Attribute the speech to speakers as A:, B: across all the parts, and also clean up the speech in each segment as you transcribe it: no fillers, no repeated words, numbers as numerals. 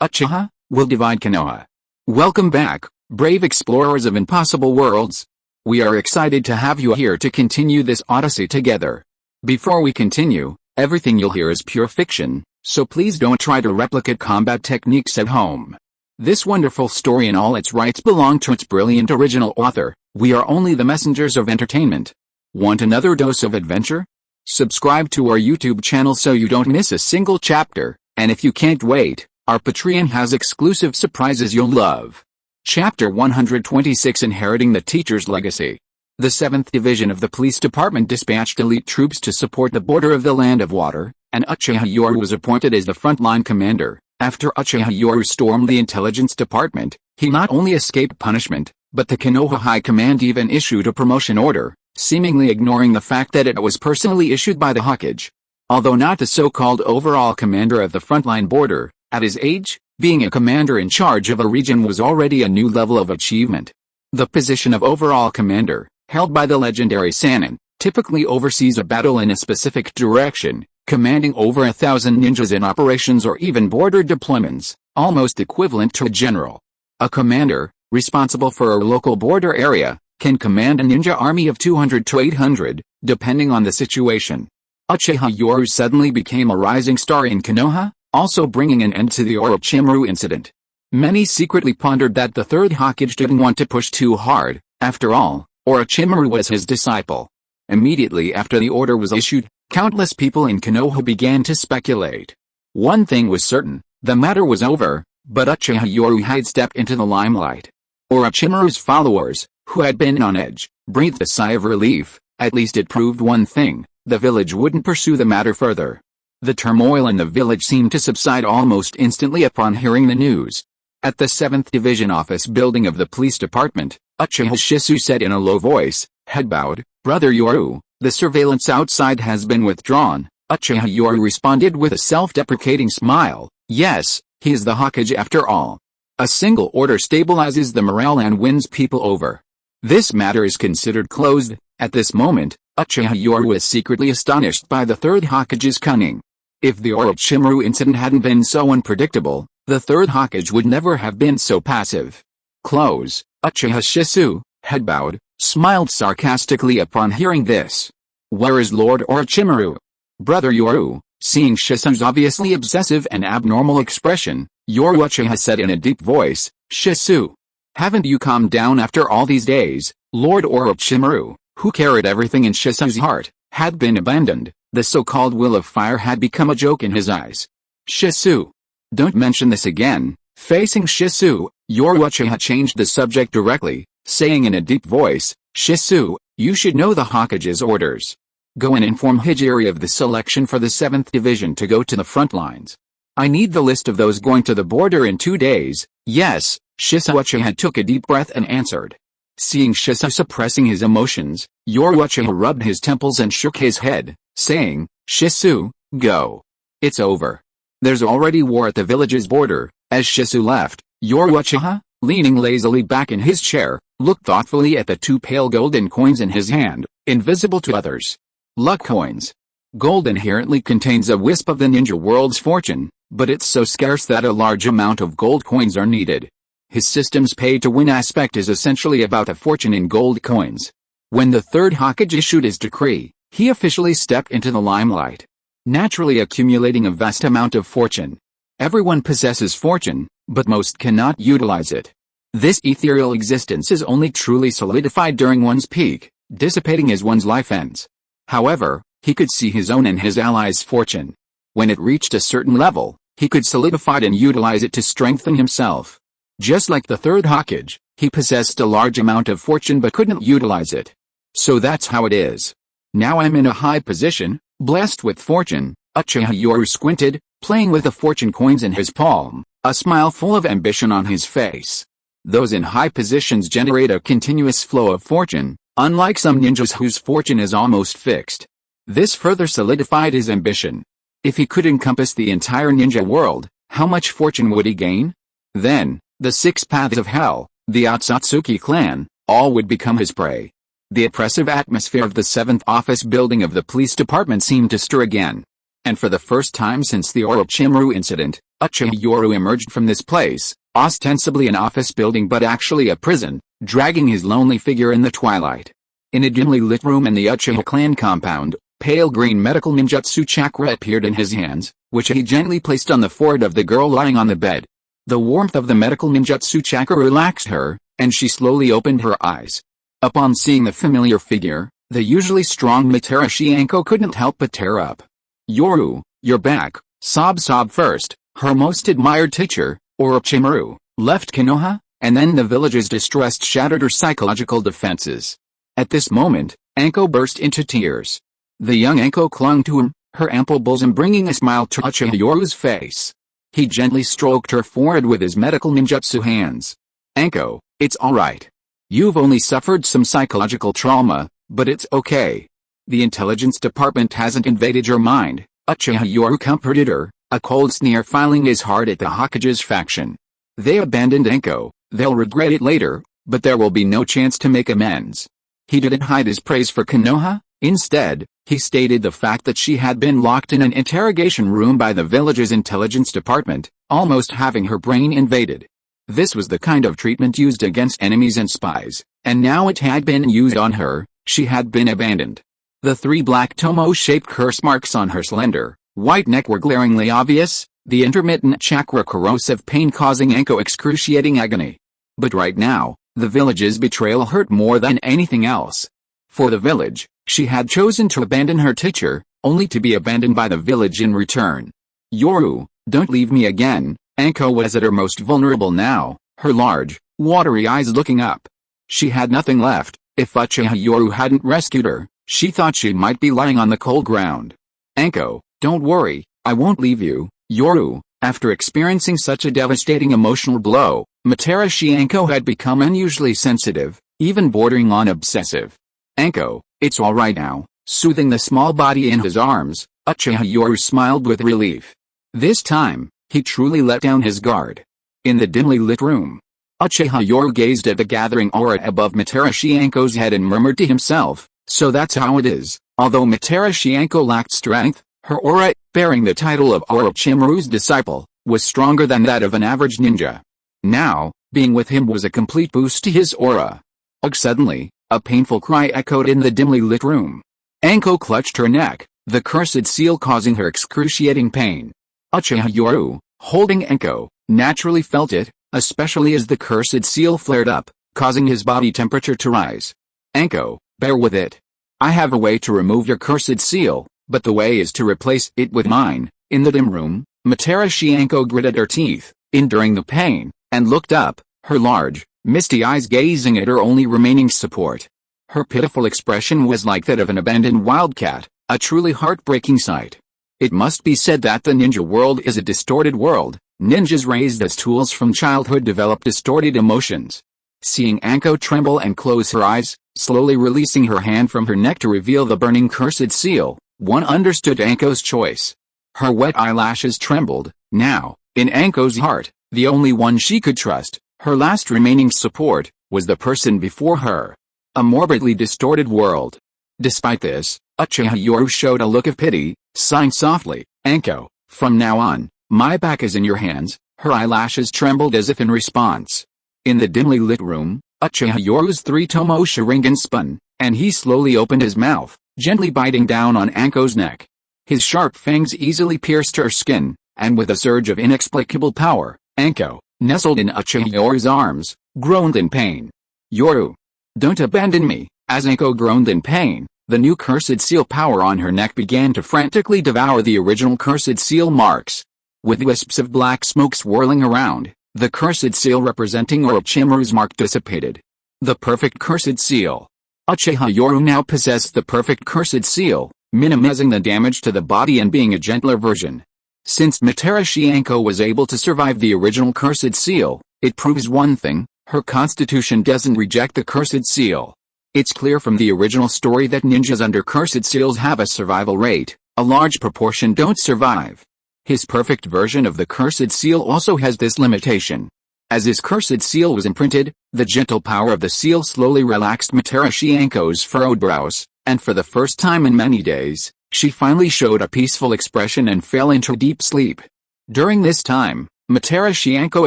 A: Uchiha will divide Konoha. Welcome back, brave explorers of impossible worlds. We are excited to have you here to continue this odyssey together. Before we continue, everything you'll hear is pure fiction, so please don't try to replicate combat techniques at home. This wonderful story and all its rights belong to its brilliant original author. We are only the messengers of entertainment. Want another dose of adventure? Subscribe to our YouTube channel so you don't miss a single chapter, and if you can't wait, our Patreon has exclusive surprises you'll love. Chapter 126 Inheriting the Teacher's Legacy. The 7th Division of the Police Department dispatched elite troops to support the border of the Land of Water, and Uchiha Yoru was appointed as the frontline commander. After Uchiha Yoru stormed the Intelligence Department, he not only escaped punishment, but the Konoha High Command even issued a promotion order, seemingly ignoring the fact that it was personally issued by the Hokage. Although not the so-called overall commander of the frontline border, at his age, being a commander in charge of a region was already a new level of achievement. The position of overall commander, held by the legendary Sannin, typically oversees a battle in a specific direction, commanding over 1,000 ninjas in operations or even border deployments, almost equivalent to a general. A commander, responsible for a local border area, can command a ninja army of 200 to 800, depending on the situation. Uchiha Yoru suddenly became a rising star in Konoha, also bringing an end to the Orochimaru incident. Many secretly pondered that the Third Hokage didn't want to push too hard. After all, Orochimaru was his disciple. Immediately after the order was issued, countless people in Konoha began to speculate. One thing was certain, the matter was over, but Uchiha Yoru had stepped into the limelight. Orochimaru's followers, who had been on edge, breathed a sigh of relief. At least it proved one thing, the village wouldn't pursue the matter further. The turmoil in the village seemed to subside almost instantly upon hearing the news. At the 7th Division office building of the police department, Uchiha Shisui said in a low voice, head bowed, Brother Yoru, the surveillance outside has been withdrawn. Uchiha Yoru responded with a self-deprecating smile, yes, he is the Hokage after all. A single order stabilizes the morale and wins people over. This matter is considered closed. At this moment, Uchiha Yoru was secretly astonished by the Third Hokage's cunning. If the Orochimaru incident hadn't been so unpredictable, the Third Hokage would never have been so passive. Uchiha Shisui, head bowed, smiled sarcastically upon hearing this. Where is Lord Orochimaru? Brother Yoru, seeing Shisui's obviously obsessive and abnormal expression, Yoru Uchiha said in a deep voice, Shisui, haven't you calmed down after all these days? Lord Orochimaru, who carried everything in Shisui's heart, had been abandoned. The so-called will of fire had become a joke in his eyes. Shisui, don't mention this again. Facing Shisui, Yoru Uchiha changed the subject directly, saying in a deep voice, Shisui, you should know the Hokage's orders. Go and inform Hijiri of the selection for the 7th Division to go to the front lines. I need the list of those going to the border in 2 days. Yes, Shisui Uchiha took a deep breath and answered. Seeing Shisui suppressing his emotions, Yoru Uchiha rubbed his temples and shook his head, saying, Shisui, go. It's over. There's already war at the village's border. As Shisui left, Yoru Uchiha, leaning lazily back in his chair, looked thoughtfully at the 2 pale golden coins in his hand, invisible to others. Luck coins. Gold inherently contains a wisp of the ninja world's fortune, but it's so scarce that a large amount of gold coins are needed. His system's pay-to-win aspect is essentially about a fortune in gold coins. When the Third Hokage issued his decree, he officially stepped into the limelight, naturally accumulating a vast amount of fortune. Everyone possesses fortune, but most cannot utilize it. This ethereal existence is only truly solidified during one's peak, dissipating as one's life ends. However, he could see his own and his allies' fortune. When it reached a certain level, he could solidify it and utilize it to strengthen himself. Just like the Third Hokage, he possessed a large amount of fortune but couldn't utilize it. So that's how it is. Now I'm in a high position, blessed with fortune. Uchiha Yoru squinted, playing with the fortune coins in his palm, a smile full of ambition on his face. Those in high positions generate a continuous flow of fortune, unlike some ninjas whose fortune is almost fixed. This further solidified his ambition. If he could encompass the entire ninja world, how much fortune would he gain? Then, the 6 paths of hell, the Otsutsuki clan, all would become his prey. The oppressive atmosphere of the 7th office building of the police department seemed to stir again. And for the first time since the Orochimaru incident, Uchiha Yoru emerged from this place, ostensibly an office building but actually a prison, dragging his lonely figure in the twilight. In a dimly lit room in the Uchiha clan compound, pale green medical ninjutsu chakra appeared in his hands, which he gently placed on the forehead of the girl lying on the bed. The warmth of the medical ninjutsu chakra relaxed her, and she slowly opened her eyes. Upon seeing the familiar figure, the usually strong Mitarashi Anko couldn't help but tear up. "Yoru, you're back," sob first. Her most admired teacher, Orochimaru, left Konoha, and then the village's distress shattered her psychological defenses. At this moment, Anko burst into tears. The young Anko clung to him, her ample bosom bringing a smile to Uchiha Yoru's face. He gently stroked her forehead with his medical ninjutsu hands. "Anko, it's alright. You've only suffered some psychological trauma, but it's okay. The intelligence department hasn't invaded your mind," Uchiha Yoru comforted her, a cold sneer filing his heart at the Hokage's faction. "They abandoned Anko, they'll regret it later, but there will be no chance to make amends." He didn't hide his praise for Konoha. Instead, he stated the fact that she had been locked in an interrogation room by the village's intelligence department, almost having her brain invaded. This was the kind of treatment used against enemies and spies, and now it had been used on her. She had been abandoned. The 3 black tomo-shaped curse marks on her slender, white neck were glaringly obvious, the intermittent chakra corrosive pain causing Anko excruciating agony. But right now, the village's betrayal hurt more than anything else. For the village, she had chosen to abandon her teacher, only to be abandoned by the village in return. "Yoru, don't leave me again." Anko was at her most vulnerable now, her large, watery eyes looking up. She had nothing left. If Uchiha Yoru hadn't rescued her, she thought she might be lying on the cold ground. "Anko, don't worry, I won't leave you, Yoru." After experiencing such a devastating emotional blow, Mitarashi Anko had become unusually sensitive, even bordering on obsessive. "Anko, it's alright now." Soothing the small body in his arms, Uchiha Yoru smiled with relief. This time, he truly let down his guard. In the dimly lit room, Uchiha Yoru gazed at the gathering aura above Mitarashi Anko's head and murmured to himself, "So that's how it is." Although Mitarashi Anko lacked strength, her aura, bearing the title of Orochimaru's disciple, was stronger than that of an average ninja. Now, being with him was a complete boost to his aura. Ugh! Suddenly, a painful cry echoed in the dimly lit room. Anko clutched her neck, the cursed seal causing her excruciating pain. Uchiha Yoru, holding Anko, naturally felt it, especially as the cursed seal flared up, causing his body temperature to rise. "Anko, bear with it. I have a way to remove your cursed seal, but the way is to replace it with mine." In the dim room, Mitarashi Anko gritted her teeth, enduring the pain, and looked up, her large, misty eyes gazing at her only remaining support. Her pitiful expression was like that of an abandoned wildcat, a truly heartbreaking sight. It must be said that the ninja world is a distorted world. Ninjas raised as tools from childhood develop distorted emotions. Seeing Anko tremble and close her eyes, slowly releasing her hand from her neck to reveal the burning cursed seal, one understood Anko's choice. Her wet eyelashes trembled. Now, in Anko's heart, the only one she could trust, her last remaining support, was the person before her. A morbidly distorted world. Despite this, Uchiha Yoru showed a look of pity, sighing softly, "Anko, from now on, my back is in your hands." Her eyelashes trembled as if in response. In the dimly lit room, Uchiha Yoru's 3 tomo Sharingan spun, and he slowly opened his mouth, gently biting down on Anko's neck. His sharp fangs easily pierced her skin, and with a surge of inexplicable power, Anko, nestled in Uchiha Yoru's arms, groaned in pain. "Yoru, don't abandon me." As Anko groaned in pain, the new cursed seal power on her neck began to frantically devour the original cursed seal marks. With wisps of black smoke swirling around, the cursed seal representing Orochimaru's mark dissipated. The perfect cursed seal. Uchiha Yoru now possessed the perfect cursed seal, minimizing the damage to the body and being a gentler version. Since Mitarashi Anko was able to survive the original cursed seal, it proves one thing: her constitution doesn't reject the cursed seal. It's clear from the original story that ninjas under cursed seals have a survival rate. A large proportion don't survive. His perfect version of the cursed seal also has this limitation. As his cursed seal was imprinted, the gentle power of the seal slowly relaxed Mitarashi Anko's furrowed brows, and for the first time in many days, she finally showed a peaceful expression and fell into deep sleep. During this time, Matera Shianko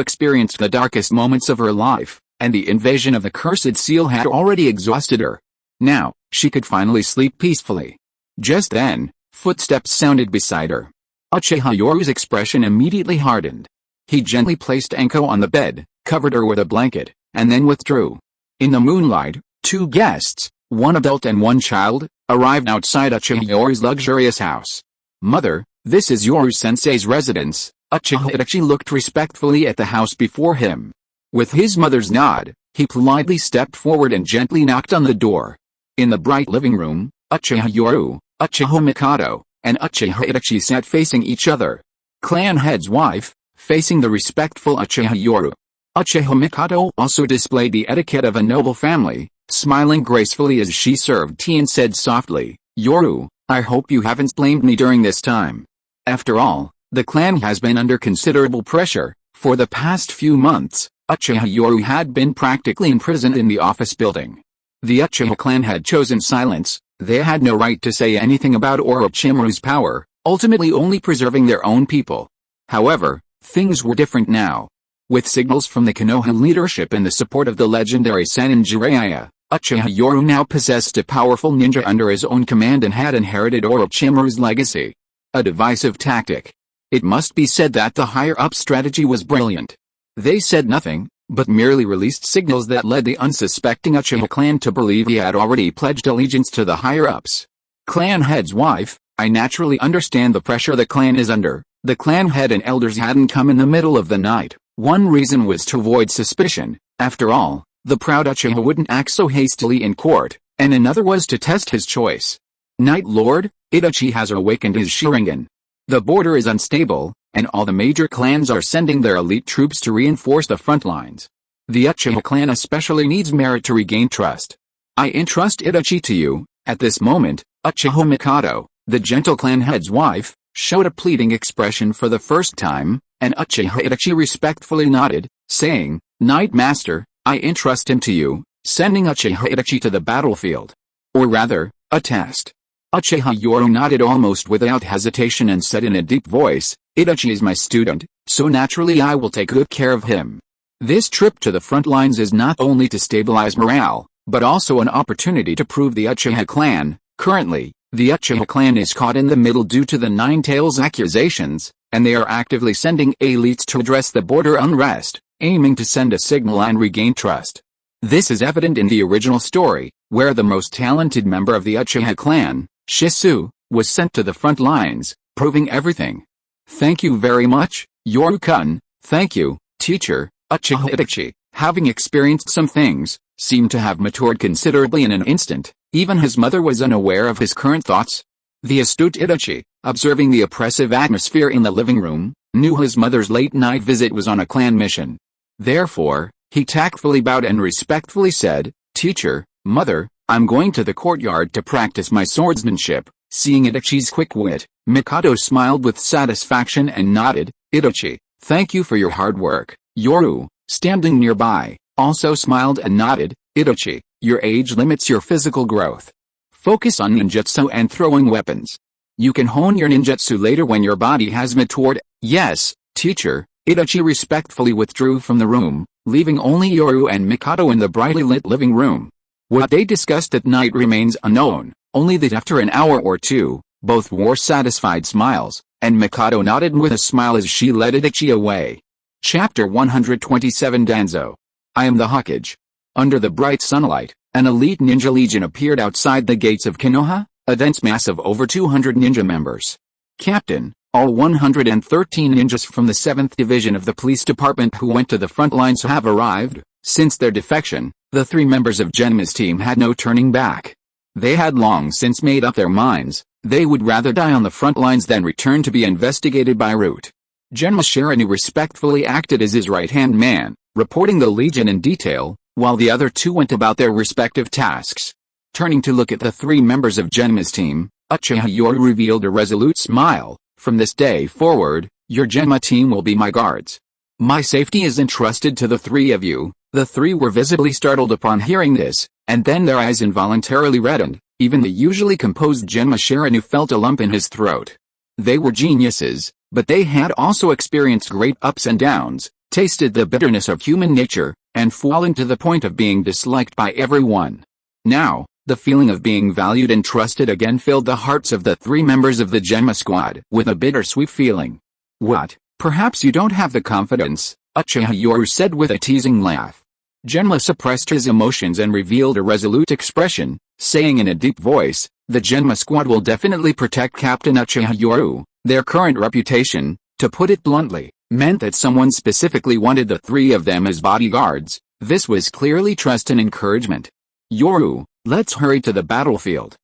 A: experienced the darkest moments of her life, and the invasion of the cursed seal had already exhausted her. Now, she could finally sleep peacefully. Just then, footsteps sounded beside her. Uchiha Yoru's expression immediately hardened. He gently placed Anko on the bed, covered her with a blanket, and then withdrew. In the moonlight, two guests, one adult and one child, arrived outside Uchiha Yoru's luxurious house. "Mother, this is Yoru-sensei's residence." Uchiha Itachi looked respectfully at the house before him. With his mother's nod, he politely stepped forward and gently knocked on the door. In the bright living room, Uchiha Yoru, Uchiha Mikado, and Uchiha Itachi sat facing each other. Clan head's wife, facing the respectful Uchiha Yoru. Uchiha Mikado also displayed the etiquette of a noble family, smiling gracefully as she served tea and said softly, "Yoru, I hope you haven't blamed me during this time. After all, the clan has been under considerable pressure. For the past few months, Uchiha Yoru had been practically imprisoned in the office building. The Uchiha clan had chosen silence. They had no right to say anything about Orochimaru's power, ultimately only preserving their own people. However, things were different now. With signals from the Konoha leadership and the support of the legendary Sannin Jiraiya, Uchiha Yoru now possessed a powerful ninja under his own command and had inherited Orochimaru's legacy. A divisive tactic. It must be said that the higher-up strategy was brilliant. They said nothing, but merely released signals that led the unsuspecting Uchiha clan to believe he had already pledged allegiance to the higher-ups. Clan head's wife, I naturally understand the pressure the clan is under. The clan head and elders hadn't come in the middle of the night. One reason was to avoid suspicion. After all, the proud Uchiha wouldn't act so hastily in court, and another was to test his choice. Night Lord, Itachi has awakened his Sharingan. The border is unstable, and all the major clans are sending their elite troops to reinforce the front lines. The Uchiha clan especially needs merit to regain trust. I entrust Itachi to you." At this moment, Uchiha Mikado, the gentle clan head's wife, showed a pleading expression for the first time, and Uchiha Itachi respectfully nodded, saying, "Knight Master, I entrust him to you," sending Uchiha Itachi to the battlefield. Or rather, a test. Uchiha Yoru nodded almost without hesitation and said in a deep voice, "Itachi is my student, so naturally I will take good care of him." This trip to the front lines is not only to stabilize morale, but also an opportunity to prove the Uchiha clan. Currently, the Uchiha clan is caught in the middle due to the Nine Tails accusations, and they are actively sending elites to address the border unrest, aiming to send a signal and regain trust. This is evident in the original story, where the most talented member of the Uchiha clan, Shisui, was sent to the front lines, proving everything. "Thank you very much, Yoru-kun." "Thank you, teacher." Uchiha Itachi, having experienced some things, seemed to have matured considerably in an instant. Even his mother was unaware of his current thoughts. The astute Itachi, observing the oppressive atmosphere in the living room, knew his mother's late-night visit was on a clan mission. Therefore, he tactfully bowed and respectfully said, "Teacher, mother, I'm going to the courtyard to practice my swordsmanship." Seeing Itachi's quick wit, Mikado smiled with satisfaction and nodded. "Itachi, thank you for your hard work." Yoru, standing nearby, also smiled and nodded. "Itachi, your age limits your physical growth. Focus on ninjutsu and throwing weapons. You can hone your ninjutsu later when your body has matured." "Yes, teacher." Itachi respectfully withdrew from the room, leaving only Yoru and Mikado in the brightly lit living room. What they discussed at night remains unknown, only that after an hour or two, both wore satisfied smiles, and Mikado nodded with a smile as she led Itachi away. Chapter 127 Danzo. I am the Hokage. Under the bright sunlight, an elite ninja legion appeared outside the gates of Konoha, a dense mass of over 200 ninja members. "Captain, all 113 ninjas from the 7th Division of the Police Department who went to the front lines have arrived." Since their defection, the 3 members of Genma's team had no turning back. They had long since made up their minds. They would rather die on the front lines than return to be investigated by Root. Genma Shiranu respectfully acted as his right-hand man, reporting the Legion in detail, while the other 2 went about their respective tasks. Turning to look at the 3 members of Genma's team, Uchiha Yoru revealed a resolute smile. "From this day forward, your Genma team will be my guards. My safety is entrusted to the 3 of you." The 3 were visibly startled upon hearing this, and then their eyes involuntarily reddened. Even the usually composed Genma Shirinu felt a lump in his throat. They were geniuses, but they had also experienced great ups and downs, tasted the bitterness of human nature, and fallen to the point of being disliked by everyone. Now, the feeling of being valued and trusted again filled the hearts of the 3 members of the Genma squad with a bittersweet feeling. What? Perhaps you don't have the confidence, Uchiha Yoru said with a teasing laugh. Genma suppressed his emotions and revealed a resolute expression, saying in a deep voice, the Genma squad will definitely protect Captain Uchiha Yoru. Their current reputation, to put it bluntly, meant that someone specifically wanted the 3 of them as bodyguards. This was clearly trust and encouragement. Yoru, let's hurry to the battlefield.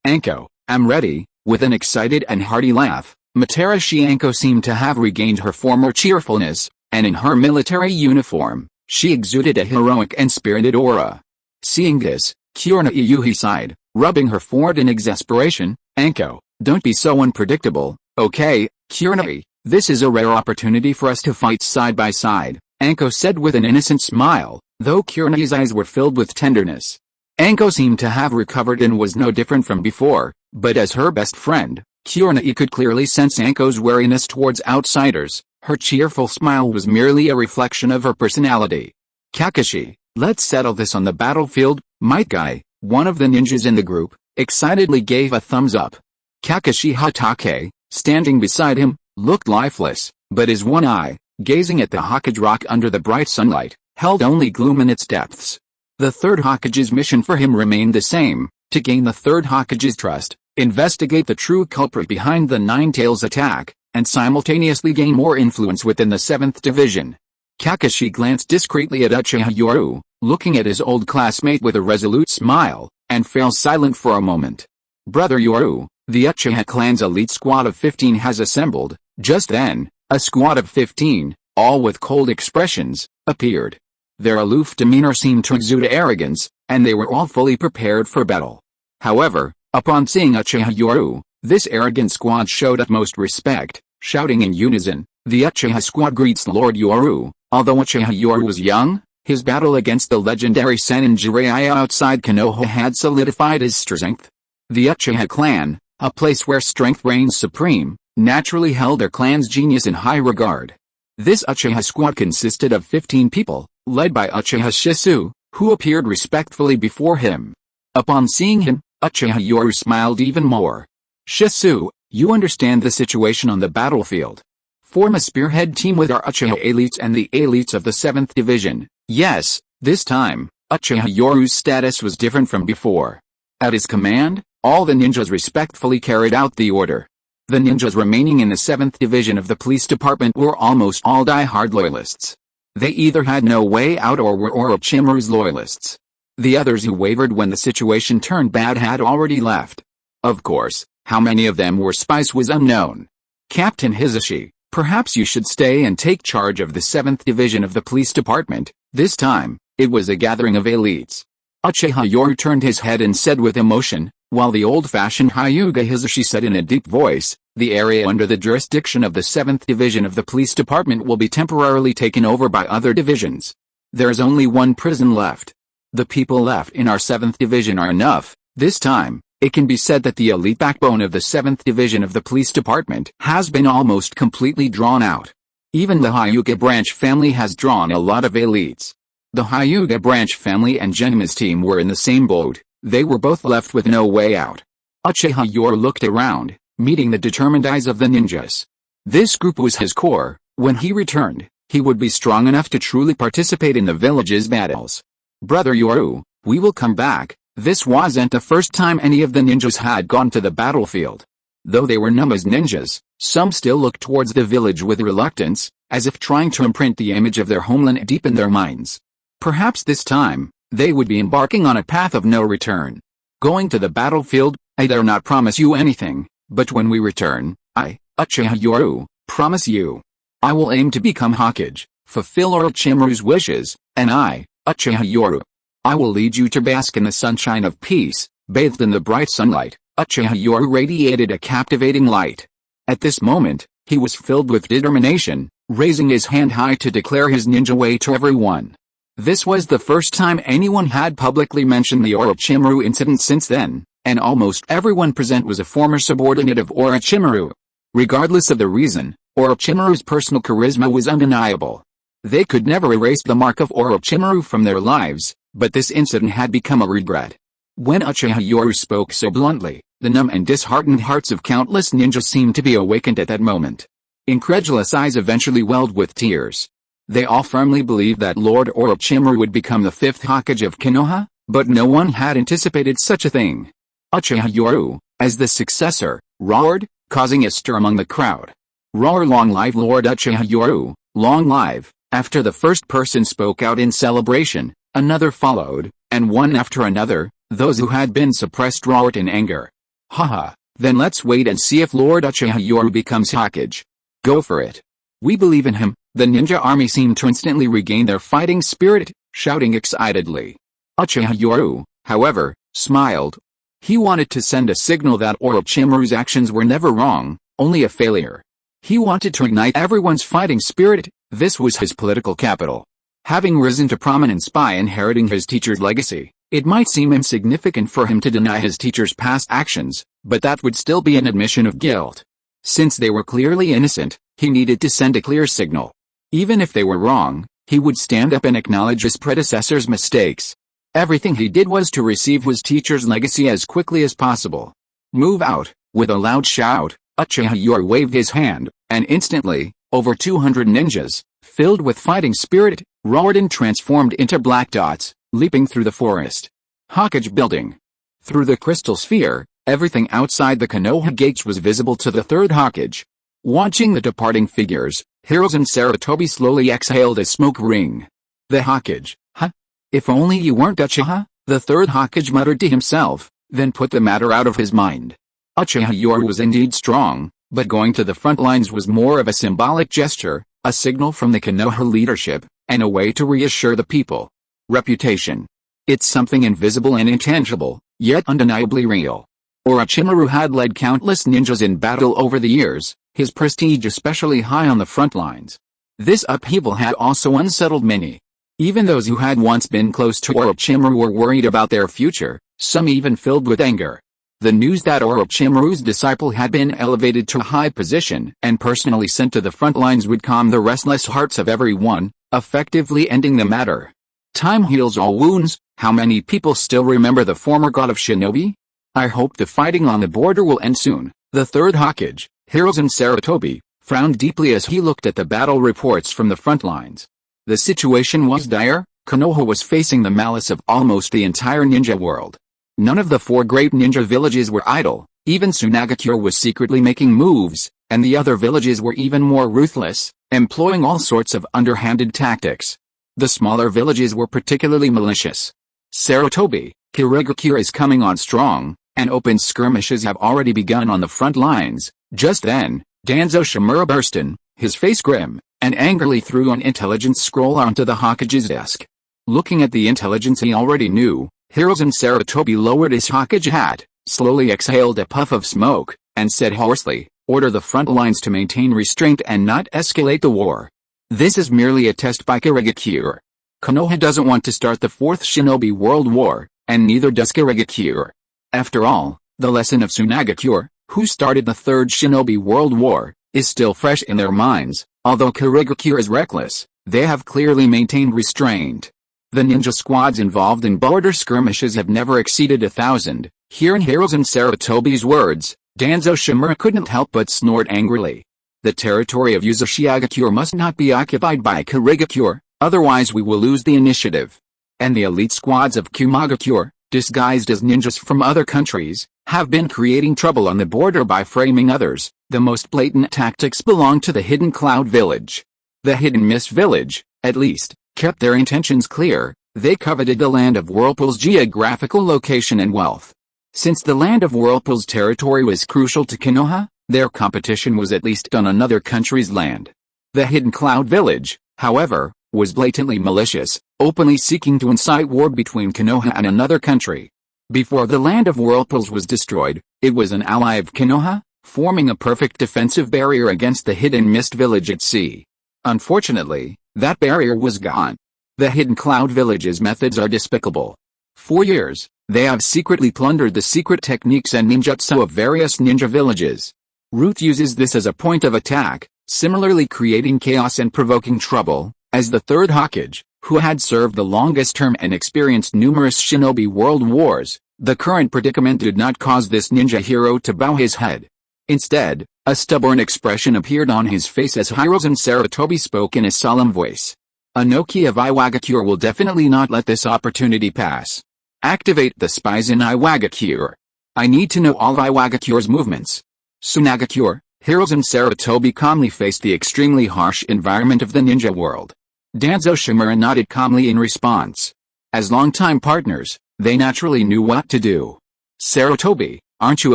A: Anko, I'm ready. With an excited and hearty laugh, Materashi Anko seemed to have regained her former cheerfulness, and in her military uniform, she exuded a heroic and spirited aura. Seeing this, Kurona Iyuhi sighed, rubbing her forehead in exasperation. Anko, don't be so unpredictable, okay, Kurona. This is a rare opportunity for us to fight side by side, Anko said with an innocent smile, though Kurona's eyes were filled with tenderness. Anko seemed to have recovered and was no different from before, but as her best friend, Kurona could clearly sense Anko's wariness towards outsiders. Her cheerful smile was merely a reflection of her personality. Kakashi, let's settle this on the battlefield. Might Guy, one of the ninjas in the group, excitedly gave a thumbs up. Kakashi Hatake, standing beside him, looked lifeless, but his one eye, gazing at the Hokage rock under the bright sunlight, held only gloom in its depths. The Third Hokage's mission for him remained the same, to gain the Third Hokage's trust, investigate the true culprit behind the Nine-Tails attack, and simultaneously gain more influence within the 7th Division. Kakashi glanced discreetly at Uchiha Yoru, looking at his old classmate with a resolute smile, and fell silent for a moment. Brother Yoru, the Uchiha clan's elite squad of 15 has assembled. Just then, a squad of 15, all with cold expressions, appeared. Their aloof demeanor seemed to exude arrogance, and they were all fully prepared for battle. However, upon seeing Uchiha Yoru, this arrogant squad showed utmost respect, shouting in unison, "The Uchiha squad greets Lord Yoru." Although Uchiha Yoru was young, his battle against the legendary Sennin Jiraiya outside Konoha had solidified his strength. The Uchiha clan, a place where strength reigns supreme, naturally held their clan's genius in high regard. This Uchiha squad consisted of 15 people, led by Uchiha Shisui, who appeared respectfully before him. Upon seeing him, Uchiha Yoru smiled even more. Shisui, you understand the situation on the battlefield. Form a spearhead team with our Uchiha elites and the elites of the 7th Division. Yes, this time, Uchiha Yoru's status was different from before. At his command, all the ninjas respectfully carried out the order. The ninjas remaining in the 7th Division of the police department were almost all die-hard loyalists. They either had no way out or were Orochimaru's loyalists. The others who wavered when the situation turned bad had already left. Of course, how many of them were spies was unknown. Captain Hisashi, perhaps you should stay and take charge of the 7th Division of the police department. This time, it was a gathering of elites. Uchiha Yoru turned his head and said with emotion, while the old-fashioned Hyuga Hisashi said in a deep voice, the area under the jurisdiction of the 7th Division of the police department will be temporarily taken over by other divisions. There is only one prison left. The people left in our 7th Division are enough. This time, it can be said that the elite backbone of the 7th Division of the police department has been almost completely drawn out. Even the Hyuga branch family has drawn a lot of elites. The Hyuga branch family and Genma's team were in the same boat. They were both left with no way out. Uchiha Yoru looked around, meeting the determined eyes of the ninjas. This group was his core. When he returned, he would be strong enough to truly participate in the village's battles. Brother Yoru, we will come back. This wasn't the first time any of the ninjas had gone to the battlefield. Though they were known as ninjas, some still looked towards the village with reluctance, as if trying to imprint the image of their homeland deep in their minds. Perhaps this time, they would be embarking on a path of no return. Going to the battlefield, I dare not promise you anything, but when we return, I, Uchiha Yoru, promise you. I will aim to become Hokage, fulfill Orochimaru's wishes, and I, Uchiha Yoru, I will lead you to bask in the sunshine of peace, bathed in the bright sunlight. Uchiha Yoru radiated a captivating light. At this moment, he was filled with determination, raising his hand high to declare his ninja way to everyone. This was the first time anyone had publicly mentioned the Orochimaru incident since then, and almost everyone present was a former subordinate of Orochimaru. Regardless of the reason, Orochimaru's personal charisma was undeniable. They could never erase the mark of Orochimaru from their lives, but this incident had become a regret. When Uchiha Yoru spoke so bluntly, the numb and disheartened hearts of countless ninjas seemed to be awakened at that moment. Incredulous eyes eventually welled with tears. They all firmly believed that Lord Orochimaru would become the 5th Hokage of Konoha, but no one had anticipated such a thing. Uchiha Yoru, as the successor, roared, causing a stir among the crowd. Roar long live Lord Uchiha Yoru, long live. After the first person spoke out in celebration, another followed, and one after another, those who had been suppressed roared in anger. Haha, then let's wait and see if Lord Uchiha Yoru becomes Hokage. Go for it. We believe in him. The ninja army seemed to instantly regain their fighting spirit, shouting excitedly. Uchiha Yoru, however, smiled. He wanted to send a signal that Orochimaru's actions were never wrong, only a failure. He wanted to ignite everyone's fighting spirit. This was his political capital. Having risen to prominence by inheriting his teacher's legacy, it might seem insignificant for him to deny his teacher's past actions, but that would still be an admission of guilt. Since they were clearly innocent, he needed to send a clear signal. Even if they were wrong, he would stand up and acknowledge his predecessor's mistakes. Everything he did was to receive his teacher's legacy as quickly as possible. Move out. With a loud shout, Uchiha Yoru waved his hand, and instantly, over 200 ninjas, filled with fighting spirit, roared and transformed into black dots, leaping through the forest. Hokage building. Through the crystal sphere, everything outside the Konoha gates was visible to the third Hokage. Watching the departing figures, Hiruzen Sarutobi slowly exhaled a smoke ring. The Hokage, huh? If only you weren't Uchiha, the third Hokage muttered to himself, then put the matter out of his mind. Uchiha Yoru was indeed strong, but going to the front lines was more of a symbolic gesture, a signal from the Konoha leadership, and a way to reassure the people. Reputation. It's something invisible and intangible, yet undeniably real. Orochimaru had led countless ninjas in battle over the years, his prestige especially high on the front lines. This upheaval had also unsettled many. Even those who had once been close to Orochimaru were worried about their future, some even filled with anger. The news that Orochimaru's disciple had been elevated to a high position and personally sent to the front lines would calm the restless hearts of everyone, effectively ending the matter. Time heals all wounds. How many people still remember the former god of shinobi? I hope the fighting on the border will end soon. The third Hokage, Hiruzen Sarutobi, frowned deeply as he looked at the battle reports from the front lines. The situation was dire. Konoha was facing the malice of almost the entire ninja world. None of the 4 great ninja villages were idle. Even Tsunagakure was secretly making moves, and the other villages were even more ruthless, employing all sorts of underhanded tactics. The smaller villages were particularly malicious. Sarutobi, Kirigakure is coming on strong, and open skirmishes have already begun on the front lines. Just then, Danzo Shimura burst in, his face grim, and angrily threw an intelligence scroll onto the Hokage's desk. Looking at the intelligence he already knew, Hiruzen Sarutobi lowered his Hokage hat, slowly exhaled a puff of smoke, and said hoarsely, "Order the front lines to maintain restraint and not escalate the war. This is merely a test by Kirigakure. Konoha doesn't want to start the 4th Shinobi World War, and neither does Kirigakure. After all, the lesson of Tsunagakure, who started the 3rd Shinobi World War, is still fresh in their minds. Although Kirigakure is reckless, they have clearly maintained restraint. The ninja squads involved in border skirmishes have never exceeded 1,000. Hearing Hiruzen Sarutobi's words, Danzo Shimura couldn't help but snort angrily. The territory of Uzashigakure must not be occupied by Kirigakure, otherwise we will lose the initiative. And the elite squads of Kumagakure, disguised as ninjas from other countries, have been creating trouble on the border by framing others. The most blatant tactics belong to the Hidden Cloud Village. The Hidden Mist Village, at least, kept their intentions clear. They coveted the Land of Whirlpool's geographical location and wealth. Since the Land of Whirlpool's territory was crucial to Konoha, their competition was at least on another country's land. The Hidden Cloud Village, however, was blatantly malicious, openly seeking to incite war between Konoha and another country. Before the Land of Whirlpools was destroyed, it was an ally of Konoha, forming a perfect defensive barrier against the Hidden Mist Village at sea. Unfortunately, that barrier was gone. The Hidden Cloud Village's methods are despicable. For years, They have secretly plundered the secret techniques and ninjutsu of various ninja villages. Root uses this as a point of attack, similarly creating chaos and provoking trouble. As the Third Hokage, who had served the longest term and experienced numerous shinobi world wars, the current predicament did not cause this ninja hero to bow his head. Instead, a stubborn expression appeared on his face as Hirozen Sarutobi spoke in a solemn voice. Anoki of Iwagakure will definitely not let this opportunity pass. Activate the spies in Iwagakure. I need to know all of Iwagakure's movements. Tsunagakure, Hirozen Sarutobi calmly faced the extremely harsh environment of the ninja world. Danzo Shimura nodded calmly in response. As longtime partners, they naturally knew what to do. Sarutobi, aren't you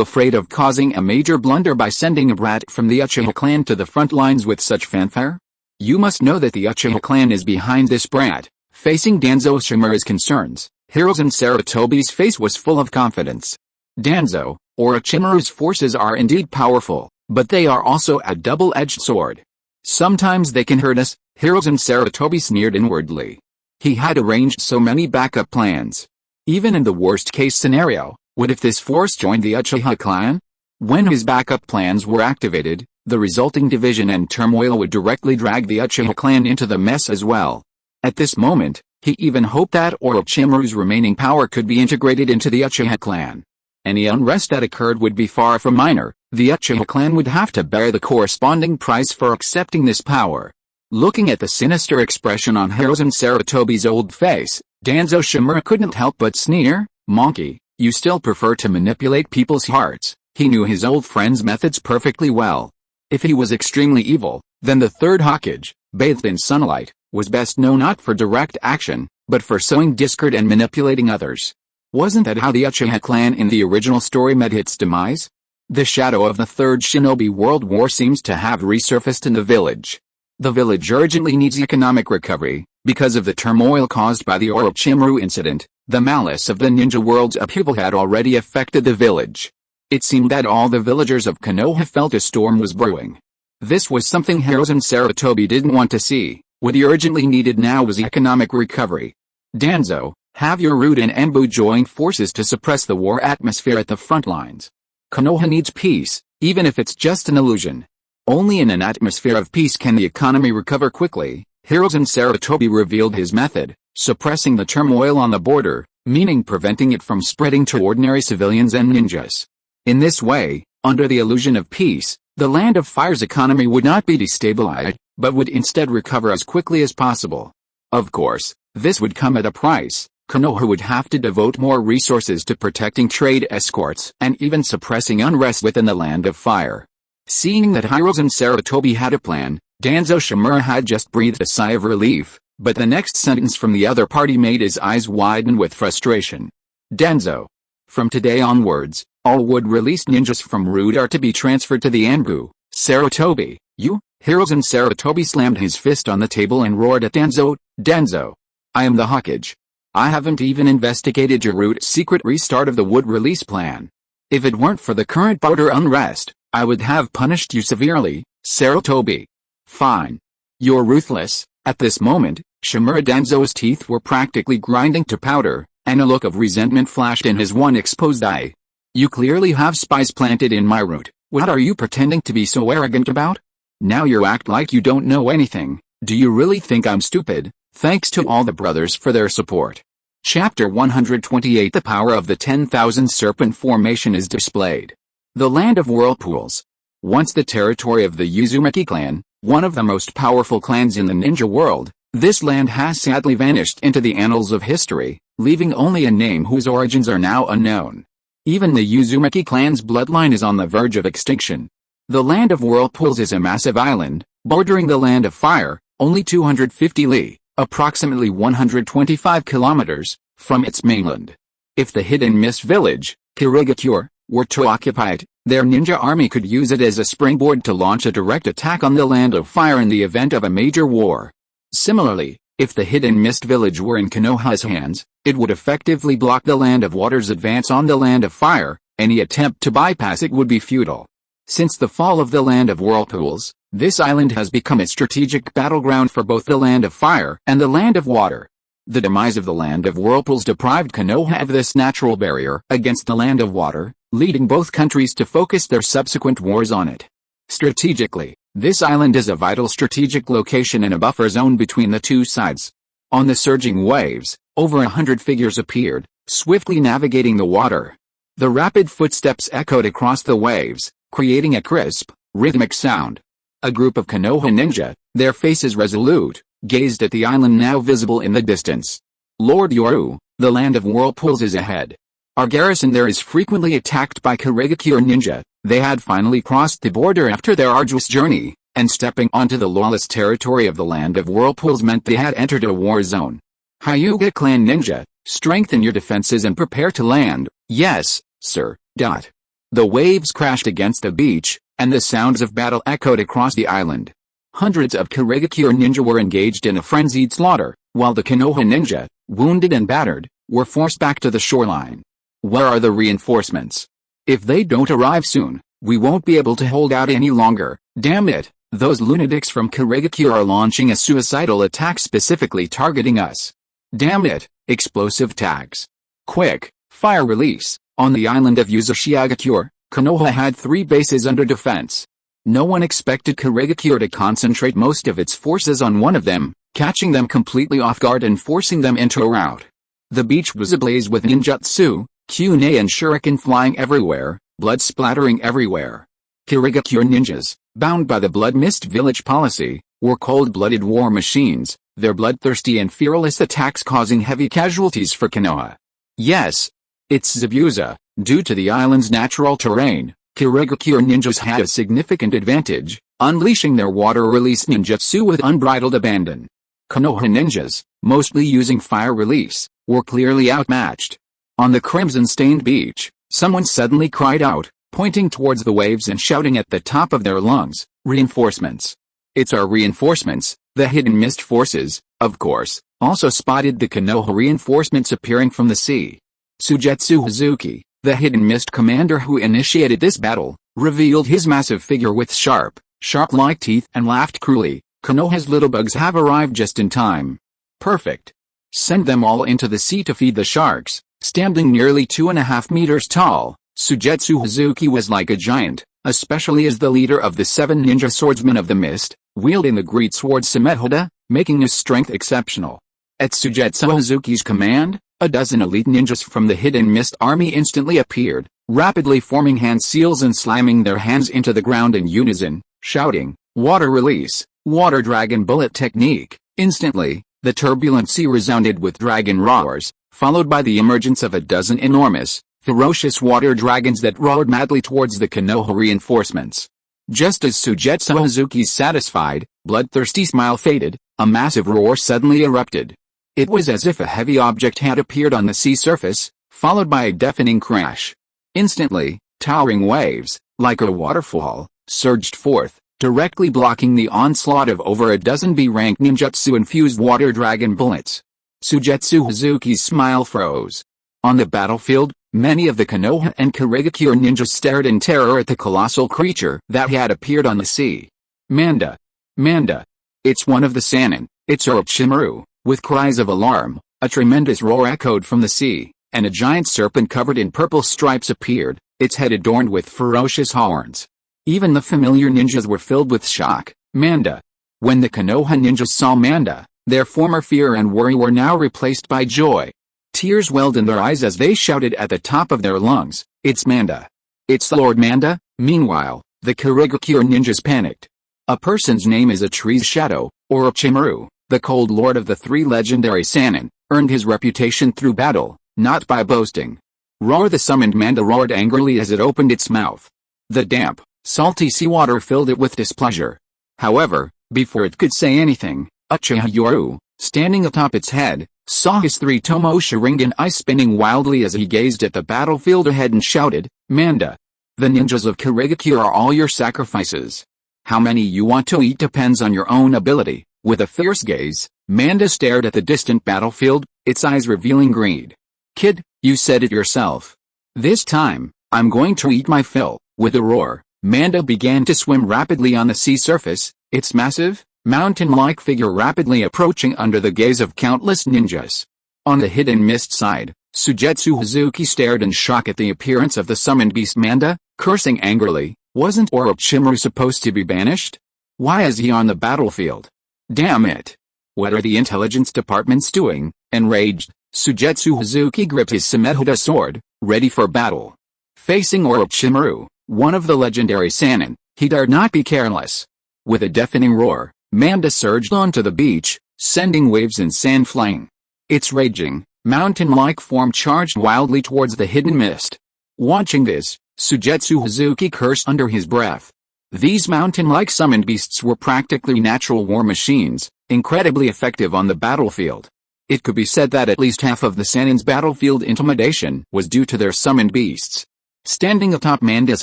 A: afraid of causing a major blunder by sending a brat from the Uchiha clan to the front lines with such fanfare? You must know that the Uchiha clan is behind this brat. Facing Danzo Shimura's concerns, Hirozen Sarutobi's face was full of confidence. Danzo, Orochimaru's forces are indeed powerful, but they are also a double-edged sword. Sometimes they can hurt us, Hirozen Sarutobi sneered inwardly. He had arranged so many backup plans. Even in the worst-case scenario, what if this force joined the Uchiha clan? When his backup plans were activated, the resulting division and turmoil would directly drag the Uchiha clan into the mess as well. At this moment, he even hoped that Orochimaru's remaining power could be integrated into the Uchiha clan. Any unrest that occurred would be far from minor. The Uchiha clan would have to bear the corresponding price for accepting this power. Looking at the sinister expression on Hirozen Sarutobi's old face, Danzo Shimura couldn't help but sneer. Monkey, you still prefer to manipulate people's hearts. He knew his old friend's methods perfectly well. If he was extremely evil, then the Third Hokage, bathed in sunlight, was best known not for direct action, but for sowing discord and manipulating others. Wasn't that how the Uchiha clan in the original story met its demise? The shadow of the Third Shinobi World War seems to have resurfaced in the village. The village urgently needs economic recovery. Because of the turmoil caused by the Orochimaru incident, the malice of the ninja world's upheaval had already affected the village. It seemed that all the villagers of Konoha felt a storm was brewing. This was something Hirozen Sarutobi didn't want to see. What he urgently needed now was economic recovery. Danzo, have your Root and Enbu join forces to suppress the war atmosphere at the front lines. Konoha needs peace, even if it's just an illusion. Only in an atmosphere of peace can the economy recover quickly. Hirozen Sarutobi revealed his method, suppressing the turmoil on the border, meaning preventing it from spreading to ordinary civilians and ninjas. In this way, under the illusion of peace, the Land of Fire's economy would not be destabilized, but would instead recover as quickly as possible. Of course, this would come at a price. Konoha would have to devote more resources to protecting trade escorts and even suppressing unrest within the Land of Fire. Seeing that Hirozen Sarutobi had a plan, Danzo Shimura had just breathed a sigh of relief, but the next sentence from the other party made his eyes widen with frustration. Danzo. From today onwards, all wood-released ninjas from Root are to be transferred to the Enbu. Sarutobi, you? Hirozen Sarutobi slammed his fist on the table and roared at Danzo. Danzo. I am the Hokage. I haven't even investigated your Root's secret restart of the wood release plan. If it weren't for the current border unrest, I would have punished you severely, Sarutobi. Fine. You're ruthless. At this moment, Shimura Danzo's teeth were practically grinding to powder, and a look of resentment flashed in his one exposed eye. You clearly have spies planted in my Root. What are you pretending to be so arrogant about? Now you act like you don't know anything. Do you really think I'm stupid? Thanks to all the brothers for their support. Chapter 128 The power of the 10,000 Serpent Formation is displayed. The Land of Whirlpools. Once the territory of the Uzumaki clan, one of the most powerful clans in the ninja world, this land has sadly vanished into the annals of history, leaving only a name whose origins are now unknown. Even the Uzumaki clan's bloodline is on the verge of extinction. The Land of Whirlpools is a massive island, bordering the Land of Fire, only 250 li, approximately 125 kilometers, from its mainland. If the Hidden Mist Village, Kirigakure, were to occupy it, their ninja army could use it as a springboard to launch a direct attack on the Land of Fire in the event of a major war. Similarly, if the Hidden Mist Village were in Konoha's hands, it would effectively block the Land of Water's advance on the Land of Fire. Any attempt to bypass it would be futile. Since the fall of the Land of Whirlpools, this island has become a strategic battleground for both the Land of Fire and the Land of Water. The demise of the Land of Whirlpools deprived Konoha of this natural barrier against the Land of Water, leading both countries to focus their subsequent wars on it. Strategically, this island is a vital strategic location and a buffer zone between the two sides. On the surging waves, over 100 figures appeared, swiftly navigating the water. The rapid footsteps echoed across the waves, creating a crisp, rhythmic sound. A group of Konoha ninja, their faces resolute, gazed at the island now visible in the distance. Lord Yoru, the Land of Whirlpools is ahead. Our garrison there is frequently attacked by Kurigakure ninja. They had finally crossed the border after their arduous journey, and stepping onto the lawless territory of the Land of Whirlpools meant they had entered a war zone. Hyuga clan ninja, strengthen your defenses and prepare to land. Yes, sir. The waves crashed against the beach, and the sounds of battle echoed across the island. Hundreds of Kurigakure ninja were engaged in a frenzied slaughter, while the Konoha ninja, wounded and battered, were forced back to the shoreline. Where are the reinforcements? If they don't arrive soon, we won't be able to hold out any longer. Damn it, those lunatics from Kurigakure are launching a suicidal attack specifically targeting us. Damn it, explosive tags. Quick, fire release. On the island of Uchiha, Konoha had 3 bases under defense. No one expected Kurigakure to concentrate most of its forces on one of them, catching them completely off guard and forcing them into a rout. The beach was ablaze with ninjutsu, kunai and shuriken flying everywhere, blood splattering everywhere. Kurigakure ninjas, bound by the blood mist village policy, were cold-blooded war machines, their bloodthirsty and fearless attacks causing heavy casualties for Konoha. Yes, it's Zabuza. Due to the island's natural terrain, Kurigakure ninjas had a significant advantage, unleashing their water-release ninjutsu with unbridled abandon. Konoha ninjas, mostly using fire release, were clearly outmatched. On the crimson-stained beach, someone suddenly cried out, pointing towards the waves and shouting at the top of their lungs, "Reinforcements! It's our reinforcements!" The hidden mist forces, of course, also spotted the Konoha reinforcements appearing from the sea. Sujetsu Hazuki, the hidden mist commander who initiated this battle, revealed his massive figure with shark-like teeth and laughed cruelly. Konoha's little bugs have arrived just in time. Perfect. Send them all into the sea to feed the sharks. Standing nearly 2.5 meters tall, Sujetsu Hazuki was like a giant, especially as the leader of the 7 ninja swordsmen of the mist, wielding the great sword Samehoda, making his strength exceptional. At Sujetsu Hazuki's command, a dozen elite ninjas from the hidden mist army instantly appeared, rapidly forming hand seals and slamming their hands into the ground in unison, shouting, "Water release, water dragon bullet technique." Instantly, the turbulent sea resounded with dragon roars, followed by the emergence of a dozen enormous, ferocious water dragons that roared madly towards the Konoha reinforcements. Just as Sujetsu Hazuki's satisfied, bloodthirsty smile faded, a massive roar suddenly erupted. It was as if a heavy object had appeared on the sea surface, followed by a deafening crash. Instantly, towering waves, like a waterfall, surged forth, directly blocking the onslaught of over a dozen B-rank ninjutsu-infused water dragon bullets. Sujetsu Hazuki's smile froze. On the battlefield, many of the Konoha and Kurigakure ninjas stared in terror at the colossal creature that had appeared on the sea. Manda! Manda! It's one of the Sannin, it's Orochimaru. With cries of alarm, a tremendous roar echoed from the sea, and a giant serpent covered in purple stripes appeared, its head adorned with ferocious horns. Even the familiar ninjas were filled with shock. Manda! When the Konoha ninjas saw Manda, their former fear and worry were now replaced by joy. Tears welled in their eyes as they shouted at the top of their lungs, "It's Manda! It's Lord Manda!" Meanwhile, the Kurigakure ninjas panicked. A person's name is a tree's shadow. Orochimaru, the cold lord of the 3 legendary Sannin, earned his reputation through battle, not by boasting. Roar! The summoned Manda roared angrily as it opened its mouth. The damp, salty seawater filled it with displeasure. However, before it could say anything, Uchiha Yoru, standing atop its head, saw his 3-tomo Sharingan eye spinning wildly as he gazed at the battlefield ahead and shouted, "Manda! The ninjas of Kurigakure are all your sacrifices. How many you want to eat depends on your own ability." With a fierce gaze, Manda stared at the distant battlefield, its eyes revealing greed. "Kid, you said it yourself. This time, I'm going to eat my fill." With a roar, Manda began to swim rapidly on the sea surface, its massive, mountain-like figure rapidly approaching under the gaze of countless ninjas. On the hidden mist side, Sujetsu Hazuki stared in shock at the appearance of the summoned beast Manda, cursing angrily. Wasn't Orochimaru supposed to be banished? Why is he on the battlefield? Damn it! What are the intelligence departments doing? Enraged, Sujetsu Hazuki gripped his Samehuda sword, ready for battle. Facing Orochimaru, one of the legendary Sannin, he dared not be careless. With a deafening roar, Manda surged onto the beach, sending waves and sand flying. Its raging, mountain-like form charged wildly towards the hidden mist. Watching this, Sujetsu Hazuki cursed under his breath. These mountain-like summoned beasts were practically natural war machines, incredibly effective on the battlefield. It could be said that at least half of the Sannin's battlefield intimidation was due to their summoned beasts. Standing atop Manda's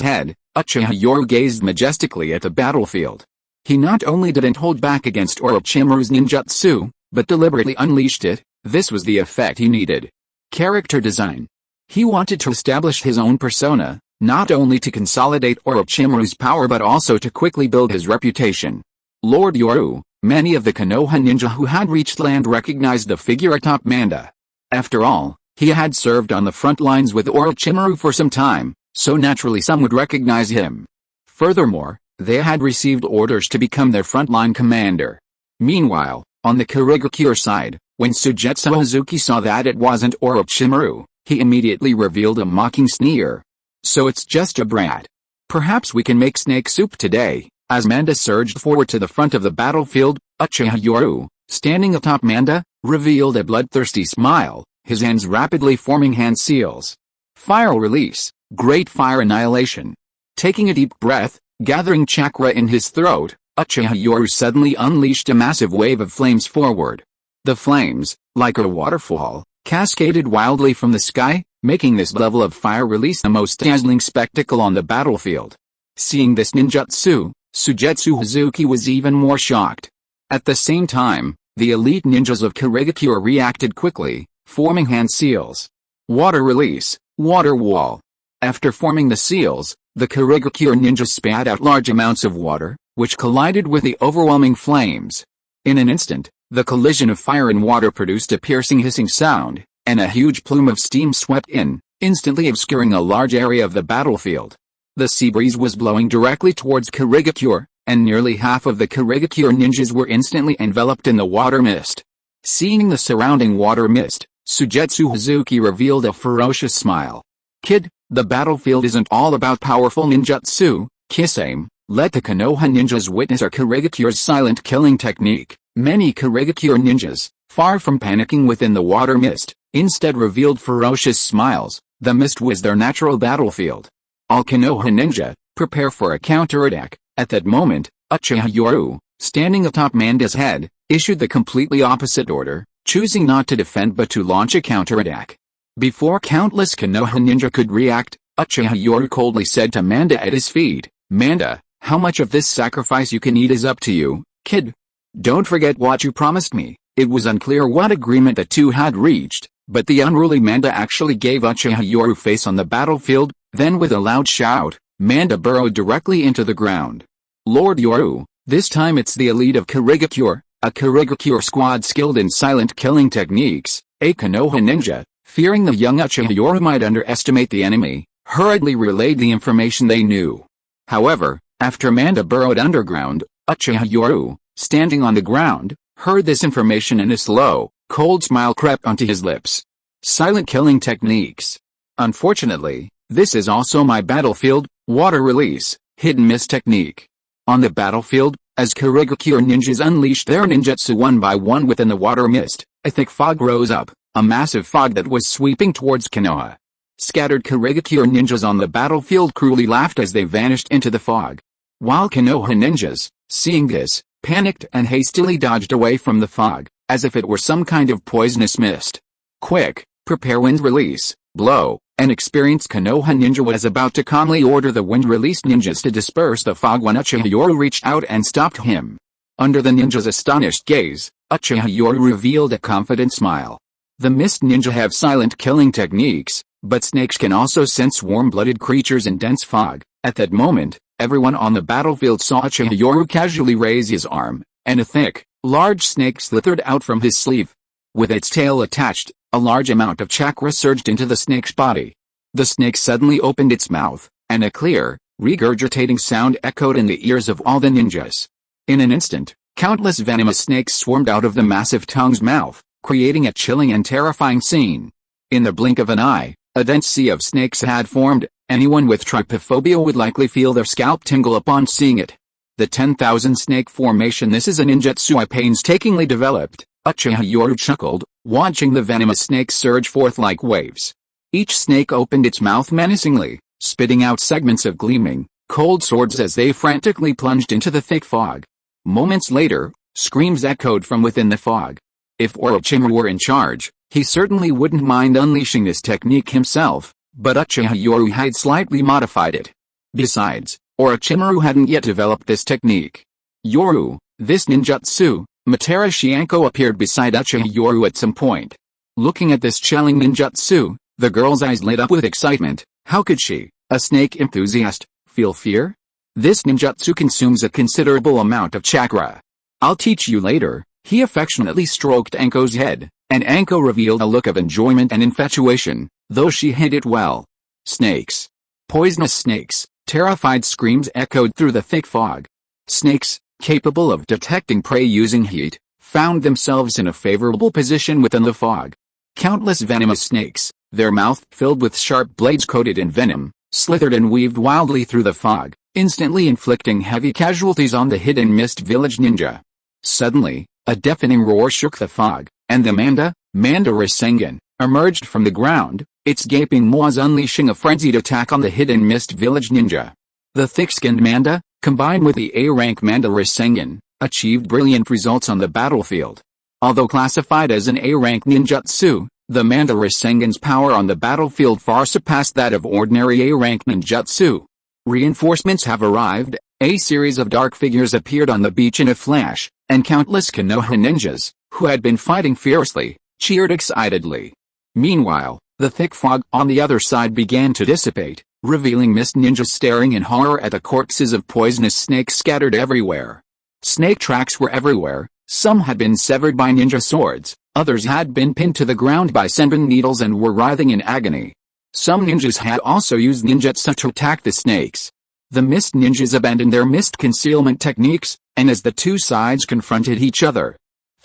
A: head, Uchiha Yoru gazed majestically at the battlefield. He not only didn't hold back against Orochimaru's ninjutsu, but deliberately unleashed it. This was the effect he needed. Character design. He wanted to establish his own persona, not only to consolidate Orochimaru's power but also to quickly build his reputation. Lord Yoru, many of the Konoha ninja who had reached land recognized the figure atop Manda. After all, he had served on the front lines with Orochimaru for some time, so naturally some would recognize him. Furthermore, they had received orders to become their frontline commander. Meanwhile, on the Kurigakure side, when Sujetsu Hazuki saw that it wasn't Orochimaru, he immediately revealed a mocking sneer. So it's just a brat. Perhaps we can make snake soup today. As Manda surged forward to the front of the battlefield, Uchiha Yoru, standing atop Manda, revealed a bloodthirsty smile, his hands rapidly forming hand seals. Fire release, great fire annihilation. Taking a deep breath, gathering chakra in his throat, Uchiha Yoru suddenly unleashed a massive wave of flames forward. The flames, like a waterfall, cascaded wildly from the sky, making this level of fire release the most dazzling spectacle on the battlefield. Seeing this ninjutsu, Sujetsu Hazuki was even more shocked. At the same time, the elite ninjas of Kurigakure reacted quickly, forming hand seals. Water release, water wall. After forming the seals, the Kurigakure ninjas spat out large amounts of water, which collided with the overwhelming flames. In an instant, the collision of fire and water produced a piercing hissing sound, and a huge plume of steam swept in, instantly obscuring a large area of the battlefield. The sea breeze was blowing directly towards Kurigakure, and nearly half of the Kurigakure ninjas were instantly enveloped in the water mist. Seeing the surrounding water mist, Sujetsu Hazuki revealed a ferocious smile. Kid, the battlefield isn't all about powerful ninjutsu, Kisame. Let the Konoha ninjas witness our Kurigakure's silent killing technique. Many Kurigakure ninjas, far from panicking within the water mist, instead revealed ferocious smiles. The mist was their natural battlefield. All Konoha ninja, prepare for a counterattack. At that moment, Uchiha Yoru, standing atop Manda's head, issued the completely opposite order, choosing not to defend but to launch a counterattack. Before countless Konoha ninja could react, Uchiha Yoru coldly said to Manda at his feet, "Manda, how much of this sacrifice you can eat is up to you, kid. Don't forget what you promised me." It was unclear what agreement the two had reached, but the unruly Manda actually gave Uchiha Yoru face on the battlefield. Then with a loud shout, Manda burrowed directly into the ground. Lord Yoru, this time it's the elite of Kurigakure, a Kurigakure squad skilled in silent killing techniques. A Konoha ninja, fearing the young Uchiha Yoru might underestimate the enemy, hurriedly relayed the information they knew. However, after Manda burrowed underground, Uchiha Yoru, standing on the ground, heard this information and a slow, cold smile crept onto his lips. Silent killing techniques. Unfortunately, this is also my battlefield, water release, hidden mist technique. On the battlefield, as Kurigakure ninjas unleashed their ninjutsu one by one within the water mist, a thick fog rose up, a massive fog that was sweeping towards Konoha. Scattered Kurigakure ninjas on the battlefield cruelly laughed as they vanished into the fog. While Konoha ninjas, seeing this, panicked and hastily dodged away from the fog, as if it were some kind of poisonous mist. Quick, prepare wind release, blow. An experienced Konoha ninja was about to calmly order the wind-release ninjas to disperse the fog when Uchiha Yoru reached out and stopped him. Under the ninja's astonished gaze, Uchiha Yoru revealed a confident smile. The mist ninja have silent killing techniques, but snakes can also sense warm-blooded creatures in dense fog. At that moment, everyone on the battlefield saw Uchiha Yoru casually raise his arm, and a thick, large snake slithered out from his sleeve. With its tail attached, a large amount of chakra surged into the snake's body. The snake suddenly opened its mouth, and a clear, regurgitating sound echoed in the ears of all the ninjas. In an instant, countless venomous snakes swarmed out of the massive tongue's mouth, creating a chilling and terrifying scene. In the blink of an eye, a dense sea of snakes had formed. Anyone with trypophobia would likely feel their scalp tingle upon seeing it. The 10,000 snake formation. This is a ninjutsu I painstakingly developed, Uchiha Yoru chuckled, watching the venomous snakes surge forth like waves. Each snake opened its mouth menacingly, spitting out segments of gleaming, cold swords as they frantically plunged into the thick fog. Moments later, screams echoed from within the fog. If Orochimaru were in charge, he certainly wouldn't mind unleashing this technique himself, but Uchiha Yoru had slightly modified it. Besides, Orochimaru hadn't yet developed this technique. Yoru, this ninjutsu. Matera Shianko appeared beside Uchiha Yoru at some point. Looking at this chilling ninjutsu, the girl's eyes lit up with excitement. How could she, a snake enthusiast, feel fear? This ninjutsu consumes a considerable amount of chakra. I'll teach you later. He affectionately stroked Anko's head, and Anko revealed a look of enjoyment and infatuation, though she hid it well. Snakes. Poisonous snakes. Terrified screams echoed through the thick fog. Snakes, capable of detecting prey using heat, found themselves in a favorable position within the fog. Countless venomous snakes, their mouth filled with sharp blades coated in venom, slithered and weaved wildly through the fog, instantly inflicting heavy casualties on the hidden mist village ninja. Suddenly, a deafening roar shook the fog, and the Manda Rasengan, emerged from the ground, its gaping maws unleashing a frenzied attack on the hidden mist village ninja. The thick-skinned Manda, combined with the A-rank Manda Rasengan, achieved brilliant results on the battlefield. Although classified as an A-rank ninjutsu, the Manda Rasengan's power on the battlefield far surpassed that of ordinary A-rank ninjutsu. Reinforcements have arrived, a series of dark figures appeared on the beach in a flash, and countless Konoha ninjas, who had been fighting fiercely, cheered excitedly. Meanwhile, the thick fog on the other side began to dissipate, revealing mist ninjas staring in horror at the corpses of poisonous snakes scattered everywhere. Snake tracks were everywhere, some had been severed by ninja swords, others had been pinned to the ground by senbon needles and were writhing in agony. Some ninjas had also used ninjutsu to attack the snakes. The mist ninjas abandoned their mist concealment techniques, and as the two sides confronted each other,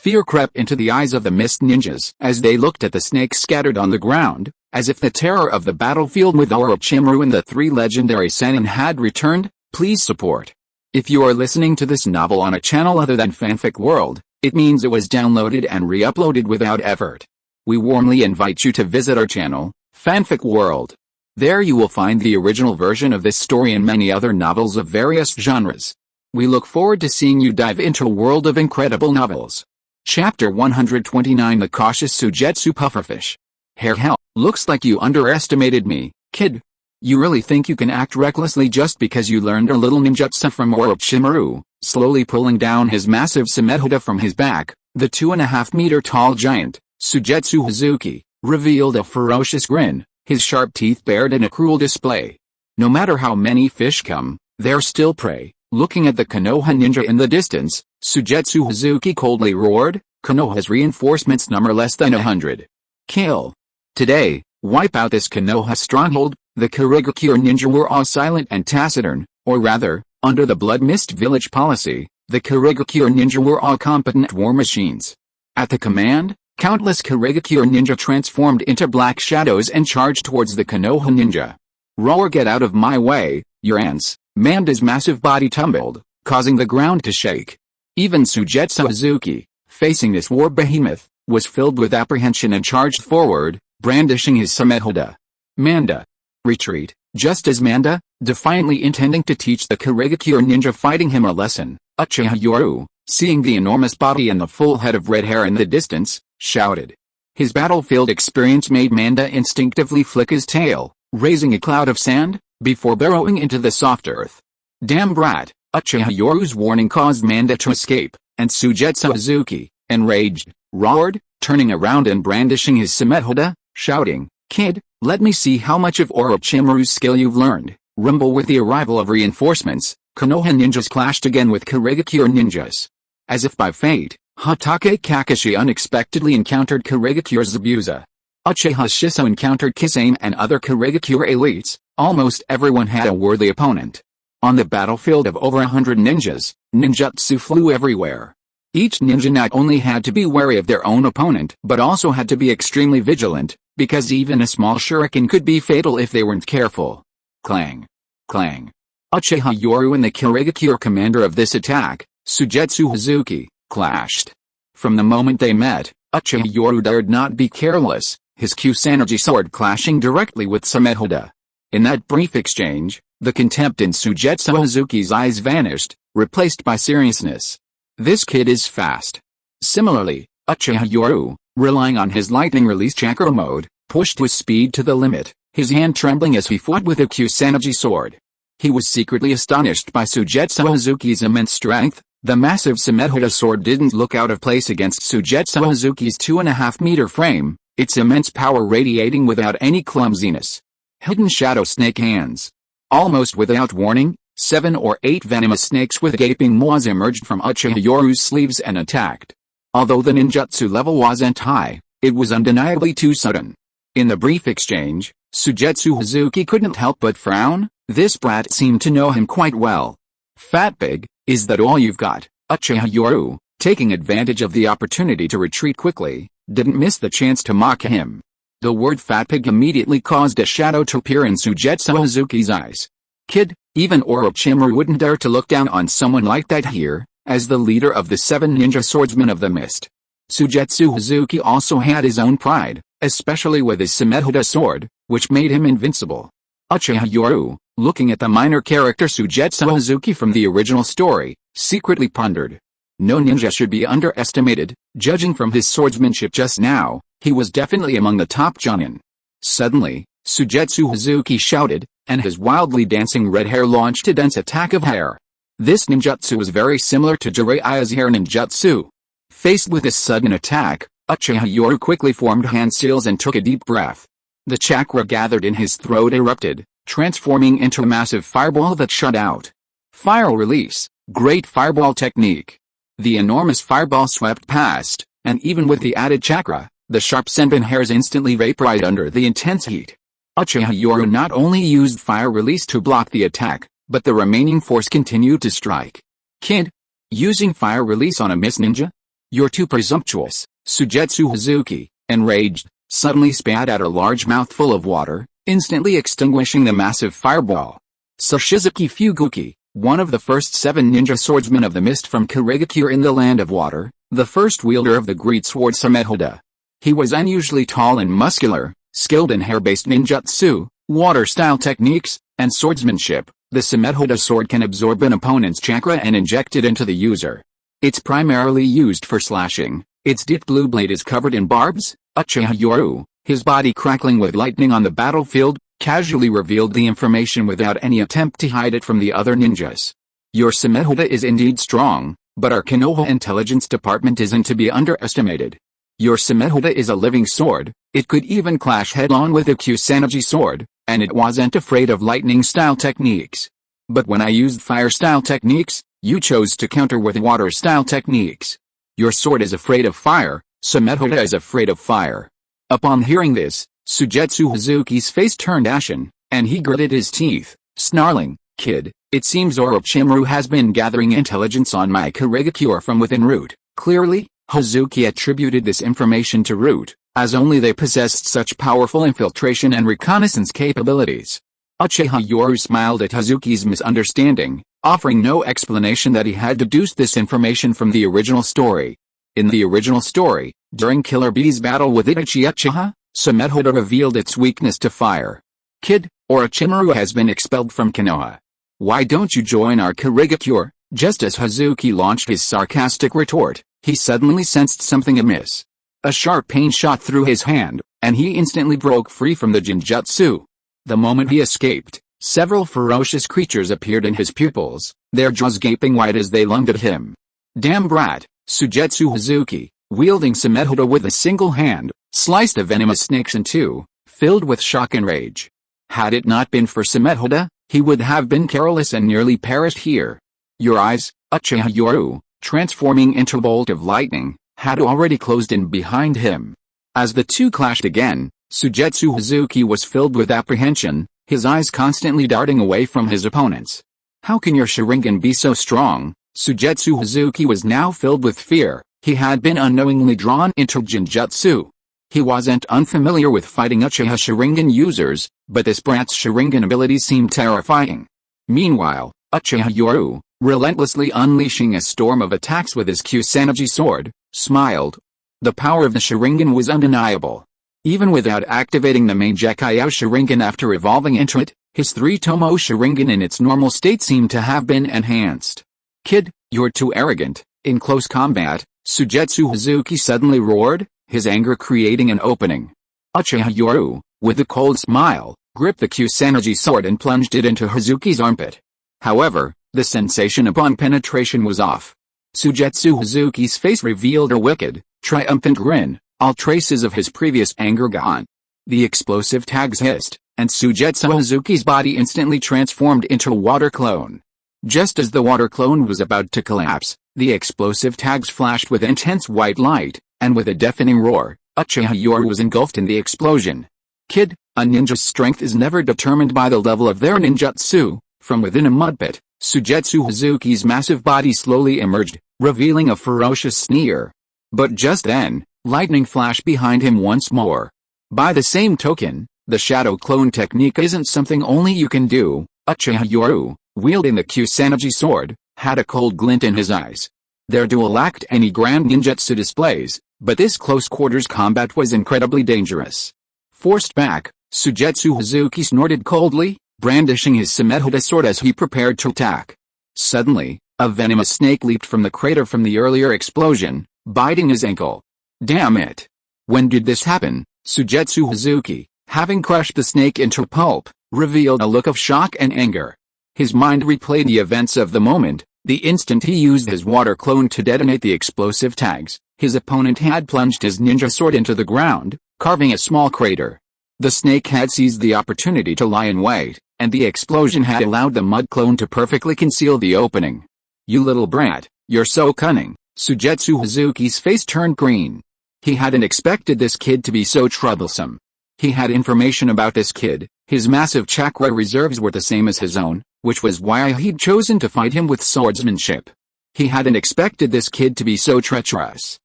A: fear crept into the eyes of the mist ninjas as they looked at the snakes scattered on the ground, as if the terror of the battlefield with Orochimaru and the three legendary Sannin had returned. Please support. If you are listening to this novel on a channel other than Fanfic World, it means it was downloaded and re-uploaded without effort. We warmly invite you to visit our channel, Fanfic World. There you will find the original version of this story and many other novels of various genres. We look forward to seeing you dive into a world of incredible novels. Chapter 129 The Cautious Sujetsu Pufferfish. Hell, looks like you underestimated me, kid. You really think you can act recklessly just because you learned a little ninjutsu from Orochimaru? Slowly pulling down his massive Samehoda from his back, the 2.5-meter tall giant, Sujetsu Hazuki, revealed a ferocious grin, his sharp teeth bared in a cruel display. No matter how many fish come, they're still prey. Looking at the Konoha ninja in the distance, Sujetsu Hazuki coldly roared, Konoha's reinforcements number less than 100. Kill. Today, wipe out this Konoha stronghold. The Kurigakure ninja were all silent and taciturn, or rather, under the Blood Mist Village policy, the Kurigakure ninja were all competent war machines. At the command, countless Kurigakure ninja transformed into black shadows and charged towards the Konoha ninja. Roar, get out of my way, your ants. Manda's massive body tumbled, causing the ground to shake. Even Sujetsu Hazuki, facing this war behemoth, was filled with apprehension and charged forward, brandishing his Samehoda. Manda. Retreat. Just as Manda, defiantly intending to teach the Kurigakure ninja fighting him a lesson, Uchiha Yoru, seeing the enormous body and the full head of red hair in the distance, shouted. His battlefield experience made Manda instinctively flick his tail, raising a cloud of sand, before burrowing into the soft earth. Damn brat, Uchiha Yoru's warning caused Manda to escape, and Sujetsu Hazuki, enraged, roared, turning around and brandishing his Samehoda, shouting, Kid, let me see how much of Orochimaru's skill you've learned. Rumble. With the arrival of reinforcements, Konoha ninjas clashed again with Kurigakure ninjas. As if by fate, Hatake Kakashi unexpectedly encountered Kurigakure Zabuza. Uchiha Shisui encountered Kisame and other Kurigakure elites. Almost everyone had a worthy opponent. On the battlefield of over 100 ninjas, ninjutsu flew everywhere. Each ninja not only had to be wary of their own opponent but also had to be extremely vigilant, because even a small shuriken could be fatal if they weren't careful. Clang. Clang. Uchiha Yoru and the Kurigakure commander of this attack, Suigetsu Hazuki, clashed. From the moment they met, Uchiha Yoru dared not be careless, his Kusanagi sword clashing directly with Samehoda. In that brief exchange, the contempt in Suigetsu Hazuki's eyes vanished, replaced by seriousness. This kid is fast. Similarly, Uchiha Yoru, relying on his lightning release chakra mode, pushed his speed to the limit, his hand trembling as he fought with a Kusanagi sword. He was secretly astonished by Suigetsu Hazuki's immense strength. The massive Samehoda sword didn't look out of place against Suigetsu Hazuki's 2.5-meter frame, its immense power radiating without any clumsiness. Hidden shadow snake hands. Almost without warning, 7 or 8 venomous snakes with gaping maws emerged from Uchiha Yoru's sleeves and attacked. Although the ninjutsu level wasn't high, it was undeniably too sudden. In the brief exchange, Suigetsu Hazuki couldn't help but frown. This brat seemed to know him quite well. Fat pig, is that all you've got? Uchiha Yoru, taking advantage of the opportunity to retreat quickly, didn't miss the chance to mock him. The word fat pig immediately caused a shadow to appear in Suigetsu Hazuki's eyes. Kid, even Orochimaru wouldn't dare to look down on someone like that here, as the leader of the 7 ninja swordsmen of the mist. Suigetsu Hazuki also had his own pride, especially with his Samehoda sword, which made him invincible. Uchiha Yoru, looking at the minor character Suigetsu Hazuki from the original story, secretly pondered. No ninja should be underestimated. Judging from his swordsmanship just now, he was definitely among the top jonin. Suddenly, Suigetsu Hazuki shouted, and his wildly dancing red hair launched a dense attack of hair. This ninjutsu was very similar to Jiraiya's hair ninjutsu. Faced with this sudden attack, Uchiha Yoru quickly formed hand seals and took a deep breath. The chakra gathered in his throat erupted, transforming into a massive fireball that shot out. Fire release, great fireball technique. The enormous fireball swept past, and even with the added chakra, the sharp senbon hairs instantly vaporized under the intense heat. Uchiha Yoru not only used fire release to block the attack, but the remaining force continued to strike. Kid, using fire release on a miss ninja? You're too presumptuous. Suigetsu Hazuki, enraged, suddenly spat out a large mouthful of water, instantly extinguishing the massive fireball. Sashizuki Fuguki, one of the first 7 ninja swordsmen of the mist from Kurigakure in the Land of Water, the first wielder of the great sword Samehoda. He was unusually tall and muscular, skilled in hair-based ninjutsu, water-style techniques, and swordsmanship. The Samehoda sword can absorb an opponent's chakra and inject it into the user. It's primarily used for slashing. Its deep blue blade is covered in barbs. Uchiha Yoru, his body crackling with lightning on the battlefield, casually revealed the information without any attempt to hide it from the other ninjas. Your Samehoda is indeed strong, but our Konoha intelligence department isn't to be underestimated. Your Samehoda is a living sword. It could even clash head-on with a Kusanagi sword, and it wasn't afraid of lightning-style techniques. But when I used fire-style techniques, you chose to counter with water-style techniques. Your sword is afraid of fire, Samehoda is afraid of fire. Upon hearing this, Suigetsu Hazuki's face turned ashen, and he gritted his teeth, snarling, Kid, it seems Orochimaru has been gathering intelligence on my Kurigakure from within Root. Clearly, Hazuki attributed this information to Root, as only they possessed such powerful infiltration and reconnaissance capabilities. Uchiha Yoru smiled at Hazuki's misunderstanding, offering no explanation that he had deduced this information from the original story. In the original story, during Killer Bee's battle with Itachi Uchiha, Samehoda revealed its weakness to fire. Kid, Orochimaru has been expelled from Konoha. Why don't you join our Kurigakure? Just as Hazuki launched his sarcastic retort, he suddenly sensed something amiss. A sharp pain shot through his hand, and he instantly broke free from the Jinjutsu. The moment he escaped, several ferocious creatures appeared in his pupils, their jaws gaping wide as they lunged at him. Damn brat, Suigetsu Hazuki, wielding Samehoda with a single hand, sliced the venomous snakes in two, filled with shock and rage. Had it not been for Samehoda, he would have been careless and nearly perished here. Your eyes, Uchiha Yoru, transforming into a bolt of lightning, had already closed in behind him. As the two clashed again, Suigetsu Hazuki was filled with apprehension, his eyes constantly darting away from his opponents. How can your Sharingan be so strong? Suigetsu Hazuki was now filled with fear. He had been unknowingly drawn into Genjutsu. He wasn't unfamiliar with fighting Uchiha Sharingan users, but this brat's Sharingan abilities seemed terrifying. Meanwhile, Uchiha Yoru, relentlessly unleashing a storm of attacks with his Kusanagi sword, smiled. The power of the Sharingan was undeniable. Even without activating the main Gekkai Sharingan after evolving into it, his 3-Tomo Sharingan in its normal state seemed to have been enhanced. Kid, you're too arrogant. In close combat, Suigetsu Hazuki suddenly roared, his anger creating an opening. Uchiha Yoru, with a cold smile, gripped the Kusanagi sword and plunged it into Hazuki's armpit. However, the sensation upon penetration was off. Suigetsu Hazuki's face revealed a wicked, triumphant grin, all traces of his previous anger gone. The explosive tags hissed, and Suigetsu Hazuki's body instantly transformed into a water clone. Just as the water clone was about to collapse, the explosive tags flashed with intense white light, and with a deafening roar, Uchiha Yoru was engulfed in the explosion. Kid, a ninja's strength is never determined by the level of their ninjutsu. From within a mud pit, Suigetsu Hazuki's massive body slowly emerged, revealing a ferocious sneer. But just then, lightning flashed behind him once more. By the same token, the shadow clone technique isn't something only you can do. Uchiha Yoru, wielding the Kusanagi sword, had a cold glint in his eyes. Their duel lacked any grand ninjutsu displays, but this close-quarters combat was incredibly dangerous. Forced back, Suigetsu Hazuki snorted coldly, brandishing his Samehuda sword as he prepared to attack. Suddenly, a venomous snake leaped from the crater from the earlier explosion, biting his ankle. Damn it! When did this happen? Suigetsu Hazuki, having crushed the snake into pulp, revealed a look of shock and anger. His mind replayed the events of the moment. The instant he used his water clone to detonate the explosive tags, his opponent had plunged his ninja sword into the ground, carving a small crater. The snake had seized the opportunity to lie in wait, and the explosion had allowed the mud clone to perfectly conceal the opening. You little brat, you're so cunning. Suigetsu Hazuki's face turned green. He hadn't expected this kid to be so troublesome. He had information about this kid. His massive chakra reserves were the same as his own, which was why he'd chosen to fight him with swordsmanship. He hadn't expected this kid to be so treacherous.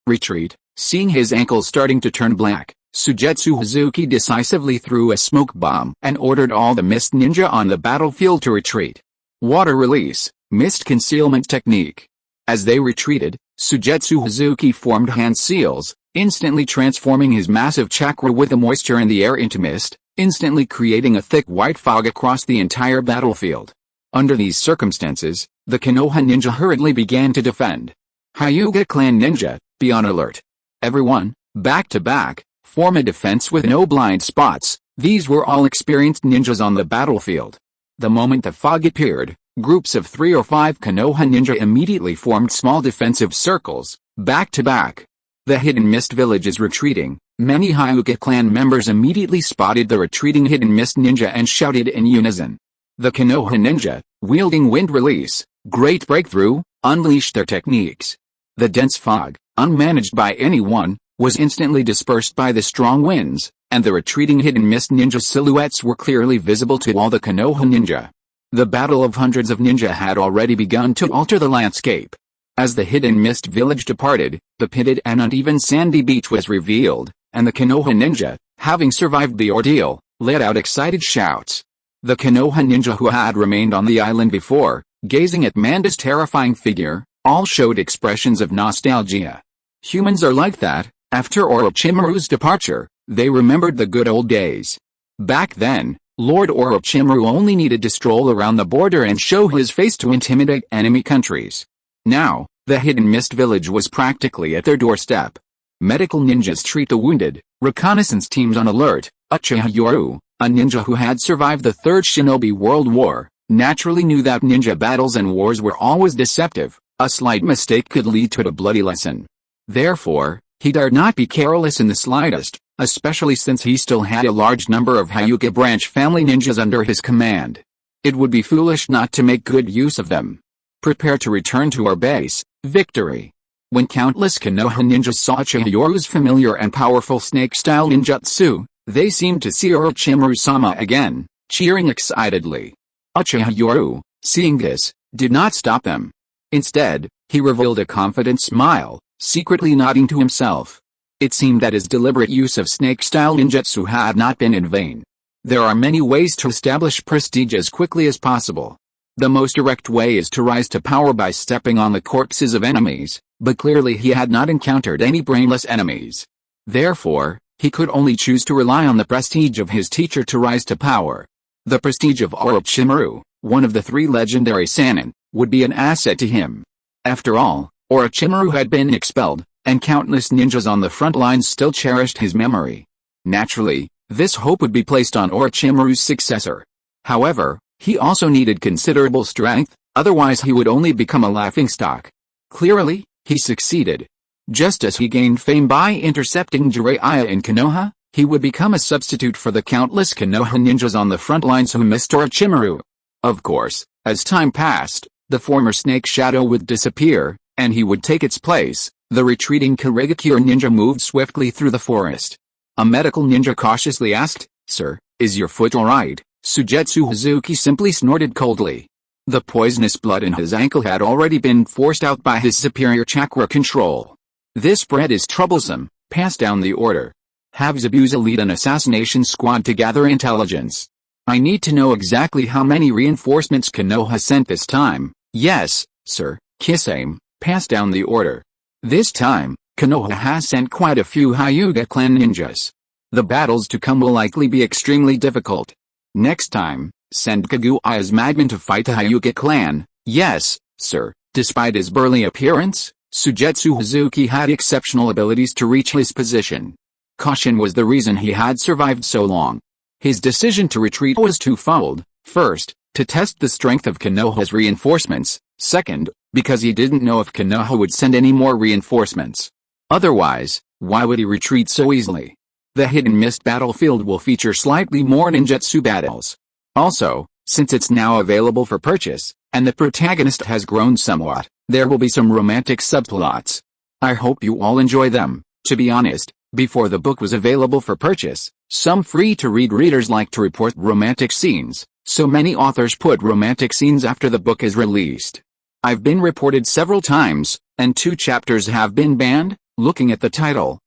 A: Retreat. Seeing his ankle starting to turn black, Suigetsu Hazuki decisively threw a smoke bomb and ordered all the mist ninja on the battlefield to retreat. Water release, mist concealment technique. As they retreated, Suigetsu Hazuki formed hand seals, instantly transforming his massive chakra with the moisture in the air into mist, instantly creating a thick white fog across the entire battlefield. Under these circumstances, the Konoha ninja hurriedly began to defend. Hyuga clan ninja, be on alert. Everyone, back to back, form a defense with no blind spots. These were all experienced ninjas on the battlefield. The moment the fog appeared, groups of 3 or 5 Konoha ninja immediately formed small defensive circles, back to back. The hidden mist village is retreating. Many Hyuga clan members immediately spotted the retreating hidden mist ninja and shouted in unison. The Konoha ninja, wielding wind release, great breakthrough, unleashed their techniques. The dense fog, unmanaged by anyone, was instantly dispersed by the strong winds, and the retreating hidden mist ninja silhouettes were clearly visible to all the Konoha ninja. The battle of hundreds of ninja had already begun to alter the landscape. As the hidden mist village departed, the pitted and uneven sandy beach was revealed, and the Konoha ninja, having survived the ordeal, let out excited shouts. The Konoha ninja who had remained on the island before, gazing at Manda's terrifying figure, all showed expressions of nostalgia. Humans are like that. After Orochimaru's departure, they remembered the good old days. Back then, Lord Orochimaru only needed to stroll around the border and show his face to intimidate enemy countries. Now, the hidden mist village was practically at their doorstep. Medical ninjas treat the wounded, reconnaissance teams on alert. Uchiha Yoru, a ninja who had survived the Third Shinobi World War, naturally knew that ninja battles and wars were always deceptive. A slight mistake could lead to a bloody lesson. Therefore, he dared not be careless in the slightest, especially since he still had a large number of Hyuga branch family ninjas under his command. It would be foolish not to make good use of them. Prepare to return to our base. Victory. When countless Konoha ninjas saw Uchiha Yoru's familiar and powerful snake-style ninjutsu, they seemed to see Orochimaru-sama again, cheering excitedly. Uchiha Yoru, seeing this, did not stop them. Instead, he revealed a confident smile, secretly nodding to himself. It seemed that his deliberate use of snake-style ninjutsu had not been in vain. There are many ways to establish prestige as quickly as possible. The most direct way is to rise to power by stepping on the corpses of enemies, but clearly he had not encountered any brainless enemies. Therefore, he could only choose to rely on the prestige of his teacher to rise to power. The prestige of Orochimaru, one of the 3 legendary Sannin, would be an asset to him. After all, Orochimaru had been expelled, and countless ninjas on the front lines still cherished his memory. Naturally, this hope would be placed on Orochimaru's successor. However, he also needed considerable strength, otherwise he would only become a laughingstock. Clearly, he succeeded. Just as he gained fame by intercepting Jiraiya in Konoha, he would become a substitute for the countless Konoha ninjas on the front lines who missed Orochimaru. Of course, as time passed, the former Snake Shadow would disappear, and he would take its place. The retreating Kurigakure ninja moved swiftly through the forest. A medical ninja cautiously asked, "Sir, is your foot alright?" Sujetsu Hazuki simply snorted coldly. The poisonous blood in his ankle had already been forced out by his superior chakra control. "This bread is troublesome, pass down the order. Have Zabuza lead an assassination squad to gather intelligence. I need to know exactly how many reinforcements Konoha sent this time." "Yes, sir." "Kisame, pass down the order. This time, Konoha has sent quite a few Hyuga clan ninjas. The battles to come will likely be extremely difficult. Next time, send Kaguya's madman to fight the Hyuga clan." "Yes, sir." Despite his burly appearance, Sujetsu Hazuki had exceptional abilities to reach his position. Caution was the reason he had survived so long. His decision to retreat was twofold: first, to test the strength of Konoha's reinforcements; second, because he didn't know if Konoha would send any more reinforcements. Otherwise, why would he retreat so easily? The Hidden Mist battlefield will feature slightly more ninjutsu battles. Also, since it's now available for purchase, and the protagonist has grown somewhat, there will be some romantic subplots. I hope you all enjoy them. To be honest, before the book was available for purchase, some free-to-read readers like to report romantic scenes, so many authors put romantic scenes after the book is released. I've been reported several times, and 2 chapters have been banned. Looking at the title,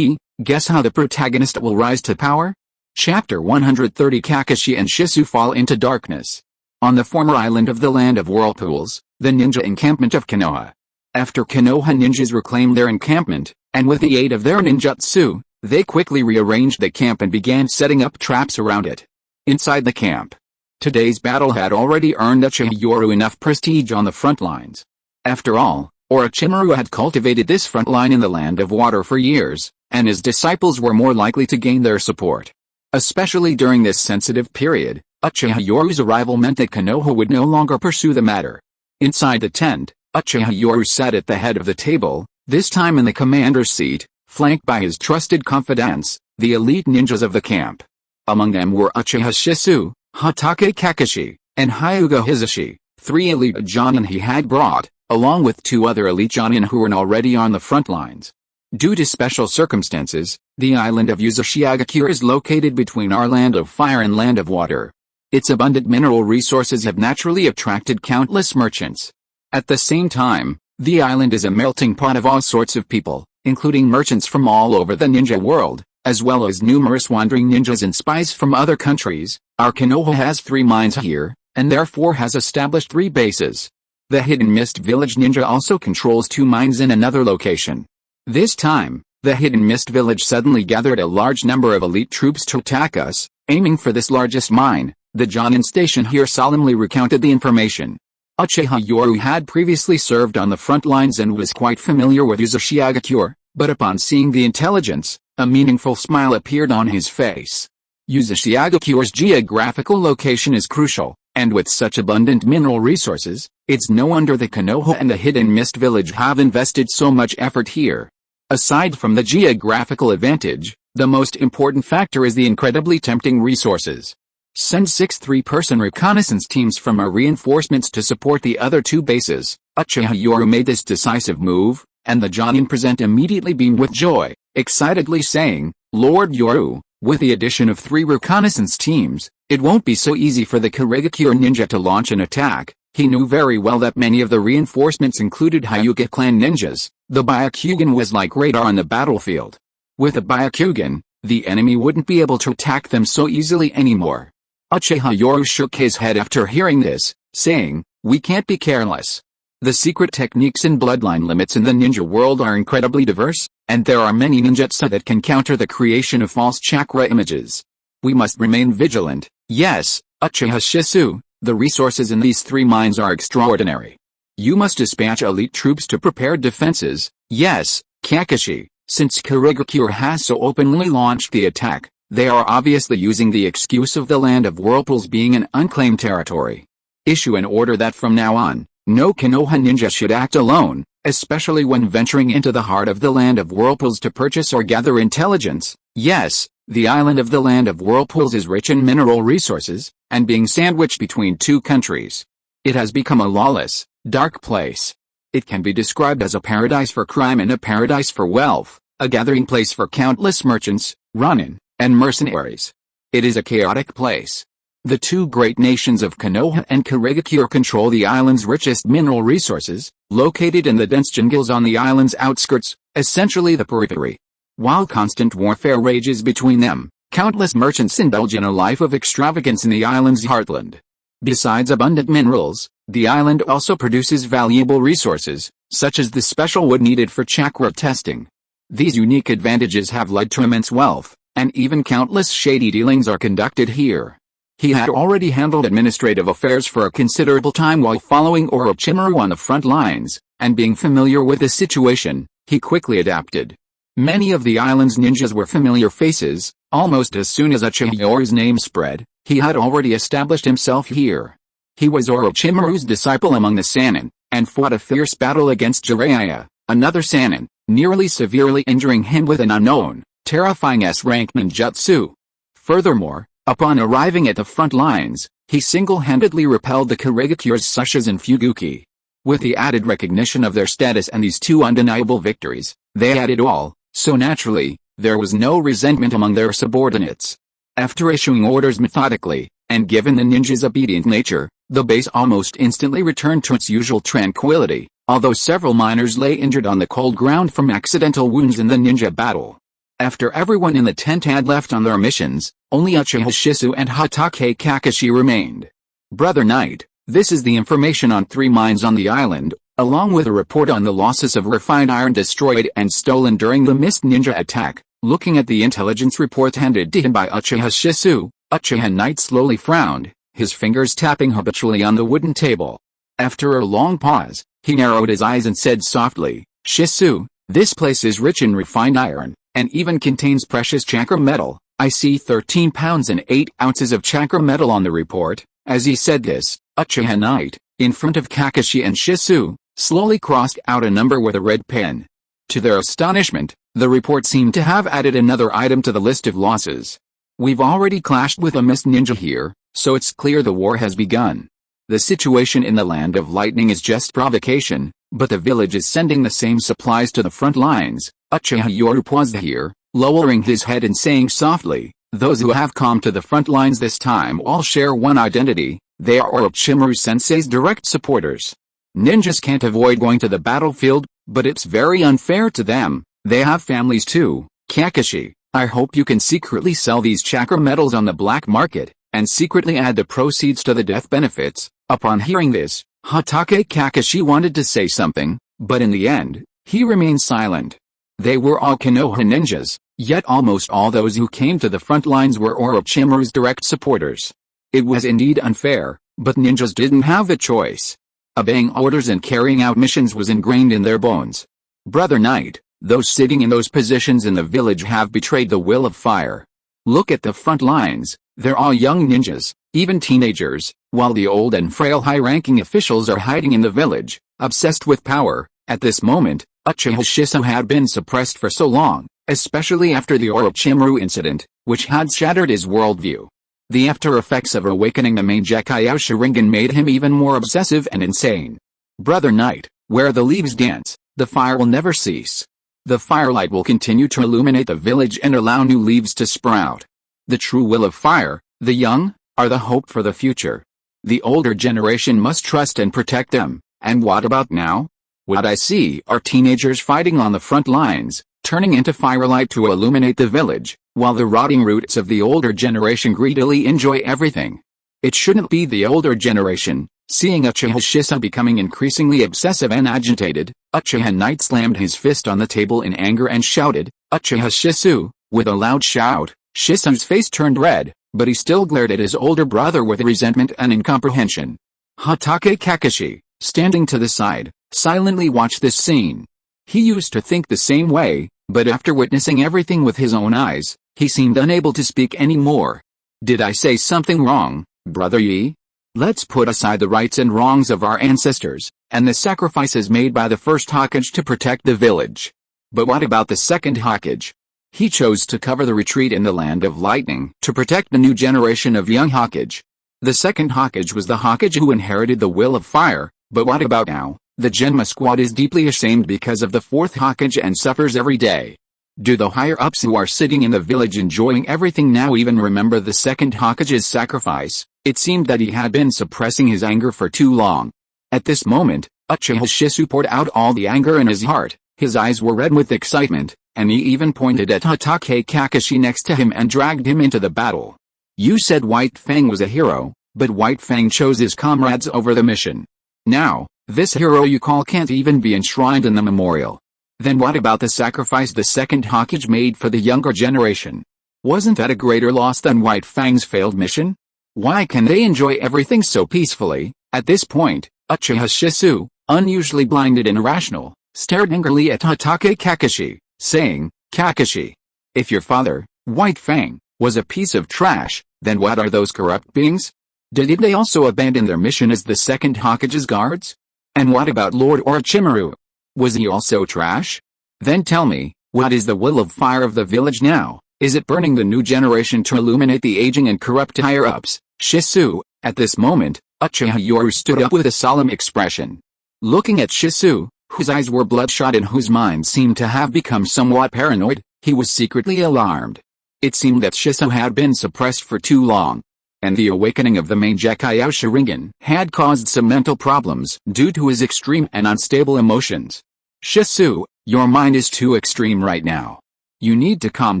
A: guess how the protagonist will rise to power? Chapter 130 Kakashi and Shisui fall into darkness. On the former island of the Land of Whirlpools, the ninja encampment of Konoha. After Konoha ninjas reclaimed their encampment, and with the aid of their ninjutsu, they quickly rearranged the camp and began setting up traps around it. Inside the camp, today's battle had already earned Uchiha Yoru enough prestige on the front lines. After all, Orochimaru had cultivated this front line in the Land of Water for years, and his disciples were more likely to gain their support. Especially during this sensitive period, Uchiha Yoru's arrival meant that Konoha would no longer pursue the matter. Inside the tent, Uchiha Yoru sat at the head of the table, this time in the commander's seat, flanked by his trusted confidants, the elite ninjas of the camp. Among them were Uchiha Shisui, Hatake Kakashi, and Hyuga Hisashi, 3 elite Jonin he had brought, along with 2 other elite Jonin who were already on the front lines. Due to special circumstances, the island of Uzushiagakure is located between our Land of Fire and Land of Water. Its abundant mineral resources have naturally attracted countless merchants. At the same time, the island is a melting pot of all sorts of people, including merchants from all over the ninja world, as well as numerous wandering ninjas and spies from other countries. Our Konoha has 3 mines here, and therefore has established 3 bases. The Hidden Mist Village ninja also controls 2 mines in another location. This time, the Hidden Mist Village suddenly gathered a large number of elite troops to attack us, aiming for this largest mine. The Jonin station here solemnly recounted the information. Uchiha Yoru had previously served on the front lines and was quite familiar with Uzushiagakure, but upon seeing the intelligence, a meaningful smile appeared on his face. Uzushiagakure's geographical location is crucial, and with such abundant mineral resources, it's no wonder the Konoha and the Hidden Mist Village have invested so much effort here. Aside from the geographical advantage, the most important factor is the incredibly tempting resources. Send 6 3-person reconnaissance teams from our reinforcements to support the other 2 bases. Uchiha Yoru made this decisive move, and the Jonin present immediately beamed with joy, excitedly saying, Lord Yoru, with the addition of 3 reconnaissance teams, it won't be so easy for the Kurigakure ninja to launch an attack. He knew very well that many of the reinforcements included Hyuga clan ninjas. The Byakugan was like radar on the battlefield. With a Byakugan, the enemy wouldn't be able to attack them so easily anymore. Uchiha Yoru shook his head after hearing this, saying, we can't be careless. The secret techniques and bloodline limits in the ninja world are incredibly diverse, and there are many ninjutsu that can counter the creation of false chakra images. We must remain vigilant. Yes, Uchiha Shisui, the resources in these 3 mines are extraordinary. You must dispatch elite troops to prepare defenses. Yes, Kakashi, since Kurigakure has so openly launched the attack, they are obviously using the excuse of the Land of Whirlpools being an unclaimed territory. Issue an order that from now on, no Konoha ninja should act alone, especially when venturing into the heart of the Land of Whirlpools to purchase or gather intelligence. Yes, the island of the Land of Whirlpools is rich in mineral resources, and being sandwiched between 2 countries, it has become a lawless, dark place. It can be described as a paradise for crime and a paradise for wealth, a gathering place for countless merchants, ronin, and mercenaries. It is a chaotic place. The 2 great nations of Konoha and Kurigakure control the island's richest mineral resources, located in the dense jungles on the island's outskirts, essentially the periphery. While constant warfare rages between them, countless merchants indulge in a life of extravagance in the island's heartland. Besides abundant minerals, the island also produces valuable resources, such as the special wood needed for chakra testing. These unique advantages have led to immense wealth, and even countless shady dealings are conducted here. He had already handled administrative affairs for a considerable time while following Orochimaru on the front lines, and being familiar with the situation, he quickly adapted. Many of the island's ninjas were familiar faces. Almost as soon as Uchiha Yoru's name spread, he had already established himself here. He was Orochimaru's disciple among the Sannin, and fought a fierce battle against Jiraiya, another Sannin, nearly severely injuring him with an unknown, terrifying S-rank ninjutsu. Furthermore, upon arriving at the front lines, he single-handedly repelled the Kurigakure's Sushas and Fuguki. With the added recognition of their status and these 2 undeniable victories, they had it all, so naturally, there was no resentment among their subordinates. After issuing orders methodically, and given the ninja's obedient nature, the base almost instantly returned to its usual tranquility, although several miners lay injured on the cold ground from accidental wounds in the ninja battle. After everyone in the tent had left on their missions, only Uchiha Shisui and Hatake Kakashi remained. Brother Knight, this is the information on 3 mines on the island, along with a report on the losses of refined iron destroyed and stolen during the Mist Ninja attack. Looking at the intelligence report handed to him by Uchiha Shisui, Uchiha Knight slowly frowned, his fingers tapping habitually on the wooden table. After a long pause, he narrowed his eyes and said softly, Shisui, this place is rich in refined iron, and even contains precious chakra metal. I see 13 pounds and 8 ounces of chakra metal on the report. As he said this, Uchiha Knight, in front of Kakashi and Shisui, slowly crossed out a number with a red pen. To their astonishment, the report seemed to have added another item to the list of losses. We've already clashed with a Mist Ninja here, so it's clear the war has begun. The situation in the Land of Lightning is just provocation, but the village is sending the same supplies to the front lines. Uchiha Yoru paused here, lowering his head and saying softly, those who have come to the front lines this time all share one identity, they are Orochimaru Sensei's direct supporters. Ninjas can't avoid going to the battlefield, but it's very unfair to them, they have families too. Kakashi, I hope you can secretly sell these chakra metals on the black market, and secretly add the proceeds to the death benefits. Upon hearing this, Hatake Kakashi wanted to say something, but in the end, he remained silent. They were all Konoha ninjas, yet almost all those who came to the front lines were Orochimaru's direct supporters. It was indeed unfair, but ninjas didn't have a choice. Obeying orders and carrying out missions was ingrained in their bones. Brother Knight, those sitting in those positions in the village have betrayed the will of fire. Look at the front lines, they're all young ninjas, even teenagers, while the old and frail high-ranking officials are hiding in the village, obsessed with power. At this moment, Uchiha Shisui had been suppressed for so long, especially after the Orochimaru incident, which had shattered his worldview. The after effects of awakening the main Decay Sharingan made him even more obsessive and insane. Brother Knight, where the leaves dance, the fire will never cease. The firelight will continue to illuminate the village and allow new leaves to sprout. The true will of fire, the young, are the hope for the future. The older generation must trust and protect them. And what about now? What I see are teenagers fighting on the front lines, turning into firelight to illuminate the village, while the rotting roots of the older generation greedily enjoy everything. It shouldn't be the older generation. Seeing Uchiha Shisui becoming increasingly obsessive and agitated, Uchiha Knight slammed his fist on the table in anger and shouted, "Uchiha Shisui!" With a loud shout, Shisui's face turned red, but he still glared at his older brother with resentment and incomprehension. Hatake Kakashi, standing to the side, silently watched this scene. He used to think the same way, but after witnessing everything with his own eyes, he seemed unable to speak anymore. Did I say something wrong, Brother Yi? Let's put aside the rights and wrongs of our ancestors, and the sacrifices made by the first Hokage to protect the village. But what about the second Hokage? He chose to cover the retreat in the Land of Lightning to protect the new generation of young Hokage. The second Hokage was the Hokage who inherited the will of fire, but what about now? The Genma squad is deeply ashamed because of the fourth Hokage and suffers every day. Do the higher-ups who are sitting in the village enjoying everything now even remember the second Hokage's sacrifice? It seemed that he had been suppressing his anger for too long. At this moment, Uchiha Shisui poured out all the anger in his heart. His eyes were red with excitement, and he even pointed at Hatake Kakashi next to him and dragged him into the battle. You said White Fang was a hero, but White Fang chose his comrades over the mission. Now, this hero you call can't even be enshrined in the memorial. Then what about the sacrifice the second Hokage made for the younger generation? Wasn't that a greater loss than White Fang's failed mission? Why can they enjoy everything so peacefully? At this point, Uchiha Shisui, unusually blinded and irrational, stared angrily at Hatake Kakashi, saying, "Kakashi, if your father, White Fang, was a piece of trash, then what are those corrupt beings? Did they also abandon their mission as the second Hokage's guards? And what about Lord Orochimaru? Was he also trash? Then tell me, what is the will of fire of the village now? Is it burning the new generation to illuminate the aging and corrupt higher-ups?" Shisui, at this moment, Uchiha Yoru stood up with a solemn expression. Looking at Shisui, whose eyes were bloodshot and whose mind seemed to have become somewhat paranoid, he was secretly alarmed. It seemed that Shisui had been suppressed for too long, and the awakening of the main Decay Sharingan had caused some mental problems due to his extreme and unstable emotions. Shisui, your mind is too extreme right now. You need to calm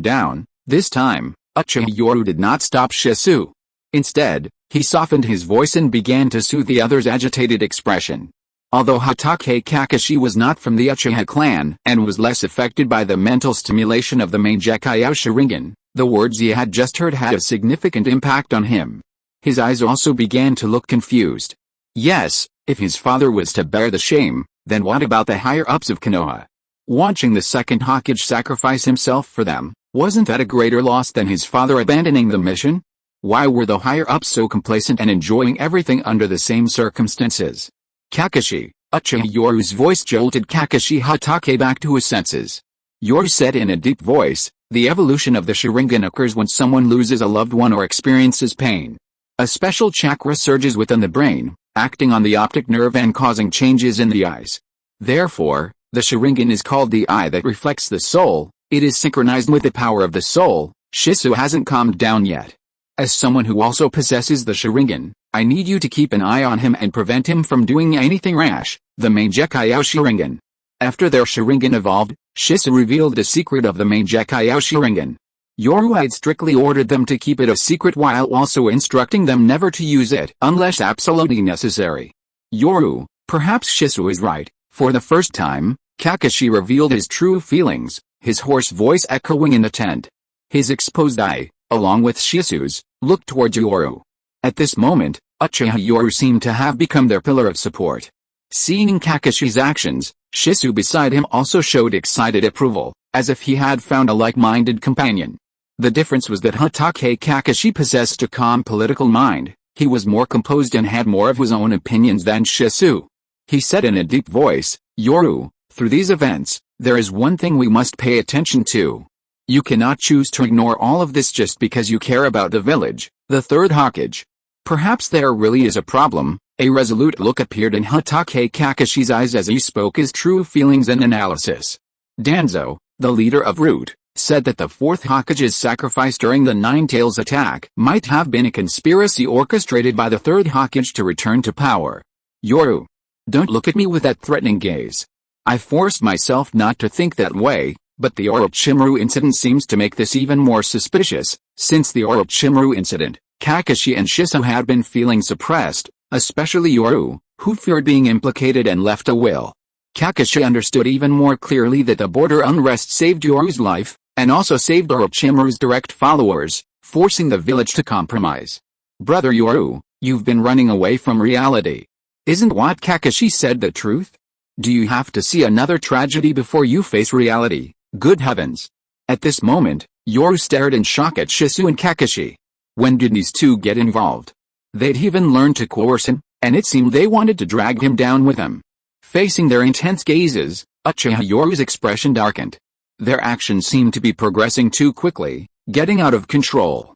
A: down. This time, Uchiha Yoru did not stop Shisui. Instead, he softened his voice and began to soothe the other's agitated expression. Although Hatake Kakashi was not from the Uchiha clan and was less affected by the mental stimulation of the main Decay Sharingan, the words he had just heard had a significant impact on him. His eyes also began to look confused. Yes, if his father was to bear the shame, then what about the higher-ups of Konoha? Watching the second Hokage sacrifice himself for them, wasn't that a greater loss than his father abandoning the mission? Why were the higher-ups so complacent and enjoying everything under the same circumstances? Kakashi, Uchiha Yoru's voice jolted Kakashi Hatake back to his senses. Yoru said in a deep voice, the evolution of the Sharingan occurs when someone loses a loved one or experiences pain. A special chakra surges within the brain, acting on the optic nerve and causing changes in the eyes. Therefore, the Sharingan is called the eye that reflects the soul. It is synchronized with the power of the soul. Shisui hasn't calmed down yet. As someone who also possesses the Sharingan, I need you to keep an eye on him and prevent him from doing anything rash. The main Decay Sharingan. After their Sharingan evolved, Shisui revealed the secret of the main Decay Sharingan. Yoru had strictly ordered them to keep it a secret while also instructing them never to use it unless absolutely necessary. Yoru, perhaps Shisui is right. For the first time, Kakashi revealed his true feelings, his hoarse voice echoing in the tent. His exposed eye, along with Shisui's, looked toward Yoru. At this moment, Uchiha Yoru seemed to have become their pillar of support. Seeing Kakashi's actions, Shisui beside him also showed excited approval, as if he had found a like-minded companion. The difference was that Hatake Kakashi possessed a calm political mind. He was more composed and had more of his own opinions than Shisui. He said in a deep voice, Yoru, through these events, there is one thing we must pay attention to. You cannot choose to ignore all of this just because you care about the village, the Third Hokage. Perhaps there really is a problem. A resolute look appeared in Hatake Kakashi's eyes as he spoke his true feelings and analysis. Danzo, the leader of Root, said that the Fourth Hokage's sacrifice during the Nine-Tails attack might have been a conspiracy orchestrated by the Third Hokage to return to power. Yoru, don't look at me with that threatening gaze. I forced myself not to think that way, but the Orochimaru incident seems to make this even more suspicious. Since the Orochimaru incident, Kakashi and Shisui had been feeling suppressed, especially Yoru, who feared being implicated and left a will. Kakashi understood even more clearly that the border unrest saved Yoru's life, and also saved Orochimaru's direct followers, forcing the village to compromise. Brother Yoru, you've been running away from reality. Isn't what Kakashi said the truth? Do you have to see another tragedy before you face reality? Good heavens! At this moment, Yoru stared in shock at Shisui and Kakashi. When did these two get involved? They'd even learned to coerce him, and it seemed they wanted to drag him down with them. Facing their intense gazes, Uchiha Yoru's expression darkened. Their actions seemed to be progressing too quickly, getting out of control.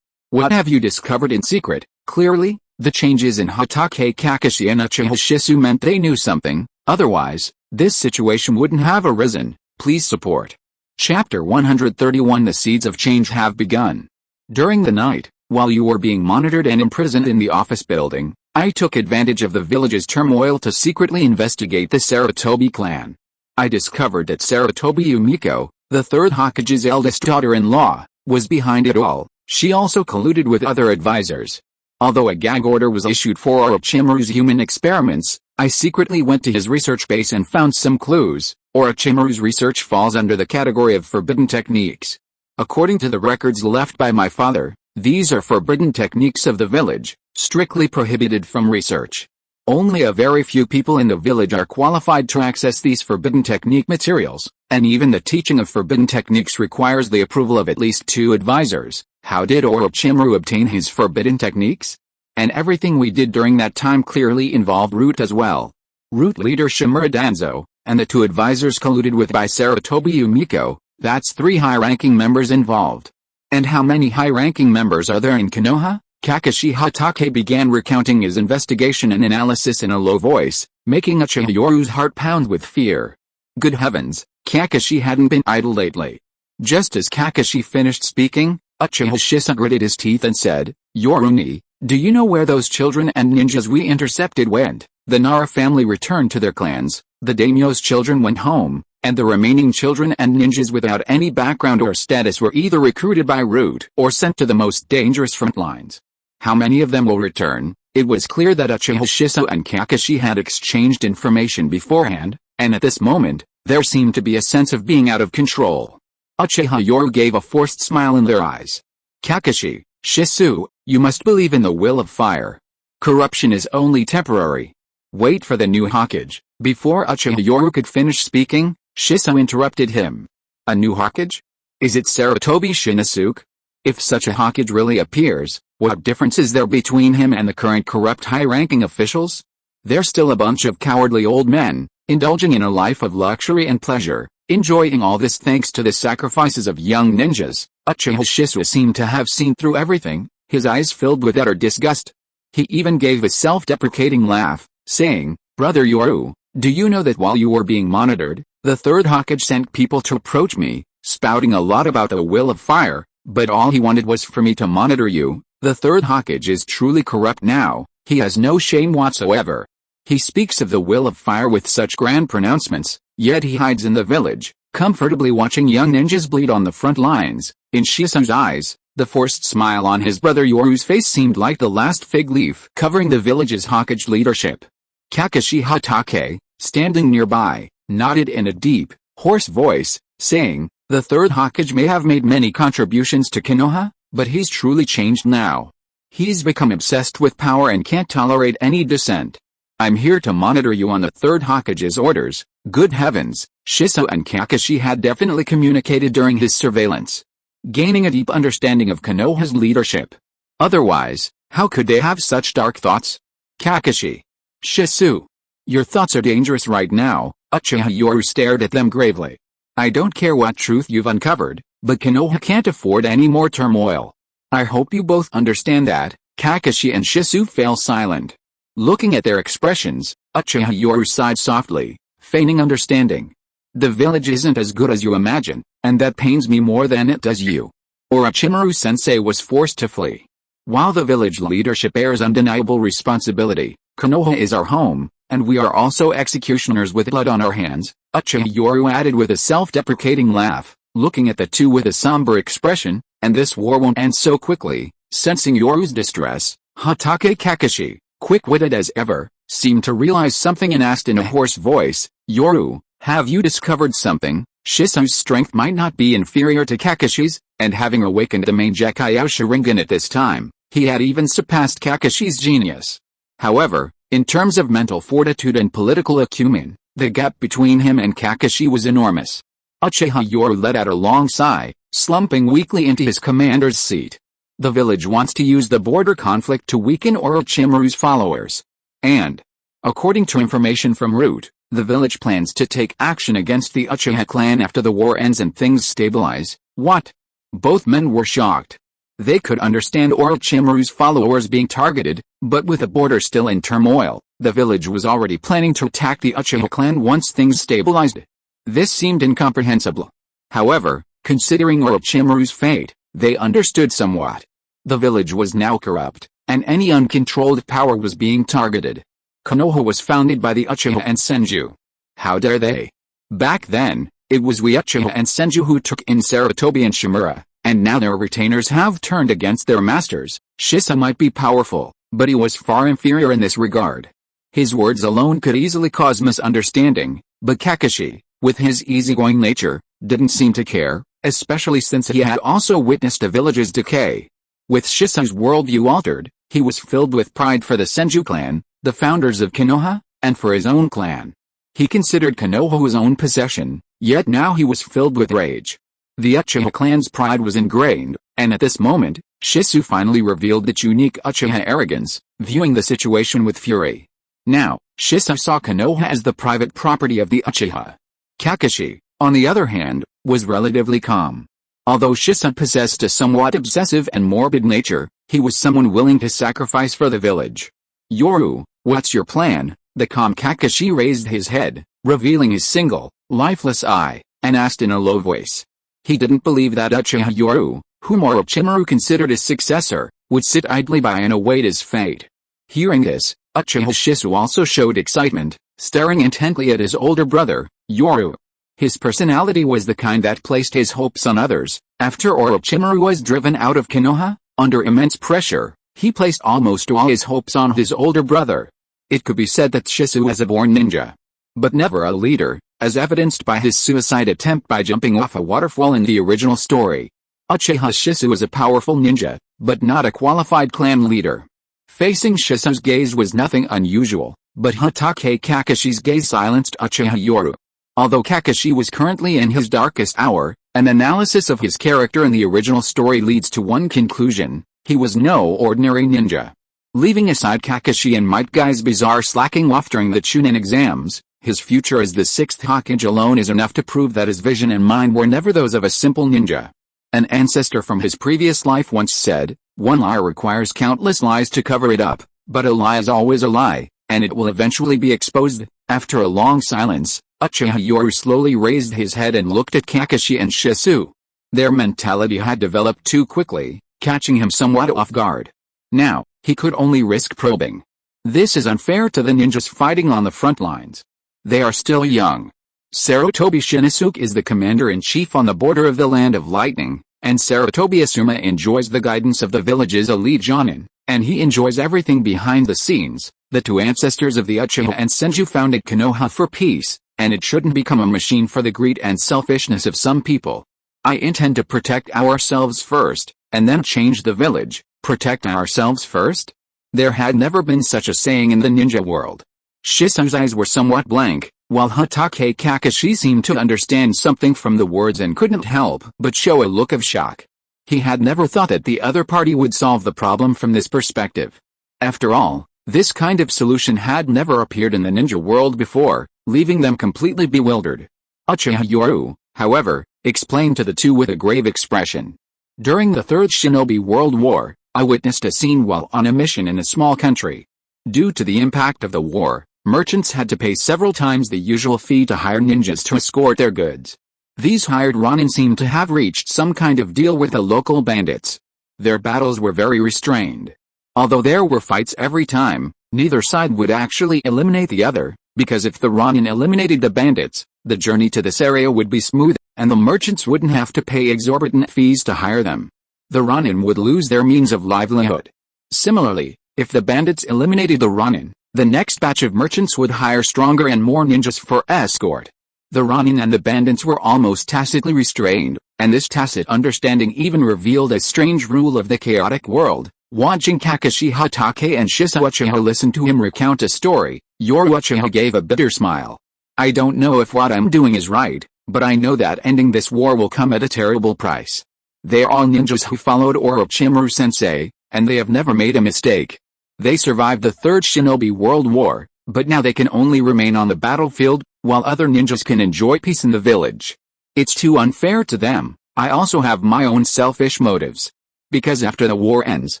A: What have you discovered in secret? Clearly, the changes in Hatake Kakashi and Uchiha Shisui meant they knew something, otherwise, this situation wouldn't have arisen. Please support. Chapter 131 The Seeds of Change have begun. During the night, while you were being monitored and imprisoned in the office building, I took advantage of the village's turmoil to secretly investigate the Sarutobi clan. I discovered that Sarutobi Yumiko, the Third Hokage's eldest daughter-in-law, was behind it all. She also colluded with other advisors. Although a gag order was issued for Orochimaru's human experiments, I secretly went to his research base and found some clues. Orochimaru's research falls under the category of forbidden techniques. According to the records left by my father, these are forbidden techniques of the village, strictly prohibited from research. Only a very few people in the village are qualified to access these forbidden technique materials, and even the teaching of forbidden techniques requires the approval of at least 2 advisors. How did Orochimaru obtain his forbidden techniques? And everything we did during that time clearly involved Root as well. Root leader Shimura Danzo, and the 2 advisors colluded with by Sarutobi Yumiko, that's 3 high-ranking members involved. And how many high-ranking members are there in Konoha? Kakashi Hatake began recounting his investigation and analysis in a low voice, making Uchiha Yoru's heart pound with fear. Good heavens, Kakashi hadn't been idle lately. Just as Kakashi finished speaking, Uchiha Shisui gritted his teeth and said, Yoruni, do you know where those children and ninjas we intercepted went? The Nara family returned to their clans, the daimyo's children went home, and the remaining children and ninjas without any background or status were either recruited by Root or sent to the most dangerous front lines. How many of them will return? It was clear that Uchiha Shisui and Kakashi had exchanged information beforehand, and at this moment, there seemed to be a sense of being out of control. Uchiha Yoru gave a forced smile in their eyes. Kakashi, Shisui, you must believe in the will of fire. Corruption is only temporary. Wait for the new Hokage. Before Uchiha Yoru could finish speaking, Shisui interrupted him. A new Hokage? Is it Sarutobi Shinosuke? If such a Hokage really appears, what difference is there between him and the current corrupt high-ranking officials? They're still a bunch of cowardly old men, indulging in a life of luxury and pleasure, enjoying all this thanks to the sacrifices of young ninjas. Uchiha Shisui seemed to have seen through everything, his eyes filled with utter disgust. He even gave a self-deprecating laugh, saying, Brother Yoru, do you know that while you were being monitored, the Third Hokage sent people to approach me, spouting a lot about the will of fire, but all he wanted was for me to monitor you. The Third Hokage is truly corrupt now, he has no shame whatsoever. He speaks of the will of fire with such grand pronouncements, yet he hides in the village, comfortably watching young ninjas bleed on the front lines. In Shisui's eyes, the forced smile on his brother Yoru's face seemed like the last fig leaf covering the village's Hokage leadership. Kakashi Hatake, standing nearby, nodded in a deep, hoarse voice, saying, the Third Hokage may have made many contributions to Konoha, but he's truly changed now. He's become obsessed with power and can't tolerate any dissent. I'm here to monitor you on the Third Hokage's orders. Good heavens, Shisui and Kakashi had definitely communicated during his surveillance, gaining a deep understanding of Konoha's leadership. Otherwise, how could they have such dark thoughts? Kakashi, Shisui, your thoughts are dangerous right now. Uchiha Yoru stared at them gravely. I don't care what truth you've uncovered, but Konoha can't afford any more turmoil. I hope you both understand that." Kakashi and Shisui fell silent. Looking at their expressions, Uchiha Yoru sighed softly, feigning understanding. "The village isn't as good as you imagine, and that pains me more than it does you." Orochimaru-sensei was forced to flee. "While the village leadership bears undeniable responsibility, Konoha is our home, and we are also executioners with blood on our hands," Uchiha Yoru added with a self-deprecating laugh, looking at the two with a somber expression. "And this war won't end so quickly." Sensing Yoru's distress, Hatake Kakashi, quick-witted as ever, seemed to realize something and asked in a hoarse voice, "Yoru, have you discovered something?" Shisui's strength might not be inferior to Kakashi's, and having awakened the main Gekkai Sharingan at this time, he had even surpassed Kakashi's genius. However, in terms of mental fortitude and political acumen, the gap between him and Kakashi was enormous. Uchiha Yoru let out a long sigh, slumping weakly into his commander's seat. The village wants to use the border conflict to weaken Orochimaru's followers. And, according to information from Root, the village plans to take action against the Uchiha clan after the war ends and things stabilize. What? Both men were shocked. They could understand Orochimaru's followers being targeted, but with the border still in turmoil, the village was already planning to attack the Uchiha clan once things stabilized. This seemed incomprehensible. However, considering Orochimaru's fate, they understood somewhat. The village was now corrupt, and any uncontrolled power was being targeted. Konoha was founded by the Uchiha and Senju. How dare they? Back then, it was we Uchiha and Senju who took in Sarutobi and Shimura, and now their retainers have turned against their masters. Shisa might be powerful, but he was far inferior in this regard. His words alone could easily cause misunderstanding, but Kakashi, with his easygoing nature, didn't seem to care, especially since he had also witnessed a village's decay. With Shisui's worldview altered, he was filled with pride for the Senju clan, the founders of Konoha, and for his own clan. He considered Konoha his own possession, yet now he was filled with rage. The Uchiha clan's pride was ingrained, and at this moment, Shisui finally revealed its unique Uchiha arrogance, viewing the situation with fury. Now, Shisui saw Konoha as the private property of the Uchiha. Kakashi, on the other hand, was relatively calm. Although Shisui possessed a somewhat obsessive and morbid nature, he was someone willing to sacrifice for the village. "Yoru, what's your plan?" The calm Kakashi raised his head, revealing his single, lifeless eye, and asked in a low voice. He didn't believe that Uchiha Yoru, whom Orochimaru considered his successor, would sit idly by and await his fate. Hearing this, Uchiha Shisui also showed excitement, staring intently at his older brother, Yoru. His personality was the kind that placed his hopes on others. After Orochimaru was driven out of Konoha, under immense pressure, he placed almost all his hopes on his older brother. It could be said that Shisui was a born ninja, but never a leader, as evidenced by his suicide attempt by jumping off a waterfall in the original story. Uchiha Shisui was a powerful ninja, but not a qualified clan leader. Facing Shisui's gaze was nothing unusual, but Hatake Kakashi's gaze silenced Uchiha Yoru. Although Kakashi was currently in his darkest hour, an analysis of his character in the original story leads to one conclusion: he was no ordinary ninja. Leaving aside Kakashi and Might Guy's bizarre slacking off during the Chunin exams, his future as the sixth Hokage alone is enough to prove that his vision and mind were never those of a simple ninja. An ancestor from his previous life once said, "One lie requires countless lies to cover it up, but a lie is always a lie, and it will eventually be exposed." After a long silence, Uchiha Yoru slowly raised his head and looked at Kakashi and Shisui. Their mentality had developed too quickly, catching him somewhat off guard. Now, he could only risk probing. This is unfair to the ninjas fighting on the front lines. They are still young. Sarutobi Shinosuke is the commander-in-chief on the border of the Land of Lightning, and Sarutobi Asuma enjoys the guidance of the village's elite Jonin, and he enjoys everything behind the scenes. The two ancestors of the Uchiha and Senju founded Konoha for peace, and it shouldn't become a machine for the greed and selfishness of some people. I intend to protect ourselves first, and then change the village. Protect ourselves first? There had never been such a saying in the ninja world. Shisui's eyes were somewhat blank, while Hatake Kakashi seemed to understand something from the words and couldn't help but show a look of shock. He had never thought that the other party would solve the problem from this perspective. After all, this kind of solution had never appeared in the ninja world before, leaving them completely bewildered. Uchiha Yoru, however, explained to the two with a grave expression. During the Third Shinobi World War, I witnessed a scene while on a mission in a small country. Due to the impact of the war, merchants had to pay several times the usual fee to hire ninjas to escort their goods. These hired Ronin seemed to have reached some kind of deal with the local bandits. Their battles were very restrained. Although there were fights every time, neither side would actually eliminate the other, because if the Ronin eliminated the bandits, the journey to this area would be smooth, and the merchants wouldn't have to pay exorbitant fees to hire them. The Ronin would lose their means of livelihood. Similarly, if the bandits eliminated the Ronin, the next batch of merchants would hire stronger and more ninjas for escort. The Ronin and the bandits were almost tacitly restrained, and this tacit understanding even revealed a strange rule of the chaotic world. Watching Kakashi Hatake and Shisui Uchiha listen to him recount a story, Yoru Uchiha gave a bitter smile. I don't know if what I'm doing is right, but I know that ending this war will come at a terrible price. They are all ninjas who followed Orochimaru sensei, and they have never made a mistake. They survived the Third Shinobi World War, but now they can only remain on the battlefield, while other ninjas can enjoy peace in the village. It's too unfair to them. I also have my own selfish motives. Because after the war ends,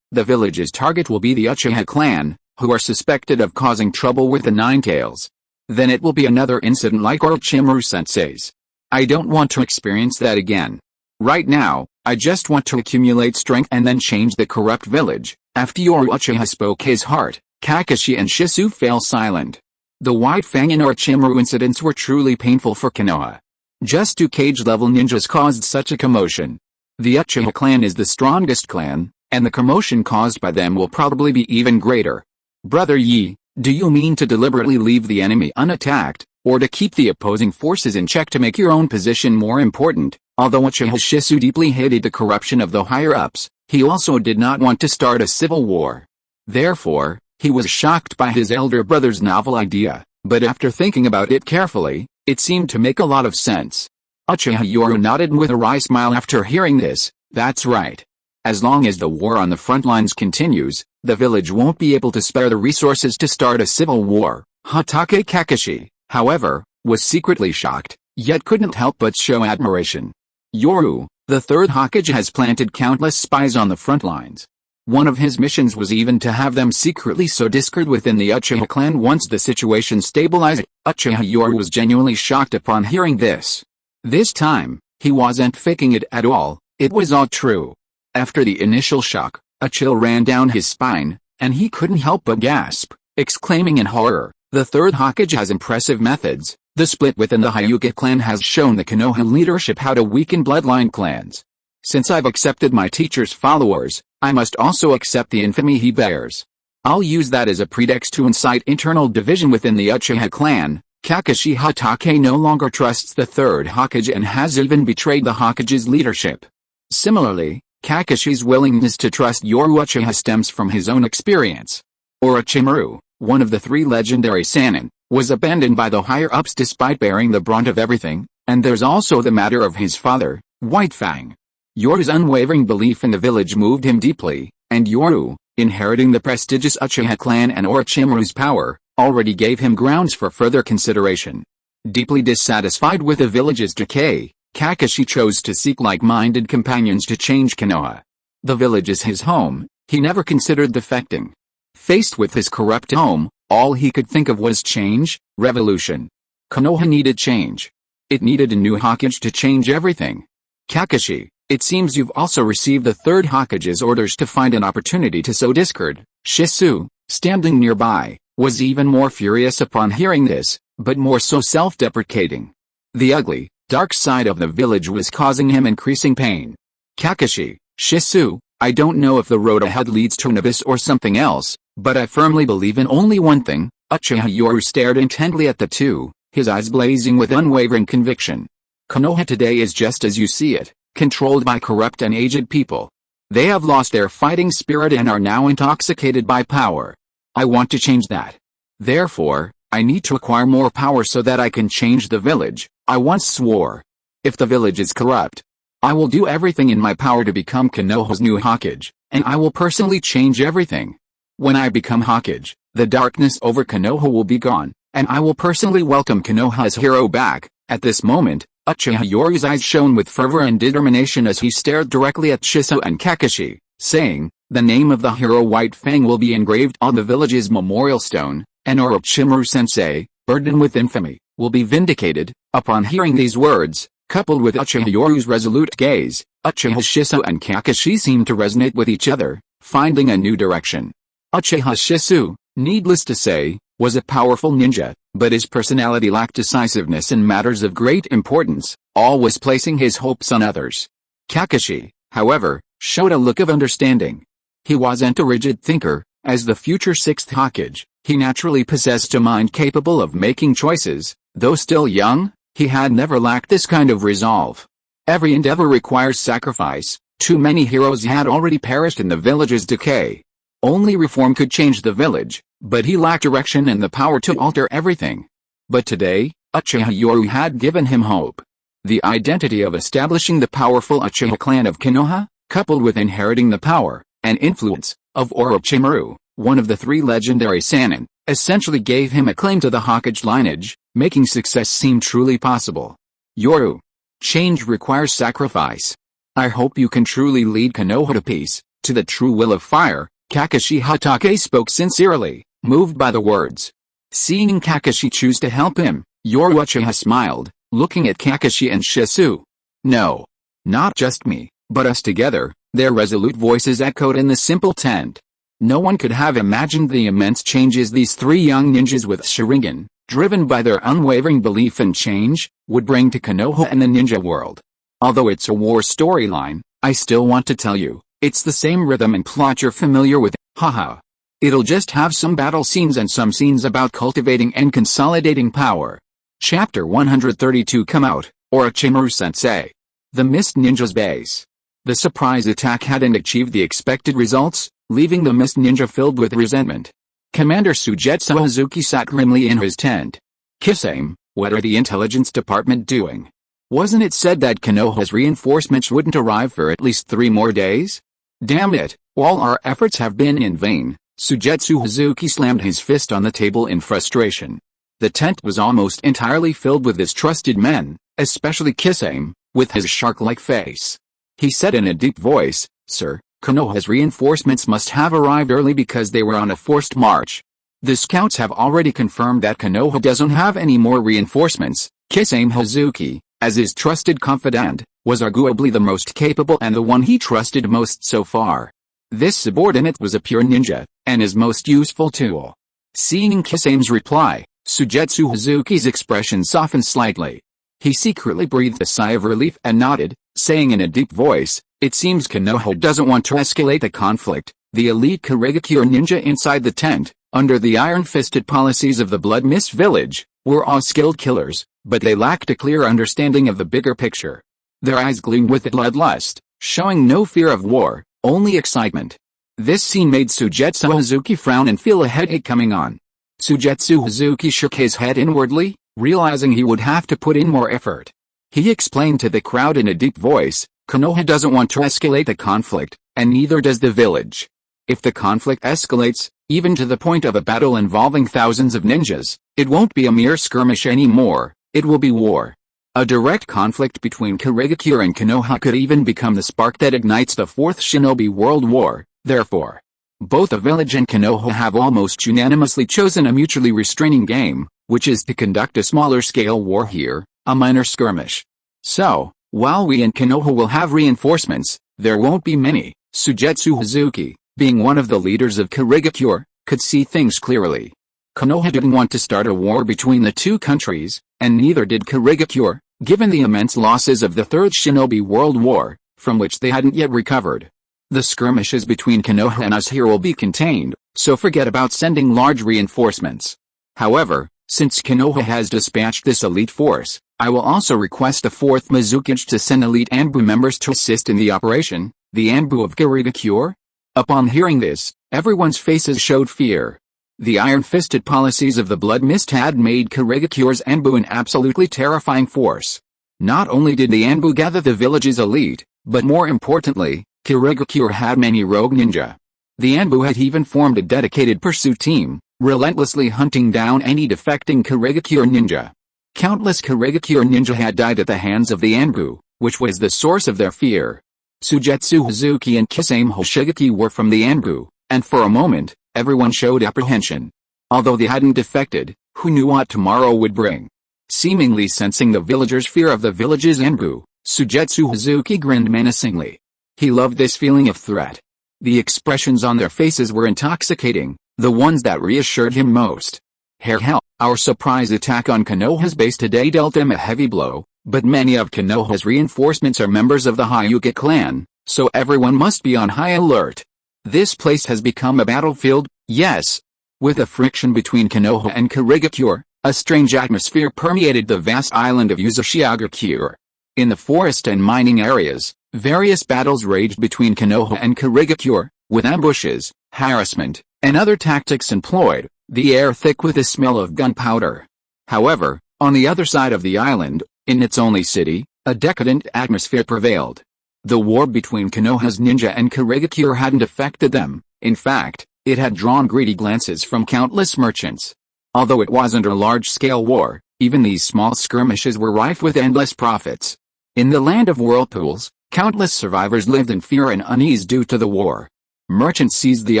A: the village's target will be the Uchiha clan, who are suspected of causing trouble with the Nine Tails. Then it will be another incident like Orochimaru sensei's. I don't want to experience that again. Right now, I just want to accumulate strength and then change the corrupt village. After Yoru Uchiha spoke his heart, Kakashi and Shisui fell silent. The White Fang and Orochimaru incidents were truly painful for Konoha. Just two cage-level ninjas caused such a commotion. The Uchiha clan is the strongest clan, and the commotion caused by them will probably be even greater. Brother Yi, do you mean to deliberately leave the enemy unattacked, or to keep the opposing forces in check to make your own position more important? Although Uchiha Shisui deeply hated the corruption of the higher-ups, he also did not want to start a civil war. Therefore, he was shocked by his elder brother's novel idea, but after thinking about it carefully, it seemed to make a lot of sense. Uchiha Yoru nodded with a wry smile after hearing this. That's right. As long as the war on the front lines continues, the village won't be able to spare the resources to start a civil war. Hatake Kakashi, however, was secretly shocked, yet couldn't help but show admiration. Yoru, the Third Hokage, has planted countless spies on the front lines. One of his missions was even to have them secretly sow discord within the Uchiha clan once the situation stabilized. Uchiha Yoru was genuinely shocked upon hearing this. This time, he wasn't faking it at all, it was all true. After the initial shock, a chill ran down his spine, and he couldn't help but gasp, exclaiming in horror, the Third Hokage has impressive methods. The split within the Hyuga clan has shown the Konoha leadership how to weaken bloodline clans. Since I've accepted my teacher's followers, I must also accept the infamy he bears. I'll use that as a pretext to incite internal division within the Uchiha clan. Kakashi Hatake no longer trusts the Third Hokage and has even betrayed the Hokage's leadership. Similarly, Kakashi's willingness to trust Yoru Uchiha stems from his own experience. Orochimaru, one of the three legendary Sannin, was abandoned by the higher-ups despite bearing the brunt of everything, and there's also the matter of his father, White Fang. Yoru's unwavering belief in the village moved him deeply, and Yoru, inheriting the prestigious Uchiha clan and Orochimaru's power, already gave him grounds for further consideration. Deeply dissatisfied with the village's decay, Kakashi chose to seek like-minded companions to change Konoha. The village is his home, he never considered defecting. Faced with his corrupt home, all he could think of was change, revolution. Konoha needed change. It needed a new Hokage to change everything. Kakashi, it seems you've also received the Third Hokage's orders to find an opportunity to sow discord. Shisui, standing nearby, was even more furious upon hearing this, but more so self-deprecating. The ugly, dark side of the village was causing him increasing pain. Kakashi, Shisui, I don't know if the road ahead leads to an abyss or something else, but I firmly believe in only one thing. Uchiha Yoru stared intently at the two, his eyes blazing with unwavering conviction. Konoha today is just as you see it, controlled by corrupt and aged people. They have lost their fighting spirit and are now intoxicated by power. I want to change that. Therefore, I need to acquire more power so that I can change the village. I once swore, if the village is corrupt, I will do everything in my power to become Konoha's new Hokage, and I will personally change everything. When I become Hokage, the darkness over Konoha will be gone, and I will personally welcome Konoha as hero back. At this moment, Uchiha Yoru's eyes shone with fervor and determination as he stared directly at Shisui and Kakashi, saying, "The name of the hero White Fang will be engraved on the village's memorial stone, and Orochimaru-sensei, burdened with infamy, will be vindicated." Upon hearing these words, coupled with Uchiha Yoru's resolute gaze, Uchiha Shisui and Kakashi seemed to resonate with each other, finding a new direction. Uchiha Shisui, needless to say, was a powerful ninja, but his personality lacked decisiveness in matters of great importance, always placing his hopes on others. Kakashi, however, showed a look of understanding. He wasn't a rigid thinker. As the future sixth Hokage, he naturally possessed a mind capable of making choices. Though still young, he had never lacked this kind of resolve. Every endeavor requires sacrifice. Too many heroes had already perished in the village's decay. Only reform could change the village, but he lacked direction and the power to alter everything. But today, Uchiha Yoru had given him hope. The identity of establishing the powerful Uchiha clan of Konoha, coupled with inheriting the power and influence of Orochimaru, one of the three legendary Sannin, essentially gave him a claim to the Hokage lineage, making success seem truly possible. Yoru. Change requires sacrifice. I hope you can truly lead Konoha to peace, to the true will of fire. Kakashi Hatake spoke sincerely, moved by the words. Seeing Kakashi choose to help him, Yoru Uchiha smiled, looking at Kakashi and Shisui. "No. Not just me, but us together," their resolute voices echoed in the simple tent. No one could have imagined the immense changes these three young ninjas with Sharingan, driven by their unwavering belief in change, would bring to Konoha and the ninja world. Although it's a war storyline, I still want to tell you, it's the same rhythm and plot you're familiar with, haha. It'll just have some battle scenes and some scenes about cultivating and consolidating power. Chapter 132 Come Out, Orochimaru-sensei. The Mist Ninja's base. The surprise attack hadn't achieved the expected results, leaving the Mist Ninja filled with resentment. Commander Sujetsu Hazuki sat grimly in his tent. "Kisame, what are the intelligence department doing? Wasn't it said that Konoha's reinforcements wouldn't arrive for at least 3 more days? Damn it, all our efforts have been in vain." Sujetsu Hazuki slammed his fist on the table in frustration. The tent was almost entirely filled with his trusted men, especially Kisame, with his shark-like face. He said in a deep voice, "Sir, Konoha's reinforcements must have arrived early because they were on a forced march. The scouts have already confirmed that Konoha doesn't have any more reinforcements." Kisame Hazuki, as his trusted confidant, was arguably the most capable and the one he trusted most so far. This subordinate was a pure ninja, and his most useful tool. Seeing Kisame's reply, Sujetsu Hazuki's expression softened slightly. He secretly breathed a sigh of relief and nodded, saying in a deep voice, "It seems Konoha doesn't want to escalate the conflict." The elite Kurigakure ninja inside the tent, under the iron-fisted policies of the Blood Mist village, were all skilled killers, but they lacked a clear understanding of the bigger picture. Their eyes gleamed with bloodlust, showing no fear of war, only excitement. This scene made Sujetsu Hazuki frown and feel a headache coming on. Sujetsu Hazuki shook his head inwardly, realizing he would have to put in more effort. He explained to the crowd in a deep voice, "Konoha doesn't want to escalate the conflict, and neither does the village. If the conflict escalates, even to the point of a battle involving thousands of ninjas, it won't be a mere skirmish anymore, it will be war. A direct conflict between Kurigakure and Konoha could even become the spark that ignites the Fourth Shinobi World War. Therefore, both the village and Konoha have almost unanimously chosen a mutually restraining game, which is to conduct a smaller-scale war here, a minor skirmish. So, while we and Konoha will have reinforcements, there won't be many." Sujetsu Hazuki, being one of the leaders of Kurigakure, could see things clearly. Konoha didn't want to start a war between the two countries, and neither did Kurigakure, given the immense losses of the Third Shinobi World War, from which they hadn't yet recovered. The skirmishes between Konoha and us here will be contained, so forget about sending large reinforcements. However, since Konoha has dispatched this elite force, I will also request a 4th Mizukage to send elite Anbu members to assist in the operation, the Anbu of Kurigakure." Upon hearing this, everyone's faces showed fear. The iron-fisted policies of the Blood Mist had made Kurigakure's Anbu an absolutely terrifying force. Not only did the Anbu gather the village's elite, but more importantly, Kurigakure had many rogue ninja. The Anbu had even formed a dedicated pursuit team, relentlessly hunting down any defecting Kurigakure ninja. Countless Kurigakure ninja had died at the hands of the Anbu, which was the source of their fear. Sujetsu Hazuki and Kisame Hoshigaki were from the Anbu, and for a moment, everyone showed apprehension. Although they hadn't defected, who knew what tomorrow would bring? Seemingly sensing the villagers' fear of the village's Anbu, Sujetsu Hazuki grinned menacingly. He loved this feeling of threat. The expressions on their faces were intoxicating, the ones that reassured him most. Hell, our surprise attack on Konoha's base today dealt them a heavy blow, but many of Konoha's reinforcements are members of the Hyuga clan, so everyone must be on high alert. This place has become a battlefield, yes. With a friction between Konoha and Kurigakure, a strange atmosphere permeated the vast island of Uchiha. In the forest and mining areas, various battles raged between Konoha and Kurigakure, with ambushes, harassment, and other tactics employed, the air thick with the smell of gunpowder. However, on the other side of the island, in its only city, a decadent atmosphere prevailed. The war between Konoha's ninja and Kurigakure hadn't affected them. In fact, it had drawn greedy glances from countless merchants. Although it wasn't a large-scale war, even these small skirmishes were rife with endless profits. In the land of whirlpools, countless survivors lived in fear and unease due to the war. Merchants seized the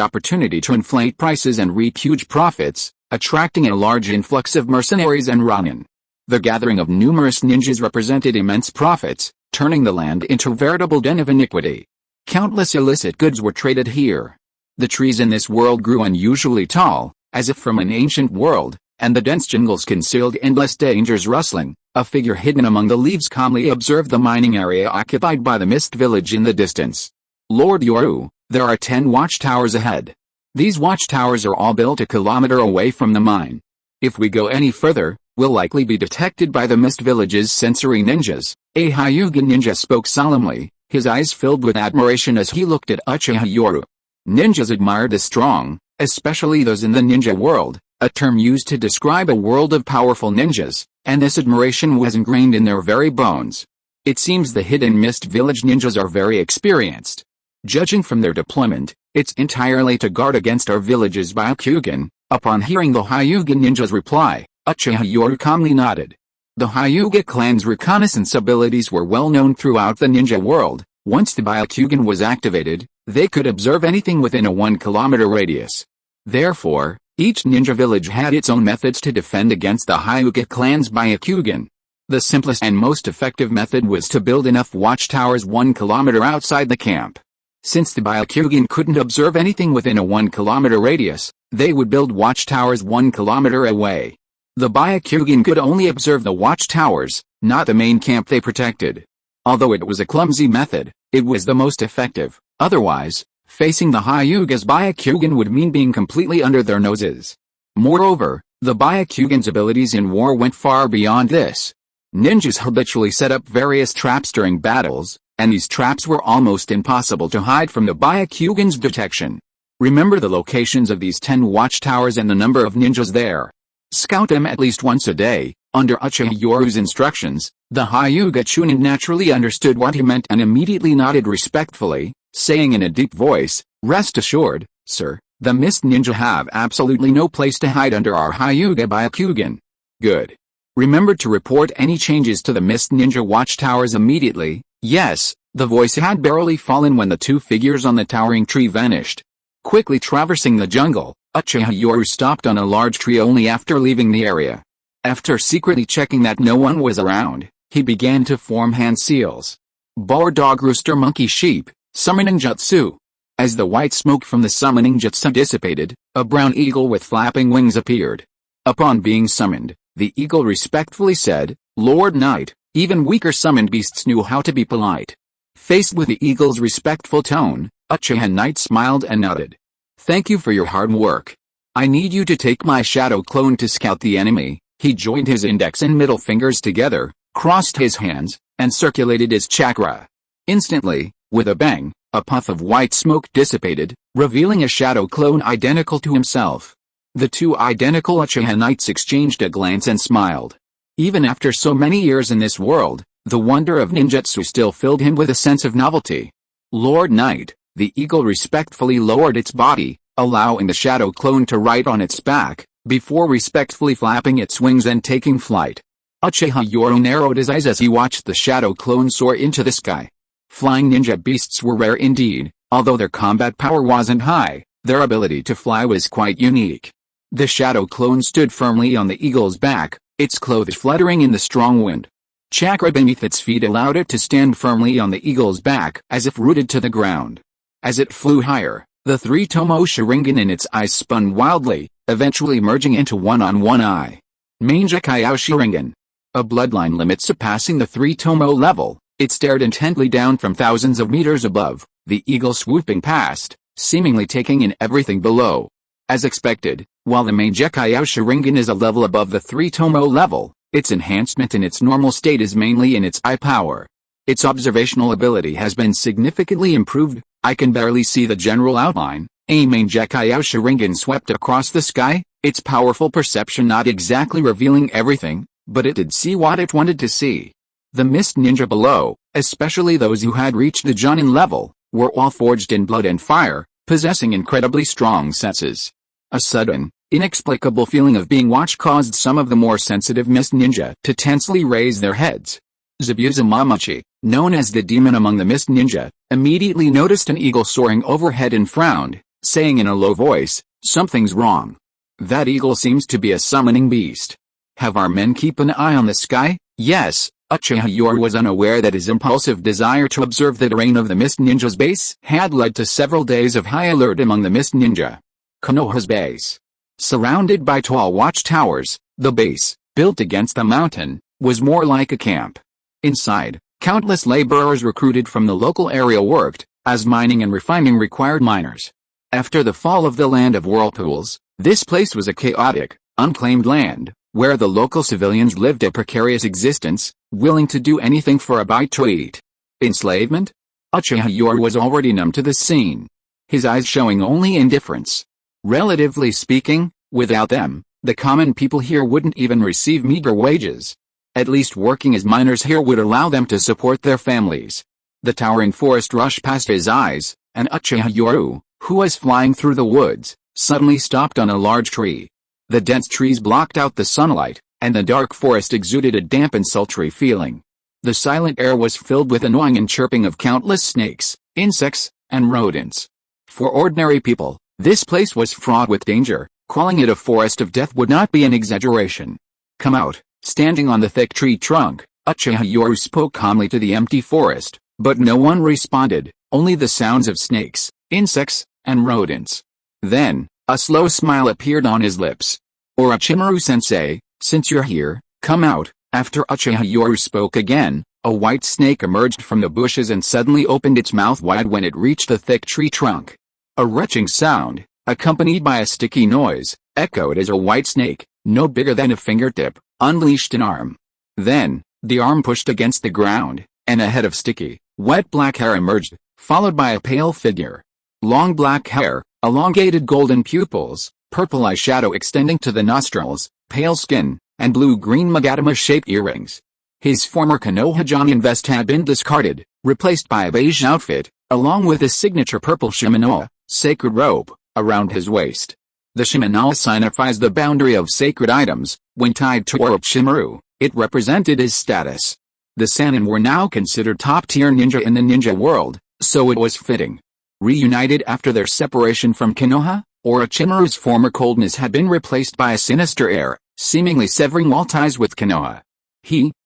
A: opportunity to inflate prices and reap huge profits, attracting a large influx of mercenaries and ranin. The gathering of numerous ninjas represented immense profits, turning the land into a veritable den of iniquity. Countless illicit goods were traded here. The trees in this world grew unusually tall, as if from an ancient world, and the dense jungles concealed endless dangers. Rustling, a figure hidden among the leaves calmly observed the mining area occupied by the mist village in the distance. Lord Yoru, there are 10 watchtowers ahead. These watchtowers are all built a kilometer away from the mine. If we go any further, we'll likely be detected by the mist village's sensory ninjas. A Hyuga ninja spoke solemnly, his eyes filled with admiration as he looked at Uchiha Yoru. Ninjas admired the strong, especially those in the ninja world, a term used to describe a world of powerful ninjas, and this admiration was ingrained in their very bones. It seems the hidden mist village ninjas are very experienced. Judging from their deployment, it's entirely to guard against our village's Byakugan. Upon hearing the Hyuga ninja's reply, Uchiha Yoru calmly nodded. The Hyuga clan's reconnaissance abilities were well known throughout the ninja world. Once the Byakugan was activated, they could observe anything within a 1-kilometer radius. Therefore, each ninja village had its own methods to defend against the Hyuga clan's Byakugan. The simplest and most effective method was to build enough watchtowers 1 kilometer outside the camp. Since the Byakugan couldn't observe anything within a 1-kilometer radius, they would build watchtowers 1 kilometer away. The Byakugan could only observe the watchtowers, not the main camp they protected. Although it was a clumsy method, it was the most effective. Otherwise, facing the Hyuga's Byakugan would mean being completely under their noses. Moreover, the Byakugan's abilities in war went far beyond this. Ninjas habitually set up various traps during battles, and these traps were almost impossible to hide from the Byakugan's detection. Remember the locations of these 10 watchtowers and the number of ninjas there. Scout them at least once a day. Under Uchiha Yoru's instructions, the Hyuga Chunin naturally understood what he meant and immediately nodded respectfully, saying in a deep voice, "Rest assured, sir, the mist ninja have absolutely no place to hide under our Hyuga Byakugan." Good. Remember to report any changes to the mist ninja watchtowers immediately. Yes, the voice had barely fallen when the 2 figures on the towering tree vanished. Quickly traversing the jungle, Uchiha Yoru stopped on a large tree only after leaving the area. After secretly checking that no one was around, he began to form hand seals. Boar dog rooster monkey sheep, summoning jutsu. As the white smoke from the summoning jutsu dissipated, a brown eagle with flapping wings appeared. Upon being summoned, the eagle respectfully said, "Lord Knight." Even weaker summoned beasts knew how to be polite. Faced with the eagle's respectful tone, Uchiha Knight smiled and nodded. "Thank you for your hard work. I need you to take my shadow clone to scout the enemy." He joined his index and middle fingers together, crossed his hands, and circulated his chakra. Instantly, with a bang, a puff of white smoke dissipated, revealing a shadow clone identical to himself. The 2 identical Uchiha Knights exchanged a glance and smiled. Even after so many years in this world, the wonder of ninjutsu still filled him with a sense of novelty. "Lord Knight," the eagle respectfully lowered its body, allowing the shadow clone to ride on its back, before respectfully flapping its wings and taking flight. Uchiha Yoru narrowed his eyes as he watched the shadow clone soar into the sky. Flying ninja beasts were rare indeed, although their combat power wasn't high, their ability to fly was quite unique. The shadow clone stood firmly on the eagle's back, its clothes fluttering in the strong wind. Chakra beneath its feet allowed it to stand firmly on the eagle's back as if rooted to the ground. As it flew higher, the three-tomo Sharingan in its eyes spun wildly, eventually merging into one on one eye. Mangekyou Sharingan. A bloodline limit surpassing the three-tomo level, it stared intently down from thousands of meters above, the eagle swooping past, seemingly taking in everything below. As expected, while the Mangekyou Sharingan is a level above the three-tomo level, its enhancement in its normal state is mainly in its eye power. Its observational ability has been significantly improved. I can barely see the general outline. A Mangekyou Sharingan swept across the sky, its powerful perception not exactly revealing everything, but it did see what it wanted to see. The mist ninja below, especially those who had reached the Jonin level, were all forged in blood and fire, possessing incredibly strong senses. A sudden, inexplicable feeling of being watched caused some of the more sensitive mist ninja to tensely raise their heads. Zabuza Mamachi, known as the demon among the mist ninja, immediately noticed an eagle soaring overhead and frowned, saying in a low voice, "Something's wrong. That eagle seems to be a summoning beast. Have our men keep an eye on the sky?" Yes, Uchiha Yoru was unaware that his impulsive desire to observe the terrain of the mist ninja's base had led to several days of high alert among the mist ninja. Konoha's base. Surrounded by tall watchtowers, the base, built against the mountain, was more like a camp. Inside, countless laborers recruited from the local area worked, as mining and refining required miners. After the fall of the Land of Whirlpools, this place was a chaotic, unclaimed land, where the local civilians lived a precarious existence, willing to do anything for a bite to eat. Enslavement? Uchiha Yoru was already numb to the scene, his eyes showing only indifference. Relatively speaking, without them, the common people here wouldn't even receive meager wages. At least working as miners here would allow them to support their families. The towering forest rushed past his eyes, and Uchiha Yoru, who was flying through the woods, suddenly stopped on a large tree. The dense trees blocked out the sunlight, and the dark forest exuded a damp and sultry feeling. The silent air was filled with annoying and chirping of countless snakes, insects, and rodents. For ordinary people, this place was fraught with danger. Calling it a forest of death would not be an exaggeration. "Come out." Standing on the thick tree trunk, Uchiha Yoru spoke calmly to the empty forest, but no one responded, only the sounds of snakes, insects, and rodents. Then, a slow smile appeared on his lips. "Orochimaru-sensei, since you're here, come out." After Uchiha Yoru spoke again, a white snake emerged from the bushes and suddenly opened its mouth wide when it reached the thick tree trunk. A retching sound, accompanied by a sticky noise, echoed as a white snake, no bigger than a fingertip, unleashed an arm. Then, the arm pushed against the ground, and a head of sticky, wet black hair emerged, followed by a pale figure. Long black hair, elongated golden pupils, purple eyeshadow extending to the nostrils, pale skin, and blue-green Magatama-shaped earrings. His former Konoha Jonin vest had been discarded, replaced by a beige outfit, along with his signature purple shimanoa, sacred robe, around his waist. The shimanoa signifies the boundary of sacred items. When tied to Orochimaru, it represented his status. The Sannin were now considered top-tier ninja in the ninja world, so it was fitting. Reunited after their separation from Konoha, Orochimaru's former coldness had been replaced by a sinister air, seemingly severing all ties with Konoha.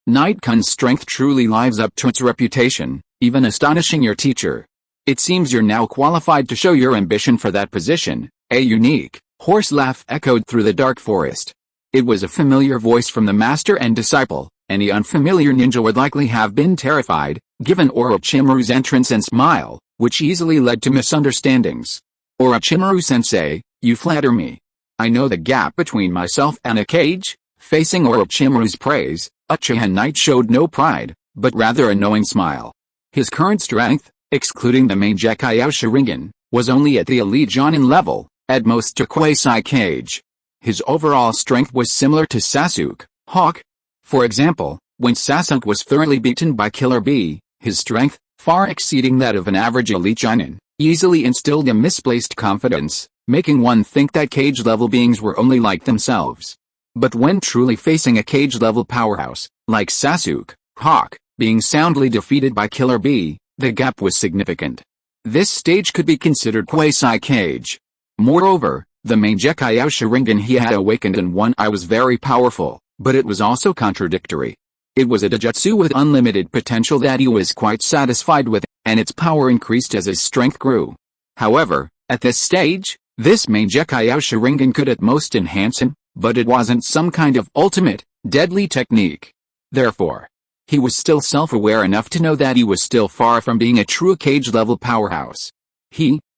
A: Night-Kun's strength truly lives up to its reputation, even astonishing your teacher. It seems you're now qualified to show your ambition for that position. A unique, hoarse laugh echoed through the dark forest. It was a familiar voice from the master and disciple. Any unfamiliar ninja would likely have been terrified, given Orochimaru's entrance and smile, which easily led to misunderstandings. "Orochimaru-sensei, you flatter me. I know the gap between myself and a cage." Facing Orochimaru's praise, Uchiha Knight showed no pride, but rather a knowing smile. His current strength, excluding the Mangekyou Sharingan, was only at the elite Jonin level, at most a quasi-cage. His overall strength was similar to Sasuke, Hawk. For example, when Sasuke was thoroughly beaten by Killer Bee, his strength, far exceeding that of an average elite Jonin, easily instilled a misplaced confidence, making one think that cage-level beings were only like themselves. But when truly facing a cage-level powerhouse, like Sasuke, Hawk, being soundly defeated by Killer Bee, the gap was significant. This stage could be considered quasi-cage. Moreover, the main Decay Sharingan he had awakened in one eye was very powerful, but it was also contradictory. It was a Dojutsu with unlimited potential that he was quite satisfied with, and its power increased as his strength grew. However, at this stage, this main Decay Sharingan could at most enhance him, but it wasn't some kind of ultimate, deadly technique. Therefore, he was still self-aware enough to know that he was still far from being a true cage-level powerhouse.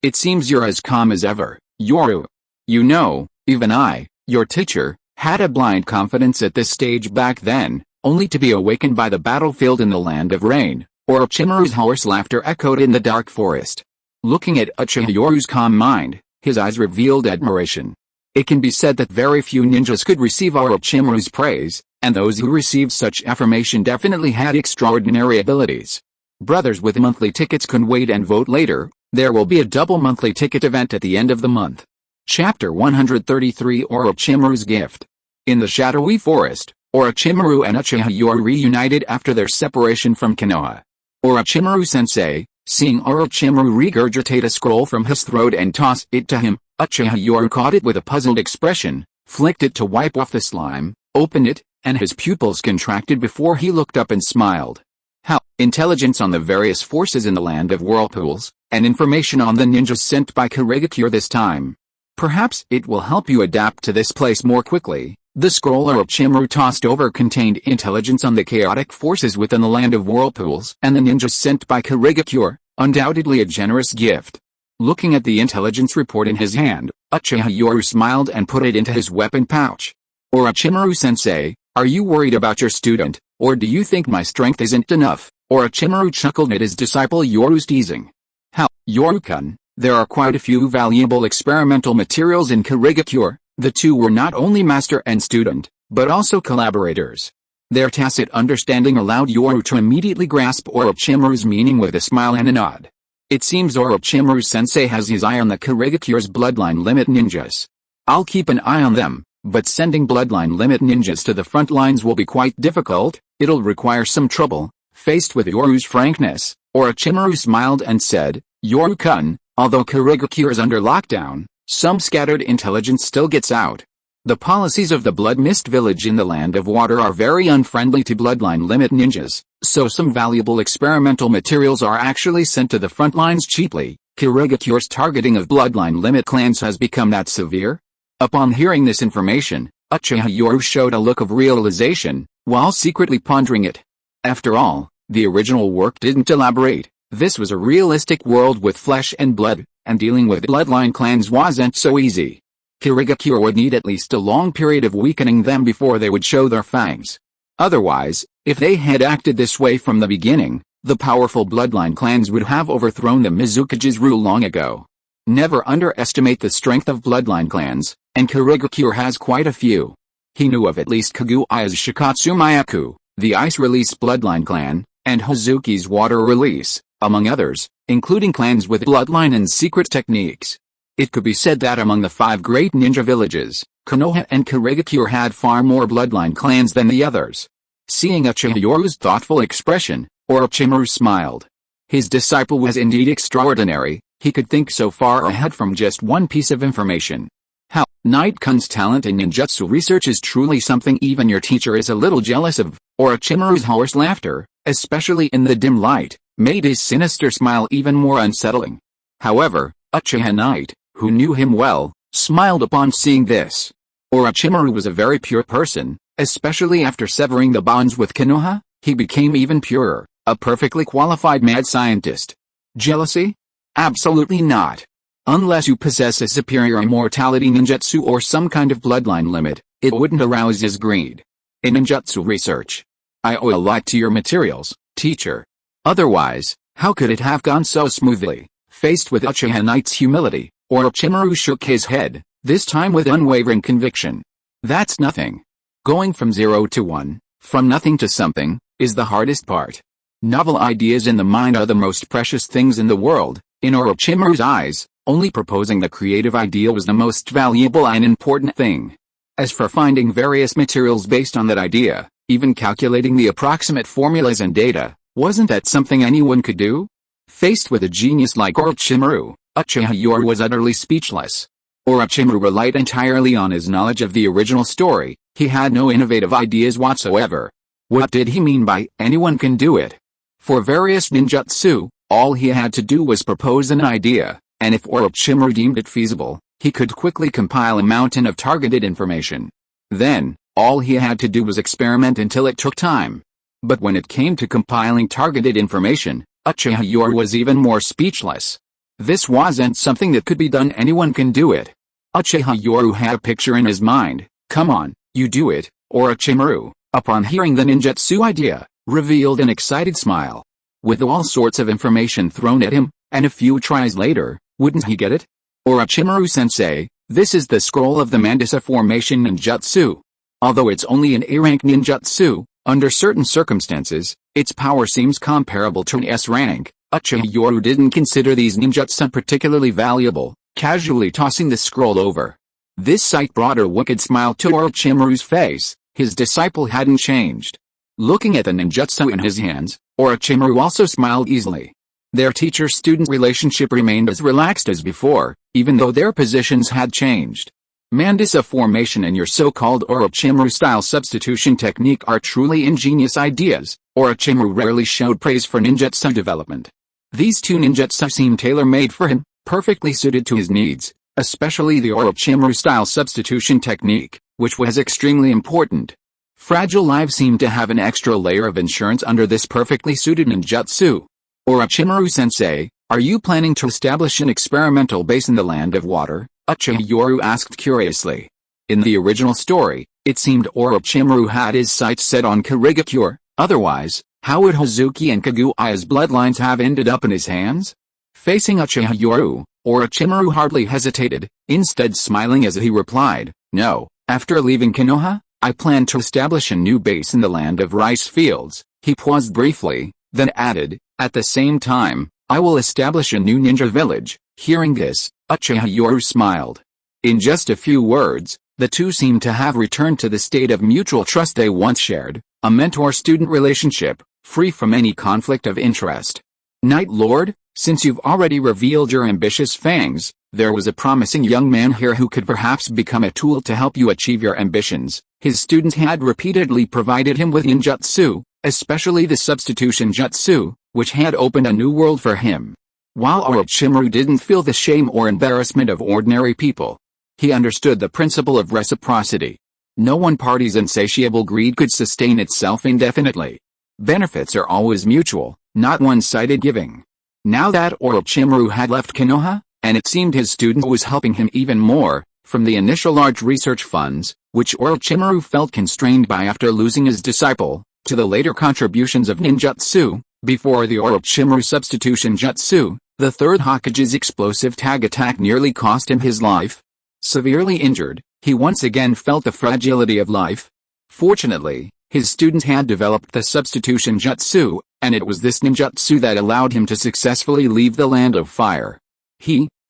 A: It seems you're as calm as ever, Yoru. You know, even I, your teacher, had a blind confidence at this stage back then, only to be awakened by the battlefield in the land of rain. Orochimaru's hoarse laughter echoed in the dark forest. Looking at Uchiha Yoru's calm mind, his eyes revealed admiration. It can be said that very few ninjas could receive Orochimaru's praise, and those who received such affirmation definitely had extraordinary abilities. Brothers with monthly tickets can wait and vote later. There will be a double monthly ticket event at the end of the month. Chapter 133 Orochimaru's Gift. In the shadowy forest, Orochimaru and Uchiha Yoru reunited after their separation from Konoha. Orochimaru-sensei, seeing Orochimaru regurgitate a scroll from his throat and toss it to him, Uchiha Yoru caught it with a puzzled expression, flicked it to wipe off the slime, opened it, and his pupils contracted before he looked up and smiled. How? Intelligence on the various forces in the land of whirlpools, and information on the ninjas sent by Kurigakure this time. Perhaps it will help you adapt to this place more quickly. The scroll Orochimaru tossed over contained intelligence on the chaotic forces within the land of whirlpools and the ninjas sent by Kurigakure, undoubtedly a generous gift. Looking at the intelligence report in his hand, Uchiha Yoru smiled and put it into his weapon pouch. Orochimaru-sensei, are you worried about your student, or do you think my strength isn't enough? Orochimaru chuckled at his disciple Yoru's teasing. How, Yoru-kun, there are quite a few valuable experimental materials in Kurigakure. The two were not only master and student, but also collaborators. Their tacit understanding allowed Yoru to immediately grasp Orochimaru's meaning with a smile and a nod. It seems Orochimaru-sensei has his eye on the Kurigakure's bloodline limit ninjas. I'll keep an eye on them, but sending bloodline limit ninjas to the front lines will be quite difficult. It'll require some trouble. Faced with Yoru's frankness, Orochimaru smiled and said, Yoru-kun, although Kurigakure is under lockdown, some scattered intelligence still gets out. The policies of the Blood Mist Village in the Land of Water are very unfriendly to bloodline limit ninjas, so some valuable experimental materials are actually sent to the front lines cheaply. Kurigakure's targeting of bloodline limit clans has become that severe? Upon hearing this information, Uchiha Yoru showed a look of realization, while secretly pondering it. After all, the original work didn't elaborate. This was a realistic world with flesh and blood, and dealing with bloodline clans wasn't so easy. Kurigakure would need at least a long period of weakening them before they would show their fangs. Otherwise, if they had acted this way from the beginning, the powerful bloodline clans would have overthrown the Mizukage's rule long ago. Never underestimate the strength of bloodline clans, and Kurigakure has quite a few. He knew of at least Kaguya's Shikatsu Mayaku, the Ice Release bloodline clan, and Hazuki's Water Release, among others, including clans with bloodline and secret techniques. It could be said that among the 5 great ninja villages, Konoha and Kurigakure had far more bloodline clans than the others. Seeing Uchiha Yoru's thoughtful expression, Orochimaru smiled. His disciple was indeed extraordinary. He could think so far ahead from just one piece of information. How, Night-kun's talent in ninjutsu research is truly something even your teacher is a little jealous of. Orochimaru's hoarse laughter, especially in the dim light, made his sinister smile even more unsettling. However, Uchiha Knight, who knew him well, smiled upon seeing this. Orochimaru was a very pure person, especially after severing the bonds with Konoha. He became even purer, a perfectly qualified mad scientist. Jealousy? Absolutely not. Unless you possess a superior immortality ninjutsu or some kind of bloodline limit, it wouldn't arouse his greed. In ninjutsu research, I owe a lot to your materials, teacher. Otherwise, how could it have gone so smoothly? Faced with Uchiha Knight's humility, Orochimaru shook his head, this time with unwavering conviction. That's nothing. Going from 0 to 1, from nothing to something, is the hardest part. Novel ideas in the mind are the most precious things in the world. In Orochimaru's eyes, only proposing the creative idea was the most valuable and important thing. As for finding various materials based on that idea, even calculating the approximate formulas and data, wasn't that something anyone could do? Faced with a genius like Orochimaru, Uchiha Yoru was utterly speechless. Orochimaru relied entirely on his knowledge of the original story. He had no innovative ideas whatsoever. What did he mean by anyone can do it? For various ninjutsu, all he had to do was propose an idea, and if Orochimaru deemed it feasible, he could quickly compile a mountain of targeted information. Then, all he had to do was experiment until it took time. But when it came to compiling targeted information, Uchiha Yoru was even more speechless. This wasn't something that could be done, anyone can do it. Uchiha Yoru had a picture in his mind. Come on, you do it. Orochimaru, upon hearing the ninjutsu idea, revealed an excited smile. With all sorts of information thrown at him, and a few tries later, wouldn't he get it? Orochimaru-sensei, this is the scroll of the Mandasa formation ninjutsu. Although it's only an A-rank ninjutsu, under certain circumstances, its power seems comparable to an S-rank. Uchiha Yoru didn't consider these ninjutsu particularly valuable, casually tossing the scroll over. This sight brought a wicked smile to Orochimaru's face. His disciple hadn't changed. Looking at the ninjutsu in his hands, Orochimaru also smiled easily. Their teacher-student relationship remained as relaxed as before, even though their positions had changed. Mandasa formation and your so-called Orochimaru-style substitution technique are truly ingenious ideas. Orochimaru rarely showed praise for ninjutsu development. These two ninjutsu seemed tailor-made for him, perfectly suited to his needs, especially the Orochimaru-style substitution technique, which was extremely important. Fragile lives seemed to have an extra layer of insurance under this perfectly suited ninjutsu. Orochimaru-sensei, are you planning to establish an experimental base in the land of water? Uchiha Yoru asked curiously. In the original story, it seemed Orochimaru had his sights set on Kirigakure, otherwise, how would Hazuki and Kaguya's bloodlines have ended up in his hands? Facing Uchiha Yoru, Orochimaru hardly hesitated, instead smiling as he replied, no, after leaving Konoha, I plan to establish a new base in the land of rice fields. He paused briefly, then added, at the same time, I will establish a new ninja village. Hearing this, Uchiha Yoru smiled. In just a few words, the two seemed to have returned to the state of mutual trust they once shared, a mentor-student relationship, free from any conflict of interest. Night Lord, since you've already revealed your ambitious fangs, there was a promising young man here who could perhaps become a tool to help you achieve your ambitions. His students had repeatedly provided him with ninjutsu, especially the substitution jutsu, which had opened a new world for him. While Orochimaru didn't feel the shame or embarrassment of ordinary people, he understood the principle of reciprocity. No one party's insatiable greed could sustain itself indefinitely. Benefits are always mutual, not one-sided giving. Now that Orochimaru had left Konoha, and it seemed his student was helping him even more, from the initial large research funds, which Orochimaru felt constrained by after losing his disciple, to the later contributions of ninjutsu, before the Orochimaru substitution jutsu, the Third Hokage's explosive tag attack nearly cost him his life. Severely injured, he once again felt the fragility of life. Fortunately, his student had developed the substitution jutsu, and it was this ninjutsu that allowed him to successfully leave the land of fire.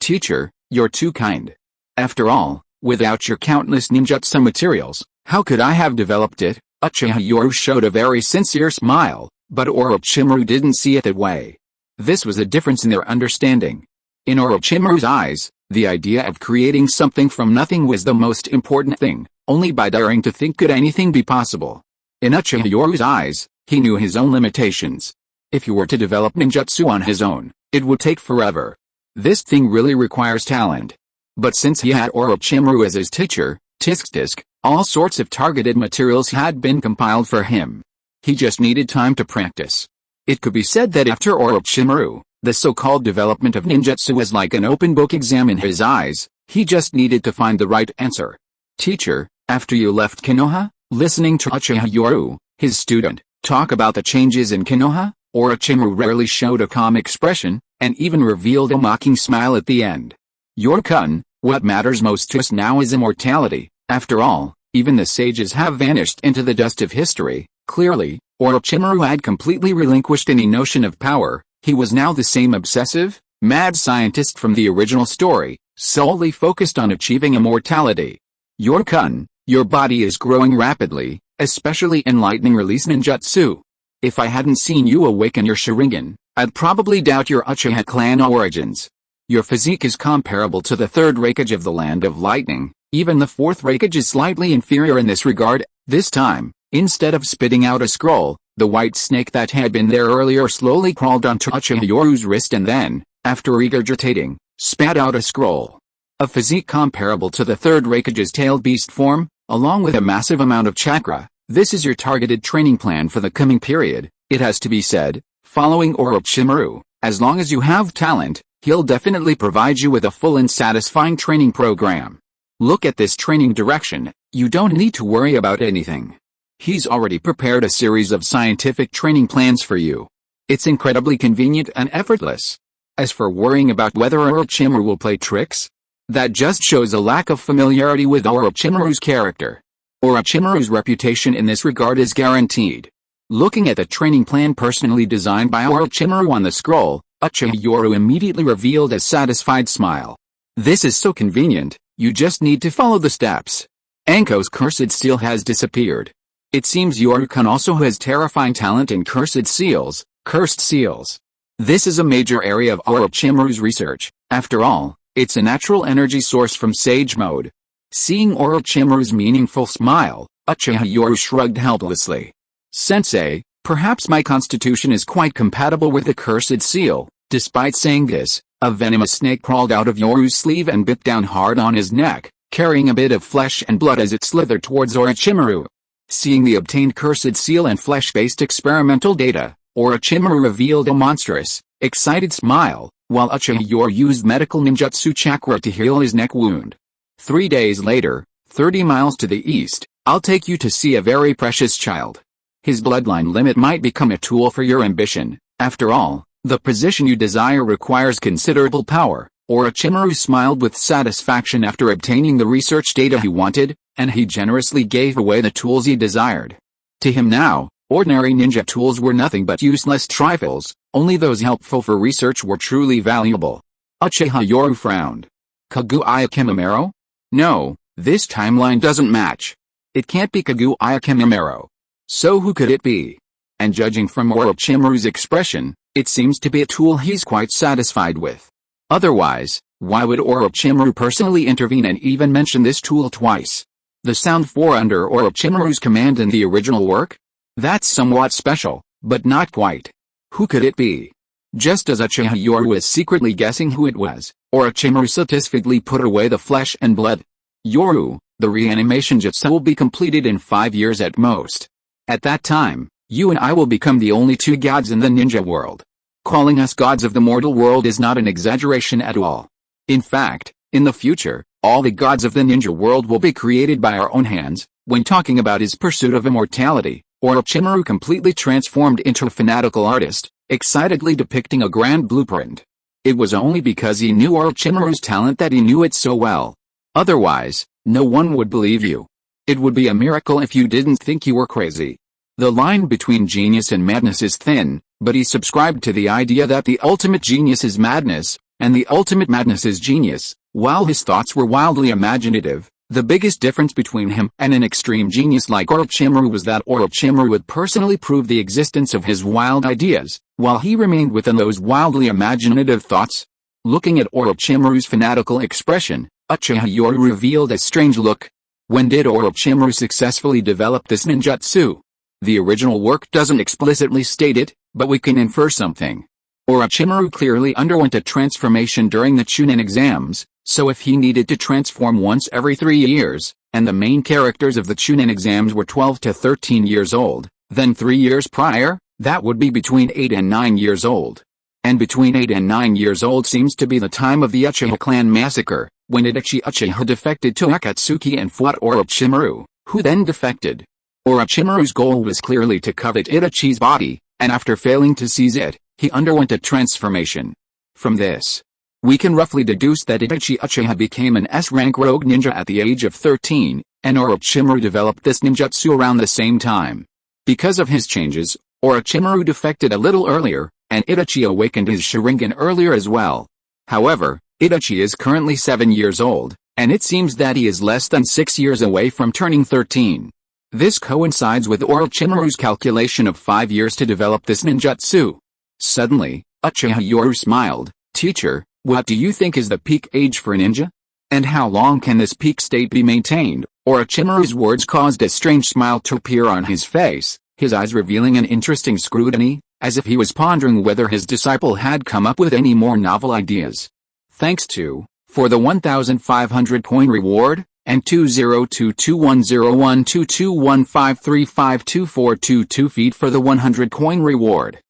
A: Teacher, you're too kind. After all, without your countless ninjutsu materials, how could I have developed it? Uchiha Yoru showed a very sincere smile, but Orochimaru didn't see it that way. This was a difference in their understanding. In Orochimaru's eyes, the idea of creating something from nothing was the most important thing. Only by daring to think could anything be possible. In Uchiha Yoru's eyes, he knew his own limitations. If he were to develop ninjutsu on his own, it would take forever. This thing really requires talent. But since he had Orochimaru as his teacher, tisk, all sorts of targeted materials had been compiled for him. He just needed time to practice. It could be said that after Orochimaru, the so-called development of ninjutsu was like an open book exam in his eyes. He just needed to find the right answer. Teacher, after you left Konoha, listening to Uchiha Yoru, his student, talk about the changes in Konoha, Orochimaru rarely showed a calm expression, and even revealed a mocking smile at the end. Yorkun, what matters most to us now is immortality. After all, even the sages have vanished into the dust of history. Clearly, Orochimaru had completely relinquished any notion of power. He was now the same obsessive, mad scientist from the original story, solely focused on achieving immortality. Yorkun, Your body is growing rapidly, especially in lightning release ninjutsu. If I hadn't seen you awaken your Sharingan, I'd probably doubt your Uchiha clan origins. Your physique is comparable to the third Hokage of the Land of Lightning. Even the fourth Hokage is slightly inferior in this regard. This time, instead of spitting out a scroll, the white snake that had been there earlier slowly crawled onto Uchiha Yoru's wrist and then, after regurgitating, spat out a scroll. A physique comparable to the third Hokage's tailed beast form, along with a massive amount of chakra. This is your targeted training plan for the coming period. It has to be said, following Orochimaru, as long as you have talent, he'll definitely provide you with a full and satisfying training program. Look at this training direction, you don't need to worry about anything. He's already prepared a series of scientific training plans for you. It's incredibly convenient and effortless. As for worrying about whether Orochimaru will play tricks, that just shows a lack of familiarity with Orochimaru's character. Orochimaru's reputation in this regard is guaranteed. Looking at the training plan personally designed by Orochimaru on the scroll, Uchiha Yoru immediately revealed a satisfied smile. This is so convenient, you just need to follow the steps. Anko's cursed seal has disappeared. It seems Yoru-kun also has terrifying talent in cursed seals, cursed seals. This is a major area of Orochimaru's research. After all, it's a natural energy source from Sage Mode. Seeing Orochimaru's meaningful smile, Uchiha Yoru shrugged helplessly. Sensei, perhaps my constitution is quite compatible with the cursed seal. Despite saying this, a venomous snake crawled out of Yoru's sleeve and bit down hard on his neck, carrying a bit of flesh and blood as it slithered towards Orochimaru. Seeing the obtained cursed seal and flesh-based experimental data, Orochimaru revealed a monstrous, excited smile, while Uchiha Yoru used medical ninjutsu chakra to heal his neck wound. 3 days later, 30 miles to the east, I'll take you to see a very precious child. His bloodline limit might become a tool for your ambition. After all, the position you desire requires considerable power. Orochimaru smiled with satisfaction after obtaining the research data he wanted, and he generously gave away the tools he desired. To him now, ordinary ninja tools were nothing but useless trifles, only those helpful for research were truly valuable. Uchiha Yoru frowned. Kaguya Kimimaro? No, this timeline doesn't match. It can't be Kaguya Kimimaro. So who could it be? And judging from Orochimaru's expression, it seems to be a tool he's quite satisfied with. Otherwise, why would Orochimaru personally intervene and even mention this tool twice? The sound 4 under Orochimaru's command in the original work? That's somewhat special, but not quite. Who could it be? Just as Uchiha Yoru was secretly guessing who it was, Orochimaru satisfactorily put away the flesh and blood. Yoru, the reanimation jutsu will be completed in 5 years at most. At that time, you and I will become the only 2 gods in the ninja world. Calling us gods of the mortal world is not an exaggeration at all. In fact, in the future, all the gods of the ninja world will be created by our own hands. When talking about his pursuit of immortality, Orochimaru completely transformed into a fanatical artist, excitedly depicting a grand blueprint. It was only because he knew Orochimaru's talent that he knew it so well. Otherwise, no one would believe you. It would be a miracle if you didn't think you were crazy. The line between genius and madness is thin, but he subscribed to the idea that the ultimate genius is madness, and the ultimate madness is genius. While his thoughts were wildly imaginative, the biggest difference between him and an extreme genius like Orochimaru was that Orochimaru would personally prove the existence of his wild ideas, while he remained within those wildly imaginative thoughts. Looking at Orochimaru's fanatical expression, Uchiha Yoru revealed a strange look. When did Orochimaru successfully develop this ninjutsu? The original work doesn't explicitly state it, but we can infer something. Orochimaru clearly underwent a transformation during the Chunin exams, so if he needed to transform once every 3 years, and the main characters of the Chunin exams were 12 to 13 years old, then 3 years prior, that would be between 8 and 9 years old. And between 8 and 9 years old seems to be the time of the Uchiha clan massacre, when Itachi Uchiha defected to Akatsuki and fought Orochimaru, who then defected. Orochimaru's goal was clearly to covet Itachi's body, and after failing to seize it, he underwent a transformation. From this, we can roughly deduce that Itachi Uchiha became an S-rank rogue ninja at the age of 13, and Orochimaru developed this ninjutsu around the same time. Because of his changes, Orochimaru defected a little earlier, and Itachi awakened his Sharingan earlier as well. However, Itachi is currently 7 years old, And it seems that he is less than 6 years away from turning 13. This coincides with Orochimaru's calculation of 5 years to develop this ninjutsu. Suddenly, Uchiha Yoru smiled. Teacher, what do you think is the peak age for a ninja? And how long can this peak state be maintained? Orochimaru's words caused a strange smile to appear on his face, his eyes revealing an interesting scrutiny, as if he was pondering whether his disciple had come up with any more novel ideas. Thanks to, for the 1,500 coin reward, and 20221012215352422 feet for the 100 coin reward.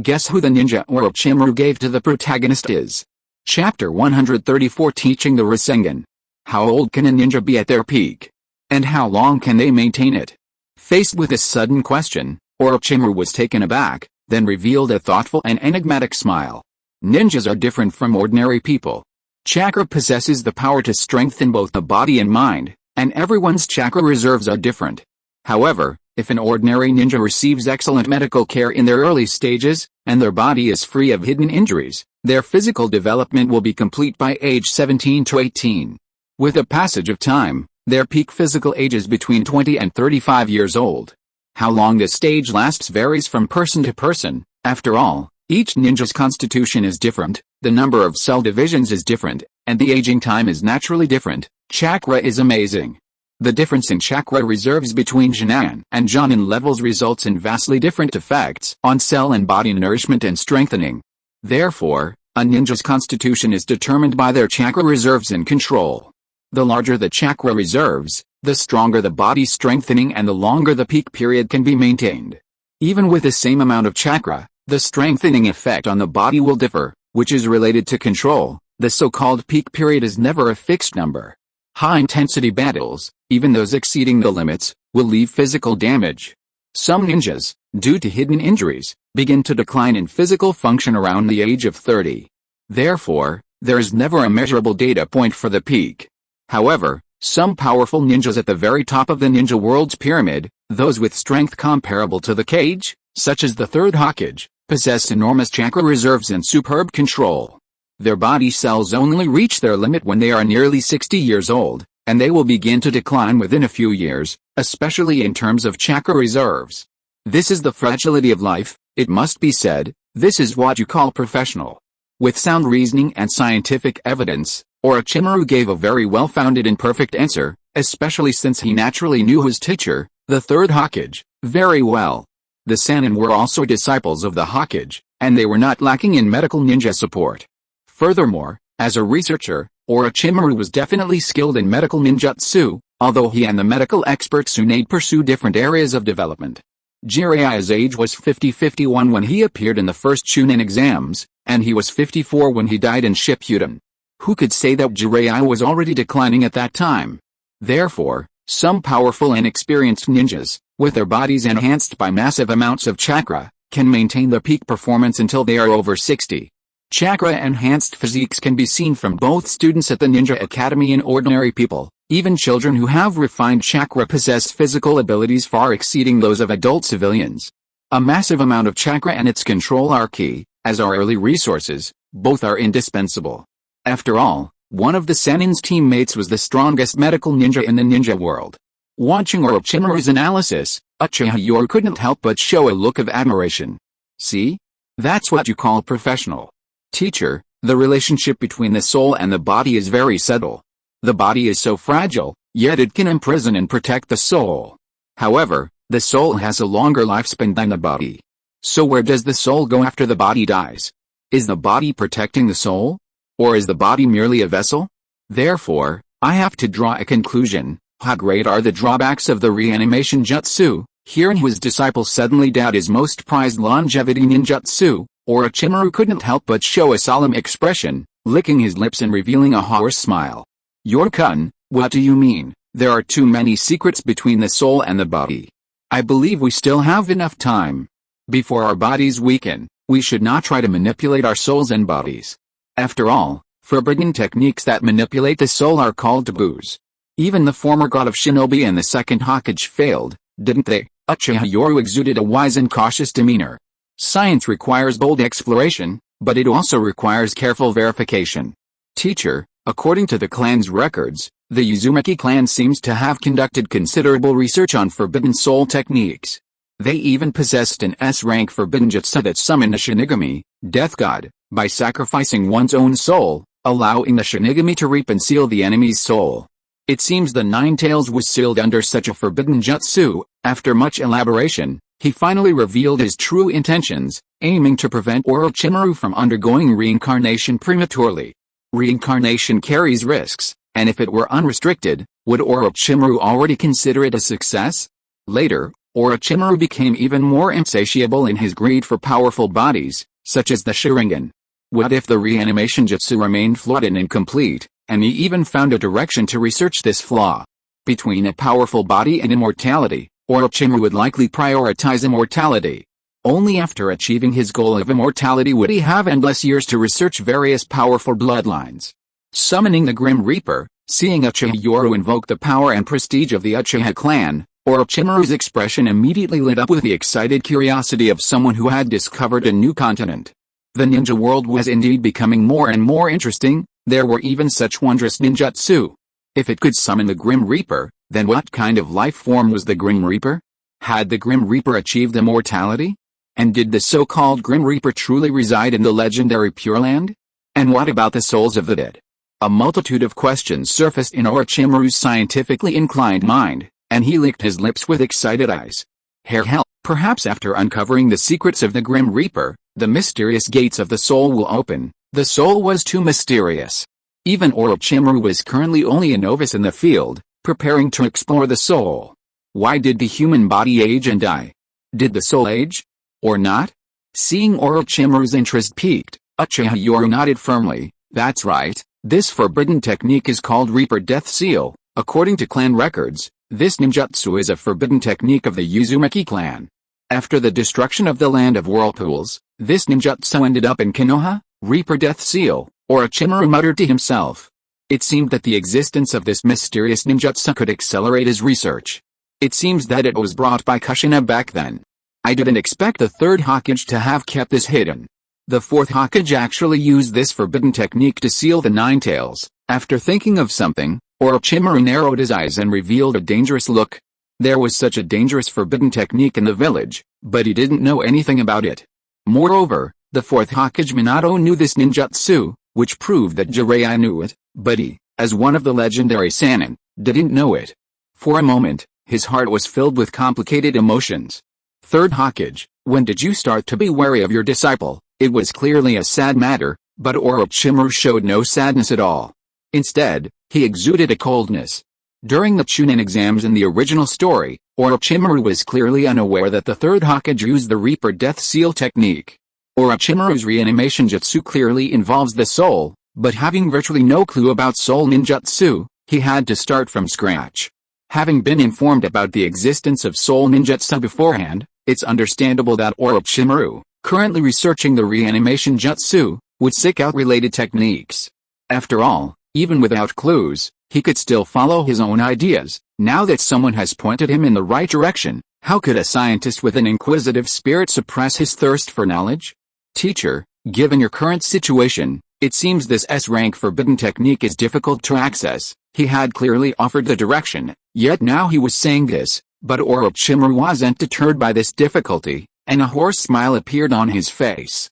A: Guess who the ninja Orochimaru gave to the protagonist is? Chapter 134 Teaching the Rasengan. How old can a ninja be at their peak? And how long can they maintain it? Faced with this sudden question, Orochimaru was taken aback, then revealed a thoughtful and enigmatic smile. Ninjas are different from ordinary people. Chakra possesses the power to strengthen both the body and mind, and everyone's chakra reserves are different. However, if an ordinary ninja receives excellent medical care in their early stages, and their body is free of hidden injuries, their physical development will be complete by age 17 to 18. With the passage of time, their peak physical age is between 20 and 35 years old. How long this stage lasts varies from person to person. After all, each ninja's constitution is different, the number of cell divisions is different, and the aging time is naturally different. Chakra is amazing. The difference in chakra reserves between Sharingan and Jonin levels results in vastly different effects on cell and body nourishment and strengthening. Therefore, a ninja's constitution is determined by their chakra reserves and control. The larger the chakra reserves, the stronger the body strengthening and the longer the peak period can be maintained. Even with the same amount of chakra, the strengthening effect on the body will differ, which is related to control. The so-called peak period is never a fixed number. High-intensity battles, even those exceeding the limits, will leave physical damage. Some ninjas, due to hidden injuries, begin to decline in physical function around the age of 30. Therefore, there is never a measurable data point for the peak. However, some powerful ninjas at the very top of the ninja world's pyramid, those with strength comparable to the Kage, such as the Third Hokage, possess enormous chakra reserves and superb control. Their body cells only reach their limit when they are nearly 60 years old, and they will begin to decline within a few years, especially in terms of chakra reserves. This is the fragility of life, it must be said. This is what you call professional. With sound reasoning and scientific evidence, Orochimaru gave a very well-founded and perfect answer, especially since he naturally knew his teacher, the Third Hokage, very well. The Sannin were also disciples of the Hokage, and they were not lacking in medical ninja support. Furthermore, as a researcher, Orochimaru was definitely skilled in medical ninjutsu, although he and the medical expert Tsunade pursue different areas of development. Jiraiya's age was 51 when he appeared in the first Chunin exams, and he was 54 when he died in Shippuden. Who could say that Jiraiya was already declining at that time? Therefore, some powerful and experienced ninjas, with their bodies enhanced by massive amounts of chakra, can maintain their peak performance until they are over 60. Chakra-enhanced physiques can be seen from both students at the Ninja Academy and ordinary people. Even children who have refined chakra possess physical abilities far exceeding those of adult civilians. A massive amount of chakra and its control are key, as are early resources. Both are indispensable. After all, one of the Sannin's teammates was the strongest medical ninja in the ninja world. Watching Orochimaru's analysis, Uchiha Yoru couldn't help but show a look of admiration. See? That's what you call professional. Teacher, the relationship between the soul and the body is very subtle. The body is so fragile, yet it can imprison and protect the soul. However, the soul has a longer lifespan than the body. So where does the soul go after the body dies? Is the body protecting the soul? Or is the body merely a vessel? Therefore, I have to draw a conclusion. How great are the drawbacks of the reanimation jutsu? Hearing his disciple suddenly doubt his most prized longevity ninjutsu, Orochimaru couldn't help but show a solemn expression, licking his lips and revealing a harsh smile. Yorkun, what do you mean? There are too many secrets between the soul and the body. I believe we still have enough time. Before our bodies weaken, we should not try to manipulate our souls and bodies. After all, forbidden techniques that manipulate the soul are called taboos. Even the former god of shinobi and the second Hokage failed, didn't they? Uchiha Yoru exuded a wise and cautious demeanor. Science requires bold exploration, but it also requires careful verification. Teacher, According to the clan's records, the Uzumaki clan seems to have conducted considerable research on forbidden soul techniques. They even possessed an S-rank forbidden jutsu that summoned a Shinigami, death god, by sacrificing one's own soul, allowing the Shinigami to reap and seal the enemy's soul. It seems the Nine Tails was sealed under such a forbidden jutsu. After much elaboration, he finally revealed his true intentions, aiming to prevent Orochimaru from undergoing reincarnation prematurely. Reincarnation carries risks, and if it were unrestricted, would Orochimaru already consider it a success? Later, Orochimaru became even more insatiable in his greed for powerful bodies, such as the Sharingan. What if the reanimation jutsu remained flawed and incomplete, and he even found a direction to research this flaw? Between a powerful body and immortality, Orochimaru would likely prioritize immortality. Only after achieving his goal of immortality would he have endless years to research various powerful bloodlines. Summoning the Grim Reaper, seeing Uchiha Yoru invoke the power and prestige of the Uchiha clan, Orochimaru's expression immediately lit up with the excited curiosity of someone who had discovered a new continent. The ninja world was indeed becoming more and more interesting. There were even such wondrous ninjutsu. If it could summon the Grim Reaper, then what kind of life form was the Grim Reaper? Had the Grim Reaper achieved immortality? And did the so-called Grim Reaper truly reside in the legendary Pure Land? And what about the souls of the dead? A multitude of questions surfaced in Orochimaru's scientifically inclined mind, and he licked his lips with excited eyes. Hell, perhaps after uncovering the secrets of the Grim Reaper, the mysterious gates of the soul will open. The soul was too mysterious. Even Orochimaru was currently only a novice in the field, preparing to explore the soul. Why did the human body age and die? Did the soul age? Or not? Seeing Orochimaru's interest piqued, Uchiha Yoru nodded firmly. That's right, this forbidden technique is called Reaper Death Seal. According to clan records, this ninjutsu is a forbidden technique of the Uzumaki clan. After the destruction of the Land of Whirlpools, this ninjutsu ended up in Konoha. Reaper Death Seal, Orochimaru muttered to himself. It seemed that the existence of this mysterious ninjutsu could accelerate his research. It seems that it was brought by Kushina back then. I didn't expect the Third Hokage to have kept this hidden. The Fourth Hokage actually used this forbidden technique to seal the Nine Tails. After thinking of something, Orochimaru narrowed his eyes and revealed a dangerous look. There was such a dangerous forbidden technique in the village, but he didn't know anything about it. Moreover, the Fourth Hokage Minato knew this ninjutsu, which proved that Jiraiya knew it, but he, as one of the legendary Sannin, didn't know it. For a moment, his heart was filled with complicated emotions. Third Hokage, when did you start to be wary of your disciple? It was clearly a sad matter, but Orochimaru showed no sadness at all. Instead, he exuded a coldness. During the Chunin exams in the original story, Orochimaru was clearly unaware that the Third Hokage used the Reaper Death Seal technique. Orochimaru's reanimation jutsu clearly involves the soul, but having virtually no clue about soul ninjutsu, he had to start from scratch. Having been informed about the existence of soul ninjutsu beforehand, it's understandable that Orochimaru, currently researching the reanimation jutsu, would seek out related techniques. After all, even without clues, he could still follow his own ideas. Now that someone has pointed him in the right direction, how could a scientist with an inquisitive spirit suppress his thirst for knowledge? Teacher, given your current situation, it seems this S-rank forbidden technique is difficult to access. He had clearly offered the direction, yet now he was saying this, but Orochimaru wasn't deterred by this difficulty, and a hoarse smile appeared on his face.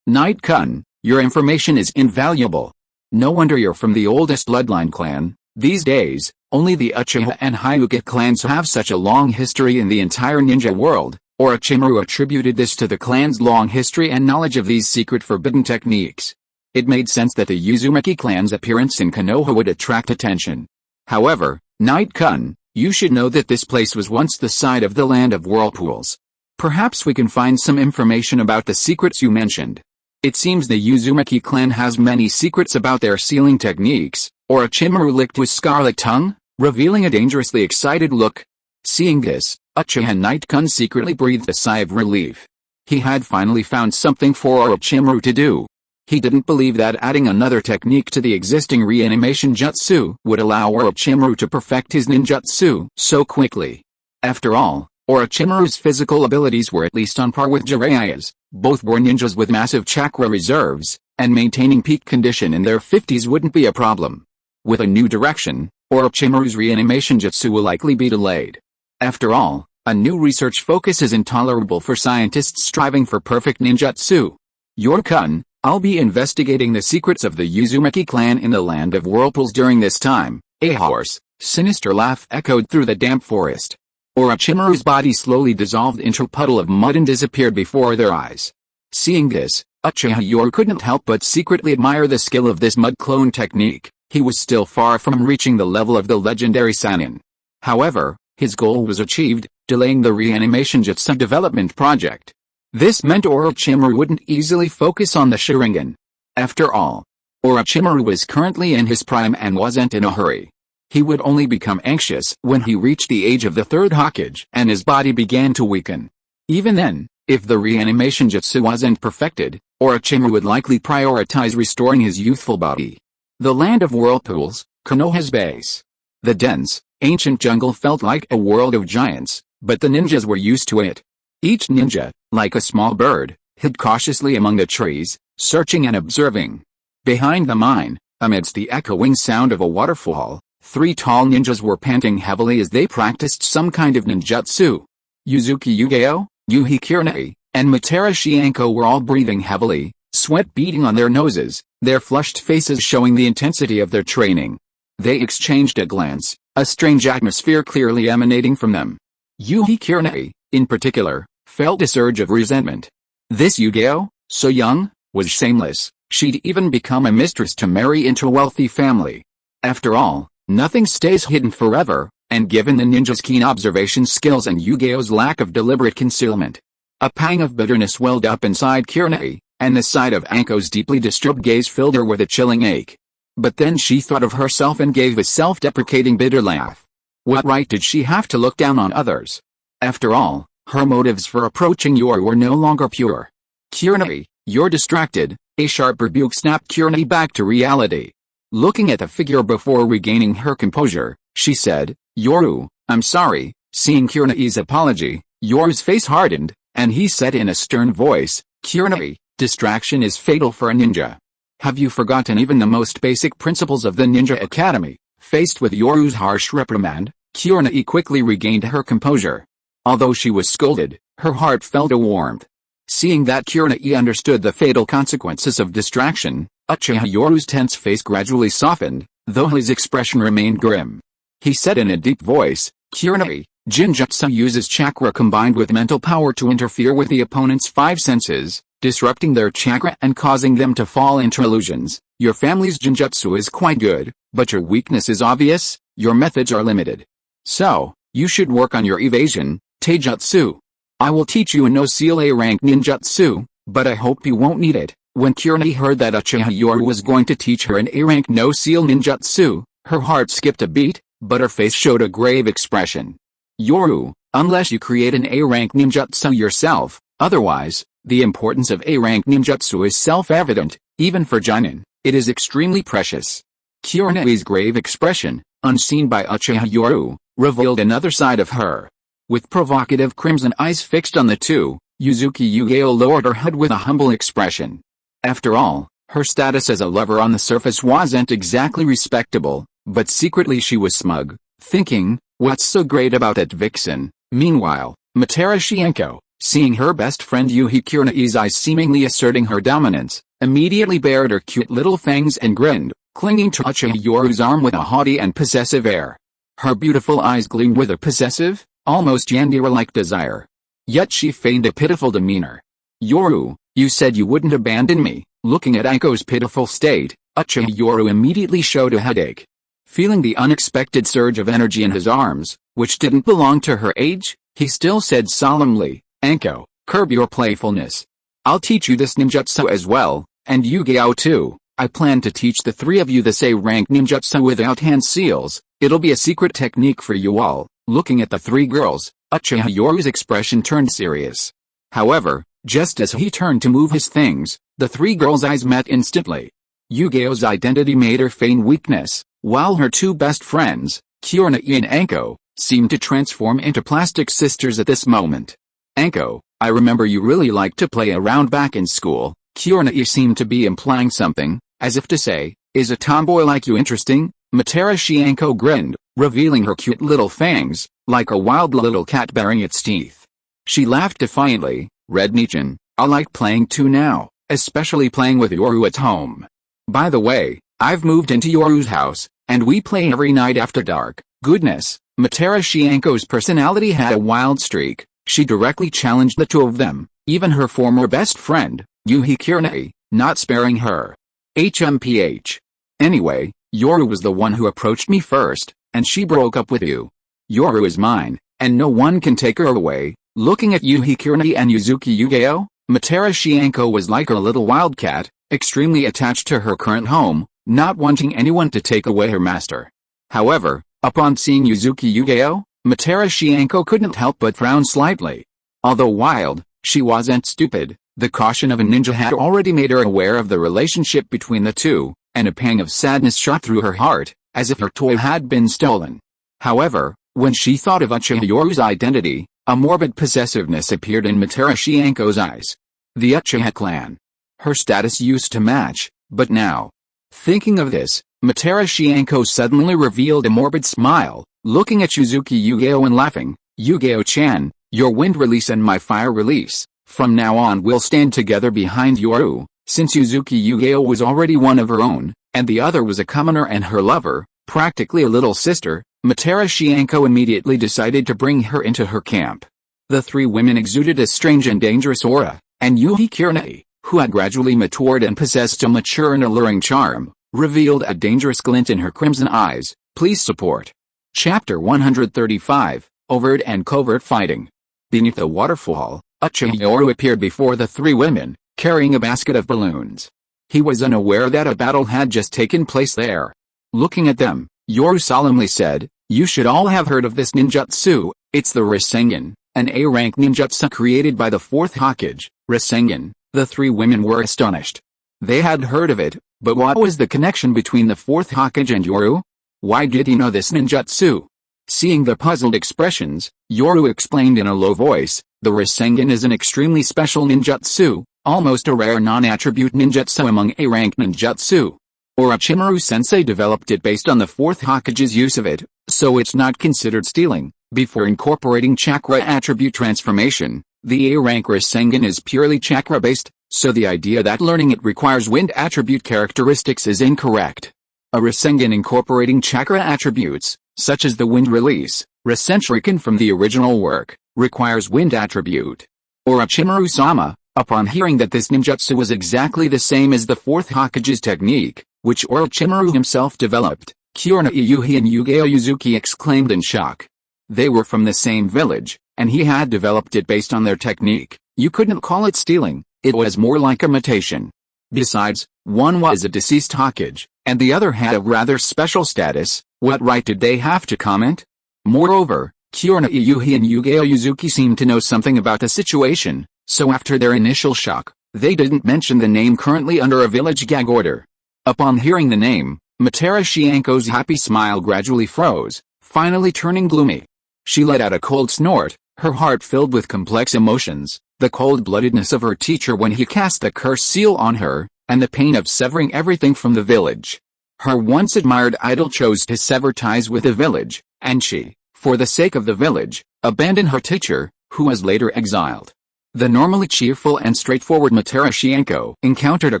A: Knight-kun, your information is invaluable. No wonder you're from the oldest bloodline clan. These days, only the Uchiha and Hyuga clans have such a long history in the entire ninja world. Orochimaru attributed this to the clan's long history and knowledge of these secret forbidden techniques. It made sense that the Uzumaki clan's appearance in Konoha would attract attention. However, Knight-kun, you should know that this place was once the site of the Land of Whirlpools. Perhaps we can find some information about the secrets you mentioned. It seems the Uzumaki clan has many secrets about their sealing techniques. Orochimaru licked his scarlet tongue, revealing a dangerously excited look. Seeing this, Uchiha Knight-kun secretly breathed a sigh of relief. He had finally found something for Orochimaru to do. He didn't believe that adding another technique to the existing reanimation jutsu would allow Orochimaru to perfect his ninjutsu so quickly. After all, Orochimaru's physical abilities were at least on par with Jiraiya's. Both were ninjas with massive chakra reserves, and maintaining peak condition in their 50s wouldn't be a problem. With a new direction, Orochimaru's reanimation jutsu will likely be delayed. After all, a new research focus is intolerable for scientists striving for perfect ninjutsu. Yorkun, I'll be investigating the secrets of the Uzumaki clan in the land of whirlpools during this time. A hoarse, sinister laugh echoed through the damp forest. Orochimaru's body slowly dissolved into a puddle of mud and disappeared before their eyes. Seeing this, Uchiha Yoru couldn't help but secretly admire the skill of this mud clone technique. He was still far from reaching the level of the legendary Sannin. However, his goal was achieved, delaying the reanimation jutsu development project. This meant Orochimaru wouldn't easily focus on the Sharingan. After all, Orochimaru was currently in his prime and wasn't in a hurry. He would only become anxious when he reached the age of the Third Hokage and his body began to weaken. Even then, if the reanimation jutsu wasn't perfected, Orochimaru would likely prioritize restoring his youthful body. The land of whirlpools, Konoha's base. The dense, ancient jungle felt like a world of giants, but the ninjas were used to it. Each ninja, like a small bird, hid cautiously among the trees, searching and observing. Behind the mine, amidst the echoing sound of a waterfall, 3 tall ninjas were panting heavily as they practiced some kind of ninjutsu. Yuzuki Yugeo, Yuhi Kurenai, and Materashi Anko were all breathing heavily, sweat beading on their noses, their flushed faces showing the intensity of their training. They exchanged a glance, a strange atmosphere clearly emanating from them. Yuhi Kurenai, in particular, felt a surge of resentment. This Yugeo, so young, was shameless. She'd even become a mistress to marry into a wealthy family. After all, nothing stays hidden forever, and given the ninja's keen observation skills and Yugeo's lack of deliberate concealment, a pang of bitterness welled up inside Kurenai, and the sight of Anko's deeply disturbed gaze filled her with a chilling ache. But then she thought of herself and gave a self-deprecating bitter laugh. What right did she have to look down on others? After all, her motives for approaching Yoru were no longer pure. Kurenai, you're distracted, a sharp rebuke snapped Kurenai back to reality. Looking at the figure before regaining her composure, she said, Yoru, I'm sorry. Seeing Kurenai's apology, Yoru's face hardened, and he said in a stern voice, Kurenai, distraction is fatal for a ninja. Have you forgotten even the most basic principles of the Ninja Academy? Faced with Yoru's harsh reprimand, Kurenai quickly regained her composure. Although she was scolded, her heart felt a warmth. Seeing that Kurenai understood the fatal consequences of distraction, Uchiha Yoru's tense face gradually softened, though his expression remained grim. He said in a deep voice, Kurenai, Jinjutsu uses chakra combined with mental power to interfere with the opponent's 5 senses, disrupting their chakra and causing them to fall into illusions. Your family's Jinjutsu is quite good, but your weakness is obvious, your methods are limited. So, you should work on your evasion, Taijutsu. I will teach you a no-seal A-rank ninjutsu, but I hope you won't need it. When Kurenai heard that Uchiha Yoru was going to teach her an A-rank no-seal ninjutsu, her heart skipped a beat, but her face showed a grave expression. Yoru, unless you create an A-rank ninjutsu yourself, otherwise, the importance of A-rank ninjutsu is self-evident, even for Jonin, it is extremely precious. Kurenai's grave expression, unseen by Uchiha Yoru, revealed another side of her. With provocative crimson eyes fixed on the two, Yuzuki Yugeo lowered her head with a humble expression. After all, her status as a lover on the surface wasn't exactly respectable, but secretly she was smug, thinking, what's so great about that vixen? Meanwhile, Materashi Anko, seeing her best friend Yuhi Kurenai's eyes seemingly asserting her dominance, immediately bared her cute little fangs and grinned, clinging to Uchiha Yoru's arm with a haughty and possessive air. Her beautiful eyes gleamed with a possessive, almost Yandere-like desire. Yet she feigned a pitiful demeanor. Yoru, you said you wouldn't abandon me. Looking at Anko's pitiful state, Uchiha Yoru immediately showed a headache. Feeling the unexpected surge of energy in his arms, which didn't belong to her age, he still said solemnly, Anko, curb your playfulness. I'll teach you this ninjutsu as well, and Yugeo too. I plan to teach the 3 of you this A-rank ninjutsu without hand seals. It'll be a secret technique for you all. Looking at the 3 girls, Uchiha Yoru's expression turned serious. However, just as he turned to move his things, the 3 girls' eyes met instantly. Yugeo's identity made her feign weakness, while her 2 best friends, Kurenai and Anko, seemed to transform into plastic sisters at this moment. Anko, I remember you really liked to play around back in school. Kurenai seemed to be implying something, as if to say, is a tomboy like you interesting? Materashi Anko grinned, revealing her cute little fangs, like a wild little cat baring its teeth. She laughed defiantly. Red Nichan, I like playing too now, especially playing with Yoru at home. By the way, I've moved into Yoru's house, and we play every night after dark. Goodness, Materashi Anko's personality had a wild streak. She directly challenged the two of them, even her former best friend, Yuhi Kurenai, not sparing her. HMPH. Anyway, Yoru was the one who approached me first, and she broke up with you. Yoru is mine, and no one can take her away. Looking at Yuhi Kurenai and Yuzuki Yugeo, Materashi Anko was like a little wildcat, extremely attached to her current home, not wanting anyone to take away her master. However, upon seeing Yuzuki Yugeo, Materashi Anko couldn't help but frown slightly. Although wild, she wasn't stupid. The caution of a ninja had already made her aware of the relationship between the two, and a pang of sadness shot through her heart, as if her toy had been stolen. However, when she thought of Uchiha Yoru's identity, a morbid possessiveness appeared in Materashi Anko's eyes. The Uchiha clan. Her status used to match, but now. Thinking of this, Materashi Anko suddenly revealed a morbid smile, looking at Yuzuki Yugeo and laughing. Yugeo-chan, your wind release and my fire release, from now on we'll stand together behind Yoru. Since Yuzuki Yugeo was already one of her own, and the other was a commoner and her lover, practically a little sister, Materashi Anko immediately decided to bring her into her camp. The three women exuded a strange and dangerous aura, and Yuhi Kurenai, who had gradually matured and possessed a mature and alluring charm, revealed a dangerous glint in her crimson eyes. Please support. Chapter 135, Overt and Covert Fighting. Beneath the waterfall, Uchiha Yoru appeared before the three women, carrying a basket of balloons. He was unaware that a battle had just taken place there. Looking at them, Yoru solemnly said, you should all have heard of this ninjutsu. It's the Rasengan, an A-rank ninjutsu created by the Fourth Hokage. Rasengan. The three women were astonished. They had heard of it, but what was the connection between the Fourth Hokage and Yoru? Why did he know this ninjutsu? Seeing the puzzled expressions, Yoru explained in a low voice, the Rasengan is an extremely special ninjutsu, almost a rare non-attribute ninjutsu among A-rank ninjutsu. Orochimaru-sensei developed it based on the Fourth Hokage's use of it, so it's not considered stealing. Before incorporating chakra attribute transformation, the A-rank Rasengan is purely chakra-based, so the idea that learning it requires wind attribute characteristics is incorrect. A Rasengan incorporating chakra attributes, such as the wind release, Rasenshuriken from the original work, requires wind attribute. Orochimaru-sama, upon hearing that this ninjutsu was exactly the same as the Fourth Hokage's technique, which Orochimaru himself developed, Kurenai Yuhi and Yugeo Yuzuki exclaimed in shock. They were from the same village, and he had developed it based on their technique. You couldn't call it stealing, it was more like imitation. Besides, one was a deceased Hokage, and the other had a rather special status. What right did they have to comment? Moreover, Kurenai Yuhi and Yugeo Yuzuki seemed to know something about the situation, so after their initial shock, they didn't mention the name currently under a village gag order. Upon hearing the name, Materashi Anko's happy smile gradually froze, finally turning gloomy. She let out a cold snort, her heart filled with complex emotions, the cold-bloodedness of her teacher when he cast the curse seal on her, and the pain of severing everything from the village. Her once admired idol chose to sever ties with the village, and she, for the sake of the village, abandoned her teacher, who was later exiled. The normally cheerful and straightforward Materashi Anko encountered a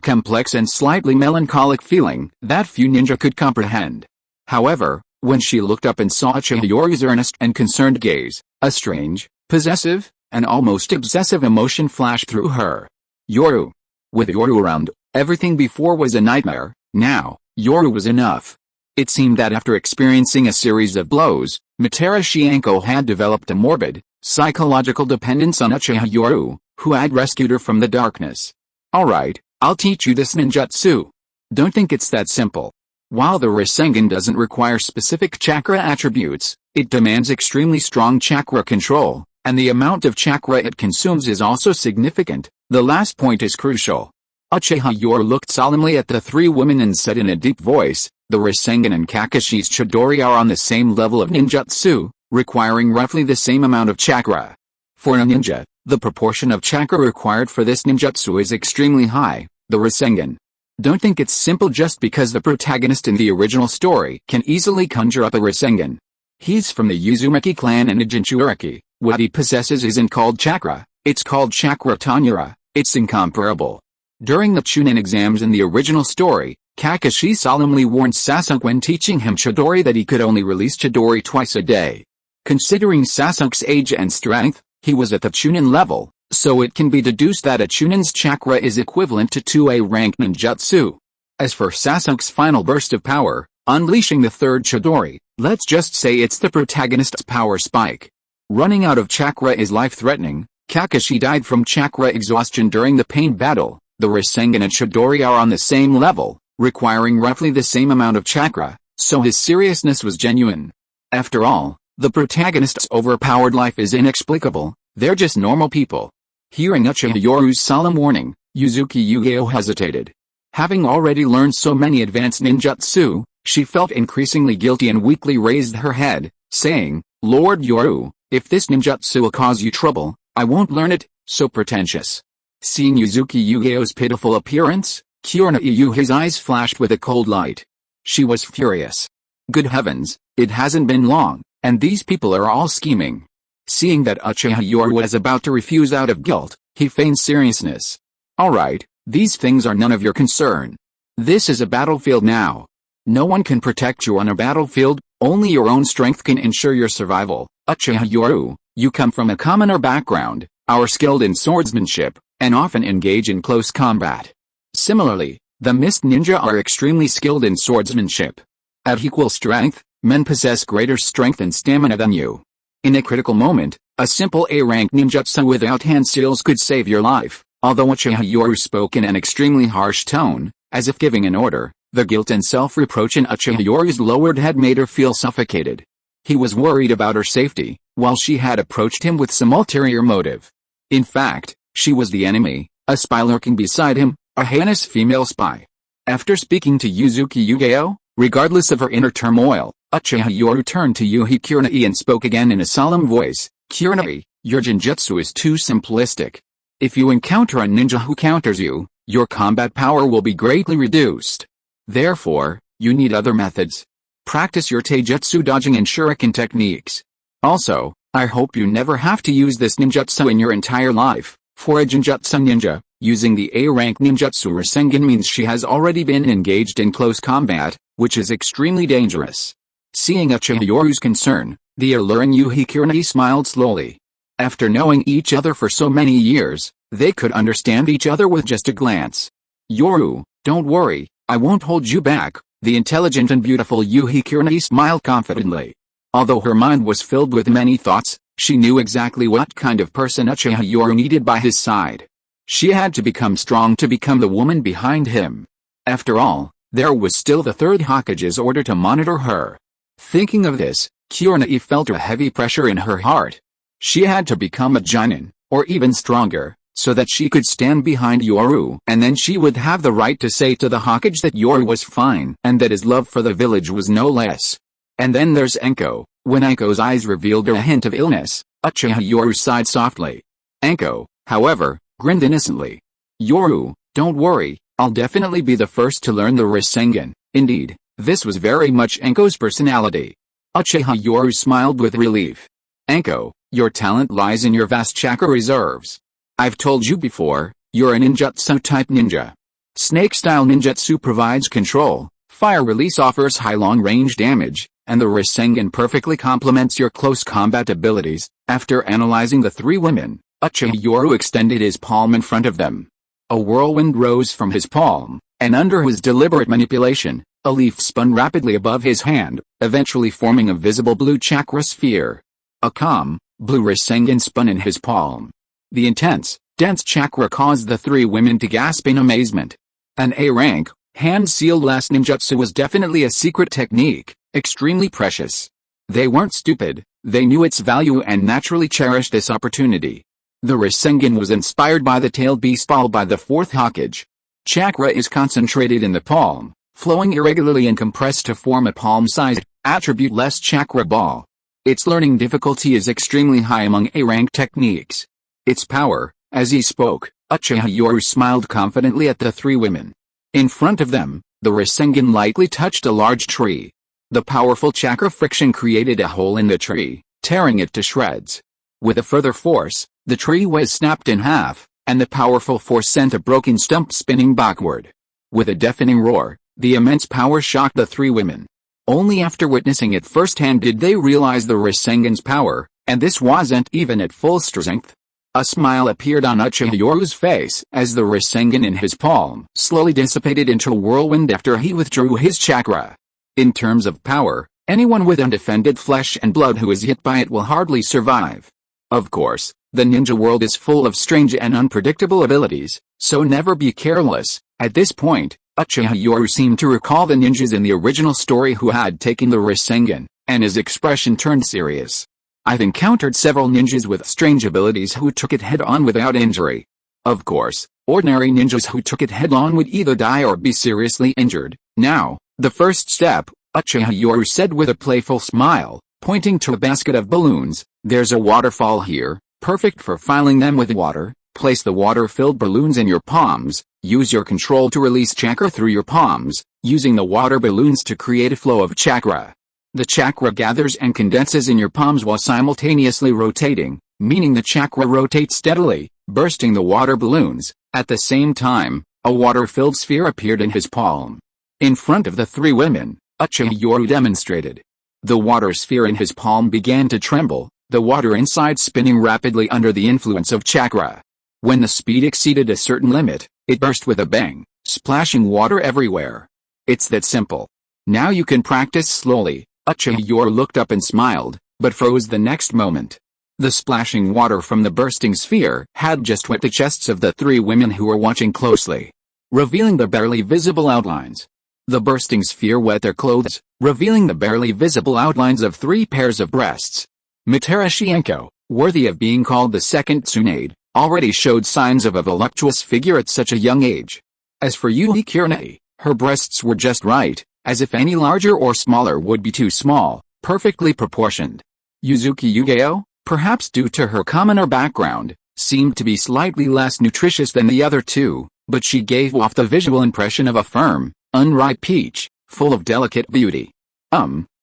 A: complex and slightly melancholic feeling that few ninja could comprehend. However, when she looked up and saw Uchiha Yoru's earnest and concerned gaze, a strange, possessive, and almost obsessive emotion flashed through her. Yoru. With Yoru around, everything before was a nightmare. Now, Yoru was enough. It seemed that after experiencing a series of blows, Materashi Anko had developed a morbid, psychological dependence on Uchiha Yoru, who had rescued her from the darkness. Alright, I'll teach you this ninjutsu. Don't think it's that simple. While the Rasengan doesn't require specific chakra attributes, it demands extremely strong chakra control, and the amount of chakra it consumes is also significant. The last point is crucial. Uchiha Yoru looked solemnly at the three women and said in a deep voice, the Rasengan and Kakashi's Chidori are on the same level of ninjutsu, requiring roughly the same amount of chakra. For a ninja, the proportion of chakra required for this ninjutsu is extremely high, the Rasengan. Don't think it's simple just because the protagonist in the original story can easily conjure up a Rasengan. He's from the Uzumaki clan and a Jinchuriki. What he possesses isn't called chakra, it's called chakra Tanura. It's incomparable. During the Chunin exams in the original story, Kakashi solemnly warned Sasuke when teaching him Chidori that he could only release Chidori twice a day. Considering Sasuke's age and strength, he was at the Chunin level, so it can be deduced that a Chunin's chakra is equivalent to 2A rank ninjutsu. As for Sasuke's final burst of power, unleashing the third Chidori, let's just say it's the protagonist's power spike. Running out of chakra is life-threatening. Kakashi died from chakra exhaustion during the pain battle. The Rasengan and Chidori are on the same level, requiring roughly the same amount of chakra, so his seriousness was genuine. After all, the protagonist's overpowered life is inexplicable, they're just normal people. Hearing Uchiha Yoru's solemn warning, Yuzuki Yugeo hesitated. Having already learned so many advanced ninjutsu, she felt increasingly guilty and weakly raised her head, saying, "Lord Yoru, if this ninjutsu will cause you trouble, I won't learn it." So pretentious. Seeing Yuzuki Yugeo's pitiful appearance, Kurenai's eyes flashed with a cold light. She was furious. Good heavens, it hasn't been long, and these people are all scheming. Seeing that Uchiha Yoru was about to refuse out of guilt, he feigned seriousness. "Alright, these things are none of your concern. This is a battlefield now. No one can protect you on a battlefield, only your own strength can ensure your survival. Uchiha Yoru, you come from a commoner background, are skilled in swordsmanship, and often engage in close combat. Similarly, the Mist Ninja are extremely skilled in swordsmanship. At equal strength, men possess greater strength and stamina than you. In a critical moment, a simple A-rank ninjutsu without hand seals could save your life." Although Uchiha Yoru spoke in an extremely harsh tone, as if giving an order, the guilt and self-reproach in Uchiha Yoru's lowered head made her feel suffocated. He was worried about her safety, while she had approached him with some ulterior motive. In fact, she was the enemy, a spy lurking beside him, a heinous female spy. After speaking to Yuzuki Yugeo, regardless of her inner turmoil, Uchiha Yoru turned to Yuhi Kurenai and spoke again in a solemn voice. "Kurenai, your genjutsu is too simplistic. If you encounter a ninja who counters you, your combat power will be greatly reduced. Therefore, you need other methods. Practice your taijutsu dodging and shuriken techniques. Also, I hope you never have to use this ninjutsu in your entire life. For a genjutsu ninja, using the A-rank ninjutsu Rasengan means she has already been engaged in close combat, which is extremely dangerous." Seeing Uchiha Yoru's concern, the alluring Yuhi Kurenai smiled slowly. After knowing each other for so many years, they could understand each other with just a glance. "Yoru, don't worry, I won't hold you back." The intelligent and beautiful Yuhi Kurenai smiled confidently. Although her mind was filled with many thoughts, she knew exactly what kind of person Uchiha Yoru needed by his side. She had to become strong to become the woman behind him. After all, there was still the Third Hokage's order to monitor her. Thinking of this, Kurenai felt a heavy pressure in her heart. She had to become a Jonin, or even stronger, so that she could stand behind Yoru, and then she would have the right to say to the Hokage that Yoru was fine and that his love for the village was no less. And then there's Enko. When Enko's eyes revealed a hint of illness, Uchiha Yoru sighed softly. Enko, however, grinned innocently. "Yoru, don't worry, I'll definitely be the first to learn the Rasengan." Indeed, this was very much Enko's personality. Uchiha Yoru smiled with relief. "Enko, your talent lies in your vast chakra reserves. I've told you before, you're a ninjutsu-type ninja. Snake-style ninjutsu provides control, fire release offers high long-range damage, and the Rasengan perfectly complements your close combat abilities." After analyzing the three women, Uchiha Yoru extended his palm in front of them. A whirlwind rose from his palm, and under his deliberate manipulation, a leaf spun rapidly above his hand, eventually forming a visible blue chakra sphere. A calm, blue Rasengan spun in his palm. The intense, dense chakra caused the three women to gasp in amazement. An A-rank, hand-sealed last ninjutsu was definitely a secret technique, extremely precious. They weren't stupid, they knew its value and naturally cherished this opportunity. The Rasengan was inspired by the tailed beast ball by the fourth Hokage. Chakra is concentrated in the palm, flowing irregularly and compressed to form a palm-sized, attribute-less chakra ball. Its learning difficulty is extremely high among A-rank techniques. Its power, as he spoke, Uchiha Yoru smiled confidently at the three women. In front of them, the Rasengan lightly touched a large tree. The powerful chakra friction created a hole in the tree, tearing it to shreds. With a further force, the tree was snapped in half, and the powerful force sent a broken stump spinning backward. With a deafening roar, the immense power shocked the three women. Only after witnessing it firsthand did they realize the Rasengan's power, and this wasn't even at full strength. A smile appeared on Uchiha Yoru's face as the Rasengan in his palm slowly dissipated into a whirlwind after he withdrew his chakra. In terms of power, anyone with undefended flesh and blood who is hit by it will hardly survive. Of course, the ninja world is full of strange and unpredictable abilities, so never be careless. At this point, Uchiha Yoru seemed to recall the ninjas in the original story who had taken the Rasengan, and his expression turned serious. I've encountered several ninjas with strange abilities who took it head-on without injury. Of course, ordinary ninjas who took it head-on would either die or be seriously injured. Now, the first step, Uchiha Yoru said with a playful smile, pointing to a basket of balloons. There's a waterfall here, perfect for filling them with water. Place the water-filled balloons in your palms. Use your control to release chakra through your palms, using the water balloons to create a flow of chakra. The chakra gathers and condenses in your palms while simultaneously rotating, meaning the chakra rotates steadily, bursting the water balloons. At the same time, a water-filled sphere appeared in his palm. In front of the three women, Uchiha Yoru demonstrated. The water sphere in his palm began to tremble, the water inside spinning rapidly under the influence of chakra. When the speed exceeded a certain limit, it burst with a bang, splashing water everywhere. It's that simple. Now you can practice slowly. Uchiha Yoru looked up and smiled, but froze the next moment. The splashing water from the bursting sphere had just wet the chests of the three women who were watching closely, revealing the barely visible outlines. The bursting sphere wet their clothes, revealing the barely visible outlines of three pairs of breasts. Mitarashi, worthy of being called the second Tsunade, already showed signs of a voluptuous figure at such a young age. As for Yuhi Kurenai, her breasts were just right, as if any larger or smaller would be too small, perfectly proportioned. Yuzuki Yugeo, perhaps due to her commoner background, seemed to be slightly less nutritious than the other two, but she gave off the visual impression of a firm, unripe peach, full of delicate beauty.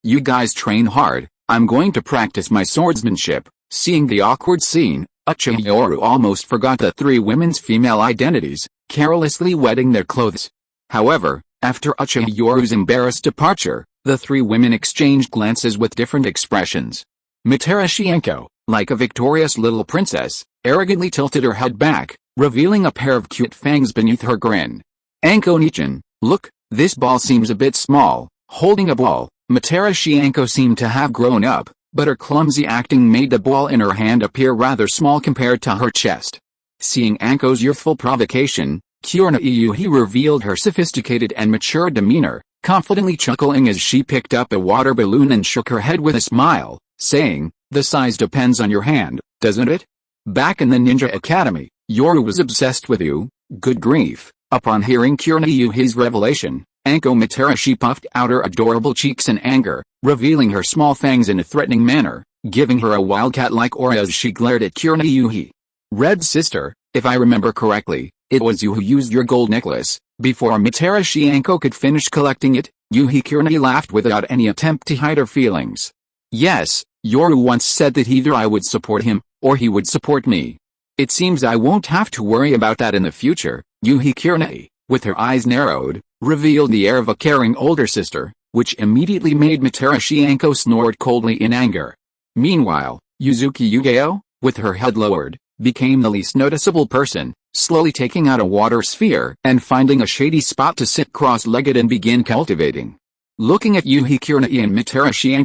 A: You guys train hard. I'm going to practice my swordsmanship. Seeing the awkward scene, Uchiha Yoru almost forgot the three women's female identities, carelessly wetting their clothes. However, after Uchiha Yoru's embarrassed departure, the three women exchanged glances with different expressions. Mitarashi, like a victorious little princess, arrogantly tilted her head back, revealing a pair of cute fangs beneath her grin. Anko-nichan, look, this ball seems a bit small. Holding a ball, Mitarashi seemed to have grown up, but her clumsy acting made the ball in her hand appear rather small compared to her chest. Seeing Anko's youthful provocation, Kurenai Yuhi revealed her sophisticated and mature demeanor, confidently chuckling as she picked up a water balloon and shook her head with a smile, saying, "The size depends on your hand, doesn't it? Back in the Ninja Academy, Yoru was obsessed with you." Good grief. Upon hearing Kurenai Yuhi's revelation, Anko Mitarashi puffed out her adorable cheeks in anger, revealing her small fangs in a threatening manner, giving her a wildcat-like aura as she glared at Kurenai Yuhi. "Red sister, if I remember correctly, it was you who used your gold necklace." Before Mitarashi could finish collecting it, Yuhi Kurenai laughed without any attempt to hide her feelings. "Yes, Yoru once said that either I would support him, or he would support me. It seems I won't have to worry about that in the future." Yuhi Kurenai, with her eyes narrowed, revealed the air of a caring older sister, which immediately made Mitarashi snort coldly in anger. Meanwhile, Yuzuki Yugeo, with her head lowered, became the least noticeable person, slowly taking out a water sphere and finding a shady spot to sit cross-legged and begin cultivating. Looking at Yuhi Kurenai and Mitarashi,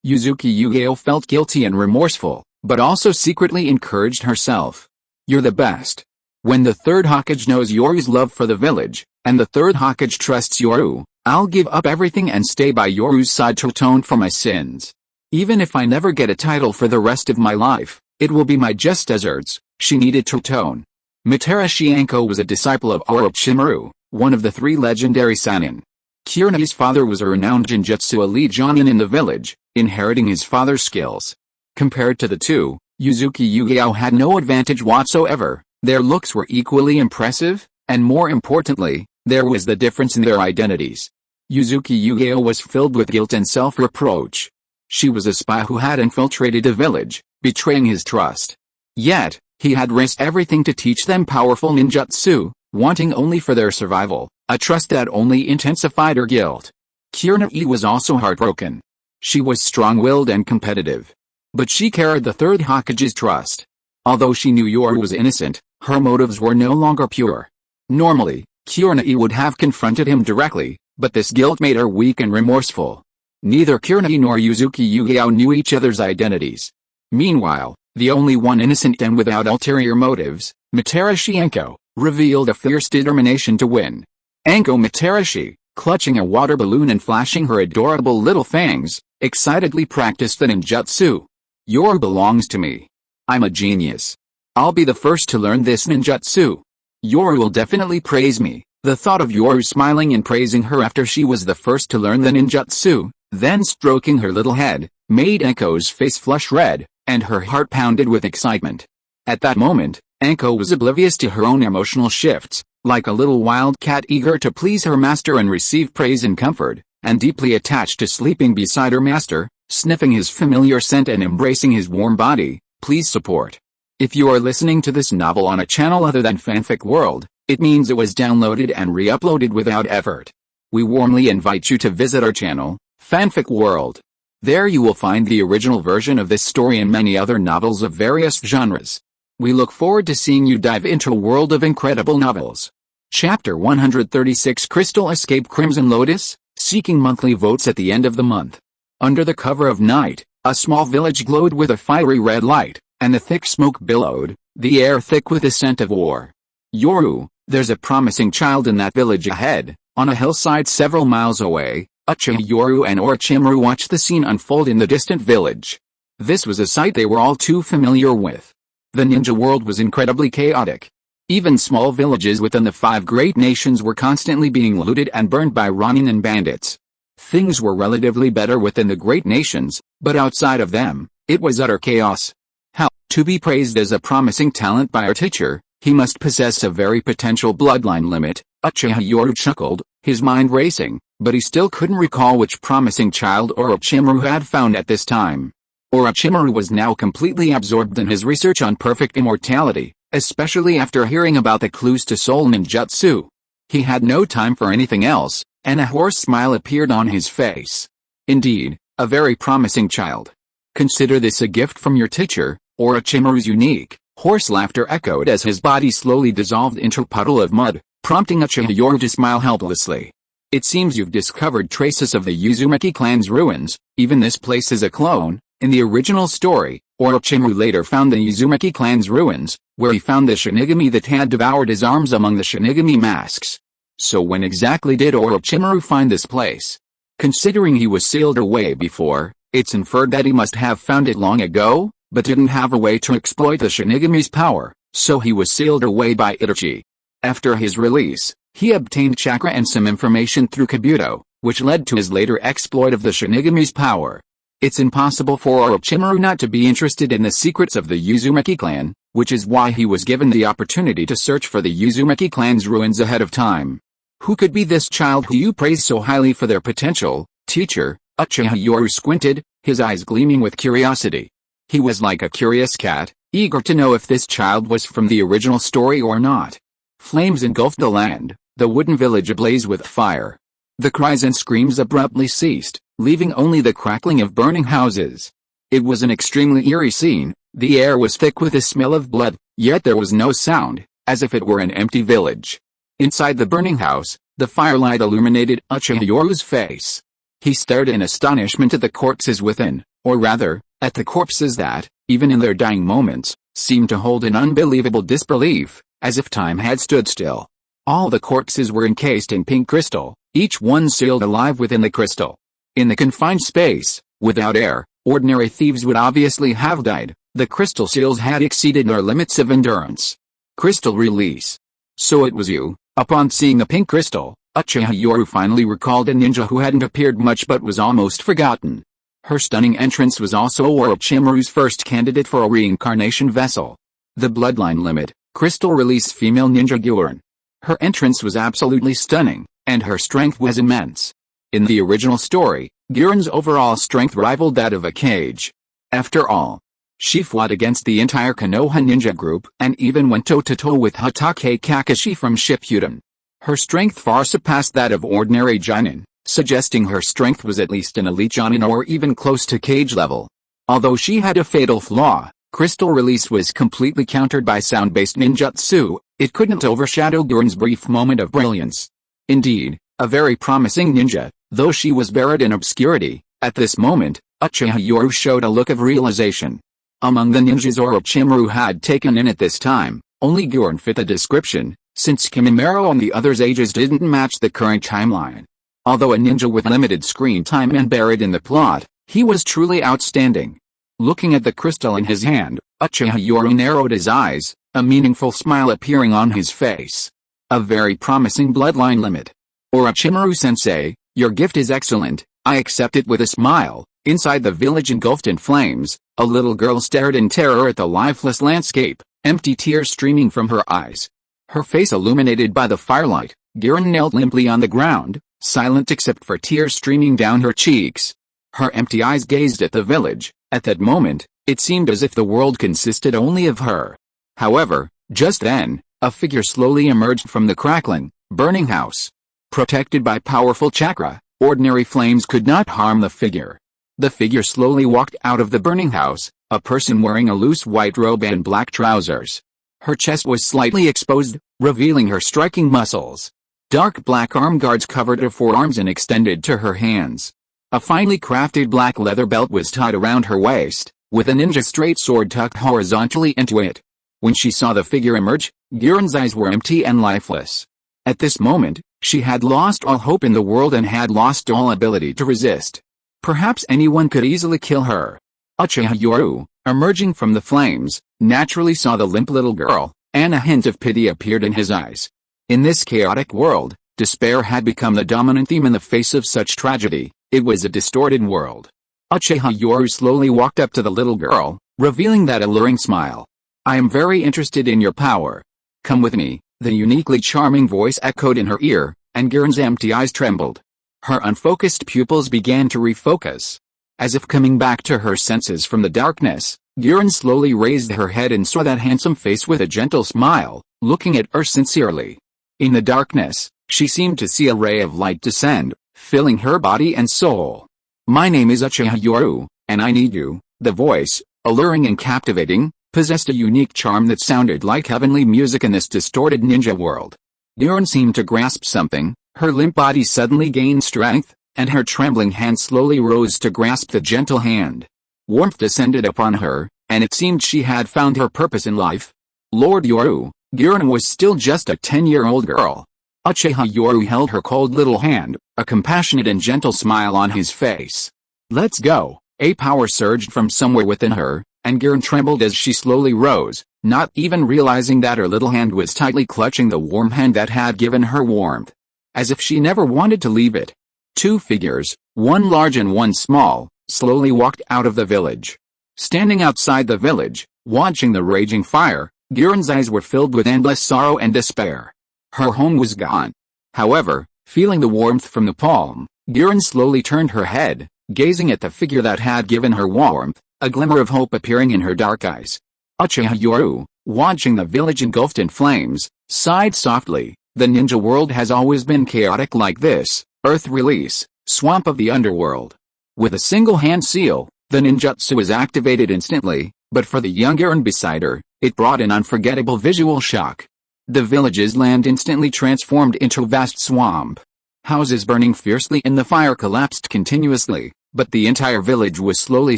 A: Yuzuki Yugeo felt guilty and remorseful, but also secretly encouraged herself. "You're the best. When the Third Hokage knows Yoru's love for the village, and the Third Hokage trusts Yoru, I'll give up everything and stay by Yoru's side to atone for my sins. Even if I never get a title for the rest of my life, it will be my just deserts." She needed to atone. Mitarashi was a disciple of Orochimaru, one of the three legendary Sannin. Kurenai's father was a renowned Genjutsu elite Jonin in the village, inheriting his father's skills. Compared to the two, Yuzuki Yugao had no advantage whatsoever. Their looks were equally impressive, and more importantly, there was the difference in their identities. Yuzuki Yugao was filled with guilt and self-reproach. She was a spy who had infiltrated a village, betraying his trust. Yet, he had risked everything to teach them powerful ninjutsu, wanting only for their survival, a trust that only intensified her guilt. Kurenai was also heartbroken. She was strong-willed and competitive. But she carried the Third Hokage's trust. Although she knew Yoru was innocent, her motives were no longer pure. Normally, Kurenai would have confronted him directly, but this guilt made her weak and remorseful. Neither Kurenai nor Yuzuki Yugao knew each other's identities. Meanwhile, the only one innocent and without ulterior motives, Mitarashi Anko, revealed a fierce determination to win. Anko Mitarashi, clutching a water balloon and flashing her adorable little fangs, excitedly practiced the ninjutsu. Yoru belongs to me. I'm a genius. I'll be the first to learn this ninjutsu. Yoru will definitely praise me. The thought of Yoru smiling and praising her after she was the first to learn the ninjutsu, then stroking her little head, made Anko's face flush red, and her heart pounded with excitement. At that moment, Anko was oblivious to her own emotional shifts, like a little wild cat eager to please her master and receive praise and comfort, and deeply attached to sleeping beside her master, sniffing his familiar scent and embracing his warm body. Please support. If you are listening to this novel on a channel other than Fanfic World, it means it was downloaded and re-uploaded without effort. We warmly invite you to visit our channel, Fanfic World. There you will find the original version of this story and many other novels of various genres. We look forward to seeing you dive into a world of incredible novels. Chapter 136 Crystal Escape Crimson Lotus, seeking monthly votes at the end of the month. Under the cover of night, a small village glowed with a fiery red light, and the thick smoke billowed, the air thick with the scent of war. Yoru, there's a promising child in that village ahead. On a hillside several miles away, Uchiha Yoru and Orochimaru watched the scene unfold in the distant village. This was a sight they were all too familiar with. The ninja world was incredibly chaotic. Even small villages within the 5 great nations were constantly being looted and burned by Ronin and bandits. Things were relatively better within the great nations, but outside of them, it was utter chaos. How, to be praised as a promising talent by our teacher, he must possess a very potential bloodline limit, Uchiha Yoru chuckled, his mind racing, but he still couldn't recall which promising child Orochimaru had found at this time. Orochimaru was now completely absorbed in his research on perfect immortality, especially after hearing about the clues to soul ninjutsu. He had no time for anything else, and a hoarse smile appeared on his face. Indeed, a very promising child. Consider this a gift from your teacher. Orochimaru's unique, hoarse laughter echoed as his body slowly dissolved into a puddle of mud, prompting Uchiha Yoru to smile helplessly. It seems you've discovered traces of the Uzumaki clan's ruins. Even this place is a clone. In the original story, Orochimaru later found the Uzumaki clan's ruins, where he found the Shinigami that had devoured his arms among the Shinigami masks. So when exactly did Orochimaru find this place? Considering he was sealed away before, it's inferred that he must have found it long ago, but didn't have a way to exploit the Shinigami's power, so he was sealed away by Itachi. After his release, he obtained chakra and some information through Kabuto, which led to his later exploit of the Shinigami's power. It's impossible for Orochimaru not to be interested in the secrets of the Uzumaki clan, which is why he was given the opportunity to search for the Uzumaki clan's ruins ahead of time. Who could be this child who you praise so highly for their potential, teacher? Uchiha Yoru squinted, his eyes gleaming with curiosity. He was like a curious cat, eager to know if this child was from the original story or not. Flames engulfed the land, the wooden village ablaze with fire. The cries and screams abruptly ceased, leaving only the crackling of burning houses. It was an extremely eerie scene. The air was thick with the smell of blood, yet there was no sound, as if it were an empty village. Inside the burning house, the firelight illuminated Uchiha Yoru's face. He stared in astonishment at the corpses within, or rather, at the corpses that, even in their dying moments, seemed to hold an unbelievable disbelief, as if time had stood still. All the corpses were encased in pink crystal, each one sealed alive within the crystal. In the confined space, without air, ordinary thieves would obviously have died. The crystal seals had exceeded their limits of endurance. Crystal release. So it was you. Upon seeing the pink crystal, Uchiha Yoru finally recalled a ninja who hadn't appeared much but was almost forgotten. Her stunning entrance was also Orochimaru's first candidate for a reincarnation vessel. The bloodline limit, crystal release female ninja Gyuren. Her entrance was absolutely stunning, and her strength was immense. In the original story, Gyuren's overall strength rivaled that of a cage. After all, she fought against the entire Konoha ninja group and even went toe-to-toe with Hotake Kakashi from Shippuden. Her strength far surpassed that of ordinary Jonin, suggesting her strength was at least an elite Jonin or even close to cage level. Although she had a fatal flaw, crystal release was completely countered by sound-based ninjutsu. It couldn't overshadow Gyuren's brief moment of brilliance. Indeed, a very promising ninja, though she was buried in obscurity. At this moment, Uchiha Yoru showed a look of realization. Among the ninjas Orochimaru had taken in at this time, only Gyuren fit the description, since Kimimaro and the others' ages didn't match the current timeline. Although a ninja with limited screen time and buried in the plot, he was truly outstanding. Looking at the crystal in his hand, Uchiha Yoru narrowed his eyes, a meaningful smile appearing on his face. A very promising bloodline limit. Orochimaru-sensei, your gift is excellent, I accept it with a smile. Inside the village engulfed in flames, a little girl stared in terror at the lifeless landscape, empty tears streaming from her eyes. Her face illuminated by the firelight, Gyuren knelt limply on the ground, silent except for tears streaming down her cheeks. Her empty eyes gazed at the village. At that moment, it seemed as if the world consisted only of her. However, just then, a figure slowly emerged from the crackling, burning house. Protected by powerful chakra, ordinary flames could not harm the figure. The figure slowly walked out of the burning house, a person wearing a loose white robe and black trousers. Her chest was slightly exposed, revealing her striking muscles. Dark black arm guards covered her forearms and extended to her hands. A finely crafted black leather belt was tied around her waist, with a ninja straight sword tucked horizontally into it. When she saw the figure emerge, Gyuren's eyes were empty and lifeless. At this moment, she had lost all hope in the world and had lost all ability to resist. Perhaps anyone could easily kill her. Uchiha Yoru, emerging from the flames, naturally saw the limp little girl, and a hint of pity appeared in his eyes. In this chaotic world, despair had become the dominant theme in the face of such tragedy. It was a distorted world. Uchiha Yoru slowly walked up to the little girl, revealing that alluring smile. I am very interested in your power. Come with me, the uniquely charming voice echoed in her ear, and Gyuren's empty eyes trembled. Her unfocused pupils began to refocus. As if coming back to her senses from the darkness, Gyuren slowly raised her head and saw that handsome face with a gentle smile, looking at her sincerely. In the darkness, she seemed to see a ray of light descend, filling her body and soul. My name is Uchiha Yoru, and I need you. The voice, alluring and captivating, possessed a unique charm that sounded like heavenly music in this distorted ninja world. Gyuren seemed to grasp something, her limp body suddenly gained strength, and her trembling hand slowly rose to grasp the gentle hand. Warmth descended upon her, and it seemed she had found her purpose in life. Lord Yoru, Gyuren was still just a 10-year-old girl. Uchiha Yoru held her cold little hand, a compassionate and gentle smile on his face. Let's go. A power surged from somewhere within her, and Gyuren trembled as she slowly rose, not even realizing that her little hand was tightly clutching the warm hand that had given her warmth. As if she never wanted to leave it. Two figures, one large and one small, slowly walked out of the village. Standing outside the village, watching the raging fire, Gyuren's eyes were filled with endless sorrow and despair. Her home was gone. However, feeling the warmth from the palm, Gyuren slowly turned her head, gazing at the figure that had given her warmth, a glimmer of hope appearing in her dark eyes. Uchiha Yoru, watching the village engulfed in flames, sighed softly. The ninja world has always been chaotic like this, earth release, swamp of the underworld. With a single hand seal, the ninjutsu is activated instantly, but for the young Gyuren beside her, it brought an unforgettable visual shock. The village's land instantly transformed into a vast swamp. Houses burning fiercely in the fire collapsed continuously, but the entire village was slowly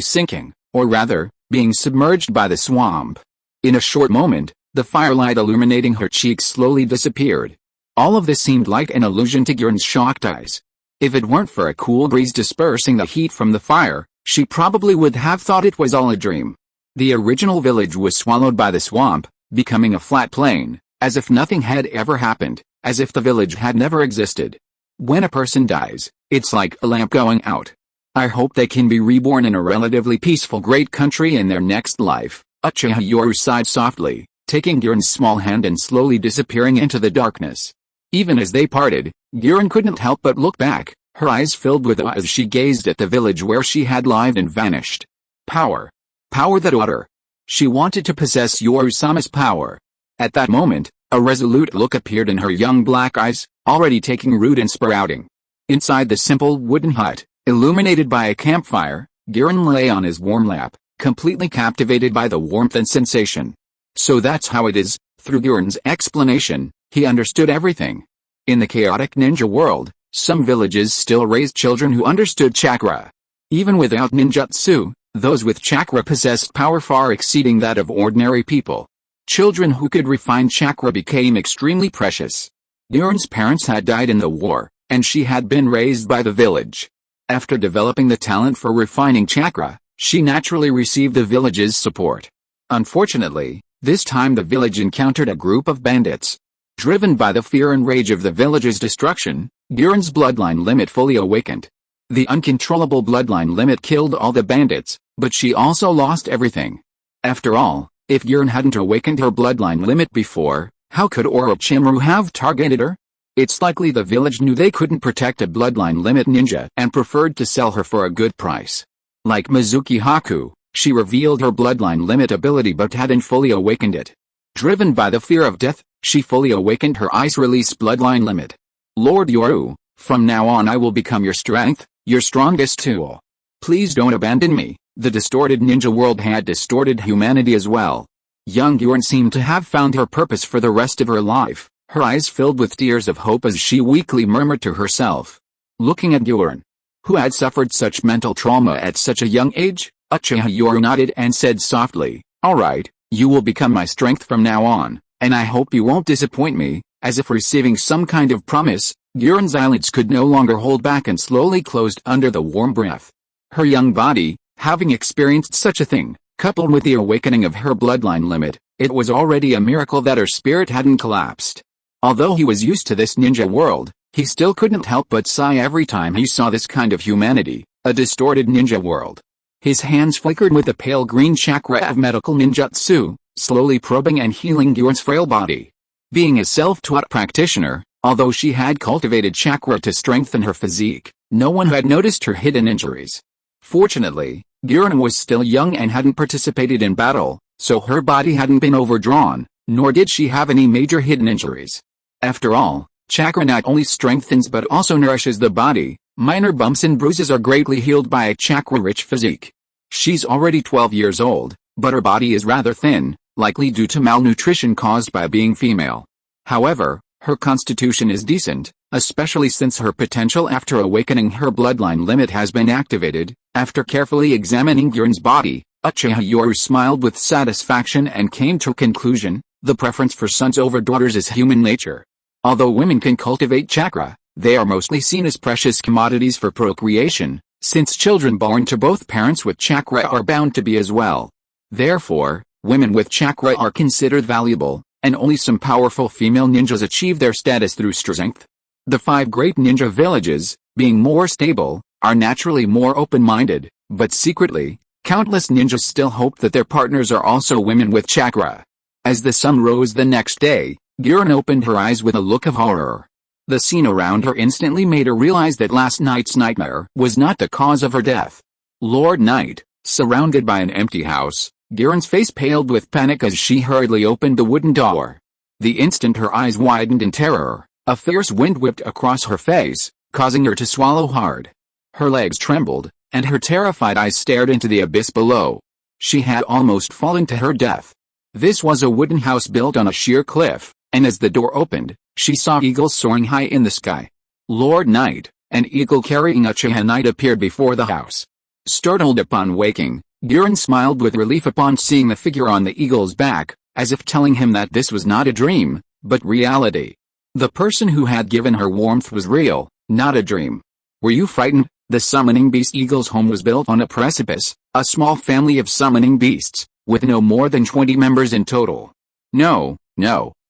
A: sinking, or rather, being submerged by the swamp. In a short moment, the firelight illuminating her cheeks slowly disappeared. All of this seemed like an illusion to Gyuren's shocked eyes. If it weren't for a cool breeze dispersing the heat from the fire, she probably would have thought it was all a dream. The original village was swallowed by the swamp, becoming a flat plain, as if nothing had ever happened, as if the village had never existed. When a person dies, it's like a lamp going out. I hope they can be reborn in a relatively peaceful great country in their next life. Uchiha Yoru sighed softly, taking Giran's small hand and slowly disappearing into the darkness. Even as they parted, Giran couldn't help but look back, her eyes filled with awe as she gazed at the village where she had lived and vanished. Power. Power that order. She wanted to possess Yoru-sama's power. At that moment, a resolute look appeared in her young black eyes, already taking root and sprouting. Inside the simple wooden hut, illuminated by a campfire, Giran lay on his warm lap, completely captivated by the warmth and sensation. So that's how it is. Through Giran's explanation, he understood everything. In the chaotic ninja world, some villages still raised children who understood chakra. Even without ninjutsu, those with chakra possessed power far exceeding that of ordinary people. Children who could refine chakra became extremely precious. Giran's parents had died in the war, and she had been raised by the village. After developing the talent for refining chakra, she naturally received the village's support. Unfortunately, this time the village encountered a group of bandits. Driven by the fear and rage of the village's destruction, Giran's bloodline limit fully awakened. The uncontrollable bloodline limit killed all the bandits, but she also lost everything. After all, if Giran hadn't awakened her bloodline limit before, how could Orochimaru have targeted her? It's likely the village knew they couldn't protect a bloodline limit ninja and preferred to sell her for a good price. Like Mizuki Haku, she revealed her bloodline limit ability but hadn't fully awakened it. Driven by the fear of death, she fully awakened her ice-release bloodline limit. Lord Yoru, from now on I will become your strength, your strongest tool. Please don't abandon me. The distorted ninja world had distorted humanity as well. Young Giran seemed to have found her purpose for the rest of her life, her eyes filled with tears of hope as she weakly murmured to herself. Looking at Giran, who had suffered such mental trauma at such a young age, Uchiha Yoru nodded and said softly, "Alright, you will become my strength from now on, and I hope you won't disappoint me." As if receiving some kind of promise, Giran's eyelids could no longer hold back and slowly closed under the warm breath. Her young body, having experienced such a thing, coupled with the awakening of her bloodline limit, it was already a miracle that her spirit hadn't collapsed. Although he was used to this ninja world, he still couldn't help but sigh every time he saw this kind of humanity, a distorted ninja world. His hands flickered with the pale green chakra of medical ninjutsu, slowly probing and healing Giran's frail body. Being a self-taught practitioner, although she had cultivated chakra to strengthen her physique, no one had noticed her hidden injuries. Fortunately, Giran was still young and hadn't participated in battle, so her body hadn't been overdrawn, nor did she have any major hidden injuries. After all, chakra not only strengthens but also nourishes the body. Minor bumps and bruises are greatly healed by a chakra-rich physique. She's already 12 years old, but her body is rather thin, likely due to malnutrition caused by being female. However, her constitution is decent, especially since her potential after awakening her bloodline limit has been activated. After carefully examining Giran's body, Uchiha Yoru smiled with satisfaction and came to a conclusion: the preference for sons over daughters is human nature. Although women can cultivate chakra, they are mostly seen as precious commodities for procreation, since children born to both parents with chakra are bound to be as well. Therefore, women with chakra are considered valuable, and only some powerful female ninjas achieve their status through strength. The 5 great ninja villages, being more stable, are naturally more open-minded, but secretly, countless ninjas still hope that their partners are also women with chakra. As the sun rose the next day, Giran opened her eyes with a look of horror. The scene around her instantly made her realize that last night's nightmare was not the cause of her death. Lord Night, surrounded by an empty house, Giran's face paled with panic as she hurriedly opened the wooden door. The instant her eyes widened in terror, a fierce wind whipped across her face, causing her to swallow hard. Her legs trembled, and her terrified eyes stared into the abyss below. She had almost fallen to her death. This was a wooden house built on a sheer cliff, and as the door opened, she saw eagles soaring high in the sky. Lord Night, an eagle carrying Uchiha Knight appeared before the house. Startled upon waking, Giran smiled with relief upon seeing the figure on the eagle's back, as if telling him that this was not a dream, but reality. The person who had given her warmth was real, not a dream. Were you frightened? The summoning beast eagle's home was built on a precipice, a small family of summoning beasts, with no more than 20 members in total. No.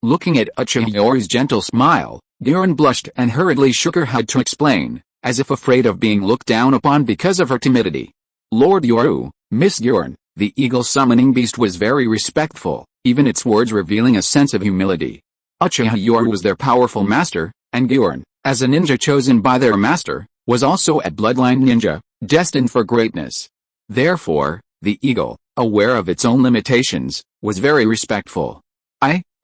A: Looking at Uchiha Yoru's gentle smile, Giran blushed and hurriedly shook her head to explain, as if afraid of being looked down upon because of her timidity. Lord Yoru, Miss Gyurn, the eagle summoning beast, was very respectful, even its words revealing a sense of humility. Uchiha Yoru was their powerful master, and Gyurn, as a ninja chosen by their master, was also a bloodline ninja, destined for greatness. Therefore, the eagle, aware of its own limitations, was very respectful.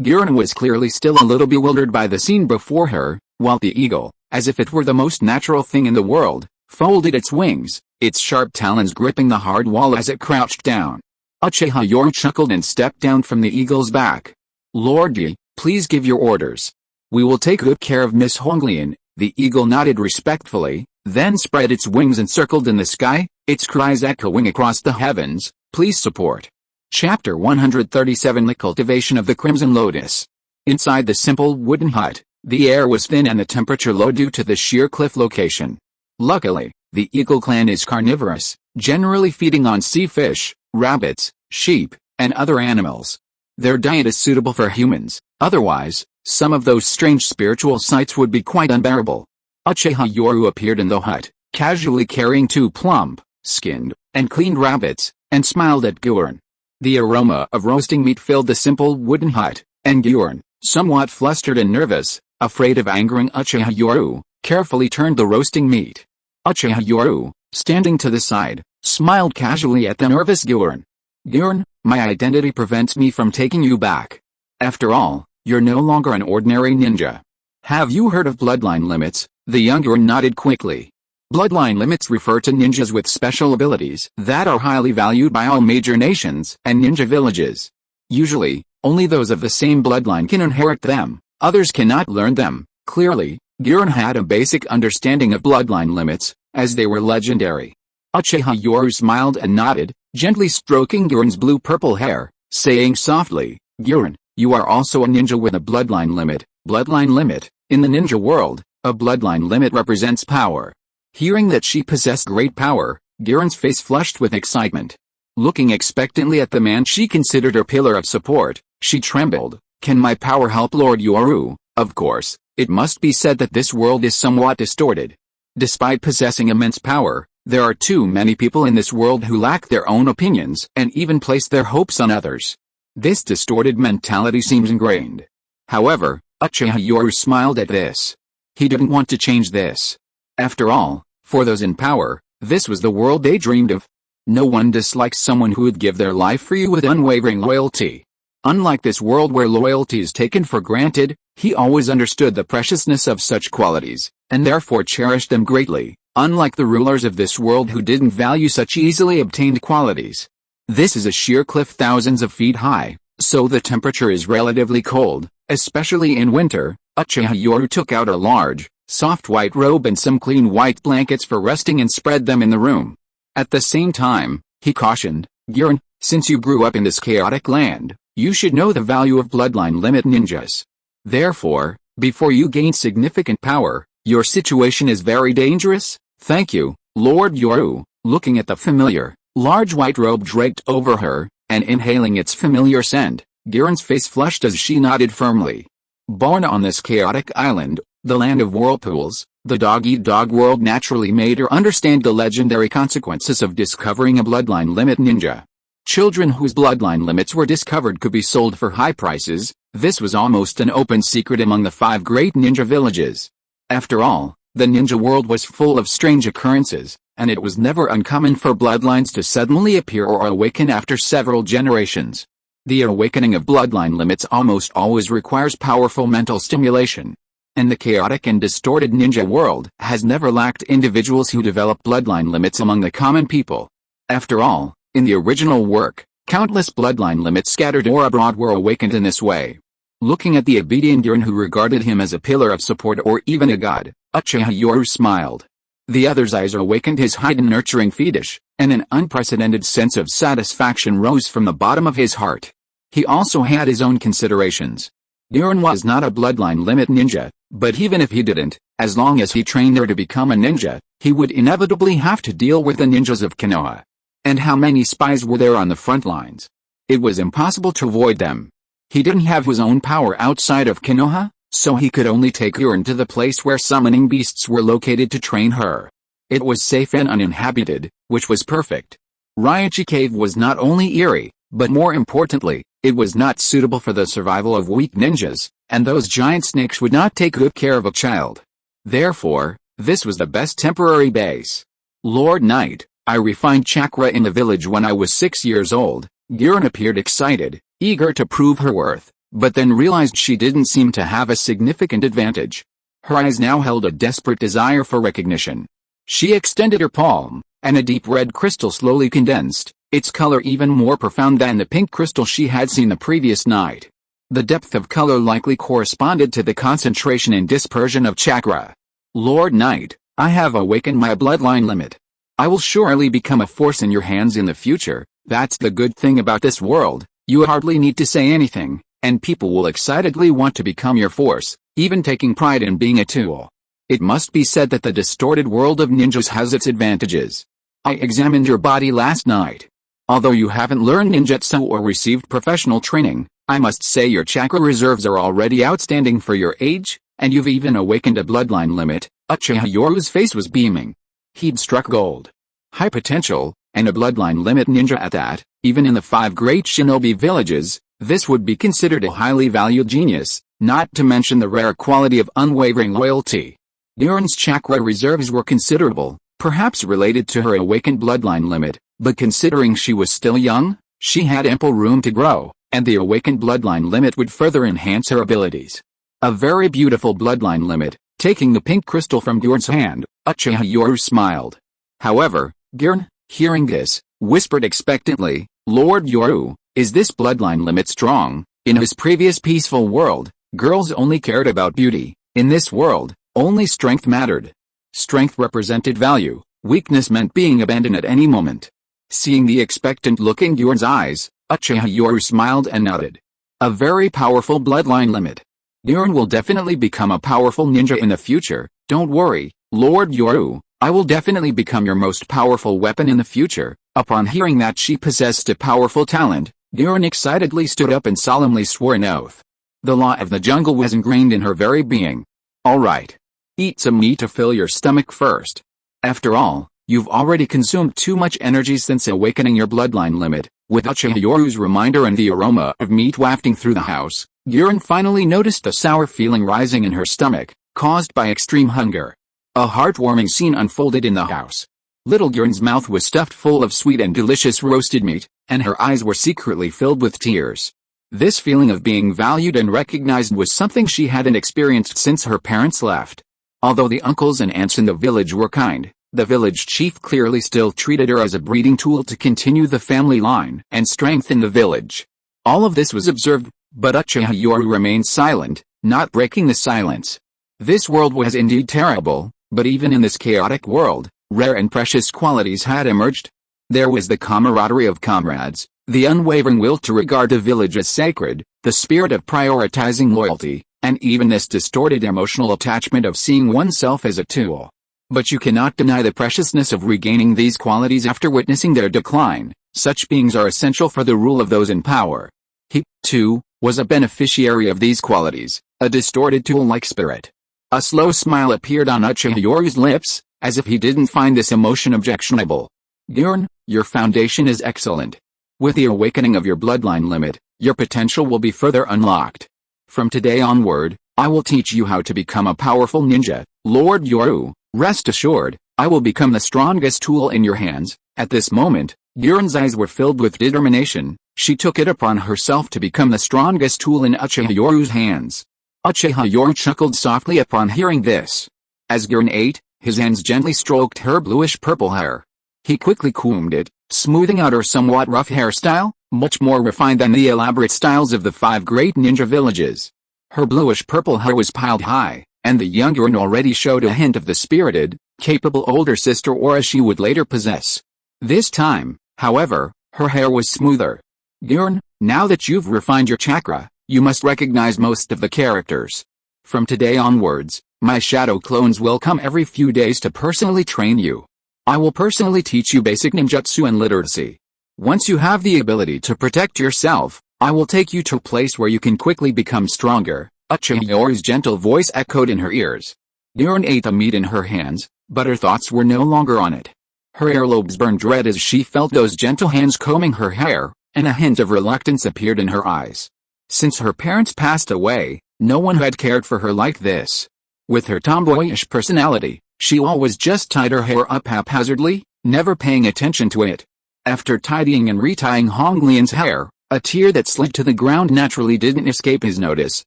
A: Gyurn was clearly still a little bewildered by the scene before her, while the eagle, as if it were the most natural thing in the world, folded its wings, its sharp talons gripping the hard wall as it crouched down. Uchiha Yoru chuckled and stepped down from the eagle's back. Lord Yi, please give your orders. We will take good care of Miss Honglian. The eagle nodded respectfully, then spread its wings and circled in the sky, its cries echoing across the heavens. Please support. Chapter 137 The Cultivation of the Crimson Lotus. Inside the simple wooden hut, the air was thin and the temperature low due to the sheer cliff location. Luckily, the eagle clan is carnivorous, generally feeding on sea fish, rabbits, sheep, and other animals. Their diet is suitable for humans, otherwise, some of those strange spiritual sights would be quite unbearable. Uchiha Yoru appeared in the hut, casually carrying 2 plump, skinned, and cleaned rabbits, and smiled at Gyurn. The aroma of roasting meat filled the simple wooden hut, and Gyurn, somewhat flustered and nervous, afraid of angering Uchiha Yoru, carefully turned the roasting meat. Uchiha Yoru, standing to the side, smiled casually at the nervous Gyurn. Gyurn, my identity prevents me from taking you back. After all, you're no longer an ordinary ninja. Have you heard of bloodline limits? The young Gyurn nodded quickly. Bloodline limits refer to ninjas with special abilities that are highly valued by all major nations and ninja villages. Usually, only those of the same bloodline can inherit them, others cannot learn them. Clearly, Gyurn had a basic understanding of bloodline limits, as they were legendary. Uchiha Yoru smiled and nodded, gently stroking Gyurn's blue-purple hair, saying softly, Gyurn, you are also a ninja with a bloodline limit. Bloodline limit, in the ninja world, a bloodline limit represents power. Hearing that she possessed great power, Gyurn's face flushed with excitement. Looking expectantly at the man she considered her pillar of support, she trembled. Can my power help Lord Yoru? Of course, it must be said that this world is somewhat distorted. Despite possessing immense power, there are too many people in this world who lack their own opinions and even place their hopes on others. This distorted mentality seems ingrained. However, Uchiha Yoru smiled at this. He didn't want to change this. After all, for those in power, this was the world they dreamed of. No one dislikes someone who would give their life for you with unwavering loyalty. Unlike this world where loyalty is taken for granted, he always understood the preciousness of such qualities, and therefore cherished them greatly, unlike the rulers of this world who didn't value such easily obtained qualities. This is a sheer cliff thousands of feet high, so the temperature is relatively cold, especially in winter. Uchiha Yoru took out a large, soft white robe and some clean white blankets for resting and spread them in the room. At the same time, he cautioned, Gyurn, since you grew up in this chaotic land, you should know the value of bloodline limit ninjas. Therefore, before you gain significant power, your situation is very dangerous. Thank you, Lord Yoru. Looking at the familiar, large white robe draped over her, and inhaling its familiar scent, Gyurn's face flushed as she nodded firmly. Born on this chaotic island, the land of whirlpools, the dog-eat-dog world naturally made her understand the legendary consequences of discovering a bloodline limit ninja. Children whose bloodline limits were discovered could be sold for high prices. This was almost an open secret among the 5 great ninja villages. After all, the ninja world was full of strange occurrences, and it was never uncommon for bloodlines to suddenly appear or awaken after several generations. The awakening of bloodline limits almost always requires powerful mental stimulation. And the chaotic and distorted ninja world has never lacked individuals who develop bloodline limits among the common people. After all, in the original work, countless bloodline limits scattered or abroad were awakened in this way. Looking at the obedient Gyurn who regarded him as a pillar of support or even a god, Uchiha Yoru smiled. The other's eyes awakened his hidden nurturing fetish, and an unprecedented sense of satisfaction rose from the bottom of his heart. He also had his own considerations. Gyurn was not a bloodline limit ninja, but even if he didn't, as long as he trained there to become a ninja, he would inevitably have to deal with the ninjas of Konoha. And how many spies were there on the front lines? It was impossible to avoid them. He didn't have his own power outside of Konoha, so he could only take Yurin to the place where summoning beasts were located to train her. It was safe and uninhabited, which was perfect. Ryochi Cave was not only eerie, but more importantly, it was not suitable for the survival of weak ninjas, and those giant snakes would not take good care of a child. Therefore, this was the best temporary base. Lord Knight, I refined chakra in the village when I was 6 years old. Yurin appeared excited, eager to prove her worth, but then realized she didn't seem to have a significant advantage. Her eyes now held a desperate desire for recognition. She extended her palm, and a deep red crystal slowly condensed, its color even more profound than the pink crystal she had seen the previous night. The depth of color likely corresponded to the concentration and dispersion of chakra. Lord Knight, I have awakened my bloodline limit. I will surely become a force in your hands in the future. That's the good thing about this world, you hardly need to say anything, and people will excitedly want to become your force, even taking pride in being a tool. It must be said that the distorted world of ninjas has its advantages. I examined your body last night. Although you haven't learned ninjutsu or received professional training, I must say your chakra reserves are already outstanding for your age, and you've even awakened a bloodline limit. Uchiha Yoru's face was beaming. He'd struck gold. High potential, and a bloodline limit ninja at that. Even in the 5 great shinobi villages, this would be considered a highly valued genius, not to mention the rare quality of unwavering loyalty. Yurin's chakra reserves were considerable, perhaps related to her awakened bloodline limit, but considering she was still young, she had ample room to grow, and the awakened bloodline limit would further enhance her abilities. A very beautiful bloodline limit. Taking the pink crystal from Yurin's hand, Uchiha Yoru smiled. However, Yurin, hearing this, whispered expectantly, Lord Yoru, is this bloodline limit strong? In his previous peaceful world, girls only cared about beauty. In this world, only strength mattered. Strength represented value, weakness meant being abandoned at any moment. Seeing the expectant look in Yurin's eyes, Uchiha Yoru smiled and nodded. A very powerful bloodline limit. Yurin will definitely become a powerful ninja in the future, don't worry, Lord Yoru, I will definitely become your most powerful weapon in the future. Upon hearing that she possessed a powerful talent, Yurin excitedly stood up and solemnly swore an oath. The law of the jungle was ingrained in her very being. Alright. Eat some meat to fill your stomach first. After all, you've already consumed too much energy since awakening your bloodline limit. With Uchiha Yoru's reminder and the aroma of meat wafting through the house, Yurin finally noticed a sour feeling rising in her stomach, caused by extreme hunger. A heartwarming scene unfolded in the house. Little Yurin's mouth was stuffed full of sweet and delicious roasted meat, and her eyes were secretly filled with tears. This feeling of being valued and recognized was something she hadn't experienced since her parents left. Although the uncles and aunts in the village were kind, the village chief clearly still treated her as a breeding tool to continue the family line and strengthen the village. All of this was observed, but Uchiha Yoru remained silent, not breaking the silence. This world was indeed terrible, but even in this chaotic world, rare and precious qualities had emerged. There was the camaraderie of comrades, the unwavering will to regard the village as sacred, the spirit of prioritizing loyalty, and even this distorted emotional attachment of seeing oneself as a tool. But you cannot deny the preciousness of regaining these qualities after witnessing their decline. Such beings are essential for the rule of those in power. He, too, was a beneficiary of these qualities, a distorted tool-like spirit. A slow smile appeared on Uchiha Yoru's lips, as if he didn't find this emotion objectionable. Yurin, your foundation is excellent. With the awakening of your bloodline limit, your potential will be further unlocked. From today onward, I will teach you how to become a powerful ninja. Lord Yoru, rest assured, I will become the strongest tool in your hands. At this moment, Yurin's eyes were filled with determination. She took it upon herself to become the strongest tool in Uchiha Yoru's hands. Uchiha Yoru chuckled softly upon hearing this. As Yurin ate, his hands gently stroked her bluish-purple hair. He quickly combed it, smoothing out her somewhat rough hairstyle, much more refined than the elaborate styles of the 5 great ninja villages. Her bluish-purple hair was piled high, and the young Yurin already showed a hint of the spirited, capable older sister aura she would later possess. This time, however, her hair was smoother. Yurin, now that you've refined your chakra, you must recognize most of the characters. From today onwards, my shadow clones will come every few days to personally train you. I will personally teach you basic ninjutsu and literacy. Once you have the ability to protect yourself, I will take you to a place where you can quickly become stronger. Uchiha Yoru's gentle voice echoed in her ears. Giron ate the meat in her hands, but her thoughts were no longer on it. Her earlobes burned red as she felt those gentle hands combing her hair, and a hint of reluctance appeared in her eyes. Since her parents passed away, no one had cared for her like this. With her tomboyish personality, she always just tied her hair up haphazardly, never paying attention to it. After tidying and retying Honglian's hair, a tear that slid to the ground naturally didn't escape his notice,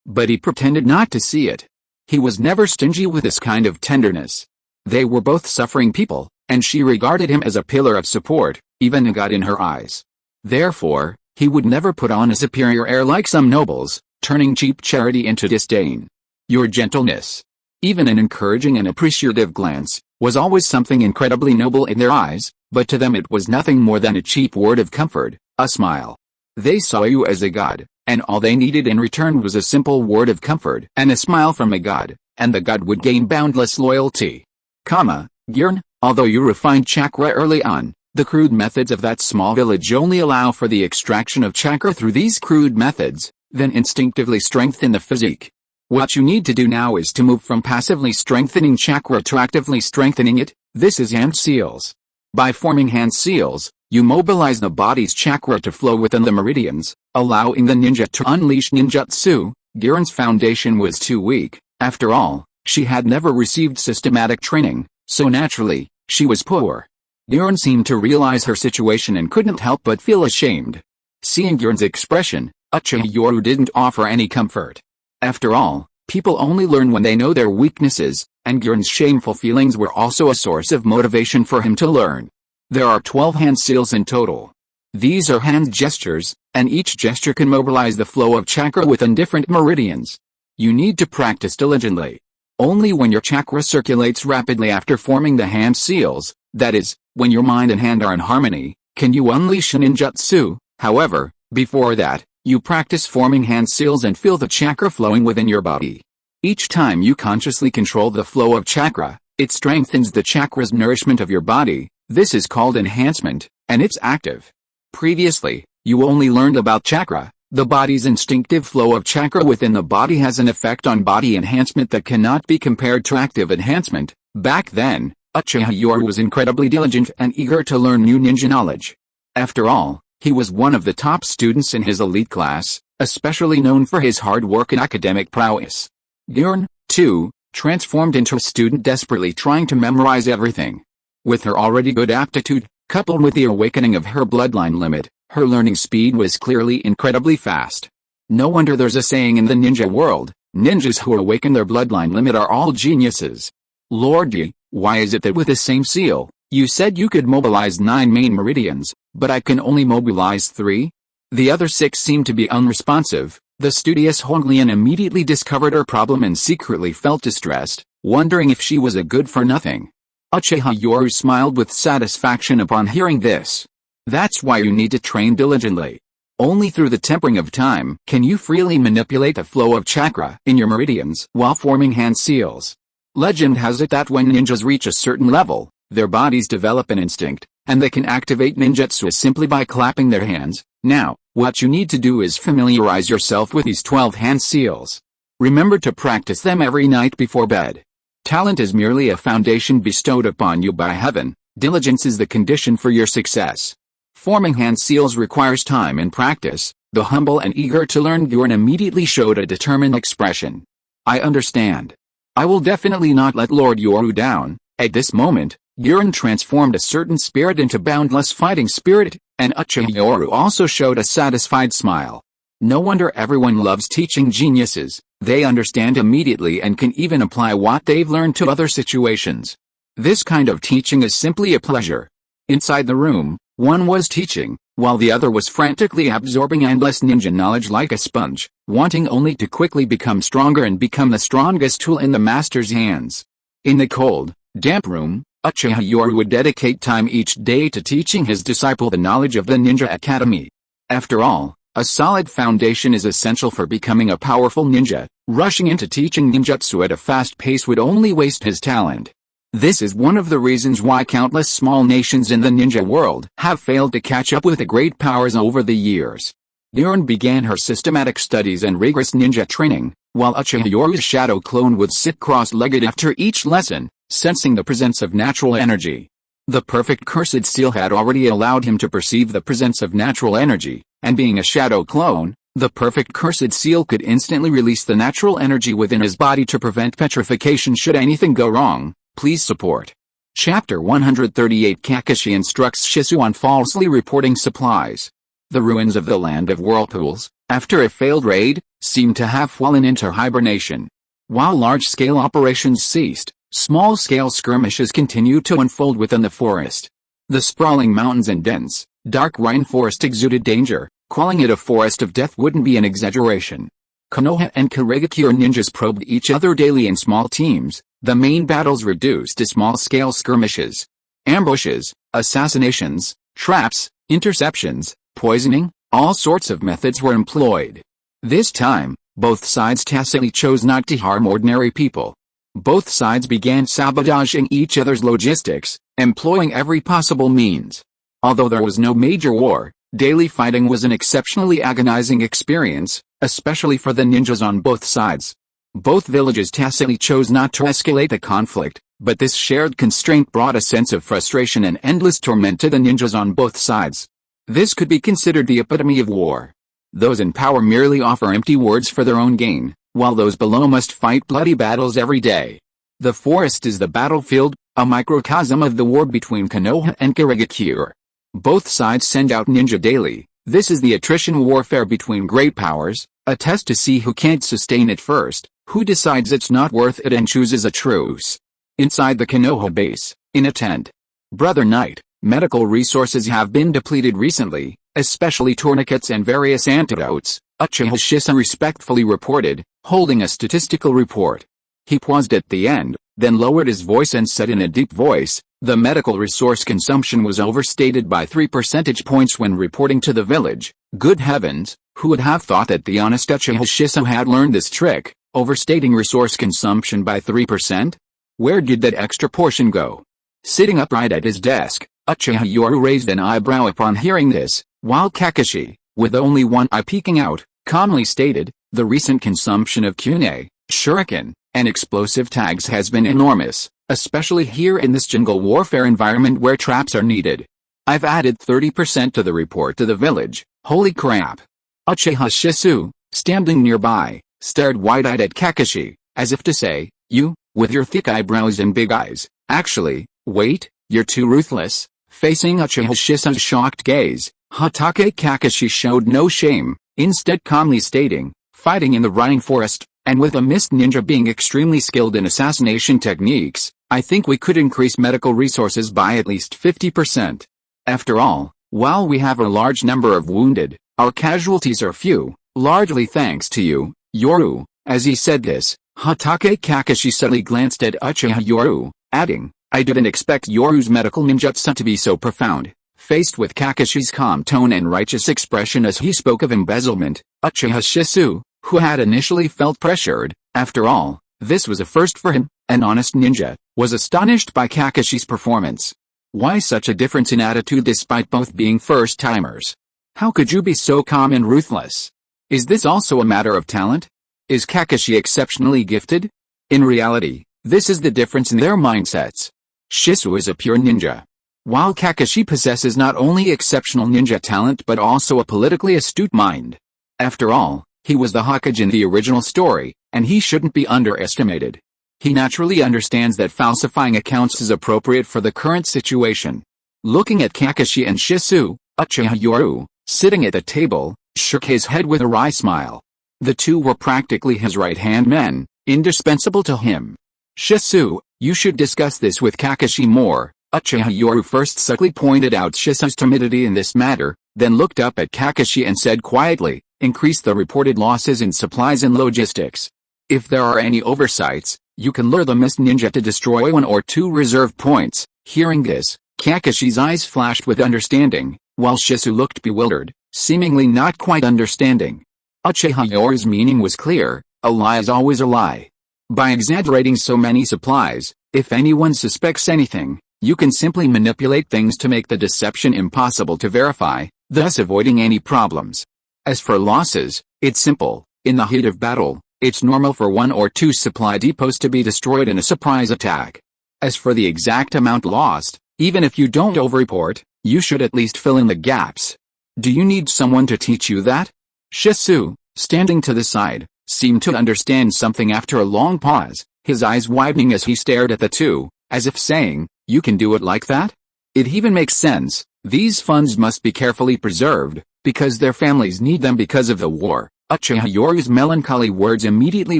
A: but he pretended not to see it. He was never stingy with this kind of tenderness. They were both suffering people, and she regarded him as a pillar of support, even a god in her eyes. Therefore, he would never put on a superior air like some nobles, turning cheap charity into disdain. Your gentleness, even an encouraging and appreciative glance, was always something incredibly noble in their eyes, but to them it was nothing more than a cheap word of comfort, a smile. They saw you as a god, and all they needed in return was a simple word of comfort and a smile from a god, and the god would gain boundless loyalty. Giron, although you refined chakra early on, the crude methods of that small village only allow for the extraction of chakra through these crude methods, then instinctively strengthen the physique. What you need to do now is to move from passively strengthening chakra to actively strengthening it. This is hand seals. By forming hand seals, you mobilize the body's chakra to flow within the meridians, allowing the ninja to unleash ninjutsu. Giron's foundation was too weak. After all, she had never received systematic training, so naturally, she was poor. Giron seemed to realize her situation and couldn't help but feel ashamed. Seeing Giron's expression, Uchiha Yoru didn't offer any comfort. After all, people only learn when they know their weaknesses, and Giron's shameful feelings were also a source of motivation for him to learn. There are 12 hand seals in total. These are hand gestures, and each gesture can mobilize the flow of chakra within different meridians. You need to practice diligently. Only when your chakra circulates rapidly after forming the hand seals, that is, when your mind and hand are in harmony, can you unleash ninjutsu. However, before that, you practice forming hand seals and feel the chakra flowing within your body. Each time you consciously control the flow of chakra, it strengthens the chakra's nourishment of your body. This is called enhancement, and it's active. Previously, you only learned about chakra. The body's instinctive flow of chakra within the body has an effect on body enhancement that cannot be compared to active enhancement. Back then, Uchiha Yoru was incredibly diligent and eager to learn new ninja knowledge. After all, he was one of the top students in his elite class, especially known for his hard work and academic prowess. Giron, too, transformed into a student desperately trying to memorize everything. With her already good aptitude, coupled with the awakening of her bloodline limit, her learning speed was clearly incredibly fast. No wonder there's a saying in the ninja world, ninjas who awaken their bloodline limit are all geniuses. Lord Yi, why is it that with the same seal, you said you could mobilize 9 main meridians, but I can only mobilize 3? The other 6 seem to be unresponsive. The studious Honglian immediately discovered her problem and secretly felt distressed, wondering if she was a good-for-nothing. Uchiha Yoru smiled with satisfaction upon hearing this. That's why you need to train diligently. Only through the tempering of time can you freely manipulate the flow of chakra in your meridians while forming hand seals. Legend has it that when ninjas reach a certain level, their bodies develop an instinct, and they can activate ninjutsu simply by clapping their hands. Now, what you need to do is familiarize yourself with these 12 hand seals. Remember to practice them every night before bed. Talent is merely a foundation bestowed upon you by heaven. Diligence is the condition for your success. Forming hand seals requires time and practice. The humble and eager to learn Giron immediately showed a determined expression. I understand. I will definitely not let Lord Yoru down. At this moment, Giron transformed a certain spirit into boundless fighting spirit, and Uchiha Yoru also showed a satisfied smile. No wonder everyone loves teaching geniuses. They understand immediately and can even apply what they've learned to other situations. This kind of teaching is simply a pleasure. Inside the room, one was teaching, while the other was frantically absorbing endless ninja knowledge like a sponge, wanting only to quickly become stronger and become the strongest tool in the master's hands. In the cold, damp room, Uchiha Yoru would dedicate time each day to teaching his disciple the knowledge of the Ninja Academy. After all, a solid foundation is essential for becoming a powerful ninja. Rushing into teaching ninjutsu at a fast pace would only waste his talent. This is one of the reasons why countless small nations in the ninja world have failed to catch up with the great powers over the years. Ryurin began her systematic studies and rigorous ninja training, while Uchiha Yoru's shadow clone would sit cross-legged after each lesson, sensing the presence of natural energy. The perfect cursed seal had already allowed him to perceive the presence of natural energy, and being a shadow clone, the perfect cursed seal could instantly release the natural energy within his body to prevent petrification should anything go wrong. Please support. Chapter 138 Kakashi instructs Shisui on falsely reporting supplies. The ruins of the Land of Whirlpools, after a failed raid, seemed to have fallen into hibernation. While large-scale operations ceased, small-scale skirmishes continued to unfold within the forest. The sprawling mountains and dense, dark rainforest exuded danger. Calling it a forest of death wouldn't be an exaggeration. Konoha and Kirigakure ninjas probed each other daily in small teams, the main battles reduced to small-scale skirmishes. Ambushes, assassinations, traps, interceptions, poisoning, all sorts of methods were employed. This time, both sides tacitly chose not to harm ordinary people. Both sides began sabotaging each other's logistics, employing every possible means. Although there was no major war, daily fighting was an exceptionally agonizing experience, especially for the ninjas on both sides. Both villages tacitly chose not to escalate the conflict, but this shared constraint brought a sense of frustration and endless torment to the ninjas on both sides. This could be considered the epitome of war. Those in power merely offer empty words for their own gain, while those below must fight bloody battles every day. The forest is the battlefield, a microcosm of the war between Konoha and Kirigakure. Both sides send out ninja daily. This is the attrition warfare between great powers, a test to see who can't sustain it first, who decides it's not worth it and chooses a truce. Inside the Konoha base, in a tent. Brother Knight, medical resources have been depleted recently, especially tourniquets and various antidotes, Uchiha Shisui respectfully reported, holding a statistical report. He paused at the end, then lowered his voice and said in a deep voice, the medical resource consumption was overstated by 3 percentage points when reporting to the village. Good heavens, who would have thought that the honest Uchiha Shisui had learned this trick, overstating resource consumption by 3%? Where did that extra portion go? Sitting upright at his desk, Uchiha Yoru raised an eyebrow upon hearing this, while Kakashi, with only one eye peeking out, calmly stated, the recent consumption of Kune, Shuriken, and explosive tags has been enormous, especially here in this jungle warfare environment where traps are needed. I've added 30% to the report to the village. Holy crap. Uchiha Shisui, standing nearby, stared wide-eyed at Kakashi, as if to say, you, with your thick eyebrows and big eyes, actually, wait, you're too ruthless. Facing Uchiha Shisui's shocked gaze, Hatake Kakashi showed no shame, instead calmly stating, fighting in the rainforest, and with a mist ninja being extremely skilled in assassination techniques, I think we could increase medical resources by at least 50%. After all, while we have a large number of wounded, our casualties are few, largely thanks to you, Yoru. As he said this, Hatake Kakashi subtly glanced at Uchiha Yoru, adding, I didn't expect Yoru's medical ninjutsu to be so profound. Faced with Kakashi's calm tone and righteous expression as he spoke of embezzlement, Uchiha Shisui, who had initially felt pressured, after all, this was a first for him, an honest ninja, was astonished by Kakashi's performance. Why such a difference in attitude despite both being first-timers? How could you be so calm and ruthless? Is this also a matter of talent? Is Kakashi exceptionally gifted? In reality, this is the difference in their mindsets. Shisui is a pure ninja. While Kakashi possesses not only exceptional ninja talent but also a politically astute mind. After all, he was the Hokage in the original story, and he shouldn't be underestimated. He naturally understands that falsifying accounts is appropriate for the current situation. Looking at Kakashi and Shisui, Uchiha Yoru, sitting at the table, shook his head with a wry smile. The two were practically his right-hand men, indispensable to him. Shisui, you should discuss this with Kakashi more. Uchiha Yoru first subtly pointed out Shisui's timidity in this matter, then looked up at Kakashi and said quietly, increase the reported losses in supplies and logistics. If there are any oversights, you can lure the Mist Ninja to destroy 1 or 2 reserve points. Hearing this, Kakashi's eyes flashed with understanding, while Shisui looked bewildered, seemingly not quite understanding. Uchiha Yoru's meaning was clear, a lie is always a lie. By exaggerating so many supplies, if anyone suspects anything, you can simply manipulate things to make the deception impossible to verify, thus avoiding any problems. As for losses, it's simple. In the heat of battle, it's normal for 1 or 2 supply depots to be destroyed in a surprise attack. As for the exact amount lost, even if you don't overreport, you should at least fill in the gaps. Do you need someone to teach you that? Shisui, standing to the side, seemed to understand something after a long pause, his eyes widening as he stared at the two, as if saying, "You can do it like that? It even makes sense. These funds must be carefully preserved, because their families need them because of the war." Uchiha Yoru's melancholy words immediately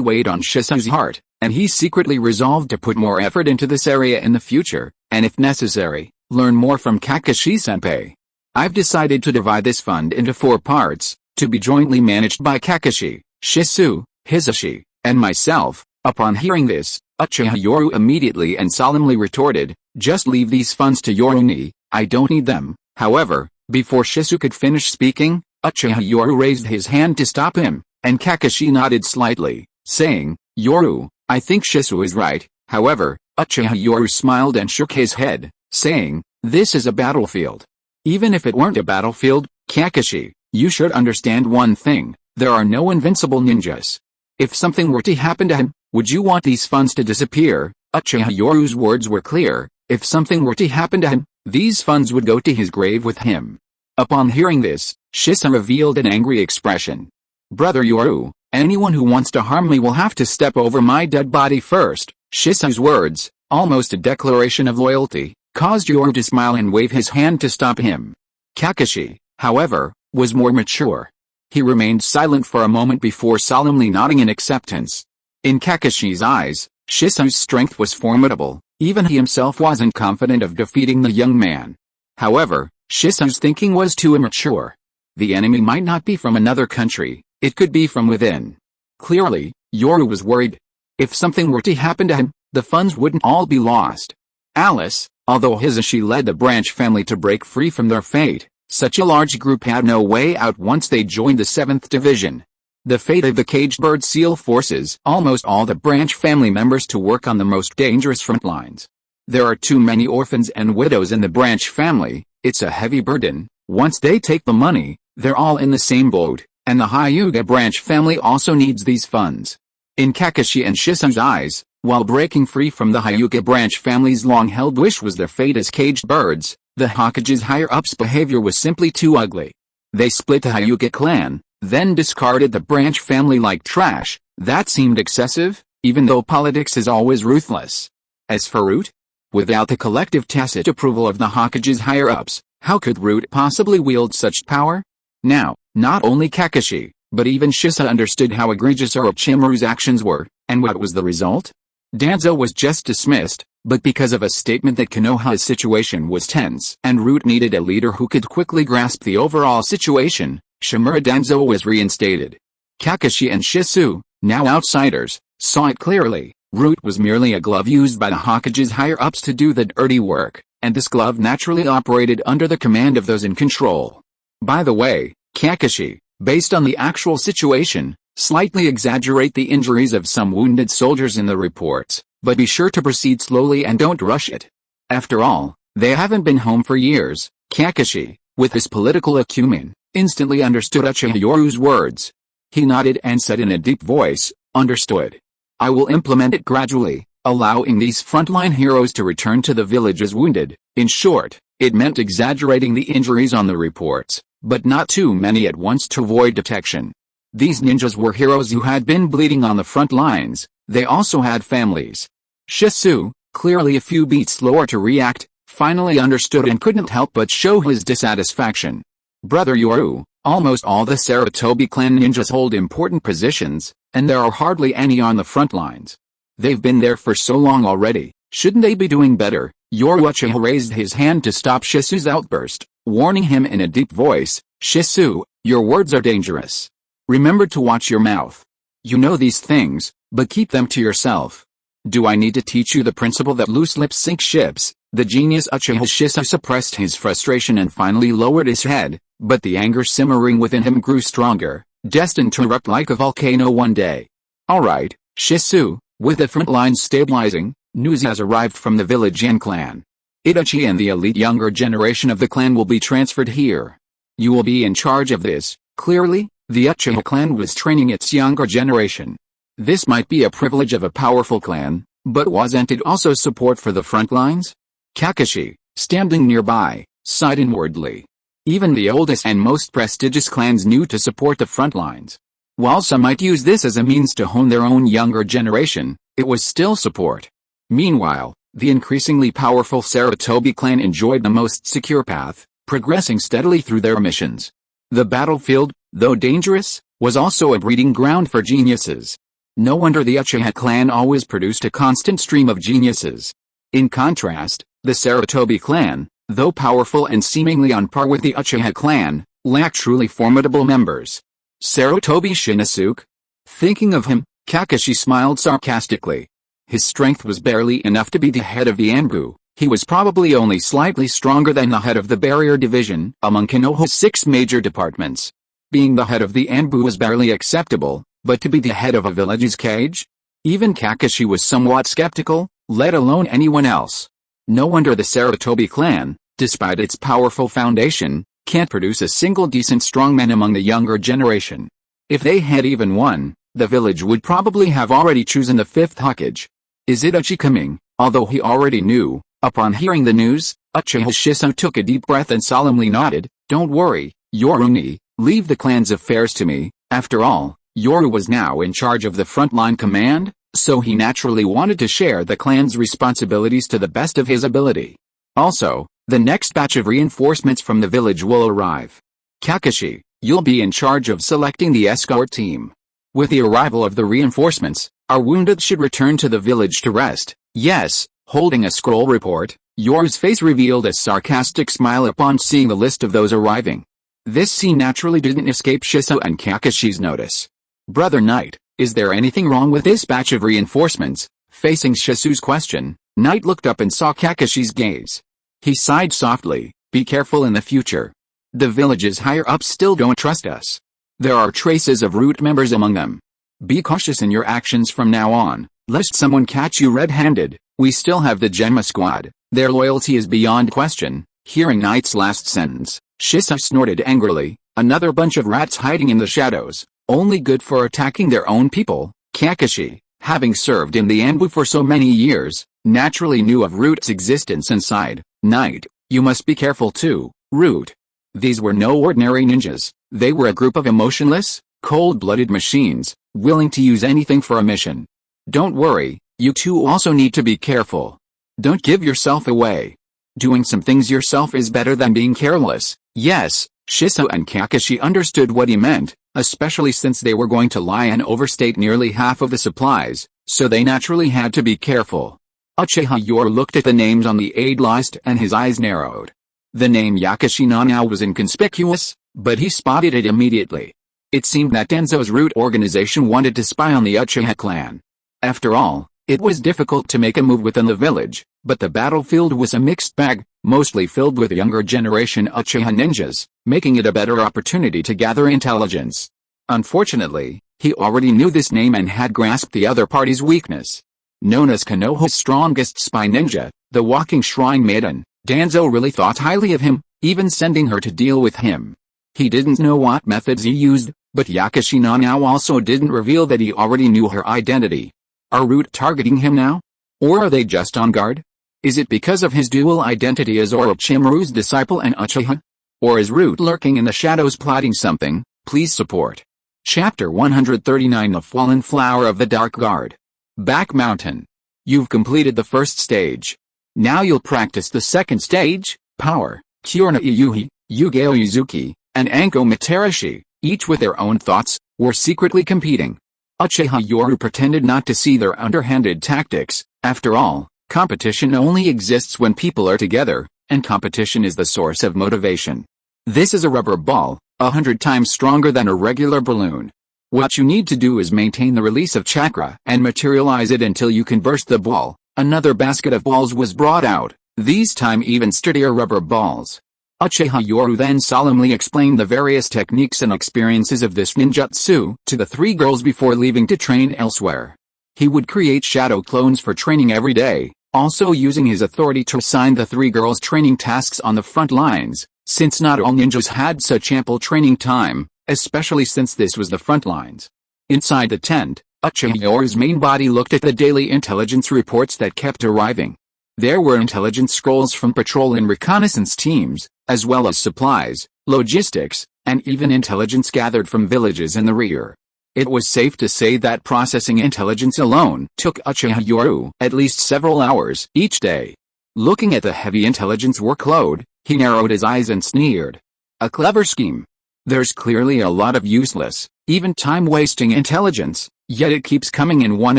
A: weighed on Shisui's heart, and he secretly resolved to put more effort into this area in the future, and if necessary, learn more from Kakashi-senpai. I've decided to divide this fund into 4 parts, to be jointly managed by Kakashi, Shisui, Hisashi, and myself. Upon hearing this, Uchiha Yoru immediately and solemnly retorted, "Just leave these funds to Yoruni, I don't need them." However, before Shisui could finish speaking, Uchiha Yoru raised his hand to stop him, and Kakashi nodded slightly, saying, "Yoru, I think Shisui is right." However, Uchiha Yoru smiled and shook his head, saying, "This is a battlefield. Even if it weren't a battlefield, Kakashi, you should understand one thing, there are no invincible ninjas. If something were to happen to him, would you want these funds to disappear?" Uchiha Yoru's words were clear, if something were to happen to him, these funds would go to his grave with him. Upon hearing this, Shisui revealed an angry expression. "Brother Yoru, anyone who wants to harm me will have to step over my dead body first." Shisui's words, almost a declaration of loyalty, caused Yoru to smile and wave his hand to stop him. Kakashi, however, was more mature. He remained silent for a moment before solemnly nodding in acceptance. In Kakashi's eyes, Shisui's strength was formidable, even he himself wasn't confident of defeating the young man. However, Shisui's thinking was too immature. The enemy might not be from another country, it could be from within. Clearly, Yoru was worried. If something were to happen to him, the funds wouldn't all be lost. Alice, although Hisashi led the branch family to break free from their fate, such a large group had no way out once they joined the 7th Division. The fate of the caged bird seal forces almost all the branch family members to work on the most dangerous front lines. There are too many orphans and widows in the branch family, it's a heavy burden. Once they take the money, they're all in the same boat, and the Hyuga branch family also needs these funds. In Kakashi and Shisui's eyes, while breaking free from the Hyuga branch family's long-held wish was their fate as caged birds, the Hokage's higher-ups' behavior was simply too ugly. They split the Hyuga clan, then discarded the branch family like trash. That seemed excessive, even though politics is always ruthless. As for Root, without the collective tacit approval of the Hokage's higher-ups, how could Root possibly wield such power? Now, not only Kakashi, but even Shisui understood how egregious Orochimaru's actions were, and what was the result? Danzo was just dismissed, but because of a statement that Konoha's situation was tense and Root needed a leader who could quickly grasp the overall situation, Shimura Danzo was reinstated. Kakashi and Shisui, now outsiders, saw it clearly. Root was merely a glove used by the Hokage's higher-ups to do the dirty work, and this glove naturally operated under the command of those in control. By the way, Kakashi, based on the actual situation, slightly exaggerate the injuries of some wounded soldiers in the reports, but be sure to proceed slowly and don't rush it. After all, they haven't been home for years. Kakashi, with his political acumen, instantly understood Uchiha Yoru's words. He nodded and said in a deep voice, "Understood. I will implement it gradually, allowing these frontline heroes to return to the village as wounded." In short, it meant exaggerating the injuries on the reports, but not too many at once to avoid detection. These ninjas were heroes who had been bleeding on the front lines. They also had families. Shisui, clearly a few beats slower to react, finally understood and couldn't help but show his dissatisfaction. "Brother Yoru, almost all the Sarutobi clan ninjas hold important positions, and there are hardly any on the front lines. They've been there for so long already, shouldn't they be doing better?" Yoru Uchiha raised his hand to stop Shisui's outburst, warning him in a deep voice, "Shisui, your words are dangerous. Remember to watch your mouth. You know these things, but keep them to yourself. Do I need to teach you the principle that loose lips sink ships?" The genius Uchiha Shisui suppressed his frustration and finally lowered his head, but the anger simmering within him grew stronger, destined to erupt like a volcano one day. "Alright, Shisui, with the front lines stabilizing, news has arrived from the village and clan. Itachi and the elite younger generation of the clan will be transferred here. You will be in charge of this, clearly?" The Uchiha clan was training its younger generation. This might be a privilege of a powerful clan, but wasn't it also support for the front lines? Kakashi, standing nearby, sighed inwardly. Even the oldest and most prestigious clans knew to support the front lines. While some might use this as a means to hone their own younger generation, it was still support. Meanwhile, the increasingly powerful Sarutobi clan enjoyed the most secure path, progressing steadily through their missions. The battlefield, though dangerous, was also a breeding ground for geniuses. No wonder the Uchiha clan always produced a constant stream of geniuses. In contrast, the Sarutobi clan, though powerful and seemingly on par with the Uchiha clan, lacked truly formidable members. Sarutobi Shinosuke? Thinking of him, Kakashi smiled sarcastically. His strength was barely enough to be the head of the Anbu. He was probably only slightly stronger than the head of the barrier division among Konoha's 6 major departments. Being the head of the Anbu was barely acceptable, but to be the head of a village's cage? Even Kakashi was somewhat skeptical, let alone anyone else. No wonder the Sarutobi clan, despite its powerful foundation, can't produce a single decent strongman among the younger generation. If they had even one, the village would probably have already chosen the 5th Hokage. Is Itachi coming? Although he already knew, upon hearing the news, Uchiha Shisui took a deep breath and solemnly nodded. Don't worry, Yoru, leave the clan's affairs to me. After all, Yoru was now in charge of the frontline command, so he naturally wanted to share the clan's responsibilities to the best of his ability. Also, the next batch of reinforcements from the village will arrive. Kakashi, you'll be in charge of selecting the escort team. With the arrival of the reinforcements, our wounded should return to the village to rest. Yes. Holding a scroll report, Yoru's face revealed a sarcastic smile upon seeing the list of those arriving. This scene naturally didn't escape Shisui and Kakashi's notice. Brother Knight, is there anything wrong with this batch of reinforcements? Facing Shisui's question, Knight looked up and saw Kakashi's gaze. He sighed softly, be careful in the future. The village's higher-ups still don't trust us. There are traces of root members among them. Be cautious in your actions from now on, lest someone catch you red-handed. We still have the Genma squad, their loyalty is beyond question. Hearing Knight's last sentence, Shisui snorted angrily, another bunch of rats hiding in the shadows, only good for attacking their own people. Kakashi, having served in the Anbu for so many years, naturally knew of Root's existence and sighed. Knight, you must be careful too, Root. These were no ordinary ninjas, they were a group of emotionless, cold-blooded machines, willing to use anything for a mission. Don't worry, you two also need to be careful. Don't give yourself away. Doing some things yourself is better than being careless. Yes, Shisui and Kakashi understood what he meant, especially since they were going to lie and overstate nearly half of the supplies, so they naturally had to be careful. Uchiha Yoru looked at the names on the aid list and his eyes narrowed. The name Yakashi Nanao was inconspicuous, but he spotted it immediately. It seemed that Denzo's root organization wanted to spy on the Uchiha clan. After all, it was difficult to make a move within the village, but the battlefield was a mixed bag, mostly filled with younger generation Uchiha ninjas, making it a better opportunity to gather intelligence. Unfortunately, he already knew this name and had grasped the other party's weakness. Known as Konoha's strongest spy ninja, the walking shrine maiden, Danzo really thought highly of him, even sending her to deal with him. He didn't know what methods he used, but Yakashi Nanao also didn't reveal that he already knew her identity. Are Root targeting him now? Or are they just on guard? Is it because of his dual identity as Orochimaru's disciple and Uchiha? Or is Root lurking in the shadows plotting something? Please support. Chapter 139 The Fallen Flower of the Dark Guard. Back Mountain. You've completed the first stage. Now you'll practice the second stage, Power. Kyorna Iyuhi, Yugeo Yuzuki, and Anko Materashi, each with their own thoughts, were secretly competing. Uchiha Yoru pretended not to see their underhanded tactics. After all, competition only exists when people are together, and competition is the source of motivation. This is a rubber ball, 100 times stronger than a regular balloon. What you need to do is maintain the release of chakra and materialize it until you can burst the ball. Another basket of balls was brought out, these time even sturdier rubber balls. Uchiha Yoru then solemnly explained the various techniques and experiences of this ninjutsu to the 3 girls before leaving to train elsewhere. He would create shadow clones for training every day, also using his authority to assign the 3 girls training tasks on the front lines. Since not all ninjas had such ample training time, especially since this was the front lines. Inside the tent, Uchiha Yoru's main body looked at the daily intelligence reports that kept arriving. There were intelligence scrolls from patrol and reconnaissance teams, as well as supplies, logistics, and even intelligence gathered from villages in the rear. It was safe to say that processing intelligence alone took Uchiha Yoru at least several hours each day. Looking at the heavy intelligence workload, he narrowed his eyes and sneered. A clever scheme. There's clearly a lot of useless, even time-wasting intelligence, yet it keeps coming in one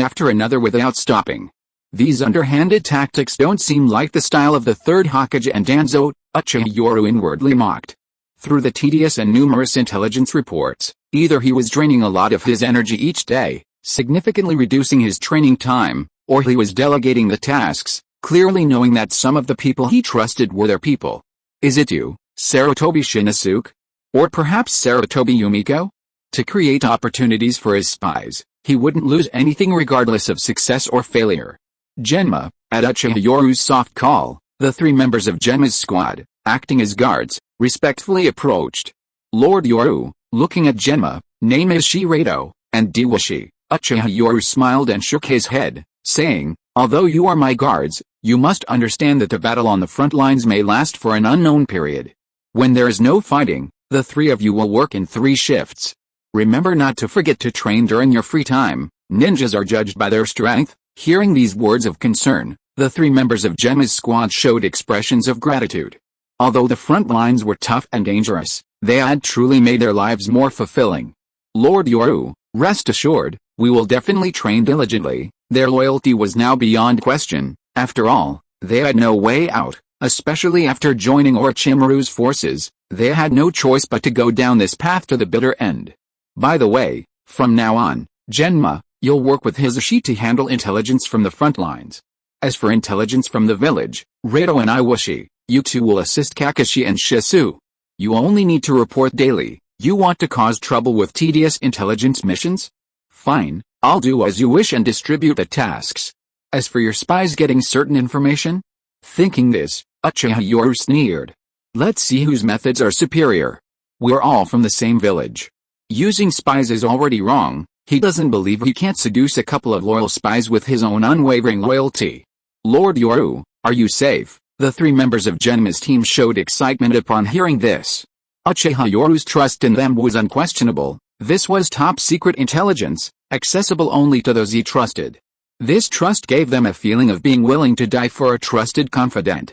A: after another without stopping. These underhanded tactics don't seem like the style of the Third Hokage and Danzo, Uchiha Yoru inwardly mocked. Through the tedious and numerous intelligence reports, either he was draining a lot of his energy each day, significantly reducing his training time, or he was delegating the tasks, clearly knowing that some of the people he trusted were their people. Is it you, Sarutobi Shinosuke? Or perhaps Sarutobi Yumiko? To create opportunities for his spies, he wouldn't lose anything regardless of success or failure. Genma, at Uchiha Yoru's soft call, the 3 members of Genma's squad, acting as guards, respectfully approached. Lord Yoru, looking at Genma, name is Shirado, and Diwashi, Uchiha Yoru smiled and shook his head, saying, although you are my guards, you must understand that the battle on the front lines may last for an unknown period. When there is no fighting, the 3 of you will work in 3 shifts. Remember not to forget to train during your free time. Ninjas are judged by their strength. Hearing these words of concern, the 3 members of Genma's squad showed expressions of gratitude. Although the front lines were tough and dangerous, they had truly made their lives more fulfilling. Lord Yoru, rest assured, we will definitely train diligently. Their loyalty was now beyond question. After all, they had no way out, especially after joining Orochimaru's forces. They had no choice but to go down this path to the bitter end. By the way, from now on, Genma, you'll work with Hisashi to handle intelligence from the front lines. As for intelligence from the village, Rado and Iwashi, you two will assist Kakashi and Shisui. You only need to report daily. You want to cause trouble with tedious intelligence missions? Fine, I'll do as you wish and distribute the tasks. As for your spies getting certain information? Thinking this, Uchiha Yoru sneered. Let's see whose methods are superior. We're all from the same village. Using spies is already wrong. He doesn't believe he can't seduce a couple of loyal spies with his own unwavering loyalty. Lord Yoru, are you safe? The 3 members of Genma's team showed excitement upon hearing this. Uchiha Yoru's trust in them was unquestionable. This was top-secret intelligence, accessible only to those he trusted. This trust gave them a feeling of being willing to die for a trusted confidant.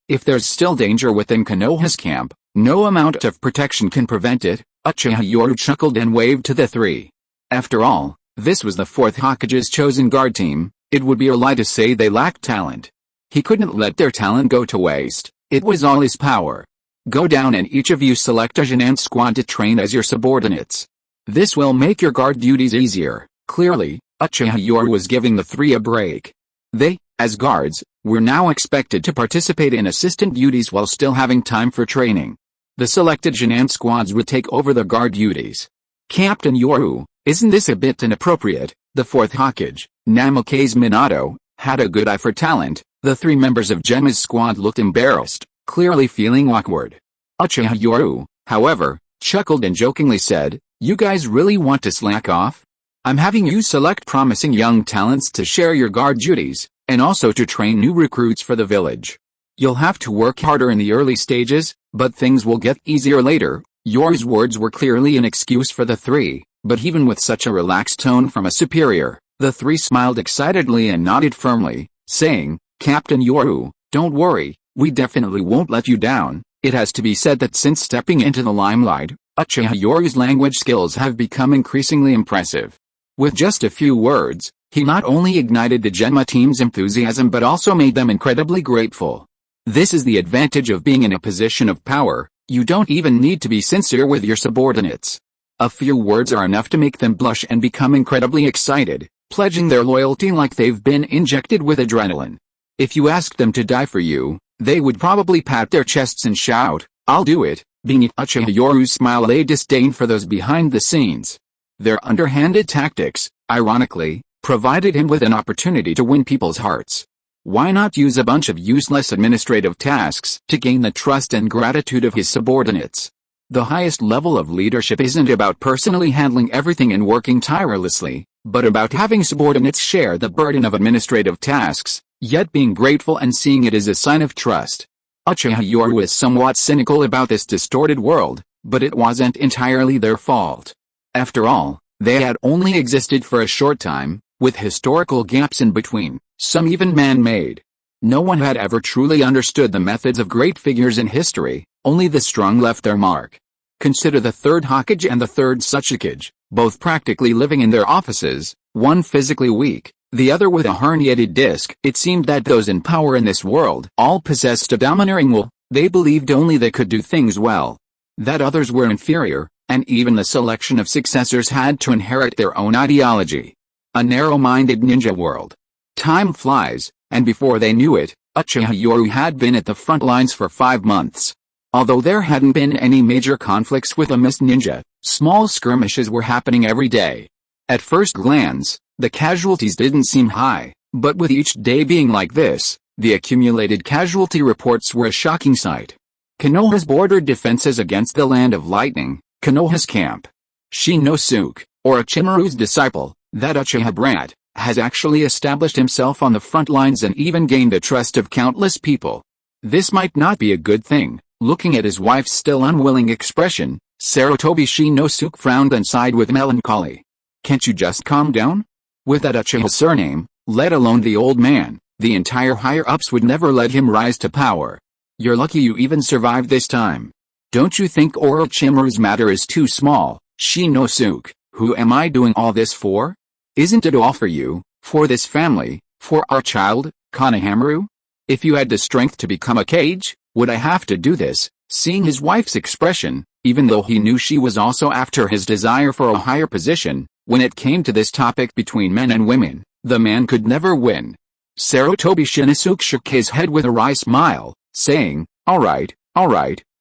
A: If there's still danger within Konoha's camp, no amount of protection can prevent it. Uchiha Yoru chuckled and waved to the 3. After all, this was the 4th Hokage's chosen guard team. It would be a lie to say they lacked talent. He couldn't let their talent go to waste. It was all his power. Go down and each of you select a Jinan squad to train as your subordinates. This will make your guard duties easier. Clearly, Uchiha Yoru was giving the 3 a break. They, as guards, were now expected to participate in assistant duties while still having time for training. The selected Jinan squads would take over the guard duties. Captain Yoru, isn't this a bit inappropriate? The 4th Hokage, Namikaze Minato, had a good eye for talent. The 3 members of Genma's squad looked embarrassed, clearly feeling awkward. Uchiha Yoru, however, chuckled and jokingly said, you guys really want to slack off? I'm having you select promising young talents to share your guard duties, and also to train new recruits for the village. You'll have to work harder in the early stages, but things will get easier later. Yoru's words were clearly an excuse for the 3, but even with such a relaxed tone from a superior, the 3 smiled excitedly and nodded firmly, saying, Captain Yoru, don't worry, we definitely won't let you down. It has to be said that since stepping into the limelight, Uchiha Yoru's language skills have become increasingly impressive. With just a few words, he not only ignited the Genma team's enthusiasm but also made them incredibly grateful. This is the advantage of being in a position of power. You don't even need to be sincere with your subordinates. A few words are enough to make them blush and become incredibly excited, pledging their loyalty like they've been injected with adrenaline. If you asked them to die for you, they would probably pat their chests and shout, I'll do it. Beneath Uchiha Yoru's smile lay disdain for those behind the scenes. Their underhanded tactics, ironically, provided him with an opportunity to win people's hearts. Why not use a bunch of useless administrative tasks to gain the trust and gratitude of his subordinates? The highest level of leadership isn't about personally handling everything and working tirelessly, but about having subordinates share the burden of administrative tasks, yet being grateful and seeing it as a sign of trust. Uchiha Yoru was somewhat cynical about this distorted world, but it wasn't entirely their fault. After all, they had only existed for a short time, with historical gaps in between, some even man-made. No one had ever truly understood the methods of great figures in history, only the strong left their mark. Consider the Third Hokage and the Third Hokage, both practically living in their offices, one physically weak, the other with a herniated disc. It seemed that those in power in this world all possessed a domineering will. They believed only they could do things well, that others were inferior, and even the selection of successors had to inherit their own ideology. A narrow-minded ninja world. Time flies, and before they knew it, Uchiha Yoru had been at the front lines for 5 months. Although there hadn't been any major conflicts with a mist ninja, small skirmishes were happening every day. At first glance, the casualties didn't seem high, but with each day being like this, the accumulated casualty reports were a shocking sight. Konoha's border defenses against the Land of Lightning, Konoha's camp. Shinosuke, Orochimaru's disciple, that Uchiha brat, has actually established himself on the front lines and even gained the trust of countless people. This might not be a good thing. Looking at his wife's still unwilling expression, Sarutobi Shinosuke frowned and sighed with melancholy. Can't you just calm down? With that Uchiha surname, let alone the old man, the entire higher-ups would never let him rise to power. You're lucky you even survived this time. Don't you think Orochimaru's matter is too small, Shinosuke? Who am I doing all this for? Isn't it all for you, for this family, for our child, Konohamaru? If you had the strength to become a Kage, would I have to do this? Seeing his wife's expression, even though he knew she was also after his desire for a higher position, when it came to this topic between men and women, the man could never win. Sarutobi Shinosuke shook his head with a wry smile, saying, all right,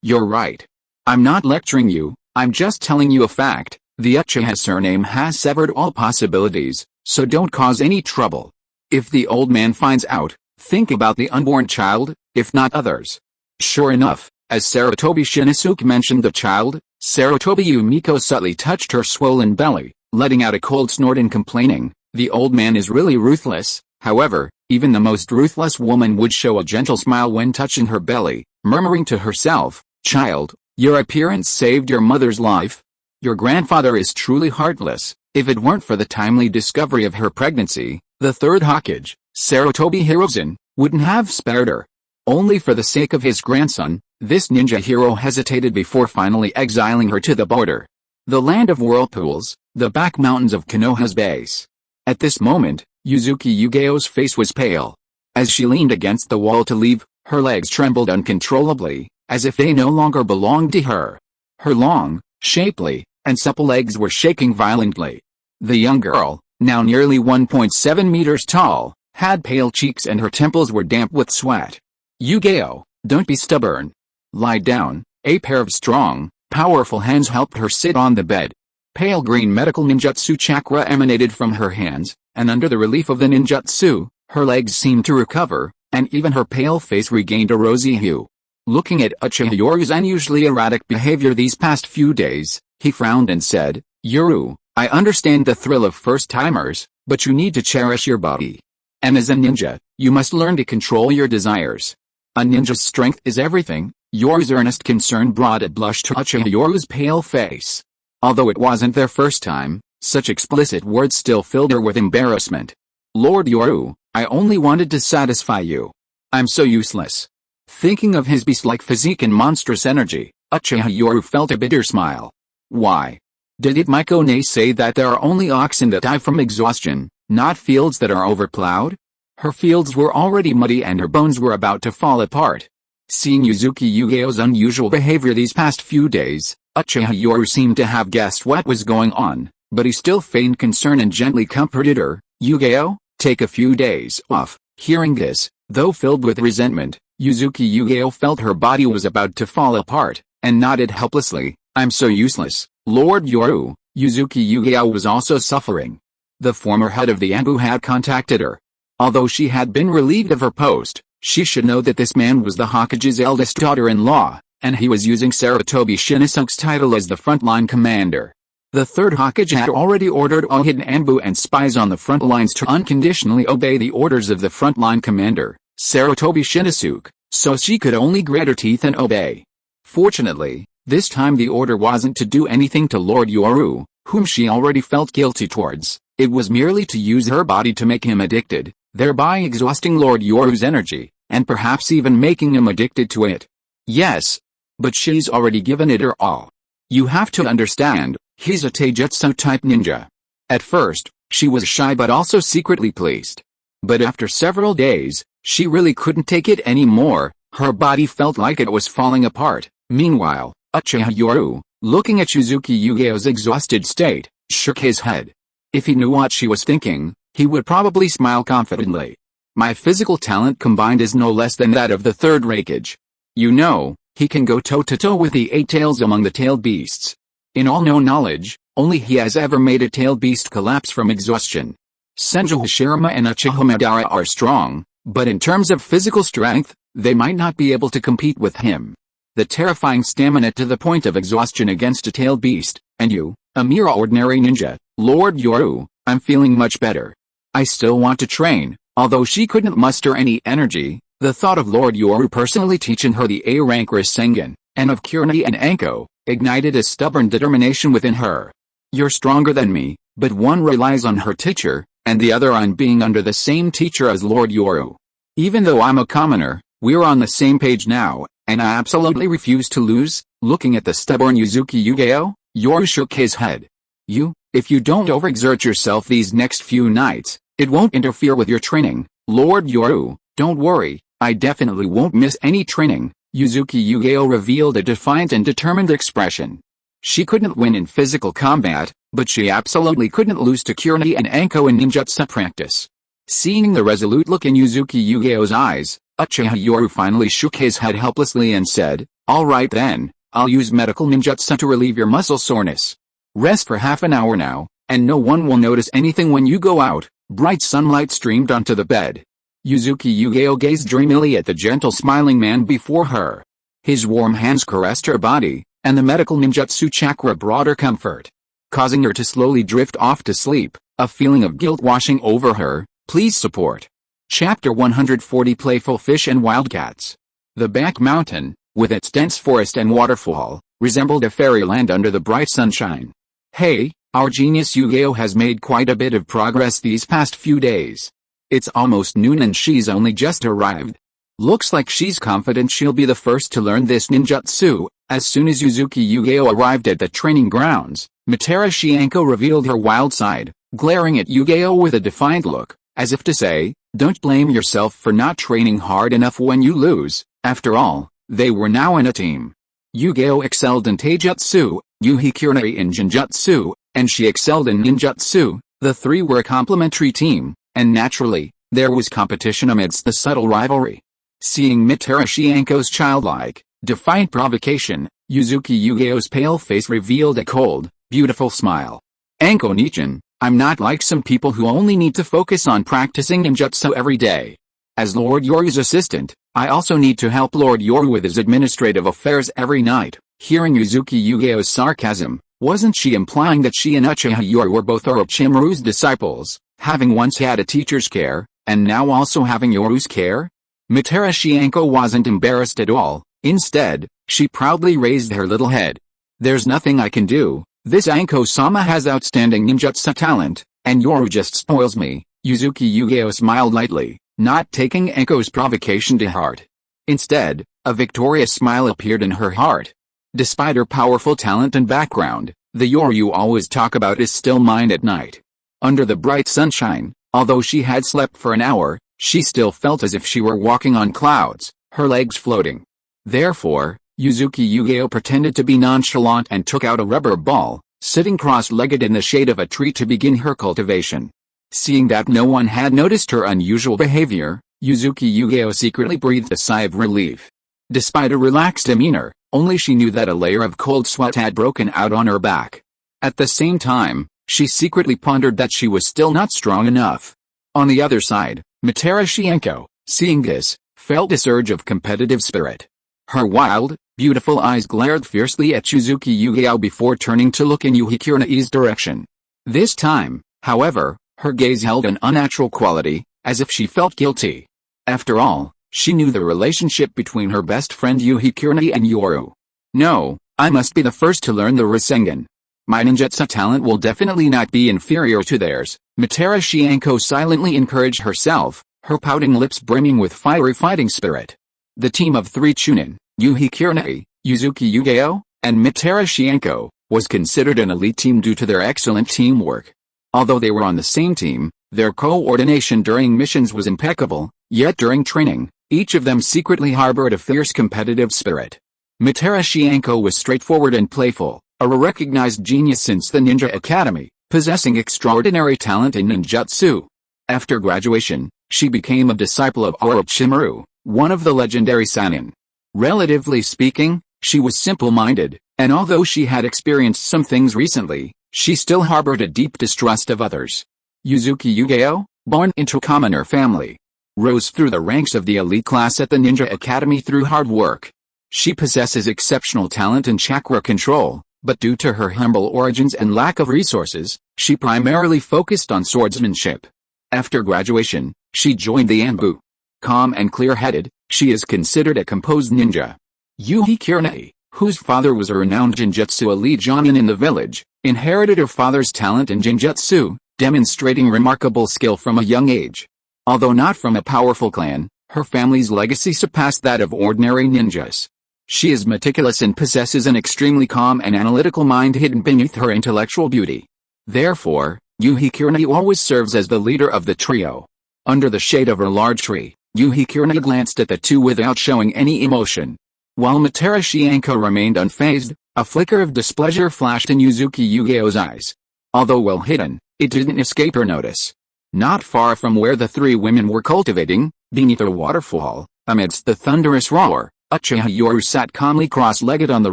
A: you're right. I'm not lecturing you, I'm just telling you a fact. The Uchiha surname has severed all possibilities, so don't cause any trouble. If the old man finds out, think about the unborn child, if not others. Sure enough, as Sarutobi Shinosuke mentioned the child, Sarutobi Yumiko subtly touched her swollen belly, letting out a cold snort and complaining, the old man is really ruthless. However, even the most ruthless woman would show a gentle smile when touching her belly, murmuring to herself, child, your appearance saved your mother's life. Your grandfather is truly heartless. If it weren't for the timely discovery of her pregnancy, the Third Hokage, Sarutobi Hiruzen, wouldn't have spared her. Only for the sake of his grandson, this ninja hero hesitated before finally exiling her to the border. The land of whirlpools, the back mountains of Konoha's base. At this moment, Yuzuki Yugeo's face was pale. As she leaned against the wall to leave, her legs trembled uncontrollably, as if they no longer belonged to her. Her long, shapely, and supple legs were shaking violently. The young girl, now nearly 1.7 meters tall, had pale cheeks and her temples were damp with sweat. Yugeo, don't be stubborn. Lie down. A pair of strong, powerful hands helped her sit on the bed. Pale green medical ninjutsu chakra emanated from her hands, and under the relief of the ninjutsu, her legs seemed to recover, and even her pale face regained a rosy hue. Looking at Uchiha Yoru's unusually erratic behavior these past few days, he frowned and said, Yoru, I understand the thrill of first-timers, but you need to cherish your body. And as a ninja, you must learn to control your desires. A ninja's strength is everything. Yoru's earnest concern brought a blush to Uchiha Yoru's pale face. Although it wasn't their first time, such explicit words still filled her with embarrassment. Lord Yoru, I only wanted to satisfy you. I'm so useless. Thinking of his beast-like physique and monstrous energy, Uchiha Yoru felt a bitter smile. Why? Did Itmikone say that there are only oxen that die from exhaustion, not fields that are overplowed? Her fields were already muddy and her bones were about to fall apart. Seeing Yuzuki Yugeo's unusual behavior these past few days, Uchiha Yoru seemed to have guessed what was going on, but he still feigned concern and gently comforted her. Yugeo, take a few days off. Hearing this, though filled with resentment, Yuzuki Yugeo felt her body was about to fall apart, and nodded helplessly. I'm so useless, Lord Yoru. Yuzuki Yugeo was also suffering. The former head of the Anbu had contacted her. Although she had been relieved of her post, she should know that this man was the Hokage's eldest daughter-in-law, and he was using Sarutobi Shinisuke's title as the frontline commander. The Third Hokage had already ordered all hidden Anbu and spies on the front lines to unconditionally obey the orders of the frontline commander, Sarutobi Shinisuke, so she could only grit her teeth and obey. Fortunately, this time the order wasn't to do anything to Lord Yoru, whom she already felt guilty towards. It was merely to use her body to make him addicted, thereby exhausting Lord Yoru's energy, and perhaps even making him addicted to it. Yes. But she's already given it her all. You have to understand, he's a taijutsu-type ninja. At first, she was shy but also secretly pleased. But after several days, she really couldn't take it anymore, her body felt like it was falling apart. Meanwhile, Uchiha Yoru, looking at Shizuki Yugeo's exhausted state, shook his head. If he knew what she was thinking, he would probably smile confidently. My physical talent combined is no less than that of the Third Hokage. You know, he can go toe-to-toe with the 8 tails among the tailed beasts. In all known knowledge, only he has ever made a tailed beast collapse from exhaustion. Senju Hashirama and Uchiha Madara are strong, but in terms of physical strength, they might not be able to compete with him. The terrifying stamina to the point of exhaustion against a tailed beast, and you, a mere ordinary ninja, Lord Yoru, I'm feeling much better. I still want to train, although she couldn't muster any energy. The thought of Lord Yoru personally teaching her the A-rank Rasengan, and of Kurenai and Anko, ignited a stubborn determination within her. You're stronger than me, but one relies on her teacher, and the other on being under the same teacher as Lord Yoru. Even though I'm a commoner, we're on the same page now, and I absolutely refuse to lose. Looking at the stubborn Yuzuki Yugeo, Yoru shook his head. If you don't overexert yourself these next few nights, it won't interfere with your training, Lord Yoru, don't worry. I definitely won't miss any training. Yuzuki Yugeo revealed a defiant and determined expression. She couldn't win in physical combat, but she absolutely couldn't lose to Kurenai and Anko in ninjutsu practice. Seeing the resolute look in Yuzuki Yugeo's eyes, Uchiha Yoru finally shook his head helplessly and said, "All right then, I'll use medical ninjutsu to relieve your muscle soreness. Rest for half an hour now, and no one will notice anything when you go out." Bright sunlight streamed onto the bed. Yuzuki Yugeo gazed dreamily at the gentle smiling man before her. His warm hands caressed her body, and the medical ninjutsu chakra brought her comfort, causing her to slowly drift off to sleep, a feeling of guilt washing over her. Please support. Chapter 140 Playful Fish and Wildcats. The back mountain, with its dense forest and waterfall, resembled a fairyland under the bright sunshine. Hey, our genius Yugeo has made quite a bit of progress these past few days. It's almost noon and she's only just arrived. Looks like she's confident she'll be the first to learn this ninjutsu. As soon as Yuzuki Yugeo arrived at the training grounds, Mitarashi Anko revealed her wild side, glaring at Yugeo with a defiant look, as if to say, don't blame yourself for not training hard enough when you lose. After all, they were now in a team. Yugeo excelled in taijutsu, Yuhi Kurenai in genjutsu, and she excelled in ninjutsu. The three were a complementary team. And naturally, there was competition amidst the subtle rivalry. Seeing Mitarashi Anko's childlike, defiant provocation, Yuzuki Yugeo's pale face revealed a cold, beautiful smile. Anko Nichan, I'm not like some people who only need to focus on practicing ninjutsu every day. As Lord Yoru's assistant, I also need to help Lord Yoru with his administrative affairs every night. Hearing Yuzuki Yugeo's sarcasm, wasn't she implying that she and Uchiha Yoru were both Orochimaru's disciples? Having once had a teacher's care, and now also having Yoru's care? Mitarashi Anko wasn't embarrassed at all. Instead, she proudly raised her little head. There's nothing I can do. This Anko-sama has outstanding ninjutsu talent, and Yoru just spoils me. Yuzuki Yugeo smiled lightly, not taking Anko's provocation to heart. Instead, a victorious smile appeared in her heart. Despite her powerful talent and background, the Yoru you always talk about is still mine at night. Under the bright sunshine, although she had slept for an hour, she still felt as if she were walking on clouds, her legs floating. Therefore, Yuzuki Yugeo pretended to be nonchalant and took out a rubber ball, sitting cross-legged in the shade of a tree to begin her cultivation. Seeing that no one had noticed her unusual behavior, Yuzuki Yugeo secretly breathed a sigh of relief. Despite a relaxed demeanor, only she knew that a layer of cold sweat had broken out on her back. At the same time, she secretly pondered that she was still not strong enough. On the other side, Mitarashi Anko, seeing this, felt a surge of competitive spirit. Her wild, beautiful eyes glared fiercely at Shizuki Yugao before turning to look in Yuhi direction. This time, however, her gaze held an unnatural quality, as if she felt guilty. After all, she knew the relationship between her best friend Yuhi and Yoru. No, I must be the first to learn the Rasengan. My ninjutsu talent will definitely not be inferior to theirs, Mitara Shianko silently encouraged herself, her pouting lips brimming with fiery fighting spirit. The team of 3 Chunin, Yuhi, Yuzuki Yugao, and Mitara Shianko, was considered an elite team due to their excellent teamwork. Although they were on the same team, their coordination during missions was impeccable, yet during training, each of them secretly harbored a fierce competitive spirit. Mitara Shianko was straightforward and playful, a recognized genius since the Ninja Academy, possessing extraordinary talent in ninjutsu. After graduation, she became a disciple of Orochimaru, one of the legendary Sannin. Relatively speaking, she was simple-minded, and although she had experienced some things recently, she still harbored a deep distrust of others. Yuzuki Yugao, born into a commoner family, rose through the ranks of the elite class at the Ninja Academy through hard work. She possesses exceptional talent in chakra control, but due to her humble origins and lack of resources, she primarily focused on swordsmanship. After graduation, she joined the Anbu. Calm and clear-headed, she is considered a composed ninja. Yuhi, whose father was a renowned Jinjutsu elite jonin in the village, inherited her father's talent in Jinjutsu, demonstrating remarkable skill from a young age. Although not from a powerful clan, her family's legacy surpassed that of ordinary ninjas. She is meticulous and possesses an extremely calm and analytical mind hidden beneath her intellectual beauty. Therefore, Yuhi always serves as the leader of the trio. Under the shade of her large tree, Yuhi glanced at the two without showing any emotion. While Mitara Shianko remained unfazed, a flicker of displeasure flashed in Yuzuki Yugao's eyes. Although well hidden, it didn't escape her notice. Not far from where the 3 women were cultivating, beneath a waterfall, amidst the thunderous roar, Uchiha Yoru sat calmly cross-legged on the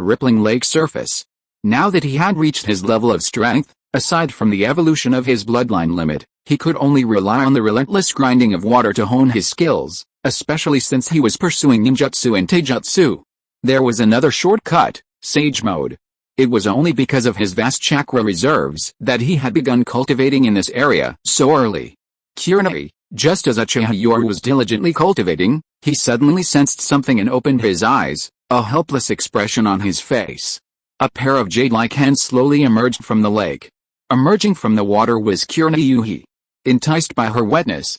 A: rippling lake surface. Now that he had reached his level of strength, aside from the evolution of his bloodline limit, he could only rely on the relentless grinding of water to hone his skills, especially since he was pursuing ninjutsu and taijutsu. There was another shortcut, Sage Mode. It was only because of his vast chakra reserves that he had begun cultivating in this area so early. Just as Uchiha Yoru was diligently cultivating, he suddenly sensed something and opened his eyes, a helpless expression on his face. A pair of jade-like hands slowly emerged from the lake. Emerging from the water was Yuhi. Enticed by her wetness,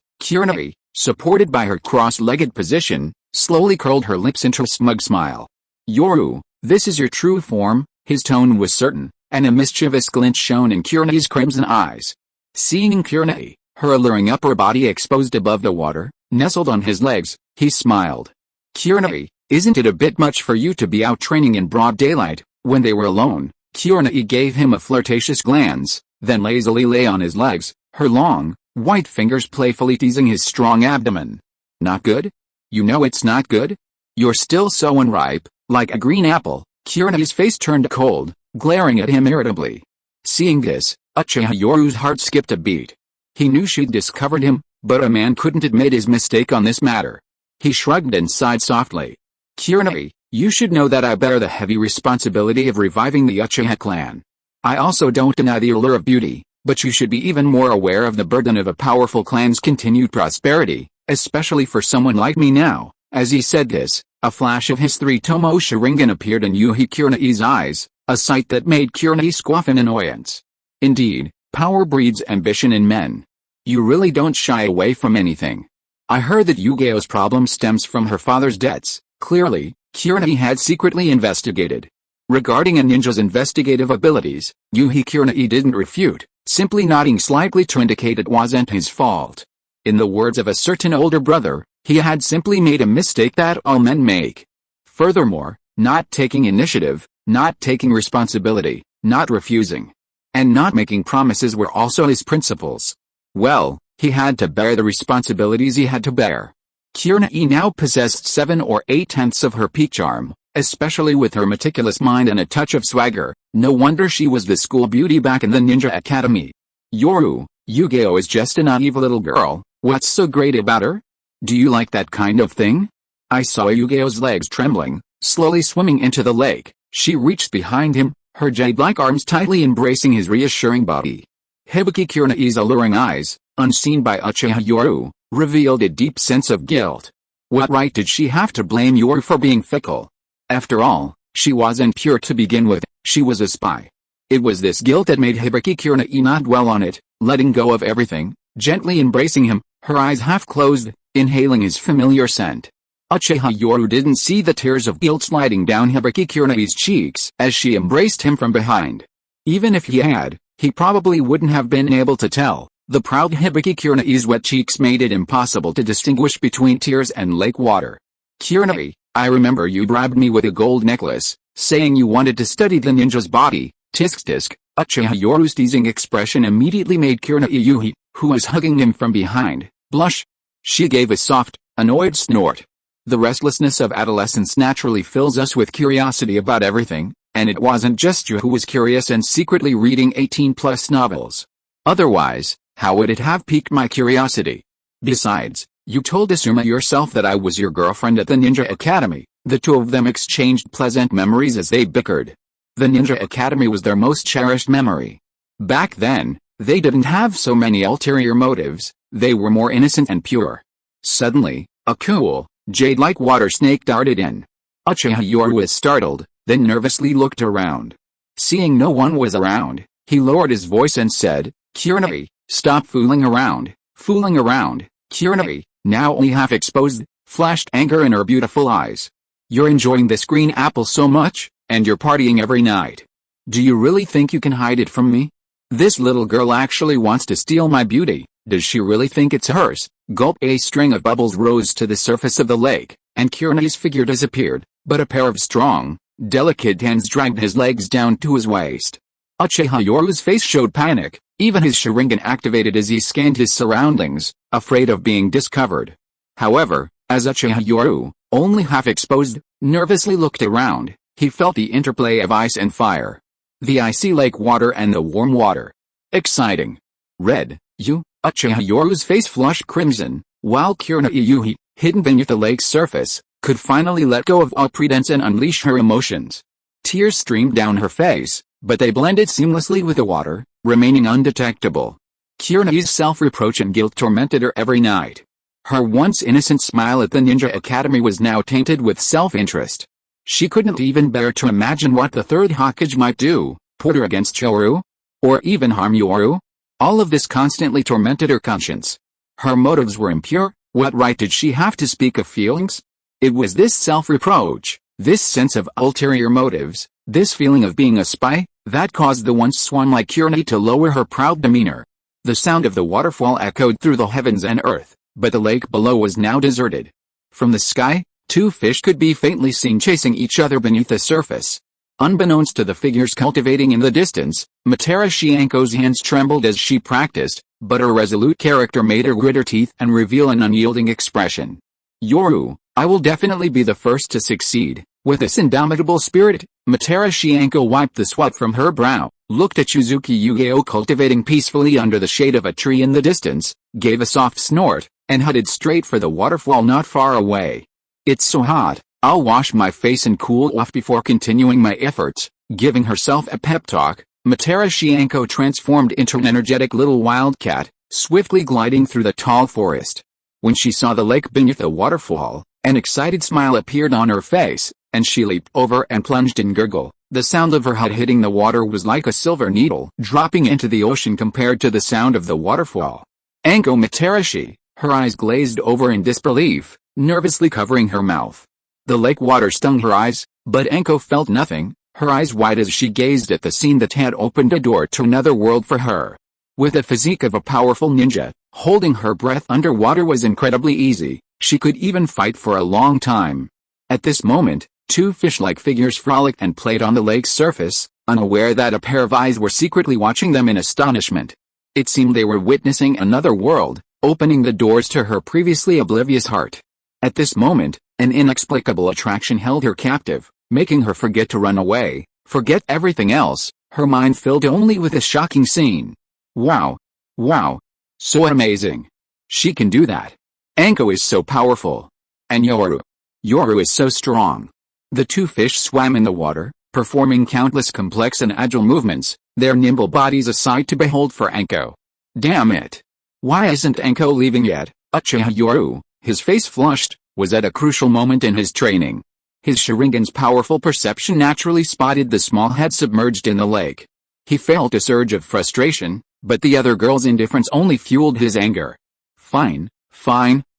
A: supported by her cross-legged position, slowly curled her lips into a smug smile. Yoru, this is your true form, his tone was certain, and a mischievous glint shone in Kurani's crimson eyes. Seeing Kurani, her alluring upper body exposed above the water, nestled on his legs, he smiled. Kurani, isn't it a bit much for you to be out training in broad daylight? When they were alone, Kurani gave him a flirtatious glance, then lazily lay on his legs, her long, white fingers playfully teasing his strong abdomen. Not good? You know it's not good? You're still so unripe, like a green apple. Kurani's face turned cold, glaring at him irritably. Seeing this, Uchiha Yoru's heart skipped a beat. He knew she'd discovered him, but a man couldn't admit his mistake on this matter. He shrugged and sighed softly. Kurani, you should know that I bear the heavy responsibility of reviving the Uchiha clan. I also don't deny the allure of beauty, but you should be even more aware of the burden of a powerful clan's continued prosperity, especially for someone like me now. As he said this, a flash of his 3-tomo Sharingan appeared in Kurani's eyes, a sight that made Kurani scoff in annoyance. Indeed, power breeds ambition in men. You really don't shy away from anything. I heard that Yugao's problem stems from her father's debts. Clearly, Kurani had secretly investigated. Regarding a ninja's investigative abilities, Kurani didn't refute, simply nodding slightly to indicate it wasn't his fault. In the words of a certain older brother, he had simply made a mistake that all men make. Furthermore, not taking initiative, not taking responsibility, not refusing, and not making promises were also his principles. Well, he had to bear the responsibilities he had to bear. Kurani now possessed 7 or 8/10 of her peak charm, especially with her meticulous mind and a touch of swagger. No wonder she was the school beauty back in the Ninja Academy. Yoru, Yugao is just a naive little girl. What's so great about her? Do you like that kind of thing? I saw Yugao's legs trembling, Slowly swimming into the lake, she reached behind him, her jade-like arms tightly embracing his reassuring body. Hibiki Kurenai's alluring eyes, unseen by Uchiha Yoru, revealed a deep sense of guilt. What right did she have to blame Yoru for being fickle? After all, she wasn't pure to begin with, she was a spy. It was this guilt that made Hibiki Kurenai not dwell on it, letting go of everything, gently embracing him, her eyes half closed, inhaling his familiar scent. Uchiha Yoru didn't see the tears of guilt sliding down Hibiki Kurenai's cheeks as she embraced him from behind. Even if he had, he probably wouldn't have been able to tell. The proud Hibiki Kurenai's wet cheeks made it impossible to distinguish between tears and lake water. Kurenai, I remember you bribed me with a gold necklace, saying you wanted to study the ninja's body. Tisk tisk. Uchiha Yoru's teasing expression immediately made Kurenai Yuhi, who was hugging him from behind, blush. She gave a soft, annoyed snort. The restlessness of adolescence naturally fills us with curiosity about everything, and it wasn't just you who was curious and secretly reading 18-plus novels. Otherwise, how would it have piqued my curiosity? Besides, you told Asuma yourself that I was your girlfriend at the Ninja Academy. The two of them exchanged pleasant memories as they bickered. The Ninja Academy was their most cherished memory. Back then, they didn't have so many ulterior motives, they were more innocent and pure. Suddenly, a cool, jade-like water snake darted in. Uchiha Yoru was startled, then nervously looked around. Seeing no one was around, he lowered his voice and said, Kurenai, stop fooling around. Kurenai, now only half exposed, flashed anger in her beautiful eyes. You're enjoying this green apple so much, and you're partying every night. Do you really think you can hide it from me? This little girl actually wants to steal my beauty. Does she really think it's hers? Gulp. A string of bubbles rose to the surface of the lake, and Kurenai's figure disappeared, but a pair of strong, delicate hands dragged his legs down to his waist. Uchiha Yoru's face showed panic, even his Sharingan activated as he scanned his surroundings, afraid of being discovered. However, as Uchiha Yoru, only half exposed, nervously looked around, he felt the interplay of ice and fire. The icy lake water and the warm water. Exciting. Red, you? Uchiha Yoru's face flushed crimson, while Kurenai Yuhi, hidden beneath the lake's surface, could finally let go of all pretense and unleash her emotions. Tears streamed down her face, but they blended seamlessly with the water, remaining undetectable. Kurenai's self-reproach and guilt tormented her every night. Her once innocent smile at the Ninja Academy was now tainted with self-interest. She couldn't even bear to imagine what the Third Hokage might do, put her against Yoru? Or even harm Yoru? All of this constantly tormented her conscience. Her motives were impure. What right did she have to speak of feelings? It was this self-reproach, this sense of ulterior motives, this feeling of being a spy, that caused the once swan-like Kurenai to lower her proud demeanor. The sound of the waterfall echoed through the heavens and earth, but the lake below was now deserted. From the sky, two fish could be faintly seen chasing each other beneath the surface. Unbeknownst to the figures cultivating in the distance, Matera Shianko's hands trembled as she practiced, but her resolute character made her grit her teeth and reveal an unyielding expression. Yoru, I will definitely be the first to succeed. With this indomitable spirit, Matera Shianko wiped the sweat from her brow, looked at Shizuki Yugeo cultivating peacefully under the shade of a tree in the distance, gave a soft snort, and headed straight for the waterfall not far away. It's so hot, I'll wash my face and cool off before continuing my efforts. Giving herself a pep talk, Matera Shianko transformed into an energetic little wildcat, swiftly gliding through the tall forest. When she saw the lake beneath the waterfall, an excited smile appeared on her face, and she leaped over and plunged in gurgle. The sound of her head hitting the water was like a silver needle dropping into the ocean compared to the sound of the waterfall. Anko Materashi, her eyes glazed over in disbelief, nervously covering her mouth. The lake water stung her eyes, but Anko felt nothing, her eyes wide as she gazed at the scene that had opened a door to another world for her. With the physique of a powerful ninja, holding her breath underwater was incredibly easy. She could even fight for a long time. At this moment, two fish-like figures frolicked and played on the lake's surface, unaware that a pair of eyes were secretly watching them in astonishment. It seemed they were witnessing another world, opening the doors to her previously oblivious heart. At this moment, an inexplicable attraction held her captive, making her forget to run away, forget everything else, her mind filled only with a shocking scene. Wow! Wow! So amazing! She can do that! Anko is so powerful! And Yoru is so strong! The two fish swam in the water, performing countless complex and agile movements, their nimble bodies a sight to behold for Anko. Damn it! Why isn't Anko leaving yet? Uchiha Yoru, his face flushed, was at a crucial moment in his training. His Sharingan's powerful perception naturally spotted the small head submerged in the lake. He felt a surge of frustration, but the other girl's indifference only fueled his anger. Fine,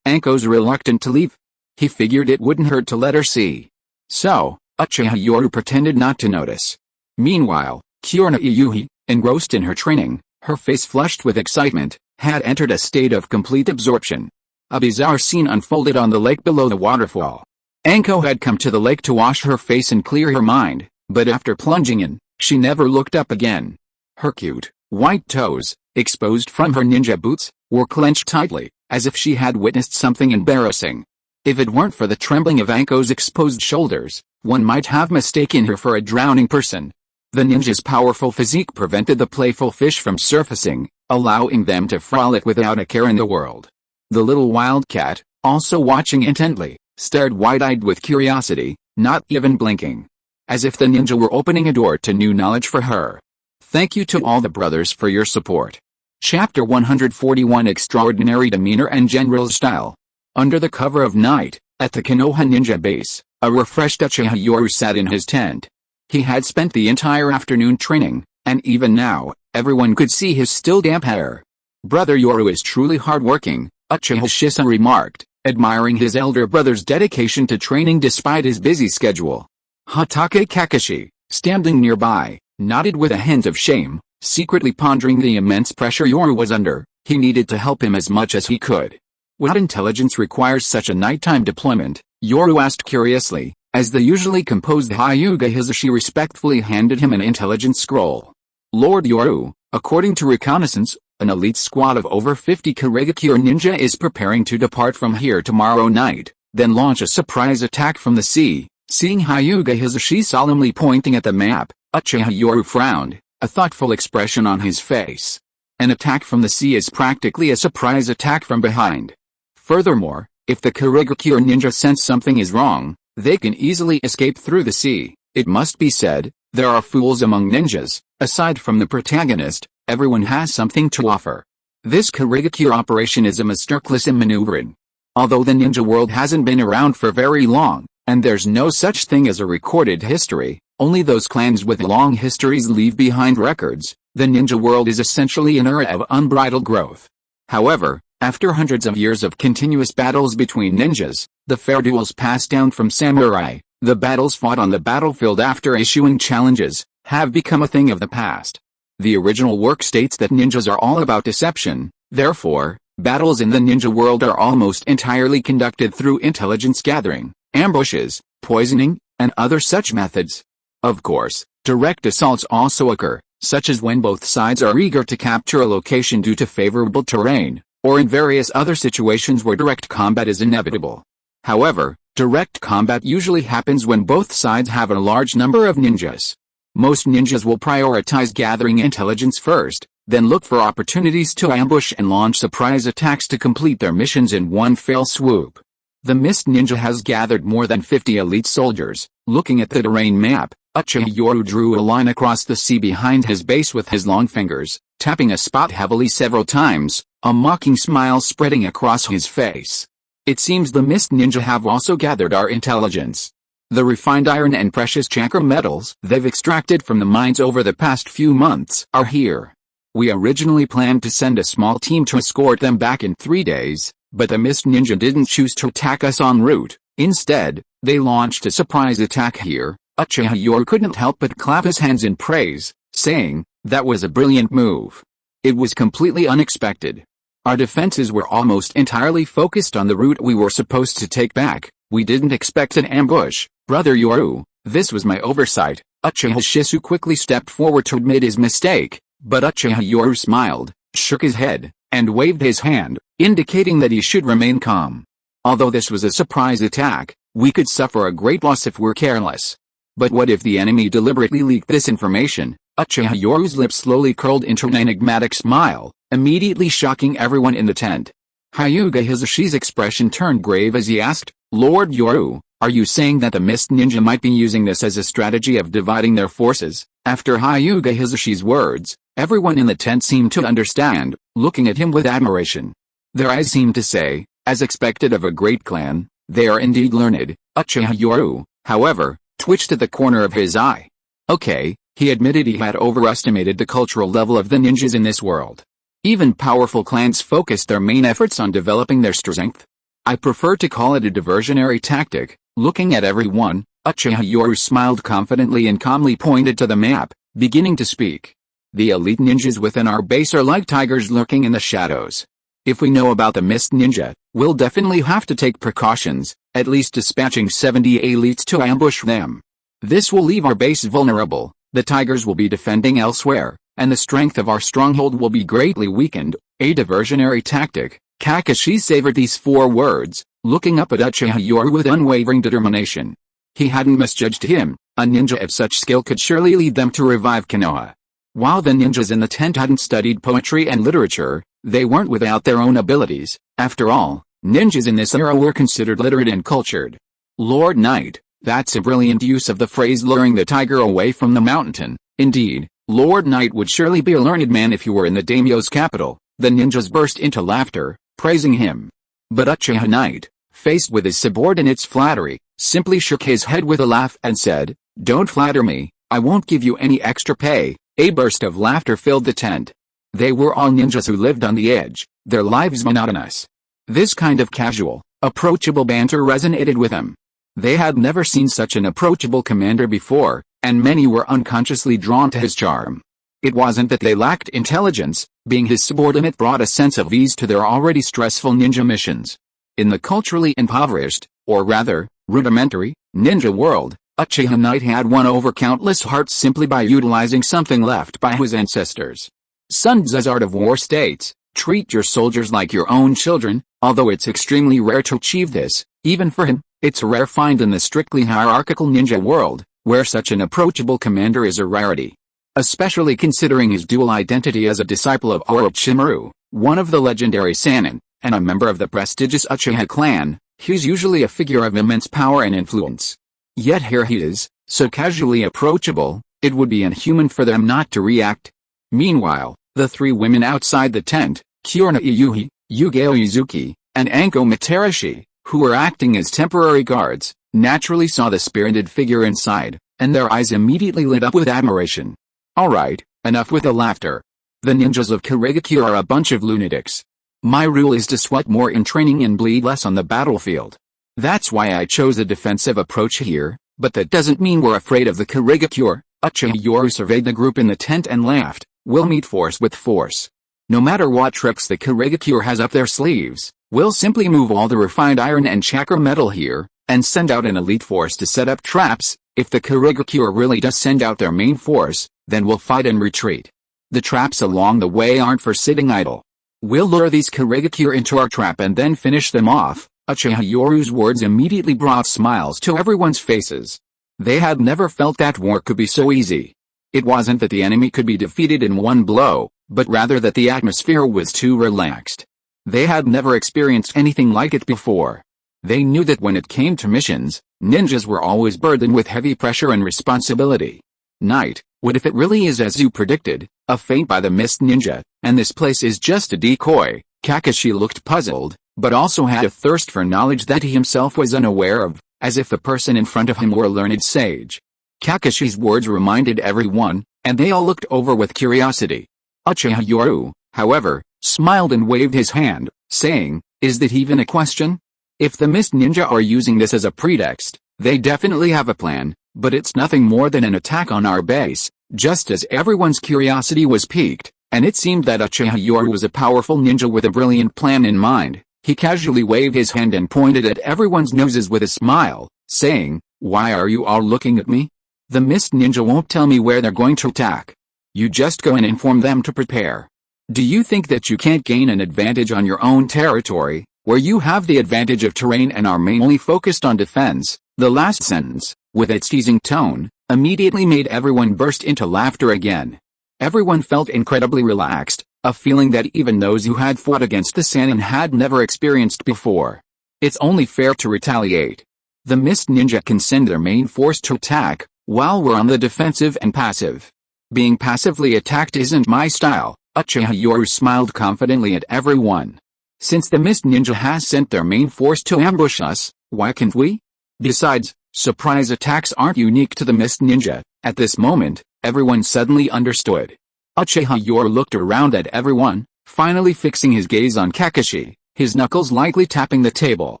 A: Anko's reluctant to leave. He figured it wouldn't hurt to let her see. So, Uchiha Yoru pretended not to notice. Meanwhile, Kurona Iyuhi, engrossed in her training, her face flushed with excitement, had entered a state of complete absorption. A bizarre scene unfolded on the lake below the waterfall. Anko had come to the lake to wash her face and clear her mind, but after plunging in, she never looked up again. Her cute, white toes, exposed from her ninja boots, were clenched tightly, as if she had witnessed something embarrassing. If it weren't for the trembling of Anko's exposed shoulders, one might have mistaken her for a drowning person. The ninja's powerful physique prevented the playful fish from surfacing, allowing them to frolic without a care in the world. The little wildcat, also watching intently, stared wide-eyed with curiosity, not even blinking. As if the ninja were opening a door to new knowledge for her. Thank you to all the brothers for your support. Chapter 141 Extraordinary Demeanor and General Style. Under the cover of night, at the Konoha ninja base, a refreshed Uchiha Yoru sat in his tent. He had spent the entire afternoon training, and even now, everyone could see his still damp hair. Brother Yoru is truly hard-working, Uchiha Shisui remarked, admiring his elder brother's dedication to training despite his busy schedule. Hatake Kakashi, standing nearby, nodded with a hint of shame, secretly pondering the immense pressure Yoru was under. He needed to help him as much as he could. What intelligence requires such a nighttime deployment? Yoru asked curiously, as the usually composed Hyuga Hisashi respectfully handed him an intelligence scroll. Lord Yoru, according to reconnaissance, an elite squad of over 50 Karigakure ninja is preparing to depart from here tomorrow night, then launch a surprise attack from the sea. Seeing Hyuga Hisashi solemnly pointing at the map, Uchiha Yoru frowned, a thoughtful expression on his face. An attack from the sea is practically a surprise attack from behind. Furthermore, if the Karigakure ninja sense something is wrong, they can easily escape through the sea. It must be said, there are fools among ninjas. Aside from the protagonist, everyone has something to offer. This Karigakure operation is a masterclass in maneuvering. Although the ninja world hasn't been around for very long, and there's no such thing as a recorded history, only those clans with long histories leave behind records, the ninja world is essentially an era of unbridled growth. However, after hundreds of years of continuous battles between ninjas, the fair duels passed down from samurai, the battles fought on the battlefield after issuing challenges, have become a thing of the past. The original work states that ninjas are all about deception, therefore, battles in the ninja world are almost entirely conducted through intelligence gathering, ambushes, poisoning, and other such methods. Of course, direct assaults also occur, such as when both sides are eager to capture a location due to favorable terrain, or in various other situations where direct combat is inevitable. However, direct combat usually happens when both sides have a large number of ninjas. Most ninjas will prioritize gathering intelligence first, then look for opportunities to ambush and launch surprise attacks to complete their missions in one fell swoop. The Mist Ninja has gathered more than 50 elite soldiers. Looking at the terrain map, Uchiha Yoru drew a line across the sea behind his base with his long fingers, tapping a spot heavily several times, a mocking smile spreading across his face. It seems the Mist Ninja have also gathered our intelligence. The refined iron and precious chakra metals they've extracted from the mines over the past few months are here. We originally planned to send a small team to escort them back in 3 days, but the Mist Ninja didn't choose to attack us en route. Instead, they launched a surprise attack here. Uchiha Yoru couldn't help but clap his hands in praise, saying, "That was a brilliant move. It was completely unexpected. Our defenses were almost entirely focused on the route we were supposed to take back. We didn't expect an ambush, Brother Yoru. This was my oversight." Uchiha Shisui quickly stepped forward to admit his mistake, but Uchiha Yoru smiled, shook his head, and waved his hand, indicating that he should remain calm. Although this was a surprise attack, we could suffer a great loss if we're careless. But what if the enemy deliberately leaked this information? Uchiha Yoru's lips slowly curled into an enigmatic smile, immediately shocking everyone in the tent. Hyuga Hisashi's expression turned grave as he asked, "Lord Yoru, Are you saying that the Mist Ninja might be using this as a strategy of dividing their forces? After Hyuga Hisashi's words, everyone in the tent seemed to understand, looking at him with admiration. Their eyes seemed to say, as expected of a great clan, they are indeed learned. Uchiha Yoru, however, twitched at the corner of his eye. Okay, he admitted he had overestimated the cultural level of the ninjas in this world. Even powerful clans focused their main efforts on developing their strength. I prefer to call it a diversionary tactic. Looking at everyone, Uchiha Yoru smiled confidently and calmly pointed to the map, beginning to speak. The elite ninjas within our base are like tigers lurking in the shadows. If we know about the Mist Ninja, we'll definitely have to take precautions, at least dispatching 70 elites to ambush them. This will leave our base vulnerable, the tigers will be defending elsewhere, and the strength of our stronghold will be greatly weakened. A diversionary tactic. Kakashi savored these 4 words, looking up at Uchiha Yoru with unwavering determination. He hadn't misjudged him, a ninja of such skill could surely lead them to revive Konoha. While the ninjas in the tent hadn't studied poetry and literature, they weren't without their own abilities. After all, ninjas in this era were considered literate and cultured. Lord Knight, that's a brilliant use of the phrase luring the tiger away from the mountain. Indeed, Lord Knight would surely be a learned man if he were in the daimyo's capital. The ninjas burst into laughter, praising him. But Uchiha Knight, faced with his subordinate's flattery, simply shook his head with a laugh and said, "Don't flatter me, I won't give you any extra pay." A burst of laughter filled the tent. They were all ninjas who lived on the edge, their lives monotonous. This kind of casual, approachable banter resonated with them. They had never seen such an approachable commander before, and many were unconsciously drawn to his charm. It wasn't that they lacked intelligence, being his subordinate brought a sense of ease to their already stressful ninja missions. In the culturally impoverished, or rather, rudimentary, ninja world, Uchiha Knight had won over countless hearts simply by utilizing something left by his ancestors. Sun Tzu's Art of War states, treat your soldiers like your own children. Although it's extremely rare to achieve this, even for him, it's a rare find in the strictly hierarchical ninja world, where such an approachable commander is a rarity. Especially considering his dual identity as a disciple of Orochimaru, one of the legendary Sannin, and a member of the prestigious Uchiha clan, he's usually a figure of immense power and influence. Yet here he is, so casually approachable, it would be inhuman for them not to react. Meanwhile, the 3 women outside the tent, Kyorna Iyuhi, Yugeo Yuzuki, and Anko Materashi, who were acting as temporary guards, naturally saw the spirited figure inside, and their eyes immediately lit up with admiration. Alright, enough with the laughter. The ninjas of Kirigakure are a bunch of lunatics. My rule is to sweat more in training and bleed less on the battlefield. That's why I chose a defensive approach here, but that doesn't mean we're afraid of the Kirigakure. Uchiha Yoru surveyed the group in the tent and laughed. We'll meet force with force. No matter what tricks the Kirigakure has up their sleeves, we'll simply move all the refined iron and chakra metal here, and send out an elite force to set up traps. If the Kirigakure really does send out their main force, then we'll fight and retreat. The traps along the way aren't for sitting idle. We'll lure these Kirigakure into our trap and then finish them off. Uchiha Yoru's words immediately brought smiles to everyone's faces. They had never felt that war could be so easy. It wasn't that the enemy could be defeated in one blow, but rather that the atmosphere was too relaxed. They had never experienced anything like it before. They knew that when it came to missions, ninjas were always burdened with heavy pressure and responsibility. Knight, what if it really is as you predicted, a feint by the Mist Ninja, and this place is just a decoy? Kakashi looked puzzled, but also had a thirst for knowledge that he himself was unaware of, as if the person in front of him were a learned sage. Kakashi's words reminded everyone, and they all looked over with curiosity. Uchiha Yoru, however, smiled and waved his hand, saying, "Is that even a question? If the Mist Ninja are using this as a pretext, they definitely have a plan, but it's nothing more than an attack on our base." Just as everyone's curiosity was piqued, and it seemed that Uchiha Yoru was a powerful ninja with a brilliant plan in mind, he casually waved his hand and pointed at everyone's noses with a smile, saying, "Why are you all looking at me? The Mist Ninja won't tell me where they're going to attack. You just go and inform them to prepare. Do you think that you can't gain an advantage on your own territory, where you have the advantage of terrain and are mainly focused on defense?" The last sentence, with its teasing tone, immediately made everyone burst into laughter again. Everyone felt incredibly relaxed, a feeling that even those who had fought against the Sannin had never experienced before. It's only fair to retaliate. The Mist Ninja can send their main force to attack, while we're on the defensive and passive. Being passively attacked isn't my style, Uchiha Yoru smiled confidently at everyone. Since the Mist Ninja has sent their main force to ambush us, why can't we? Besides, surprise attacks aren't unique to the Mist Ninja. At this moment, everyone suddenly understood. Uchiha Yoru looked around at everyone, finally fixing his gaze on Kakashi, his knuckles lightly tapping the table.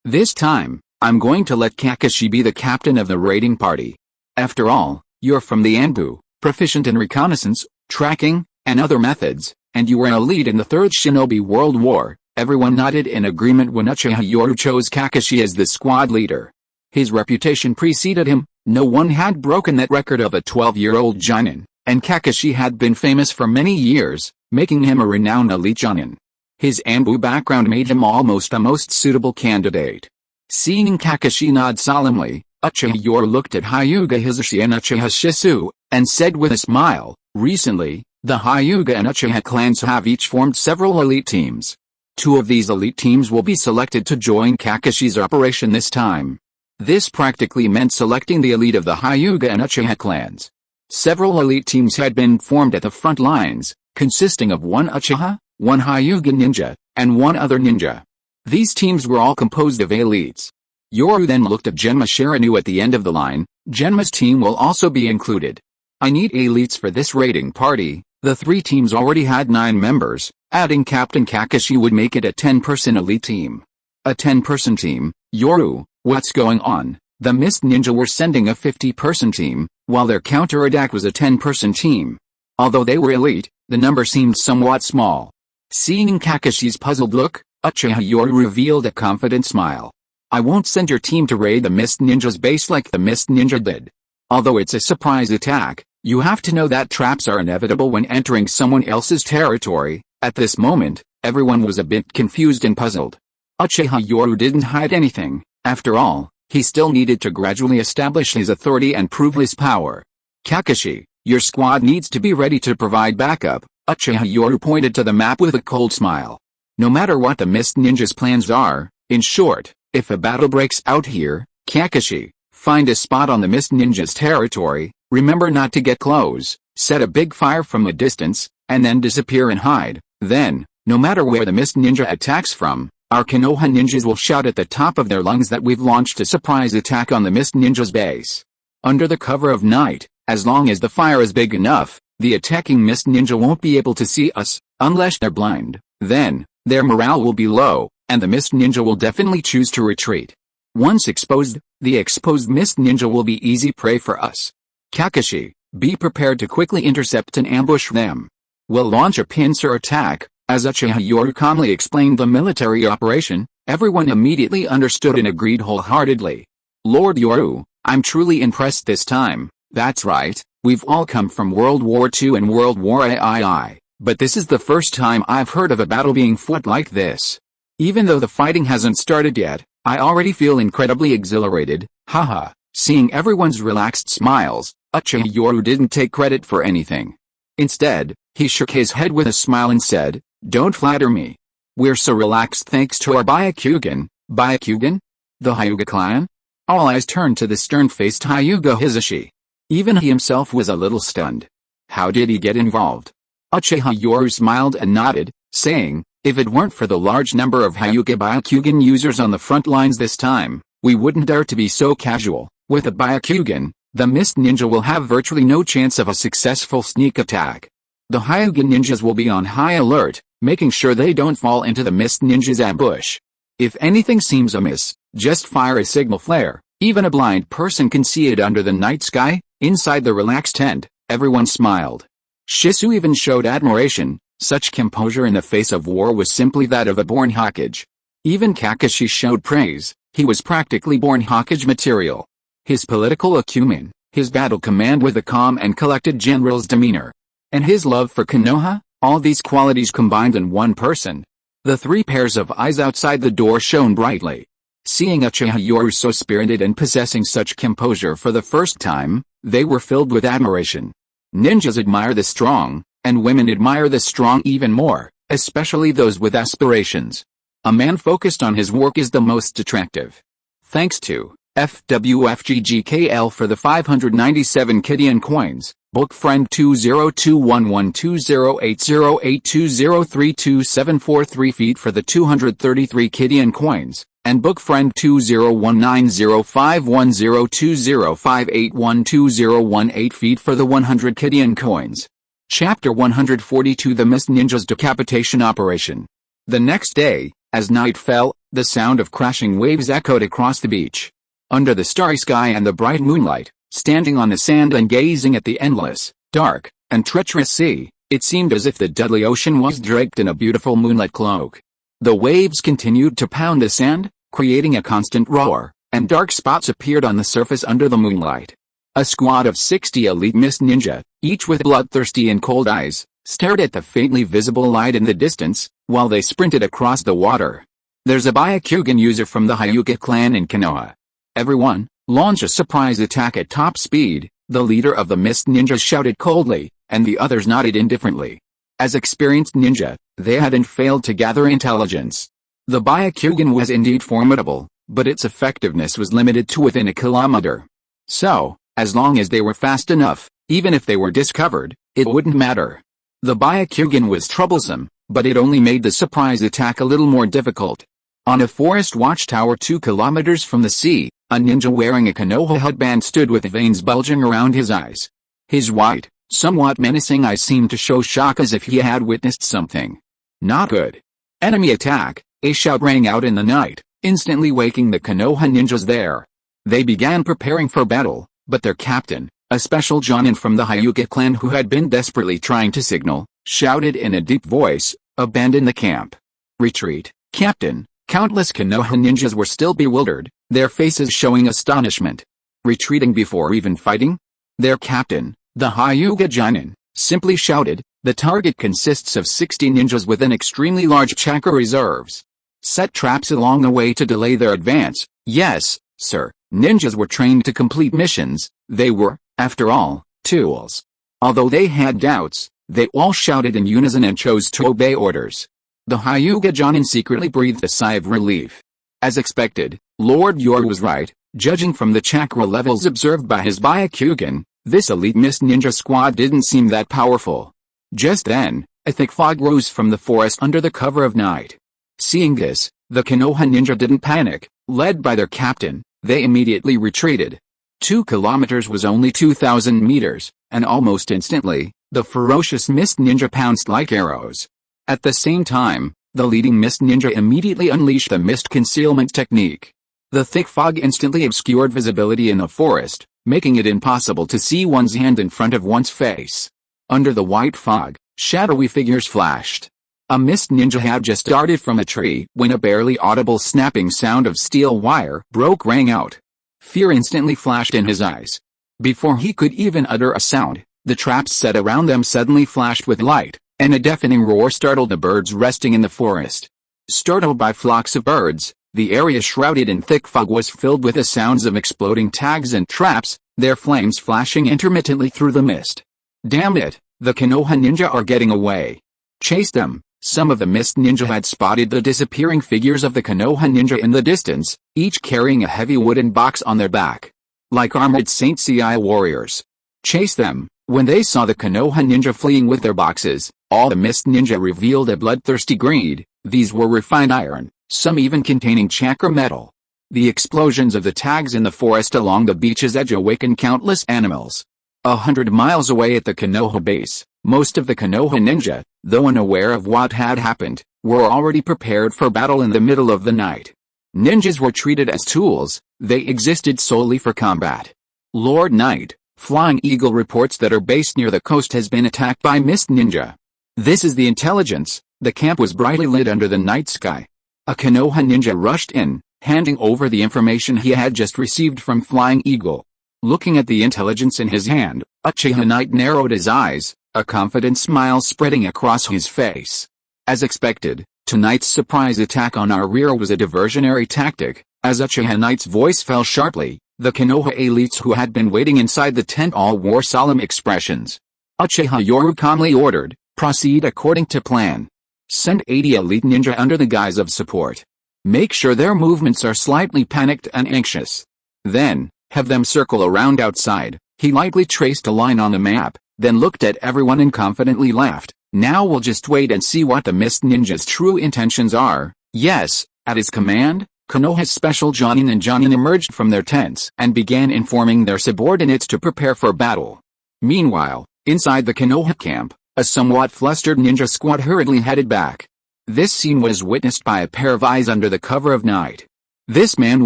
A: This time, I'm going to let Kakashi be the captain of the raiding party. After all, you're from the Anbu, proficient in reconnaissance, tracking, and other methods, and you were an elite in the Third Shinobi World War. Everyone nodded in agreement when Uchiha Yoru chose Kakashi as the squad leader. His reputation preceded him, no one had broken that record of a 12-year-old Jonin, and Kakashi had been famous for many years, making him a renowned elite Jonin. His Anbu background made him almost a most suitable candidate. Seeing Kakashi nod solemnly, Uchiha Yoru looked at Hyuga Hisashi and Uchiha Shisui, and said with a smile, recently, the Hyuga and Uchiha clans have each formed several elite teams. 2 of these elite teams will be selected to join Kakashi's operation this time. This practically meant selecting the elite of the Hyuga and Uchiha clans. Several elite teams had been formed at the front lines, consisting of 1 Uchiha, 1 Hyuga ninja, and 1 other ninja. These teams were all composed of elites. Yoru then looked at Genma Shirinu at the end of the line. Genma's team will also be included. I need elites for this raiding party. The 3 teams already had 9 members, adding Captain Kakashi would make it a 10-person elite team. A 10-person team? Yoru, what's going on? The Mist Ninja were sending a 50-person team, while their counterattack was a 10-person team. Although they were elite, the number seemed somewhat small. Seeing Kakashi's puzzled look, Uchiha Yoru revealed a confident smile. I won't send your team to raid the Mist Ninja's base like the Mist Ninja did. Although it's a surprise attack, you have to know that traps are inevitable when entering someone else's territory. At this moment, everyone was a bit confused and puzzled. Uchiha Yoru didn't hide anything. After all, he still needed to gradually establish his authority and prove his power. Kakashi, your squad needs to be ready to provide backup. Uchiha Yoru pointed to the map with a cold smile. No matter what the Mist Ninja's plans are, in short, if a battle breaks out here, Kakashi, find a spot on the Mist Ninja's territory, remember not to get close, set a big fire from a distance, and then disappear and hide. Then, no matter where the Mist Ninja attacks from, our Konoha ninjas will shout at the top of their lungs that we've launched a surprise attack on the Mist Ninja's base. Under the cover of night, as long as the fire is big enough, the attacking Mist Ninja won't be able to see us, unless they're blind. Then, their morale will be low, and the Mist Ninja will definitely choose to retreat. Once exposed, the exposed Mist Ninja will be easy prey for us. Kakashi, be prepared to quickly intercept and ambush them. We'll launch a pincer attack. As Uchiha Yoru calmly explained the military operation, everyone immediately understood and agreed wholeheartedly. Lord Yoru, I'm truly impressed this time. That's right, we've all come from World War II and World War III, but this is the first time I've heard of a battle being fought like this. Even though the fighting hasn't started yet, I already feel incredibly exhilarated. Haha. Seeing everyone's relaxed smiles, Uchiha Yoru didn't take credit for anything. Instead, he shook his head with a smile and said, don't flatter me. We're so relaxed thanks to our Byakugan. Byakugan? The Hyuga clan? All eyes turned to the stern-faced Hyuga Hisashi. Even he himself was a little stunned. How did he get involved? Uchiha Yoru smiled and nodded, saying, if it weren't for the large number of Hyuga Byakugan users on the front lines this time, we wouldn't dare to be so casual. With a Byakugan, the Mist Ninja will have virtually no chance of a successful sneak attack. The Hyuga ninjas will be on high alert, making sure they don't fall into the Mist Ninja's ambush. If anything seems amiss, just fire a signal flare. Even a blind person can see it under the night sky. Inside the relaxed tent, everyone smiled. Shisui even showed admiration. Such composure in the face of war was simply that of a born Hokage. Even Kakashi showed praise. He was practically born Hokage material. His political acumen, his battle command with a calm and collected general's demeanor, and his love for Konoha, all these qualities combined in one person. The 3 pairs of eyes outside the door shone brightly. Seeing Uchiha Yoru so spirited and possessing such composure for the first time, they were filled with admiration. Ninjas admire the strong, and women admire the strong even more, especially those with aspirations. A man focused on his work is the most attractive. Thanks to FWFGGKL for the 597 Kidian coins. Book friend 20211208082032743 feet for the 233 Kidian coins, and book friend 20190510205812018 feet for the 100 Kidian coins. Chapter 142 The Mist Ninja's Decapitation Operation. The next day, as night fell, the sound of crashing waves echoed across the beach. Under the starry sky and the bright moonlight, standing on the sand and gazing at the endless, dark, and treacherous sea, it seemed as if the deadly ocean was draped in a beautiful moonlit cloak. The waves continued to pound the sand, creating a constant roar, and dark spots appeared on the surface under the moonlight. A squad of 60 elite mist ninja, each with bloodthirsty and cold eyes, stared at the faintly visible light in the distance, while they sprinted across the water. "There's a Byakugan user from the Hyuga clan in Konoha. Everyone, launch a surprise attack at top speed," the leader of the mist ninjas shouted coldly, and the others nodded indifferently. As experienced ninja, they hadn't failed to gather intelligence. The Byakugan was indeed formidable, but its effectiveness was limited to within a kilometer. So, as long as they were fast enough, even if they were discovered, it wouldn't matter. The Byakugan was troublesome, but it only made the surprise attack a little more difficult. On a forest watchtower 2 kilometers from the sea, a ninja wearing a Konoha headband stood with veins bulging around his eyes. His white, somewhat menacing eyes seemed to show shock as if he had witnessed something not good. "Enemy attack!" a shout rang out in the night, instantly waking the Konoha ninjas there. They began preparing for battle, but their captain, a special Jonin from the Hyuga clan who had been desperately trying to signal, shouted in a deep voice, "Abandon the camp. Retreat, Captain." Countless Konoha ninjas were still bewildered, their faces showing astonishment. Retreating before even fighting? Their captain, the Hyuga Jonin, simply shouted, "The target consists of 60 ninjas with an extremely large chakra reserves. Set traps along the way to delay their advance." "Yes, sir." Ninjas were trained to complete missions, they were, after all, tools. Although they had doubts, they all shouted in unison and chose to obey orders. The Hyuga Jonin secretly breathed a sigh of relief. As expected, Lord Yoru was right, judging from the chakra levels observed by his Byakugan, this elite mist ninja squad didn't seem that powerful. Just then, a thick fog rose from the forest under the cover of night. Seeing this, the Konoha ninja didn't panic. Led by their captain, they immediately retreated. 2 kilometers was only 2,000 meters, and almost instantly, the ferocious mist ninja pounced like arrows. At the same time, the leading mist ninja immediately unleashed the mist concealment technique. The thick fog instantly obscured visibility in the forest, making it impossible to see one's hand in front of one's face. Under the white fog, shadowy figures flashed. A mist ninja had just darted from a tree when a barely audible snapping sound of steel wire rang out. Fear instantly flashed in his eyes. Before he could even utter a sound, the traps set around them suddenly flashed with light, and a deafening roar startled the birds resting in the forest. Startled by flocks of birds, the area shrouded in thick fog was filled with the sounds of exploding tags and traps, their flames flashing intermittently through the mist. "Damn it, the Konoha ninja are getting away. Chase them." Some of the mist ninja had spotted the disappearing figures of the Konoha ninja in the distance, each carrying a heavy wooden box on their back. Like armored Saint Seiya warriors. "Chase them." When they saw the Konoha ninja fleeing with their boxes, all the mist ninja revealed a bloodthirsty greed. These were refined iron, some even containing chakra metal. The explosions of the tags in the forest along the beach's edge awakened countless animals. 100 miles away at the Konoha base, most of the Konoha ninja, though unaware of what had happened, were already prepared for battle in the middle of the night. Ninjas were treated as tools, they existed solely for combat. Lord Knight, Flying Eagle reports that our base near the coast has been attacked by mist ninja. This is the intelligence. The camp was brightly lit under the night sky. A Konoha ninja rushed in, handing over the information he had just received from Flying Eagle. Looking at the intelligence in his hand, Uchiha Knight narrowed his eyes, a confident smile spreading across his face. As expected, tonight's surprise attack on our rear was a diversionary tactic. As Uchiha Knight's voice fell sharply, the Konoha elites who had been waiting inside the tent all wore solemn expressions. Uchiha Yoru calmly ordered, "Proceed according to plan. Send 80 elite ninja under the guise of support. Make sure their movements are slightly panicked and anxious. Then, have them circle around outside. He lightly traced a line on the map, then looked at everyone and confidently laughed. Now we'll just wait and see what the Mist Ninja's true intentions are. Yes, at his command, Konoha's special Jonin and Jonin emerged from their tents and began informing their subordinates to prepare for battle. Meanwhile, inside the Konoha camp, a somewhat flustered ninja squad hurriedly headed back. This scene was witnessed by a pair of eyes under the cover of night. This man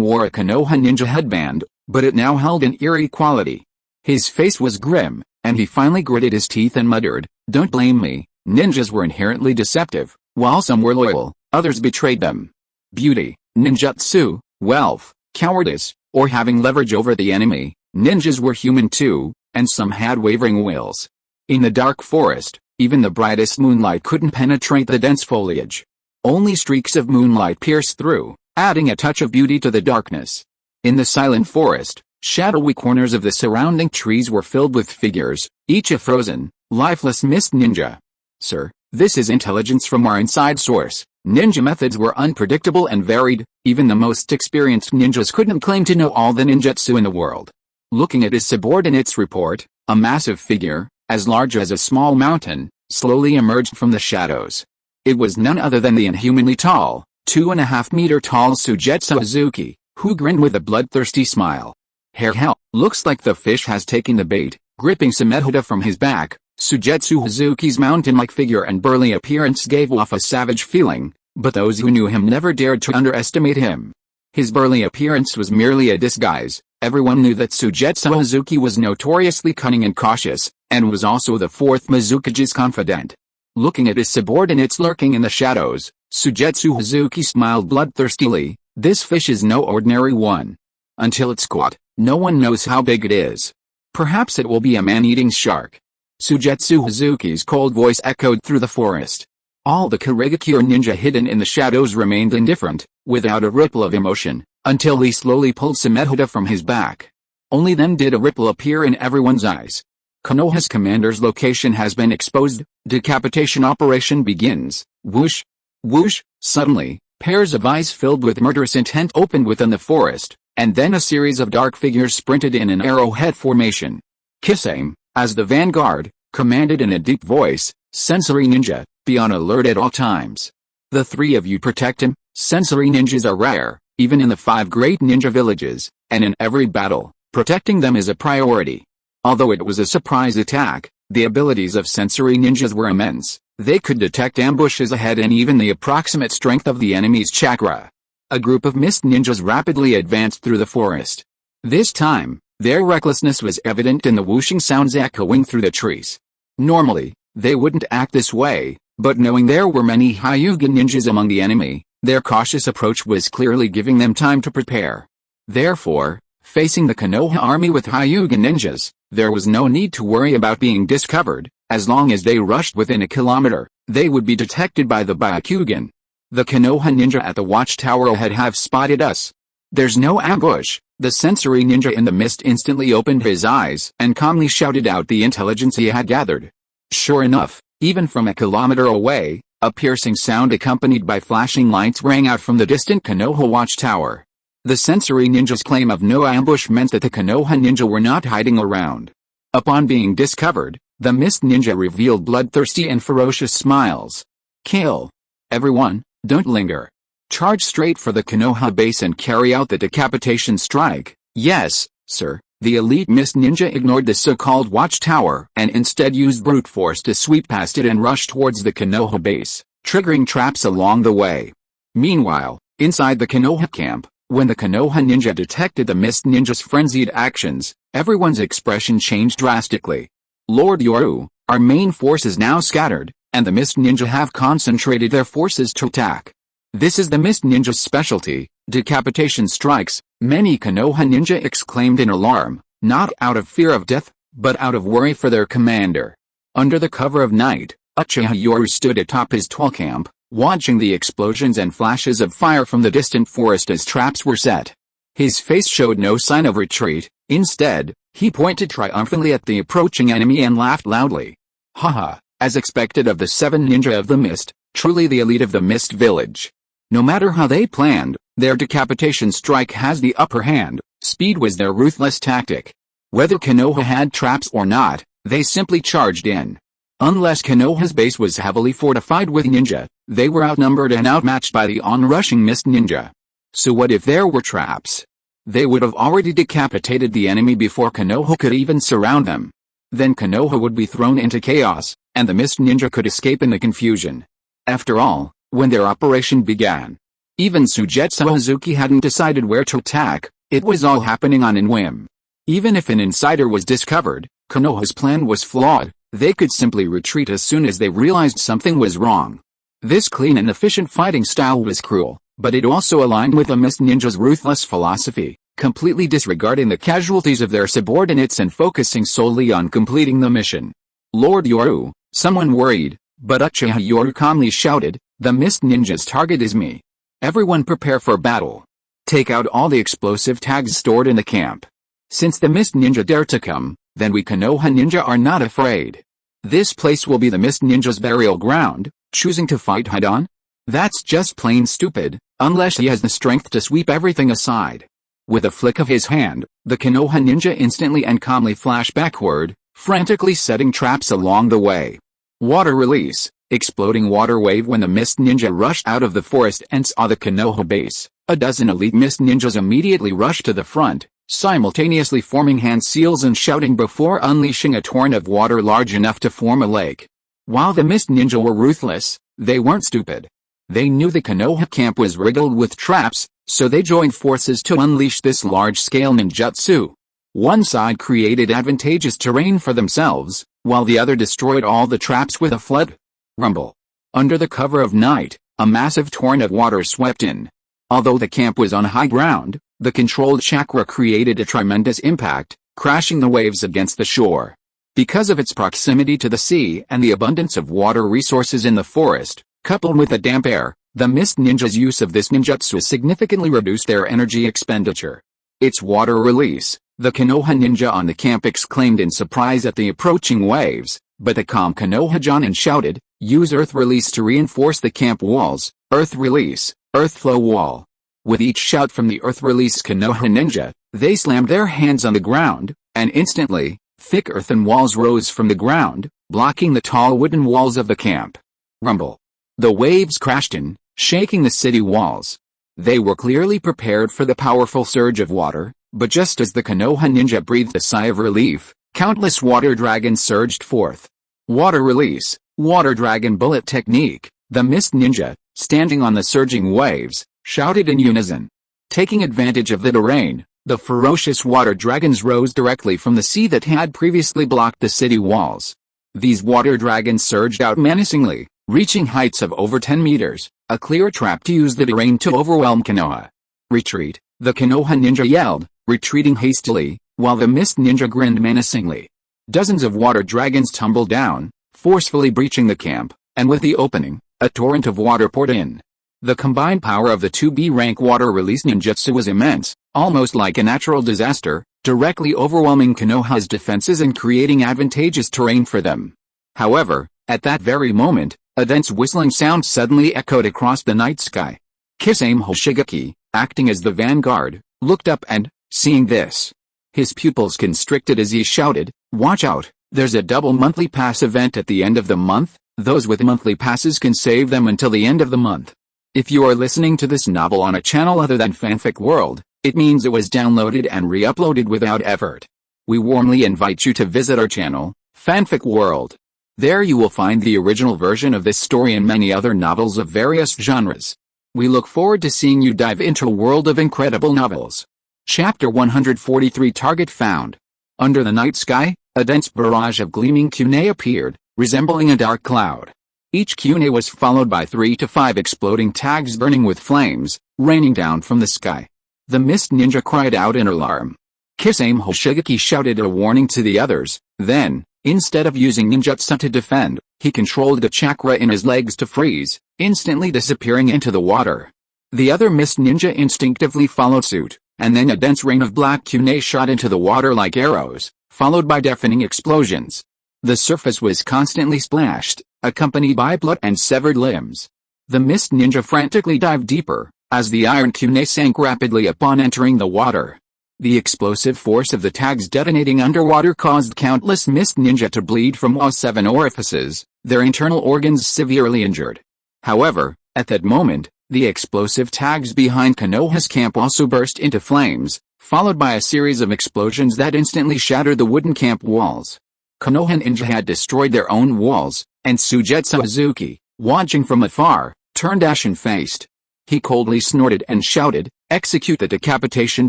A: wore a Konoha ninja headband, but it now held an eerie quality. His face was grim, and he finally gritted his teeth and muttered, "Don't blame me. Ninjas were inherently deceptive. While some were loyal, others betrayed them. Beauty, ninjutsu, wealth, cowardice, or having leverage over the enemy. Ninjas were human too, and some had wavering wills. In the dark forest, even the brightest moonlight couldn't penetrate the dense foliage. Only streaks of moonlight pierced through, adding a touch of beauty to the darkness. In the silent forest, shadowy corners of the surrounding trees were filled with figures, each a frozen, lifeless mist ninja. Sir, this is intelligence from our inside source. Ninja methods were unpredictable and varied, even the most experienced ninjas couldn't claim to know all the ninjutsu in the world." Looking at his subordinate's report, a massive figure, as large as a small mountain, slowly emerged from the shadows. It was none other than the inhumanly tall, 2.5-meter tall Sujetsu Hazuki, who grinned with a bloodthirsty smile. Hell, looks like the fish has taken the bait. Gripping Samehuda from his back, Sujetsu Hazuki's mountain-like figure and burly appearance gave off a savage feeling, but those who knew him never dared to underestimate him. His burly appearance was merely a disguise. Everyone knew that Sujetsu Hazuki was notoriously cunning and cautious, and was also the fourth Mizukage's confidant. Looking at his subordinates lurking in the shadows, Sujetsu Hazuki smiled bloodthirstily. This fish is no ordinary one. Until it's caught, no one knows how big it is. Perhaps it will be a man-eating shark. Sujetsu Hazuki's cold voice echoed through the forest. All the Kurigakure ninja hidden in the shadows remained indifferent, without a ripple of emotion, until he slowly pulled Samehuda from his back. Only then did a ripple appear in everyone's eyes. Konoha's commander's location has been exposed. Decapitation operation begins. Whoosh! Whoosh! Suddenly, pairs of eyes filled with murderous intent opened within the forest, and then a series of dark figures sprinted in an arrowhead formation. Kisame, as the vanguard, commanded in a deep voice, "Sensory ninja, be on alert at all times. The three of you protect him." Sensory ninjas are rare, even in the 5 great ninja villages, and in every battle, protecting them is a priority. Although it was a surprise attack, the abilities of sensory ninjas were immense. They could detect ambushes ahead and even the approximate strength of the enemy's chakra. A group of mist ninjas rapidly advanced through the forest. This time, their recklessness was evident in the whooshing sounds echoing through the trees. Normally, they wouldn't act this way, but knowing there were many Hyuga ninjas among the enemy, their cautious approach was clearly giving them time to prepare. Therefore, facing the Konoha army with Hyuga ninjas, there was no need to worry about being discovered. As long as they rushed within a kilometer, they would be detected by the Byakugan. The Konoha ninja at the watchtower ahead have spotted us. There's no ambush. The sensory ninja in the mist instantly opened his eyes and calmly shouted out the intelligence he had gathered. Sure enough, even from a kilometer away, a piercing sound accompanied by flashing lights rang out from the distant Konoha watchtower. The sensory ninja's claim of no ambush meant that the Konoha ninja were not hiding around. Upon being discovered, the mist ninja revealed bloodthirsty and ferocious smiles. "Kill. Everyone, don't linger. Charge straight for the Konoha base and carry out the decapitation strike." "Yes, sir." The elite mist ninja ignored the so-called watchtower and instead used brute force to sweep past it and rush towards the Konoha base, triggering traps along the way. Meanwhile, inside the Konoha camp, when the Konoha ninja detected the mist ninja's frenzied actions, everyone's expression changed drastically. "Lord Yoru, our main force is now scattered, and the mist ninja have concentrated their forces to attack. This is the mist ninja's specialty, decapitation strikes," many Konoha ninja exclaimed in alarm, not out of fear of death, but out of worry for their commander. Under the cover of night, Uchiha Yoru stood atop his tall camp, watching the explosions and flashes of fire from the distant forest as traps were set. His face showed no sign of retreat. Instead, he pointed triumphantly at the approaching enemy and laughed loudly. "Haha, as expected of the 7 ninja of the mist, truly the elite of the mist village. No matter how they planned, their decapitation strike has the upper hand, Speed was their ruthless tactic. Whether Konoha had traps or not, they simply charged in. Unless Konoha's base was heavily fortified with ninja, they were outnumbered and outmatched by the onrushing mist ninja. So what if there were traps? They would have already decapitated the enemy before Konoha could even surround them. Then Konoha would be thrown into chaos, and the mist ninja could escape in the confusion. After all, when their operation began, even Sujetsu Hazuki hadn't decided where to attack. It was all happening on a whim. Even if an insider was discovered, Konoha's plan was flawed. They could simply retreat as soon as they realized something was wrong. This clean and efficient fighting style was cruel, but it also aligned with the Mist Ninja's ruthless philosophy, completely disregarding the casualties of their subordinates and focusing solely on completing the mission. Lord Yoru, someone worried, but Uchiha Yoru calmly shouted, "The Mist Ninja's target is me. Everyone prepare for battle. Take out all the explosive tags stored in the camp. Since the Mist Ninja dare to come, then we Konoha Ninja are not afraid. This place will be the Mist Ninja's burial ground. Choosing to fight head-on? That's just plain stupid, unless he has the strength to sweep everything aside." With a flick of his hand, the Konoha Ninja instantly and calmly flashed backward, frantically setting traps along the way. Water release, exploding water wave. When the Mist Ninja rushed out of the forest and saw the Konoha base, a dozen elite Mist Ninjas immediately rushed to the front, simultaneously forming hand seals and shouting before unleashing a torrent of water large enough to form a lake. While the Mist Ninja were ruthless, they weren't stupid. They knew the Konoha camp was riddled with traps, so they joined forces to unleash this large-scale ninjutsu. One side created advantageous terrain for themselves, while the other destroyed all the traps with a flood. Rumble. Under the cover of night, a massive torrent of water swept in. Although the camp was on high ground, the controlled chakra created a tremendous impact, crashing the waves against the shore. Because of its proximity to the sea and the abundance of water resources in the forest, coupled with the damp air, the Mist Ninja's use of this ninjutsu significantly reduced their energy expenditure. Its water release, the Konoha Ninja on the camp exclaimed in surprise at the approaching waves, but the calm Konoha Jonin shouted, "Use Earth Release to reinforce the camp walls, Earth Release, Earth Flow Wall." With each shout from the Earth Release Konoha Ninja, they slammed their hands on the ground, and instantly, thick earthen walls rose from the ground, blocking the tall wooden walls of the camp. Rumble. The waves crashed in, shaking the city walls. They were clearly prepared for the powerful surge of water, but just as the Konoha Ninja breathed a sigh of relief, countless water dragons surged forth. Water Release, Water Dragon Bullet Technique. The Mist Ninja, standing on the surging waves, shouted in unison. Taking advantage of the terrain, the ferocious water dragons rose directly from the sea that had previously blocked the city walls. These water dragons surged out menacingly, reaching heights of over 10 meters, a clear trap to use the terrain to overwhelm Konoha. "Retreat," the Konoha Ninja yelled, retreating hastily, while the Mist Ninja grinned menacingly. Dozens of water dragons tumbled down, forcefully breaching the camp, and with the opening, a torrent of water poured in. The combined power of the two B-rank water release ninjutsu was immense, almost like a natural disaster, directly overwhelming Konoha's defenses and creating advantageous terrain for them. However, at that very moment, a dense whistling sound suddenly echoed across the night sky. Kisame Hoshigaki, acting as the vanguard, looked up and, seeing this, his pupils constricted as he shouted, "Watch out, there's a double monthly pass event at the end of the month. Those with monthly passes can save them until the end of the month." If you are listening to this novel on a channel other than Fanfic World, it means it was downloaded and re-uploaded without effort. We warmly invite you to visit our channel, Fanfic World. There you will find the original version of this story and many other novels of various genres. We look forward to seeing you dive into a world of incredible novels. Chapter 143 Target Found. Under the night sky, a dense barrage of gleaming kunai appeared, resembling a dark cloud. Each kunai was followed by 3 to 5 exploding tags burning with flames, raining down from the sky. The Mist Ninja cried out in alarm. Kisame Hoshigaki shouted a warning to the others, then, instead of using ninjutsu to defend, he controlled the chakra in his legs to freeze, instantly disappearing into the water. The other Mist Ninja instinctively followed suit, and then a dense rain of black kunai shot into the water like arrows, followed by deafening explosions. The surface was constantly splashed, accompanied by blood and severed limbs. The Mist Ninja frantically dived deeper, as the iron kunai sank rapidly upon entering the water. The explosive force of the tags detonating underwater caused countless mist ninja to bleed from all 7 orifices, their internal organs severely injured. However, at that moment, the explosive tags behind Konoha's camp also burst into flames, followed by a series of explosions that instantly shattered the wooden camp walls. Konoha ninja had destroyed their own walls, and Suigetsu Izuki, watching from afar, turned ashen-faced. He coldly snorted and shouted, "Execute the decapitation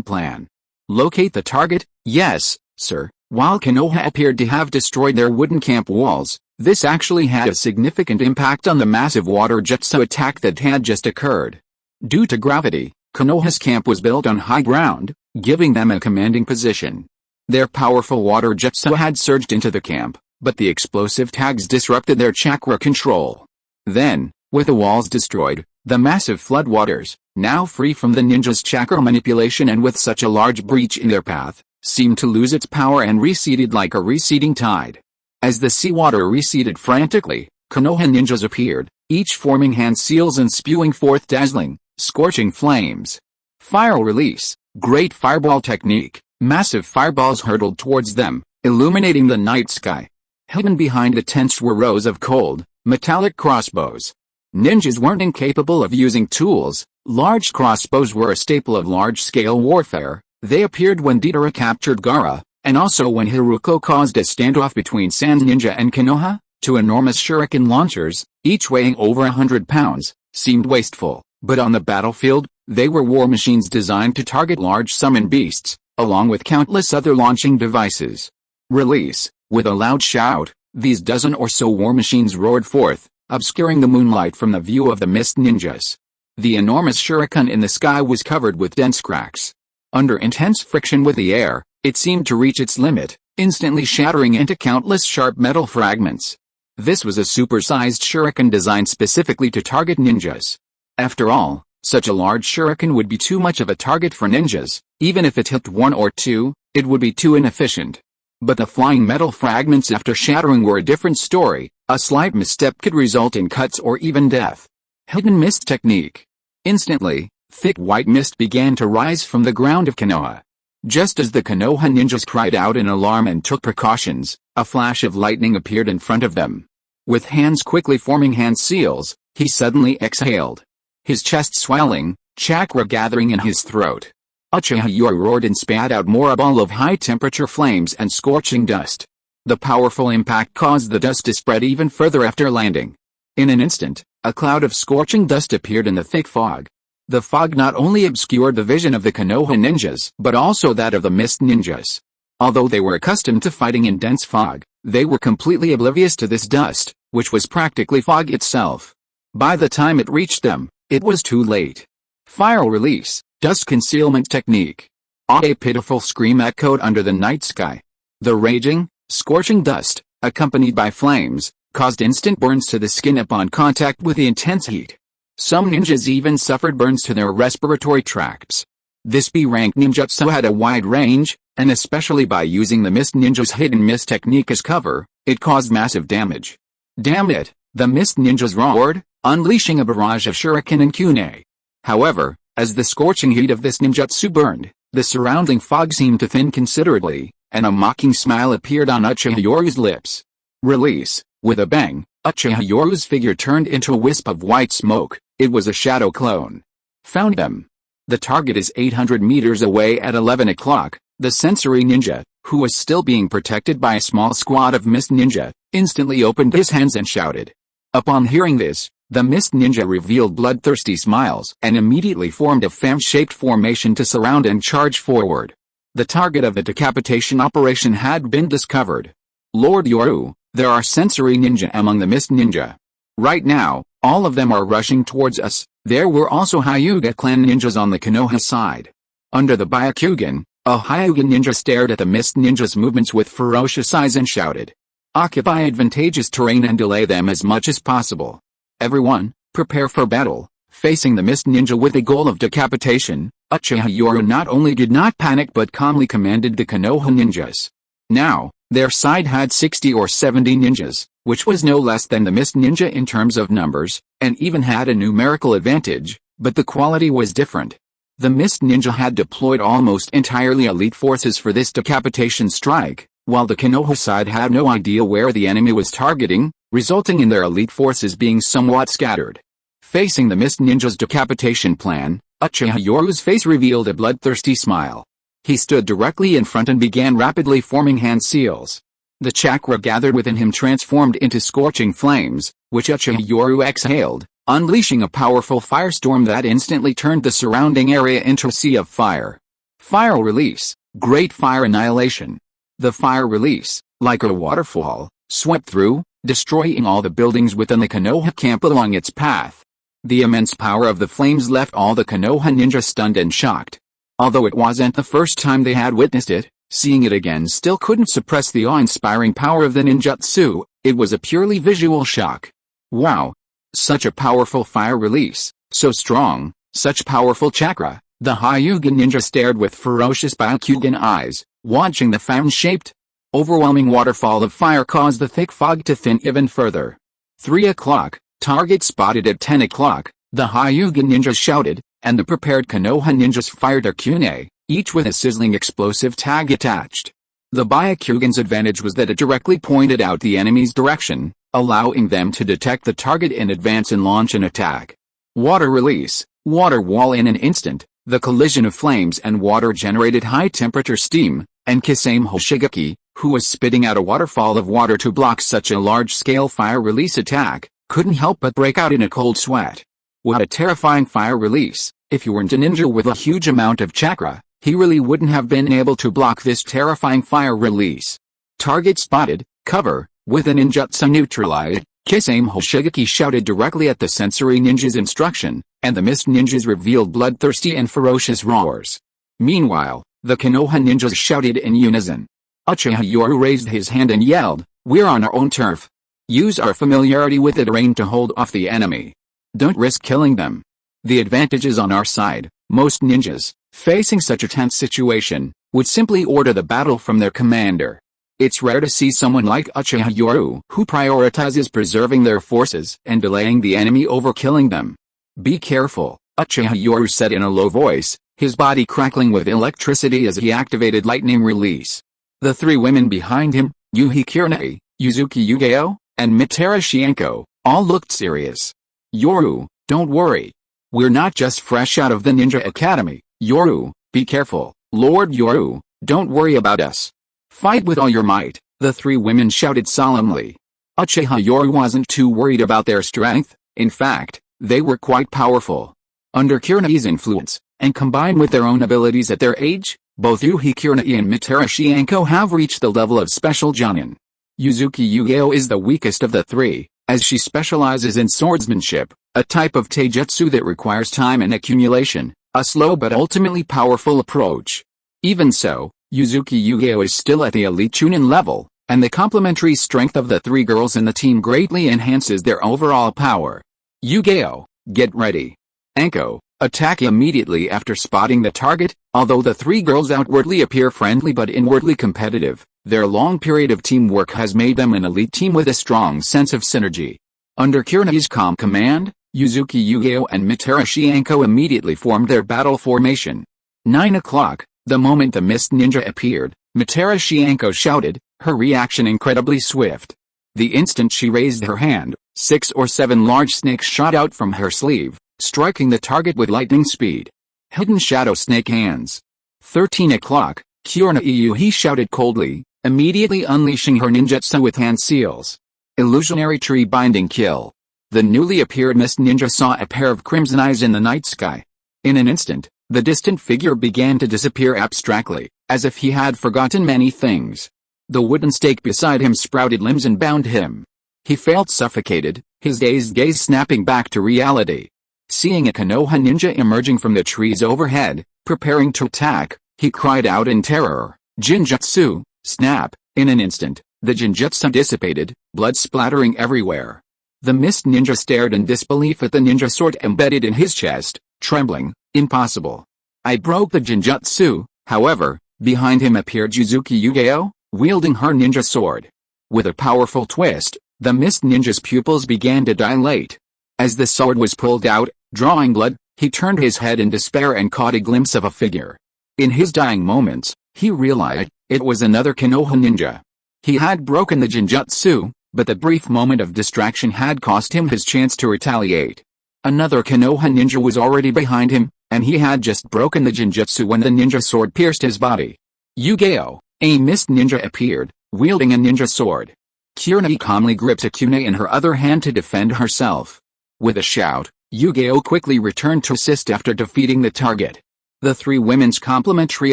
A: plan. Locate the target." "Yes, sir." While Konoha appeared to have destroyed their wooden camp walls, this actually had a significant impact on the massive water jutsu attack that had just occurred. Due to gravity, Konoha's camp was built on high ground, giving them a commanding position. Their powerful water jutsu had surged into the camp, but the explosive tags disrupted their chakra control. Then, with the walls destroyed, the massive floodwaters, now free from the ninjas' chakra manipulation and with such a large breach in their path, seemed to lose its power and receded like a receding tide. As the seawater receded frantically, Konoha ninjas appeared, each forming hand seals and spewing forth dazzling, scorching flames. Fire release, great fireball technique, massive fireballs hurtled towards them, illuminating the night sky. Hidden behind the tents were rows of cold, metallic crossbows. Ninjas weren't incapable of using tools. Large crossbows were a staple of large-scale warfare. They appeared when Deidara captured Gaara, and also when Haruko caused a standoff between Sans Ninja and Konoha. Two enormous shuriken launchers, each weighing over 100 pounds, seemed wasteful, but on the battlefield, they were war machines designed to target large summon beasts, along with countless other launching devices. Release. With a loud shout, these dozen or so war machines roared forth, obscuring the moonlight from the view of the mist ninjas. The enormous shuriken in the sky was covered with dense cracks. Under intense friction with the air, it seemed to reach its limit, instantly shattering into countless sharp metal fragments. This was a supersized shuriken designed specifically to target ninjas. After all, such a large shuriken would be too much of a target for ninjas. Even if it hit one or two, it would be too inefficient. But the flying metal fragments after shattering were a different story. A slight misstep could result in cuts or even death. Hidden mist technique. Instantly, thick white mist began to rise from the ground of Konoha. Just as the Konoha ninjas cried out in alarm and took precautions, a flash of lightning appeared in front of them. With hands quickly forming hand seals, he suddenly exhaled. His chest swelling, chakra gathering in his throat. Uchiha Yoru roared and spat out more a ball of high-temperature flames and scorching dust. The powerful impact caused the dust to spread even further after landing. In an instant, a cloud of scorching dust appeared in the thick fog. The fog not only obscured the vision of the Konoha ninjas, but also that of the mist ninjas. Although they were accustomed to fighting in dense fog, they were completely oblivious to this dust, which was practically fog itself. By the time it reached them, it was too late. Fire release, dust concealment technique. A pitiful scream echoed under the night sky. The raging, scorching dust, accompanied by flames, caused instant burns to the skin upon contact with the intense heat. Some ninjas even suffered burns to their respiratory tracts. This B-rank ninjutsu had a wide range, and especially by using the mist ninja's hidden mist technique as cover, it caused massive damage. Damn it, the mist ninjas roared, unleashing a barrage of shuriken and kunai. However, as the scorching heat of this ninjutsu burned, the surrounding fog seemed to thin considerably, and a mocking smile appeared on Uchiha Yoru's lips. Release. With a bang, Uchiha Yoru's figure turned into a wisp of white smoke. It was a shadow clone. Found them. The target is 800 meters away at 11 o'clock. The sensory ninja, who was still being protected by a small squad of mist ninja, instantly opened his hands and shouted. Upon hearing this, the mist ninja revealed bloodthirsty smiles and immediately formed a fan-shaped formation to surround and charge forward. The target of the decapitation operation had been discovered. Lord Yoru, there are sensory ninja among the mist ninja. Right now, all of them are rushing towards us. There were also Hyuga clan ninjas on the Konoha side. Under the Byakugan, a Hyuga ninja stared at the mist ninjas' movements with ferocious eyes and shouted. Occupy advantageous terrain and delay them as much as possible. Everyone, prepare for battle. Facing the mist ninja with the goal of decapitation, Uchiha Yoru not only did not panic but calmly commanded the Konoha ninjas. Now, their side had 60 or 70 ninjas, which was no less than the mist ninja in terms of numbers, and even had a numerical advantage, but the quality was different. The Mist Ninja had deployed almost entirely elite forces for this decapitation strike, while the Konoha side had no idea where the enemy was targeting, resulting in their elite forces being somewhat scattered. Facing the Mist Ninja's decapitation plan, Uchiha Yoru's face revealed a bloodthirsty smile. He stood directly in front and began rapidly forming hand seals. The chakra gathered within him transformed into scorching flames, which Uchiha Yoru exhaled, unleashing a powerful firestorm that instantly turned the surrounding area into a sea of fire. Fire release, great fire annihilation. The fire release, like a waterfall, swept through, destroying all the buildings within the Konoha camp along its path. The immense power of the flames left all the Konoha ninja stunned and shocked. Although it wasn't the first time they had witnessed it, seeing it again still couldn't suppress the awe-inspiring power of the ninjutsu. It was a purely visual shock. Wow! Such a powerful fire release, so strong, such powerful chakra. The Hyuga ninja stared with ferocious Byakugan eyes, watching the fountain-shaped, overwhelming waterfall of fire cause the thick fog to thin even further. 3 o'clock, target spotted at 10 o'clock, the Hyuga ninjas shouted, and the prepared Konoha ninjas fired their kunai, each with a sizzling explosive tag attached. The Byakugan's advantage was that it directly pointed out the enemy's direction, allowing them to detect the target in advance and launch an attack. Water release, water wall. In an instant, the collision of flames and water generated high-temperature steam, and Kisame Hoshigaki, who was spitting out a waterfall of water to block such a large-scale fire release attack, couldn't help but break out in a cold sweat. What a terrifying fire release! If you weren't a ninja with a huge amount of chakra, he really wouldn't have been able to block this terrifying fire release. Target spotted, cover, with a ninjutsu neutralized, Kisame Hoshigaki shouted directly at the sensory ninja's instruction, and the mist ninjas revealed bloodthirsty and ferocious roars. Meanwhile, the Konoha ninjas shouted in unison. Uchiha Yoru raised his hand and yelled, "We're on our own turf. Use our familiarity with the terrain to hold off the enemy. Don't risk killing them. The advantage is on our side." Most ninjas, facing such a tense situation, would simply order the battle from their commander. It's rare to see someone like Uchiha Yoru who prioritizes preserving their forces and delaying the enemy over killing them. "Be careful," Uchiha Yoru said in a low voice, his body crackling with electricity as he activated lightning release. The three women behind him, Yuhi Kurenai, Yuzuki Yugeo, and Mitara Shienko, all looked serious. "Yoru, don't worry. We're not just fresh out of the Ninja Academy. Yoru, be careful. Lord Yoru, don't worry about us. Fight with all your might," the three women shouted solemnly. Uchiha Yoru wasn't too worried about their strength. In fact, they were quite powerful. Under Kurenai's influence, and combined with their own abilities at their age, both Yuhi Kurenai and Mitara Shienko have reached the level of special Jonin. Yuzuki Yugeo is the weakest of the three, as she specializes in swordsmanship, a type of taijutsu that requires time and accumulation, a slow but ultimately powerful approach. Even so, Yuzuki Yugeo is still at the elite Chunin level, and the complementary strength of the three girls in the team greatly enhances their overall power. "Yugeo, get ready. Anko, attack immediately." After spotting the target, although the three girls outwardly appear friendly but inwardly competitive, their long period of teamwork has made them an elite team with a strong sense of synergy. Under Kurenai's calm command, Yuzuki Yugeo and Mitara Shienko immediately formed their battle formation. 9 o'clock, the moment the mist ninja appeared, Mitara Shienko shouted, her reaction incredibly swift. The instant she raised her hand, 6 or 7 large snakes shot out from her sleeve, striking the target with lightning speed. Hidden shadow snake hands. 13 o'clock, Kurenai Yuhi shouted coldly, immediately unleashing her ninjutsu with hand seals. Illusionary tree binding kill. The newly appeared mist ninja saw a pair of crimson eyes in the night sky. In an instant, the distant figure began to disappear abstractly, as if he had forgotten many things. The wooden stake beside him sprouted limbs and bound him. He felt suffocated, his dazed gaze snapping back to reality. Seeing a Konoha ninja emerging from the trees overhead, preparing to attack, he cried out in terror, "Jinjutsu, snap!" In an instant, the jinjutsu dissipated, blood splattering everywhere. The mist ninja stared in disbelief at the ninja sword embedded in his chest, trembling. "Impossible. I broke the jinjutsu." However, behind him appeared Yuzuki Yugeo, wielding her ninja sword. With a powerful twist, the mist ninja's pupils began to dilate. As the sword was pulled out, drawing blood, He turned his head in despair and caught a glimpse of a figure. In his dying moments, he realized it was another Konoha ninja. He had broken the Genjutsu, but the brief moment of distraction had cost him his chance to retaliate. Another Konoha ninja was already behind him, and he had just broken the Genjutsu when the ninja sword pierced his body. Yu-Gi-Oh! A mist ninja appeared, wielding a ninja sword. Kurenai calmly gripped a kunai in her other hand to defend herself. With a shout, Yu-Gi-Oh! Quickly returned to assist after defeating the target. The three women's complementary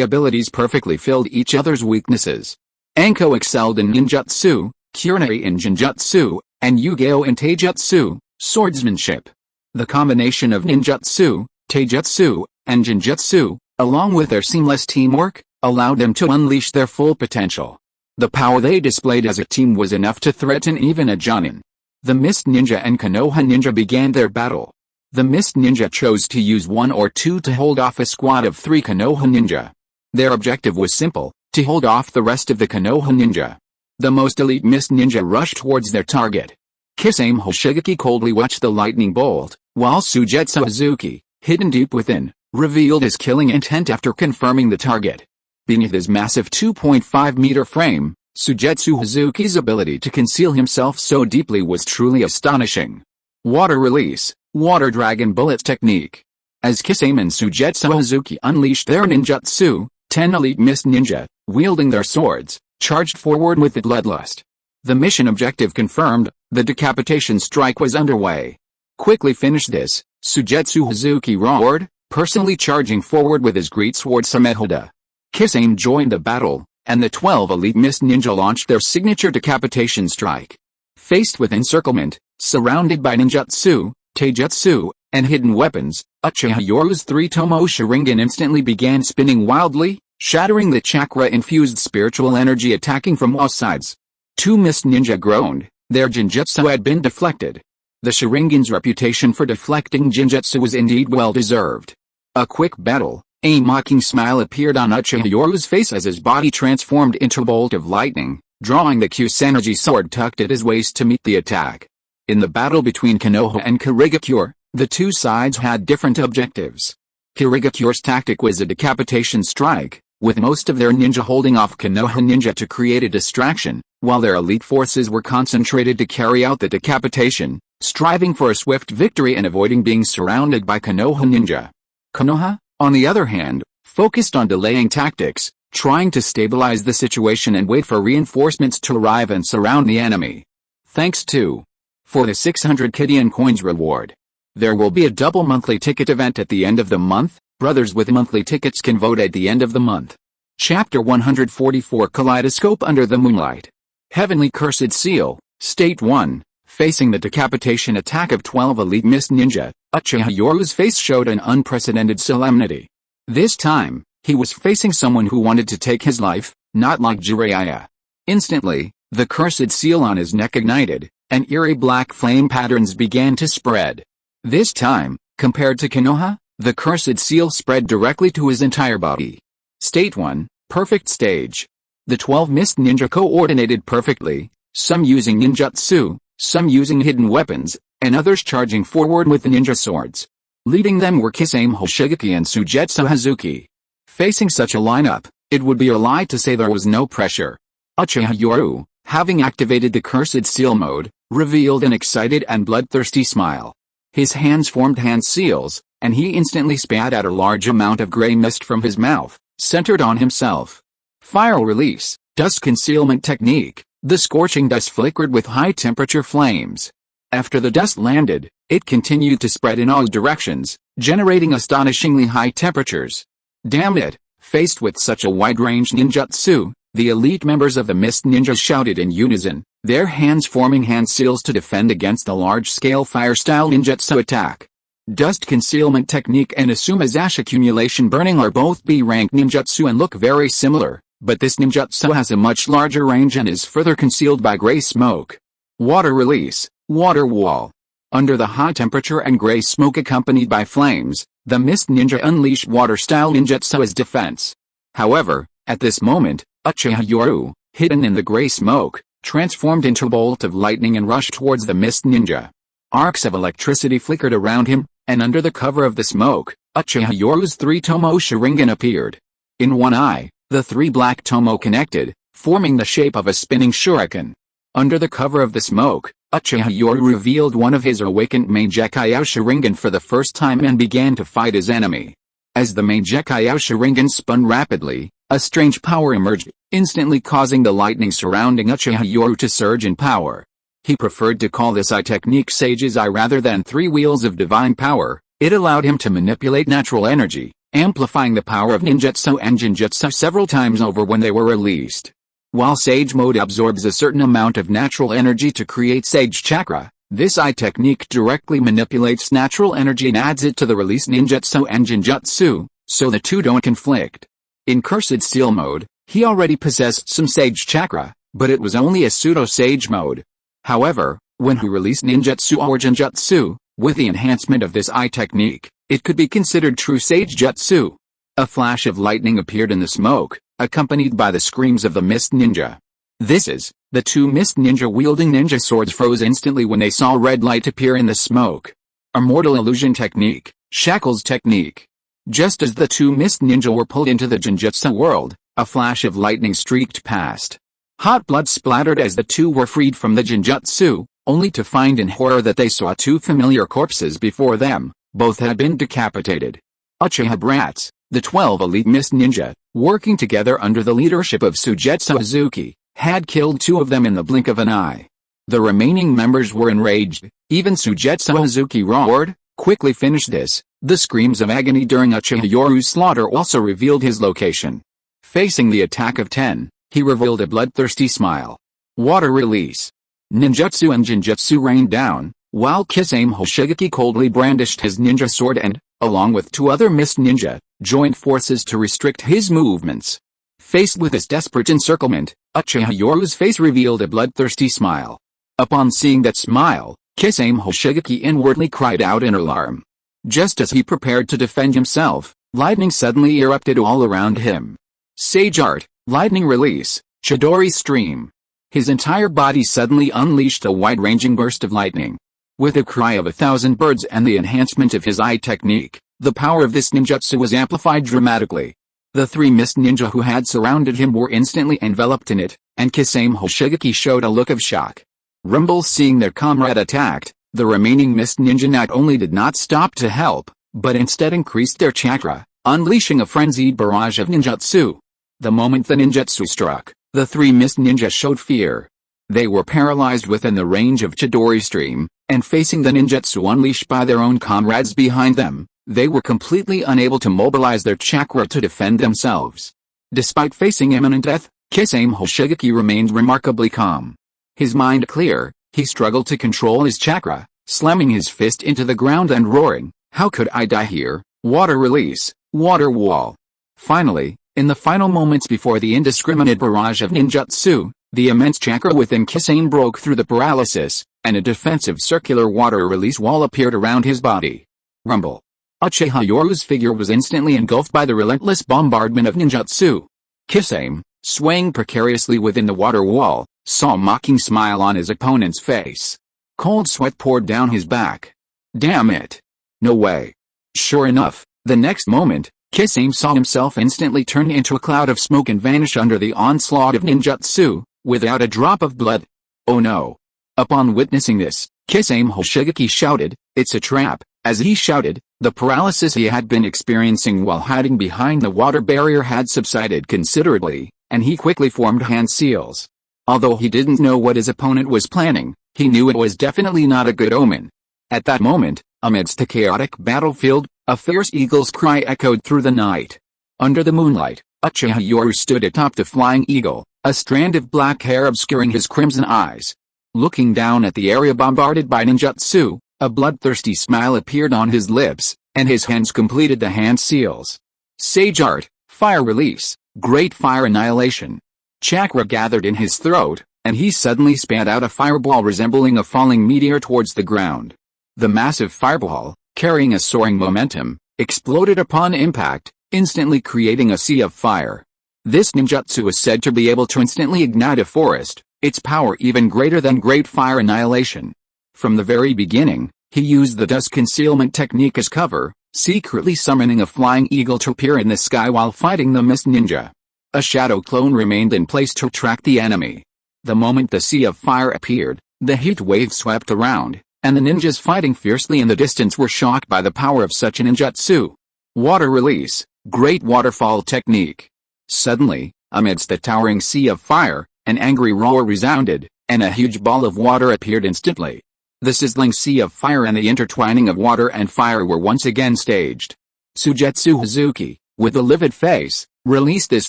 A: abilities perfectly filled each other's weaknesses. Anko excelled in ninjutsu, Kurenai in genjutsu, and Yu-Gi-Oh! In taijutsu, swordsmanship. The combination of ninjutsu, taijutsu, and genjutsu, along with their seamless teamwork, allowed them to unleash their full potential. The power they displayed as a team was enough to threaten even a Jonin. The Mist Ninja and Konoha Ninja began their battle. The Mist Ninja chose to use 1 or 2 to hold off a squad of 3 Konoha Ninja. Their objective was simple, to hold off the rest of the Konoha Ninja. The most elite Mist Ninja rushed towards their target. Kisame Hoshigaki coldly watched the lightning bolt, while Sujetsu Hazuki, hidden deep within, revealed his killing intent after confirming the target. Beneath his massive 2.5-meter frame, Sujetsu Hazuki's ability to conceal himself so deeply was truly astonishing. Water Release, Water Dragon Bullet Technique. As Kisame and Sujetsu Hazuki unleashed their ninjutsu, 10 elite Mist Ninja, wielding their swords, charged forward with the bloodlust. The mission objective confirmed, the decapitation strike was underway. Quickly finish this, Sujetsu Hazuki roared, personally charging forward with his great sword Samehoda. Kisame joined the battle, and the 12 elite Mist Ninja launched their signature decapitation strike. Faced with encirclement, surrounded by ninjutsu, taijutsu, and hidden weapons, Uchiha Yoru's 3-tomo Sharingan instantly began spinning wildly, shattering the chakra-infused spiritual energy attacking from all sides. 2 Mist Ninja groaned, their genjutsu had been deflected. The Sharingan's reputation for deflecting genjutsu was indeed well-deserved. A quick battle, a mocking smile appeared on Uchiha Yoru's face as his body transformed into a bolt of lightning, drawing the Kusanagi sword tucked at his waist to meet the attack. In the battle between Konoha and Kirigakure, the two sides had different objectives. Kirigakure's tactic was a decapitation strike, with most of their ninja holding off Konoha ninja to create a distraction, while their elite forces were concentrated to carry out the decapitation, striving for a swift victory and avoiding being surrounded by Konoha ninja. Konoha, on the other hand, focused on delaying tactics, trying to stabilize the situation and wait for reinforcements to arrive and surround the enemy. Thanks to for the 600 Kidian coins reward. There will be a double monthly ticket event at the end of the month. Brothers with monthly tickets can vote at the end of the month. Chapter 144 Kaleidoscope Under the Moonlight. Heavenly Cursed Seal, State 1. Facing the decapitation attack of 12 elite Mist Ninja, Uchiha Yoru's face showed an unprecedented solemnity. This time, he was facing someone who wanted to take his life, not like Jiraiya. Instantly, the cursed seal on his neck ignited, and eerie black flame patterns began to spread. This time, compared to Konoha, the cursed seal spread directly to his entire body. State 1, Perfect Stage. The 12 Mist Ninja coordinated perfectly, some using ninjutsu, some using hidden weapons, and others charging forward with the ninja swords. Leading them were Kisame Hoshigaki and Sujetsu Hazuki. Facing such a lineup, it would be a lie to say there was no pressure. Uchiha Yoru, having activated the cursed seal mode, revealed an excited and bloodthirsty smile. His hands formed hand seals, and he instantly spat out a large amount of gray mist from his mouth, centered on himself. Fire Release, Dust Concealment Technique. The scorching dust flickered with high-temperature flames. After the dust landed, it continued to spread in all directions, generating astonishingly high temperatures. Damn it! Faced with such a wide-range ninjutsu, the elite members of the Mist Ninjas shouted in unison, their hands forming hand seals to defend against the large-scale fire-style ninjutsu attack. Dust Concealment Technique and Asumazashi Accumulation Burning are both B-rank ninjutsu and look very similar, but this ninjutsu has a much larger range and is further concealed by gray smoke. Water Release, Water Wall. Under the high temperature and gray smoke accompanied by flames, the Mist Ninja unleashed water-style ninjutsu as defense. However, at this moment, Uchiha Yoru, hidden in the gray smoke, transformed into a bolt of lightning and rushed towards the Mist Ninja. Arcs of electricity flickered around him, and under the cover of the smoke, Uchiha Yoru's 3-tomo Sharingan appeared. In one eye, the 3 black tomo connected, forming the shape of a spinning shuriken. Under the cover of the smoke, Uchiha Yoru revealed one of his awakened main Decay Sharingan for the first time and began to fight his enemy. As the main Decay Sharingan spun rapidly, a strange power emerged, instantly causing the lightning surrounding Uchiha Yoru to surge in power. He preferred to call this eye technique Sage's Eye rather than 3 wheels of divine power. It allowed him to manipulate natural energy, amplifying the power of ninjutsu and genjutsu several times over when they were released. While Sage Mode absorbs a certain amount of natural energy to create Sage Chakra, this eye technique directly manipulates natural energy and adds it to the released ninjutsu and genjutsu, so the two don't conflict. In Cursed Seal Mode, he already possessed some Sage Chakra, but it was only a pseudo-Sage Mode. However, when he released ninjutsu or genjutsu, with the enhancement of this eye technique, it could be considered true Sage Jutsu. A flash of lightning appeared in the smoke, accompanied by the screams of the Mist Ninja. The 2 Mist Ninja wielding ninja swords froze instantly when they saw red light appear in the smoke. A mortal illusion technique, Shackles technique. Just as the 2 Mist Ninja were pulled into the genjutsu world, a flash of lightning streaked past. Hot blood splattered as the 2 were freed from the genjutsu, only to find in horror that they saw 2 familiar corpses before them. Both had been decapitated. Uchiha brats, the 12 elite Mist Ninja, working together under the leadership of Sujetsu Hazuki, had killed 2 of them in the blink of an eye. The remaining members were enraged. Even Sujetsu Hazuki roared, "Quickly finish this." The screams of agony during Uchiha Yoru's slaughter also revealed his location. Facing the attack of 10, he revealed a bloodthirsty smile. Water release. Ninjutsu and genjutsu rained down, while Kisame Hoshigaki coldly brandished his ninja sword and, along with 2 other Mist Ninja, joined forces to restrict his movements. Faced with this desperate encirclement, Uchiha Yoru's face revealed a bloodthirsty smile. Upon seeing that smile, Kisame Hoshigaki inwardly cried out in alarm. Just as he prepared to defend himself, lightning suddenly erupted all around him. Sage Art, Lightning Release, Chidori Stream. His entire body suddenly unleashed a wide-ranging burst of lightning. With a cry of 1,000 birds and the enhancement of his eye technique, the power of this ninjutsu was amplified dramatically. The 3 Mist Ninja who had surrounded him were instantly enveloped in it, and Kisame Hoshigaki showed a look of shock. Rumble seeing their comrade attacked, the remaining Mist Ninja not only did not stop to help, but instead increased their chakra, unleashing a frenzied barrage of ninjutsu. The moment the ninjutsu struck, the 3 Mist Ninja showed fear. They were paralyzed within the range of Chidori Stream, and facing the ninjutsu unleashed by their own comrades behind them, they were completely unable to mobilize their chakra to defend themselves. Despite facing imminent death, Kisame Hoshigaki remained remarkably calm. His mind clear, he struggled to control his chakra, slamming his fist into the ground and roaring, "How could I die here? Water release, water wall." Finally, in the final moments before the indiscriminate barrage of ninjutsu, the immense chakra within Kisame broke through the paralysis, and a defensive circular water release wall appeared around his body. Rumble. Uchiha Yoru's figure was instantly engulfed by the relentless bombardment of ninjutsu. Kisame, swaying precariously within the water wall, saw a mocking smile on his opponent's face. Cold sweat poured down his back. Damn it. No way. Sure enough, the next moment, Kisame saw himself instantly turn into a cloud of smoke and vanish under the onslaught of ninjutsu, without a drop of blood. Oh no. Upon witnessing this, Kisame Hoshigaki shouted, "It's a trap." As he shouted, the paralysis he had been experiencing while hiding behind the water barrier had subsided considerably, and he quickly formed hand seals. Although he didn't know what his opponent was planning, he knew it was definitely not a good omen. At that moment, amidst a chaotic battlefield, a fierce eagle's cry echoed through the night. Under the moonlight, Uchiha Yoru stood atop the flying eagle, a strand of black hair obscuring his crimson eyes. Looking down at the area bombarded by ninjutsu, a bloodthirsty smile appeared on his lips, and his hands completed the hand seals. Sage Art, Fire Release, Great Fire Annihilation. Chakra gathered in his throat, and he suddenly spat out a fireball resembling a falling meteor towards the ground. The massive fireball, carrying a soaring momentum, exploded upon impact, instantly creating a sea of fire. This ninjutsu is said to be able to instantly ignite a forest, its power even greater than Great Fire Annihilation. From the very beginning, He used the dust concealment technique as cover, secretly summoning a flying eagle to appear in the sky while fighting the mist ninja. A shadow clone remained in place to track the enemy. The moment the sea of fire appeared, the heat wave swept around, and the ninjas fighting fiercely in the distance were shocked by the power of such a ninjutsu. Water release, great waterfall technique. Suddenly, amidst the towering sea of fire, an angry roar resounded, and a huge ball of water appeared instantly. The sizzling sea of fire and the intertwining of water and fire were once again staged. Suigetsu Hazuki, with a livid face, released this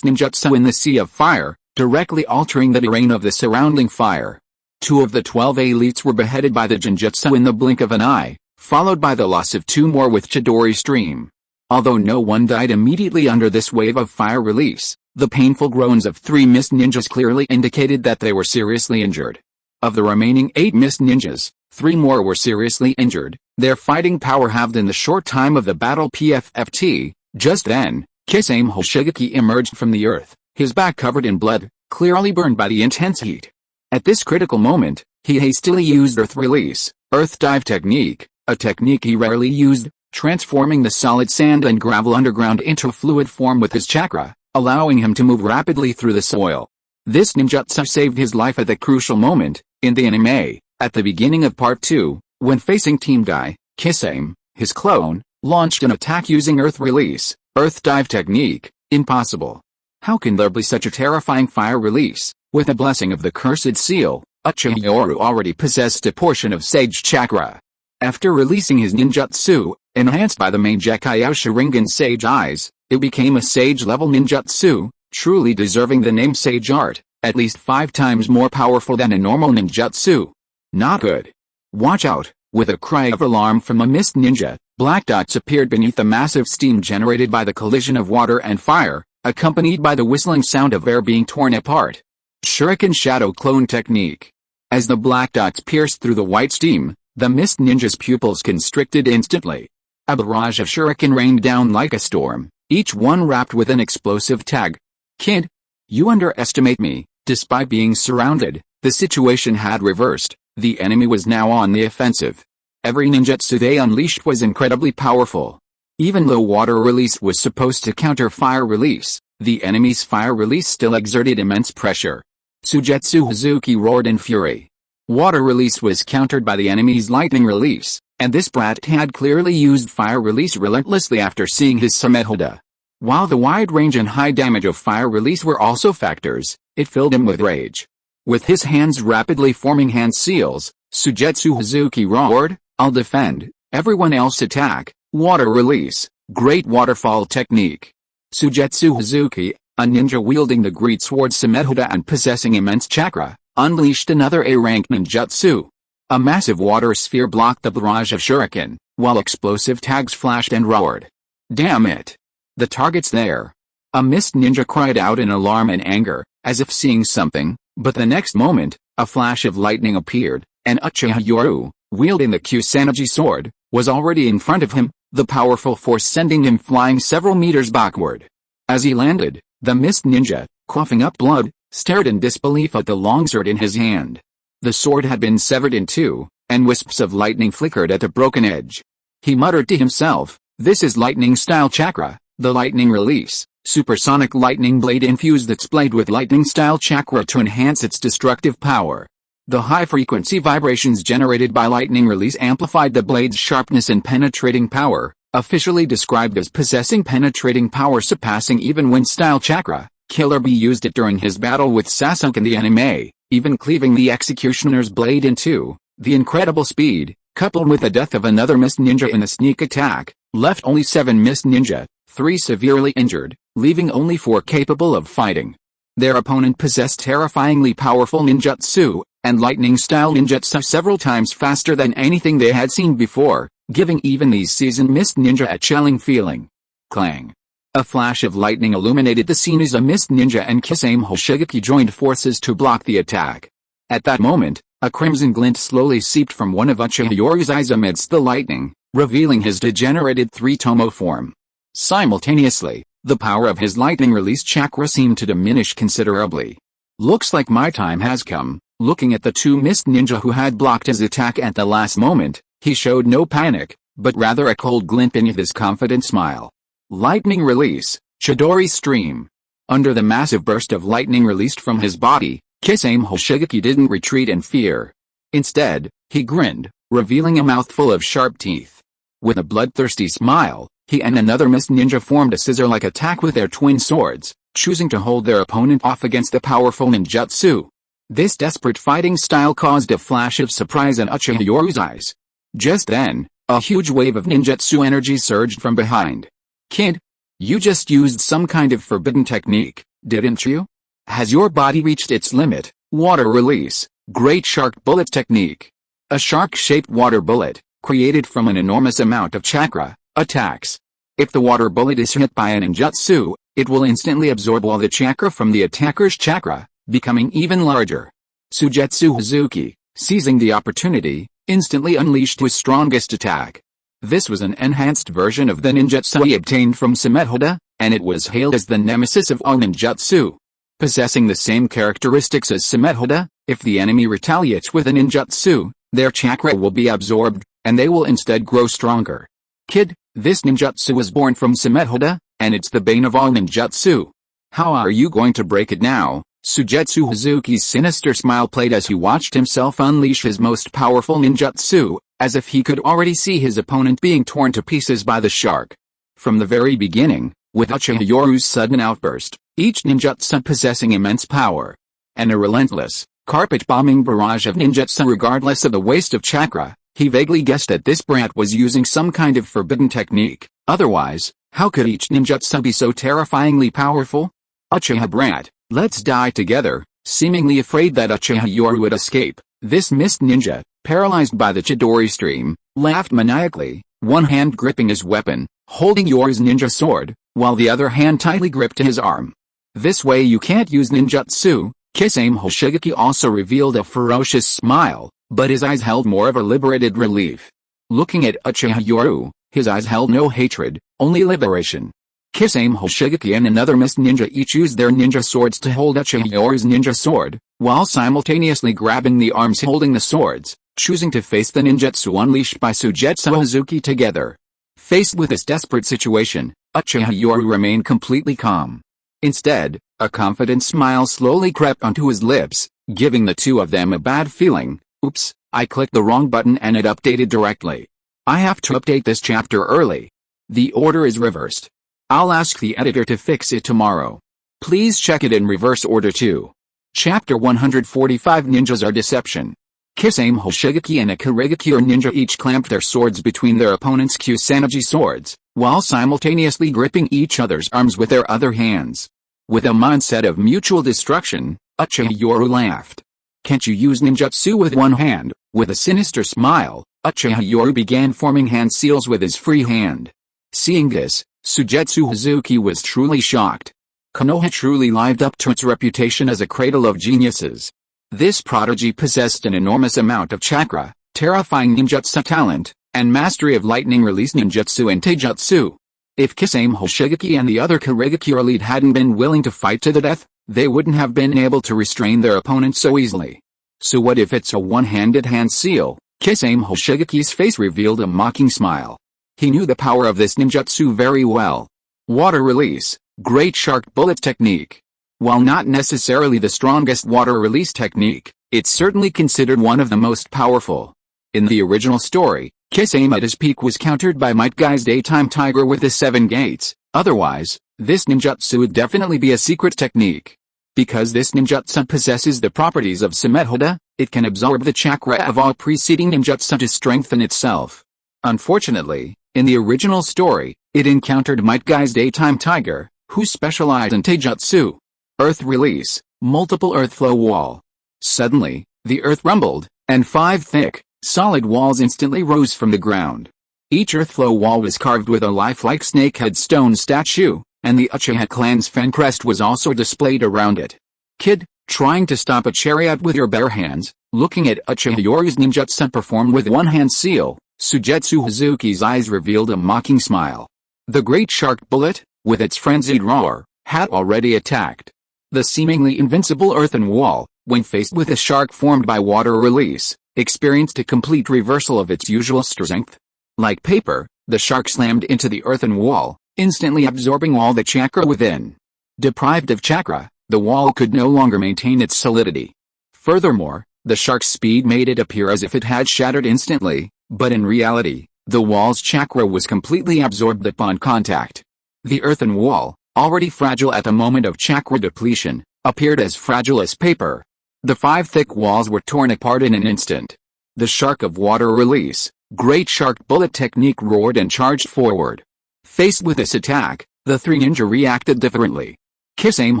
A: ninjutsu in the sea of fire, directly altering the terrain of the surrounding fire. 2 of the 12 elites were beheaded by the genjutsu in the blink of an eye, followed by the loss of 2 more with Chidori Stream. Although no one died immediately under this wave of fire release, the painful groans of 3 mist ninjas clearly indicated that they were seriously injured. Of the remaining 8 mist ninjas, 3 more were seriously injured, their fighting power halved in the short time of the battle PFFT. Just then, Kisame Hoshigaki emerged from the earth, his back covered in blood, clearly burned by the intense heat. At this critical moment, he hastily used Earth Release, Earth Dive technique, a technique he rarely used, transforming the solid sand and gravel underground into fluid form with his chakra, allowing him to move rapidly through the soil. This ninjutsu saved his life at the crucial moment. In the anime, at the beginning of Part 2, when facing Team Guy, Kisame, his clone, launched an attack using Earth Release, Earth Dive technique. Impossible. How can there be such a terrifying fire release? With the blessing of the Cursed Seal, Uchiha Yoru already possessed a portion of Sage Chakra. After releasing his ninjutsu, enhanced by the main Gekkai Sharingan Sage Eyes, it became a Sage-level ninjutsu, truly deserving the name Sage Art, at least 5 times more powerful than a normal ninjutsu. Not good. Watch out! With a cry of alarm from a mist ninja, black dots appeared beneath the massive steam generated by the collision of water and fire, accompanied by the whistling sound of air being torn apart. Shuriken Shadow Clone Technique. As the black dots pierced through the white steam, the mist ninja's pupils constricted instantly. A barrage of shuriken rained down like a storm, each one wrapped with an explosive tag. Kid, you underestimate me. Despite being surrounded, the situation had reversed. The enemy was now on the offensive. Every ninjutsu they unleashed was incredibly powerful. Even though water release was supposed to counter fire release, the enemy's fire release still exerted immense pressure. Suigetsu Hazuki roared in fury. Water release was countered by the enemy's lightning release, and this brat had clearly used fire release relentlessly after seeing his Samehoda. While the wide range and high damage of fire release were also factors, it filled him with rage. With his hands rapidly forming hand seals, Suigetsu Hazuki roared, "I'll defend, everyone else attack." Water release, great waterfall technique. Suigetsu Hazuki, a ninja wielding the great sword Samehoda and possessing immense chakra, unleashed another A-rank ninjutsu. A massive water sphere blocked the barrage of shuriken, while explosive tags flashed and roared. Damn it! The target's there. A mist ninja cried out in alarm and anger, as if seeing something, but the next moment, a flash of lightning appeared, and Uchiha Yoru, wielding the Kusanagi sword, was already in front of him, the powerful force sending him flying several meters backward. As he landed, the mist ninja, coughing up blood, stared in disbelief at the longsword in his hand. The sword had been severed in 2, and wisps of lightning flickered at the broken edge. He muttered to himself, "This is lightning-style chakra, the lightning release." Supersonic lightning blade infused its blade with lightning-style chakra to enhance its destructive power. The high-frequency vibrations generated by lightning release amplified the blade's sharpness and penetrating power, officially described as possessing penetrating power surpassing even wind-style chakra. Killer Bee used it during his battle with Sasuke in the anime, even cleaving the executioner's blade in 2. The incredible speed, coupled with the death of another mist ninja in a sneak attack, left only 7 mist ninja, 3 severely injured, leaving only 4 capable of fighting. Their opponent possessed terrifyingly powerful ninjutsu, and lightning-style ninjutsu several times faster than anything they had seen before, giving even these seasoned mist ninja a chilling feeling. Clang! A flash of lightning illuminated the scene as a mist ninja and Kisame Hoshigaki joined forces to block the attack. At that moment, a crimson glint slowly seeped from one of Uchiha Yoru's eyes amidst the lightning, revealing his degenerated 3-tomo form. Simultaneously, the power of his lightning release chakra seemed to diminish considerably. Looks like my time has come. Looking at the 2 mist ninja who had blocked his attack at the last moment, He showed no panic, but rather a cold glint beneath his confident smile. Lightning release, Chidori stream. Under the massive burst of lightning released from his body, Kisame Hoshigaki didn't retreat in fear. Instead, he grinned, revealing a mouthful of sharp teeth. With a bloodthirsty smile, he and another mist ninja formed a scissor-like attack with their twin swords, choosing to hold their opponent off against the powerful ninjutsu. This desperate fighting style caused a flash of surprise in Uchiha Yoru's eyes. Just then, a huge wave of ninjutsu energy surged from behind. "Kid, you just used some kind of forbidden technique, didn't you? Has your body reached its limit?" Water release, Great Shark Bullet Technique. A shark-shaped water bullet, created from an enormous amount of chakra, attacks. If the water bullet is hit by a ninjutsu, it will instantly absorb all the chakra from the attacker's chakra, becoming even larger. Sujetsu Hazuki, seizing the opportunity, instantly unleashed his strongest attack. This was an enhanced version of the ninjutsu he obtained from Samehoda, and it was hailed as the nemesis of all ninjutsu. Possessing the same characteristics as Samehoda, if the enemy retaliates with a ninjutsu, their chakra will be absorbed, and they will instead grow stronger. "Kid, this ninjutsu was born from Samehoda, and it's the bane of all ninjutsu. How are you going to break it now?" Sujetsu Hazuki's sinister smile played as he watched himself unleash his most powerful ninjutsu, as if he could already see his opponent being torn to pieces by the shark. From the very beginning, with Uchiha Yoru's sudden outburst, each ninjutsu possessing immense power, and a relentless, carpet-bombing barrage of ninjutsu regardless of the waste of chakra, he vaguely guessed that this brat was using some kind of forbidden technique. Otherwise, how could each ninjutsu be so terrifyingly powerful? "Uchiha brat, let's die together." Seemingly afraid that Uchiha Yoru would escape, this mist ninja, paralyzed by the Chidori stream, laughed maniacally, one hand gripping his weapon, holding Yoru's ninja sword, while the other hand tightly gripped his arm. "This way you can't use ninjutsu." Kisame Hoshigaki also revealed a ferocious smile, but his eyes held more of a liberated relief. Looking at Uchiha Yoru, his eyes held no hatred, only liberation. Kisame Hoshigaki and another mist ninja each used their ninja swords to hold Uchiha Yoru's ninja sword, while simultaneously grabbing the arms holding the swords, choosing to face the ninjutsu unleashed by Sujetsu Hazuki together. Faced with this desperate situation, Uchiha Yoru remained completely calm. Instead, a confident smile slowly crept onto his lips, giving the two of them a bad feeling. "Oops, I clicked the wrong button and it updated directly. I have to update this chapter early. The order is reversed. I'll ask the editor to fix it tomorrow. Please check it in reverse order too." Chapter 145 Ninjas are Deception. Kisame Hoshigaki and a Kurigakure ninja each clamped their swords between their opponent's Kusanagi swords, while simultaneously gripping each other's arms with their other hands. With a mindset of mutual destruction, Uchiha Yoru laughed. "Can't you use ninjutsu with one hand?" With a sinister smile, Uchiha Yoru began forming hand seals with his free hand. Seeing this, Sujetsu Hazuki was truly shocked. Konoha truly lived up to its reputation as a cradle of geniuses. This prodigy possessed an enormous amount of chakra, terrifying ninjutsu talent, and mastery of lightning release ninjutsu and taijutsu. If Kisame Hoshigaki and the other Kurigakure elite hadn't been willing to fight to the death, they wouldn't have been able to restrain their opponent so easily. So what if it's a one-handed hand seal? Kisame Hoshigaki's face revealed a mocking smile. He knew the power of this ninjutsu very well. Water release, Great Shark Bullet Technique. While not necessarily the strongest water release technique, it's certainly considered one of the most powerful. In the original story, Kisame at his peak was countered by Might Guy's Daytime Tiger with the 7 gates. Otherwise, this ninjutsu would definitely be a secret technique. Because this ninjutsu possesses the properties of Samehoda, it can absorb the chakra of all preceding ninjutsu to strengthen itself. Unfortunately, in the original story, it encountered Might Guy's Daytime Tiger, who specialized in taijutsu. Earth release, multiple earth flow wall. Suddenly, the earth rumbled, and 5 thick, solid walls instantly rose from the ground. Each earth flow wall was carved with a lifelike snakehead stone statue, and the Uchiha clan's fan crest was also displayed around it. "Kid, trying to stop a chariot with your bare hands?" Looking at Uchiha Yoru's ninjutsu performed with one-hand seal, Sujetsu Hazuki's eyes revealed a mocking smile. The Great Shark Bullet, with its frenzied roar, had already attacked. The seemingly invincible earthen wall, when faced with a shark formed by water release, experienced a complete reversal of its usual strength. Like paper, the shark slammed into the earthen wall, instantly absorbing all the chakra within. Deprived of chakra, the wall could no longer maintain its solidity. Furthermore, the shark's speed made it appear as if it had shattered instantly, but in reality, the wall's chakra was completely absorbed upon contact. The earthen wall, already fragile at the moment of chakra depletion, appeared as fragile as paper. The 5 thick walls were torn apart in an instant. The shark of water release, great shark bullet technique roared and charged forward. Faced with this attack, the 3 ninja reacted differently. Kisame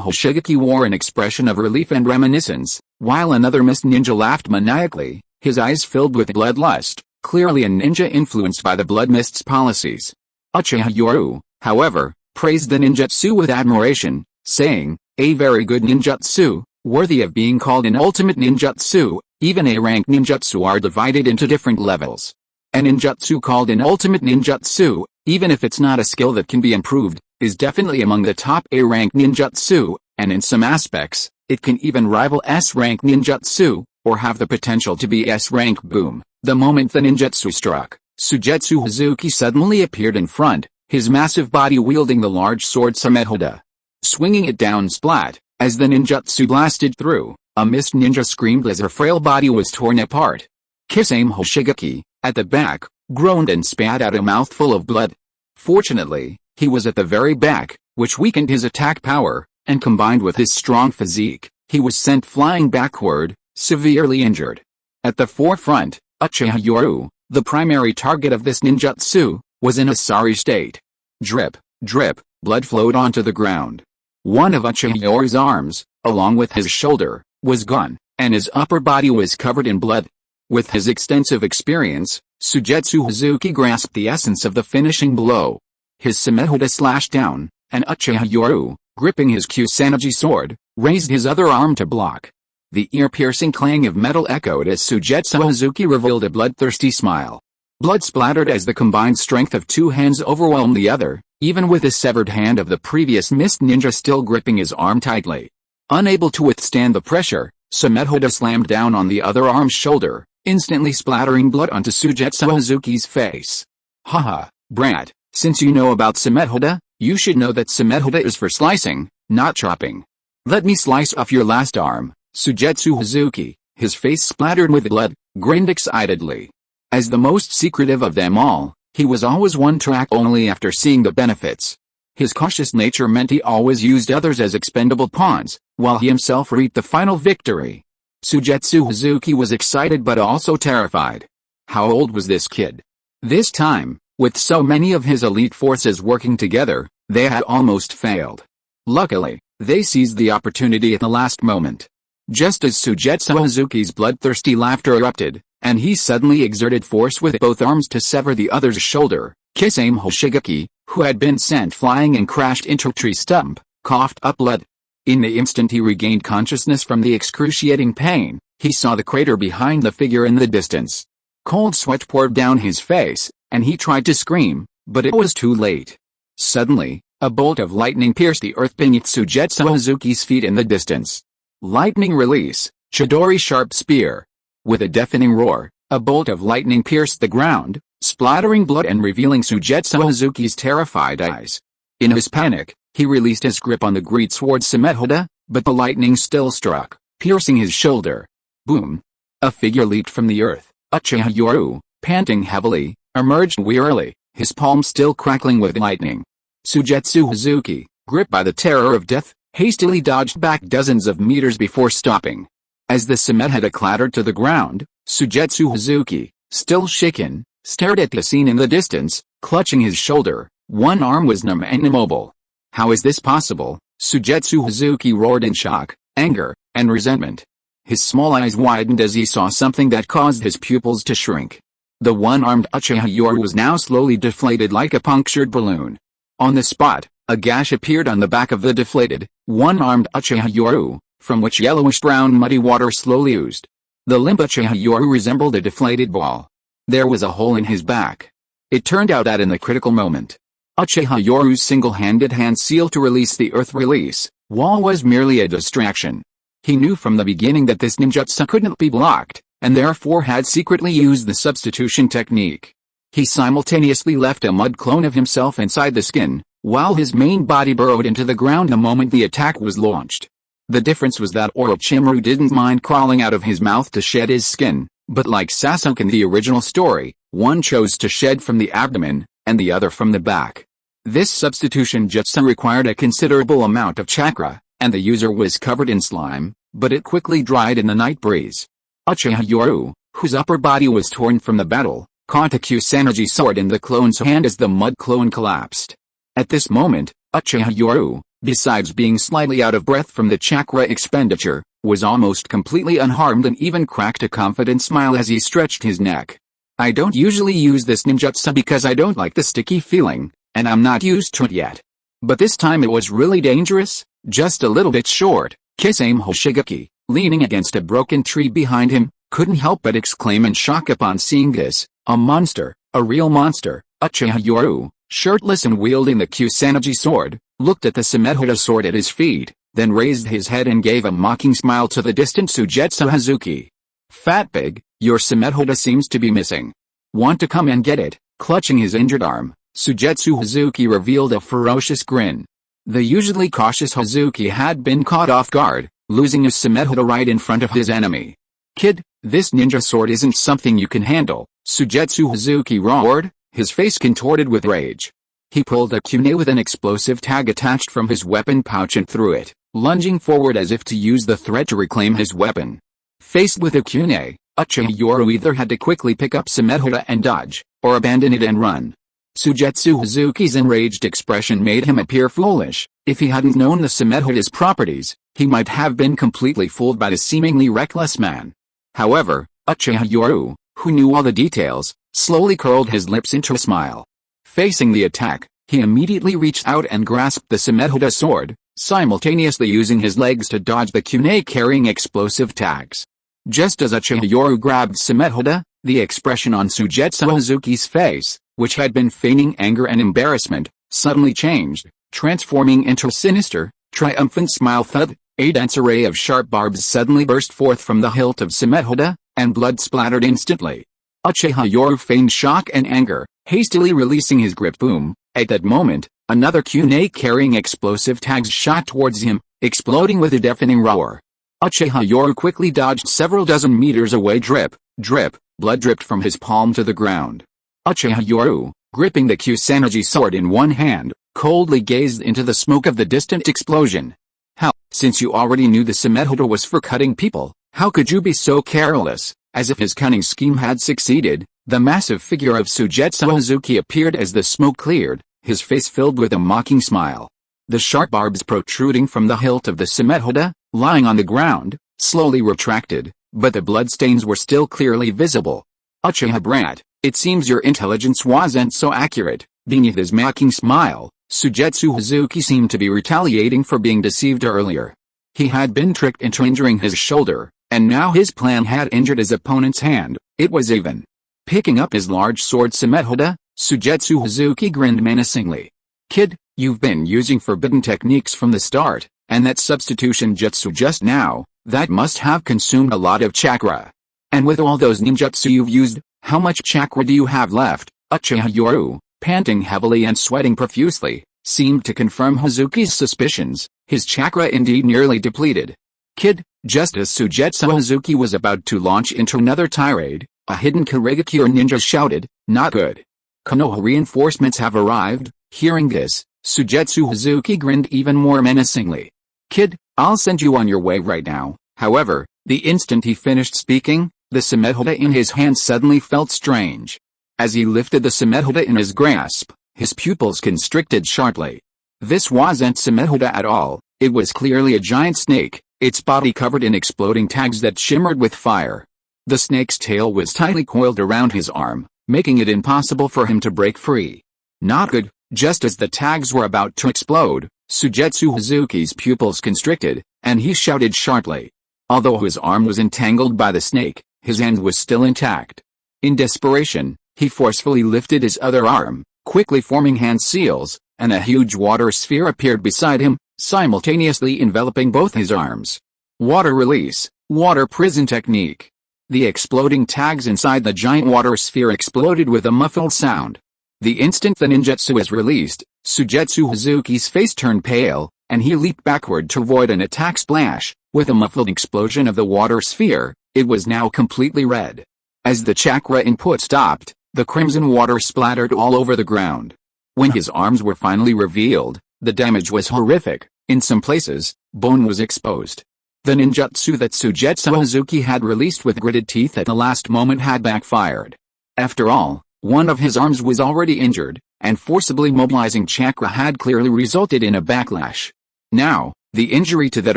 A: Hoshigaki wore an expression of relief and reminiscence, while another mist ninja laughed maniacally, his eyes filled with bloodlust, clearly a ninja influenced by the blood mist's policies. Uchiha Yoru, however, praised the ninjutsu with admiration, saying, "A very good ninjutsu, worthy of being called an ultimate ninjutsu. Even A-rank ninjutsu are divided into different levels. A ninjutsu called an ultimate ninjutsu, even if it's not a skill that can be improved, is definitely among the top A-rank ninjutsu, and in some aspects, it can even rival S-rank ninjutsu, or have the potential to be S-rank." Boom. The moment the ninjutsu struck, Sujetsu Hazuki suddenly appeared in front, his massive body wielding the large sword Samehoda. Swinging it down splat, as the ninjutsu blasted through, a mist ninja screamed as her frail body was torn apart. Kisame Hoshigaki, at the back, groaned and spat out a mouthful of blood. Fortunately, he was at the very back, which weakened his attack power, and combined with his strong physique, he was sent flying backward, severely injured. At the forefront, Uchiha Yoru, the primary target of this ninjutsu, was in a sorry state. Drip, drip, blood flowed onto the ground. One of Uchiha Yoru's arms, along with his shoulder, was gone, and his upper body was covered in blood. With his extensive experience, Sujetsu Hazuki grasped the essence of the finishing blow. His Samehoda slashed down, and Uchiha Yoru, gripping his Kusanagi sword, raised his other arm to block. The ear-piercing clang of metal echoed as Sujetsu Hazuki revealed a bloodthirsty smile. Blood splattered as the combined strength of 2 hands overwhelmed the other, even with the severed hand of the previous mist ninja still gripping his arm tightly. Unable to withstand the pressure, Samehoda slammed down on the other arm's shoulder, instantly splattering blood onto Sujetsu Hazuki's face. "Haha, brat, since you know about Samehoda, you should know that Samehoda is for slicing, not chopping. Let me slice off your last arm." Sujetsu Hazuki, his face splattered with blood, grinned excitedly. As the most secretive of them all, he was always one track only after seeing the benefits. His cautious nature meant he always used others as expendable pawns, while he himself reaped the final victory. Sujetsu Hazuki was excited but also terrified. How old was this kid? This time, with so many of his elite forces working together, they had almost failed. Luckily, they seized the opportunity at the last moment. Just as Sujetsu Hazuki's bloodthirsty laughter erupted, and he suddenly exerted force with both arms to sever the other's shoulder, Kisame Hoshigaki, who had been sent flying and crashed into a tree stump, coughed up blood. In the instant he regained consciousness from the excruciating pain, he saw the crater behind the figure in the distance. Cold sweat poured down his face, and he tried to scream, but it was too late. Suddenly, a bolt of lightning pierced the earth beneath Sujetsu Hazuki's feet in the distance. Lightning release, Chidori sharp spear. With a deafening roar, a bolt of lightning pierced the ground, splattering blood and revealing Sujetsu Hazuki's terrified eyes. In his panic, he released his grip on the great sword Samehoda, but the lightning still struck, piercing his shoulder. Boom! A figure leaped from the earth. Uchiha Yoru, panting heavily, emerged wearily, his palms still crackling with lightning. Sujetsu Hazuki, gripped by the terror of death, hastily dodged back dozens of meters before stopping. As the Samehoda clattered to the ground, Sujetsu Hazuki, still shaken, stared at the scene in the distance, clutching his shoulder. One arm was numb and immobile. How is this possible? Sujetsu Hazuki roared in shock, anger, and resentment. His small eyes widened as he saw something that caused his pupils to shrink. The one-armed Uchiha Yoru was now slowly deflated like a punctured balloon. On the spot, a gash appeared on the back of the deflated, one-armed Uchiha Yoru, from which yellowish-brown muddy water slowly oozed. The limp Uchiha Yoru resembled a deflated ball. There was a hole in his back. It turned out that in the critical moment, Uchiha Yoru's single-handed hand seal to release the earth release wall was merely a distraction. He knew from the beginning that this ninjutsu couldn't be blocked, and therefore had secretly used the substitution technique. He simultaneously left a mud clone of himself inside the skin, while his main body burrowed into the ground the moment the attack was launched. The difference was that Orochimaru didn't mind crawling out of his mouth to shed his skin, but like Sasuke in the original story, one chose to shed from the abdomen, and the other from the back. This substitution jutsu required a considerable amount of chakra, and the user was covered in slime, but it quickly dried in the night breeze. Uchiha Yoru, whose upper body was torn from the battle, caught a Kusanagi sword in the clone's hand as the mud clone collapsed. At this moment, Uchiha Yoru, besides being slightly out of breath from the chakra expenditure, was almost completely unharmed and even cracked a confident smile as he stretched his neck. I don't usually use this ninjutsu because I don't like the sticky feeling, and I'm not used to it yet. But this time it was really dangerous, just a little bit short. Kisame Hoshigaki, leaning against a broken tree behind him, couldn't help but exclaim in shock upon seeing this. A monster, a real monster. Uchiha Yoru, shirtless and wielding the Kusanagi sword, looked at the Samehoda sword at his feet, then raised his head and gave a mocking smile to the distant Sujetsu Hazuki. Fat pig, your Samehoda seems to be missing. Want to come and get it? Clutching his injured arm, Sujetsu Hazuki revealed a ferocious grin. The usually cautious Hazuki had been caught off guard, losing his Samehoda right in front of his enemy. Kid, this ninja sword isn't something you can handle, Sujetsu Hazuki roared, his face contorted with rage. He pulled a kunai with an explosive tag attached from his weapon pouch and threw it, lunging forward as if to use the threat to reclaim his weapon. Faced with a kunai, Uchiha Yoru either had to quickly pick up Samehoda and dodge, or abandon it and run. Sujetsu Hazuki's enraged expression made him appear foolish. If he hadn't known the Samehoda's properties, he might have been completely fooled by the seemingly reckless man. However, Uchiha Yoru, who knew all the details, slowly curled his lips into a smile. Facing the attack, he immediately reached out and grasped the Samehoda sword, simultaneously using his legs to dodge the kunai carrying explosive tags. Just as Uchiha Yoru grabbed Samehoda, the expression on Sujetsu Hazuki's face, which had been feigning anger and embarrassment, suddenly changed, transforming into a sinister, triumphant smile. Thud! A dense array of sharp barbs suddenly burst forth from the hilt of Samehoda, and blood splattered instantly. Uchiha Yoru feigned shock and anger, hastily releasing his grip. Boom! At that moment, another kunai carrying explosive tags shot towards him, exploding with a deafening roar. Uchiha Yoru quickly dodged several dozen meters away. Drip, drip, blood dripped from his palm to the ground. Uchiha Yoru, gripping the Kusanagi sword in one hand, coldly gazed into the smoke of the distant explosion. How, since you already knew the Samehoda was for cutting people, how could you be so careless? As if his cunning scheme had succeeded, the massive figure of Sujetsu Hazuki appeared as the smoke cleared, his face filled with a mocking smile. The sharp barbs protruding from the hilt of the Samehoda, lying on the ground, slowly retracted, but the bloodstains were still clearly visible. Uchiha brat, it seems your intelligence wasn't so accurate. Beneath his mocking smile, Sujetsu Hazuki seemed to be retaliating for being deceived earlier. He had been tricked into injuring his shoulder, and now his plan had injured his opponent's hand. It was even. Picking up his large sword Samehoda, Sujetsu Hazuki grinned menacingly. Kid, you've been using forbidden techniques from the start, and that substitution jutsu just now, that must have consumed a lot of chakra. And with all those ninjutsu you've used, how much chakra do you have left? Uchiha Yoru, panting heavily and sweating profusely, seemed to confirm Hazuki's suspicions. His chakra indeed nearly depleted. Kid, just as Sujetsu Hazuki was about to launch into another tirade, a hidden Kurigakure ninja shouted, not good. Konoha reinforcements have arrived. Hearing this, Sujetsu Hazuki grinned even more menacingly. Kid, I'll send you on your way right now. However, the instant he finished speaking, the Samehoda in his hand suddenly felt strange. As he lifted the Samehoda in his grasp, his pupils constricted sharply. This wasn't Samehoda at all, it was clearly a giant snake, its body covered in exploding tags that shimmered with fire. The snake's tail was tightly coiled around his arm, making it impossible for him to break free. Not good. Just as the tags were about to explode, Sujetsu Hazuki's pupils constricted, and he shouted sharply. Although his arm was entangled by the snake, his hand was still intact. In desperation, he forcefully lifted his other arm, quickly forming hand seals, and a huge water sphere appeared beside him, simultaneously enveloping both his arms. Water release, water prison technique. The exploding tags inside the giant water sphere exploded with a muffled sound. The instant the ninjutsu was released, Suigetsu Hazuki's face turned pale, and he leaped backward to avoid an attack splash. With a muffled explosion of the water sphere, it was now completely red. As the chakra input stopped, the crimson water splattered all over the ground. When his arms were finally revealed, the damage was horrific. In some places, bone was exposed. The ninjutsu that Suigetsu Hazuki had released with gritted teeth at the last moment had backfired. After all, one of his arms was already injured, and forcibly mobilizing chakra had clearly resulted in a backlash. Now, the injury to that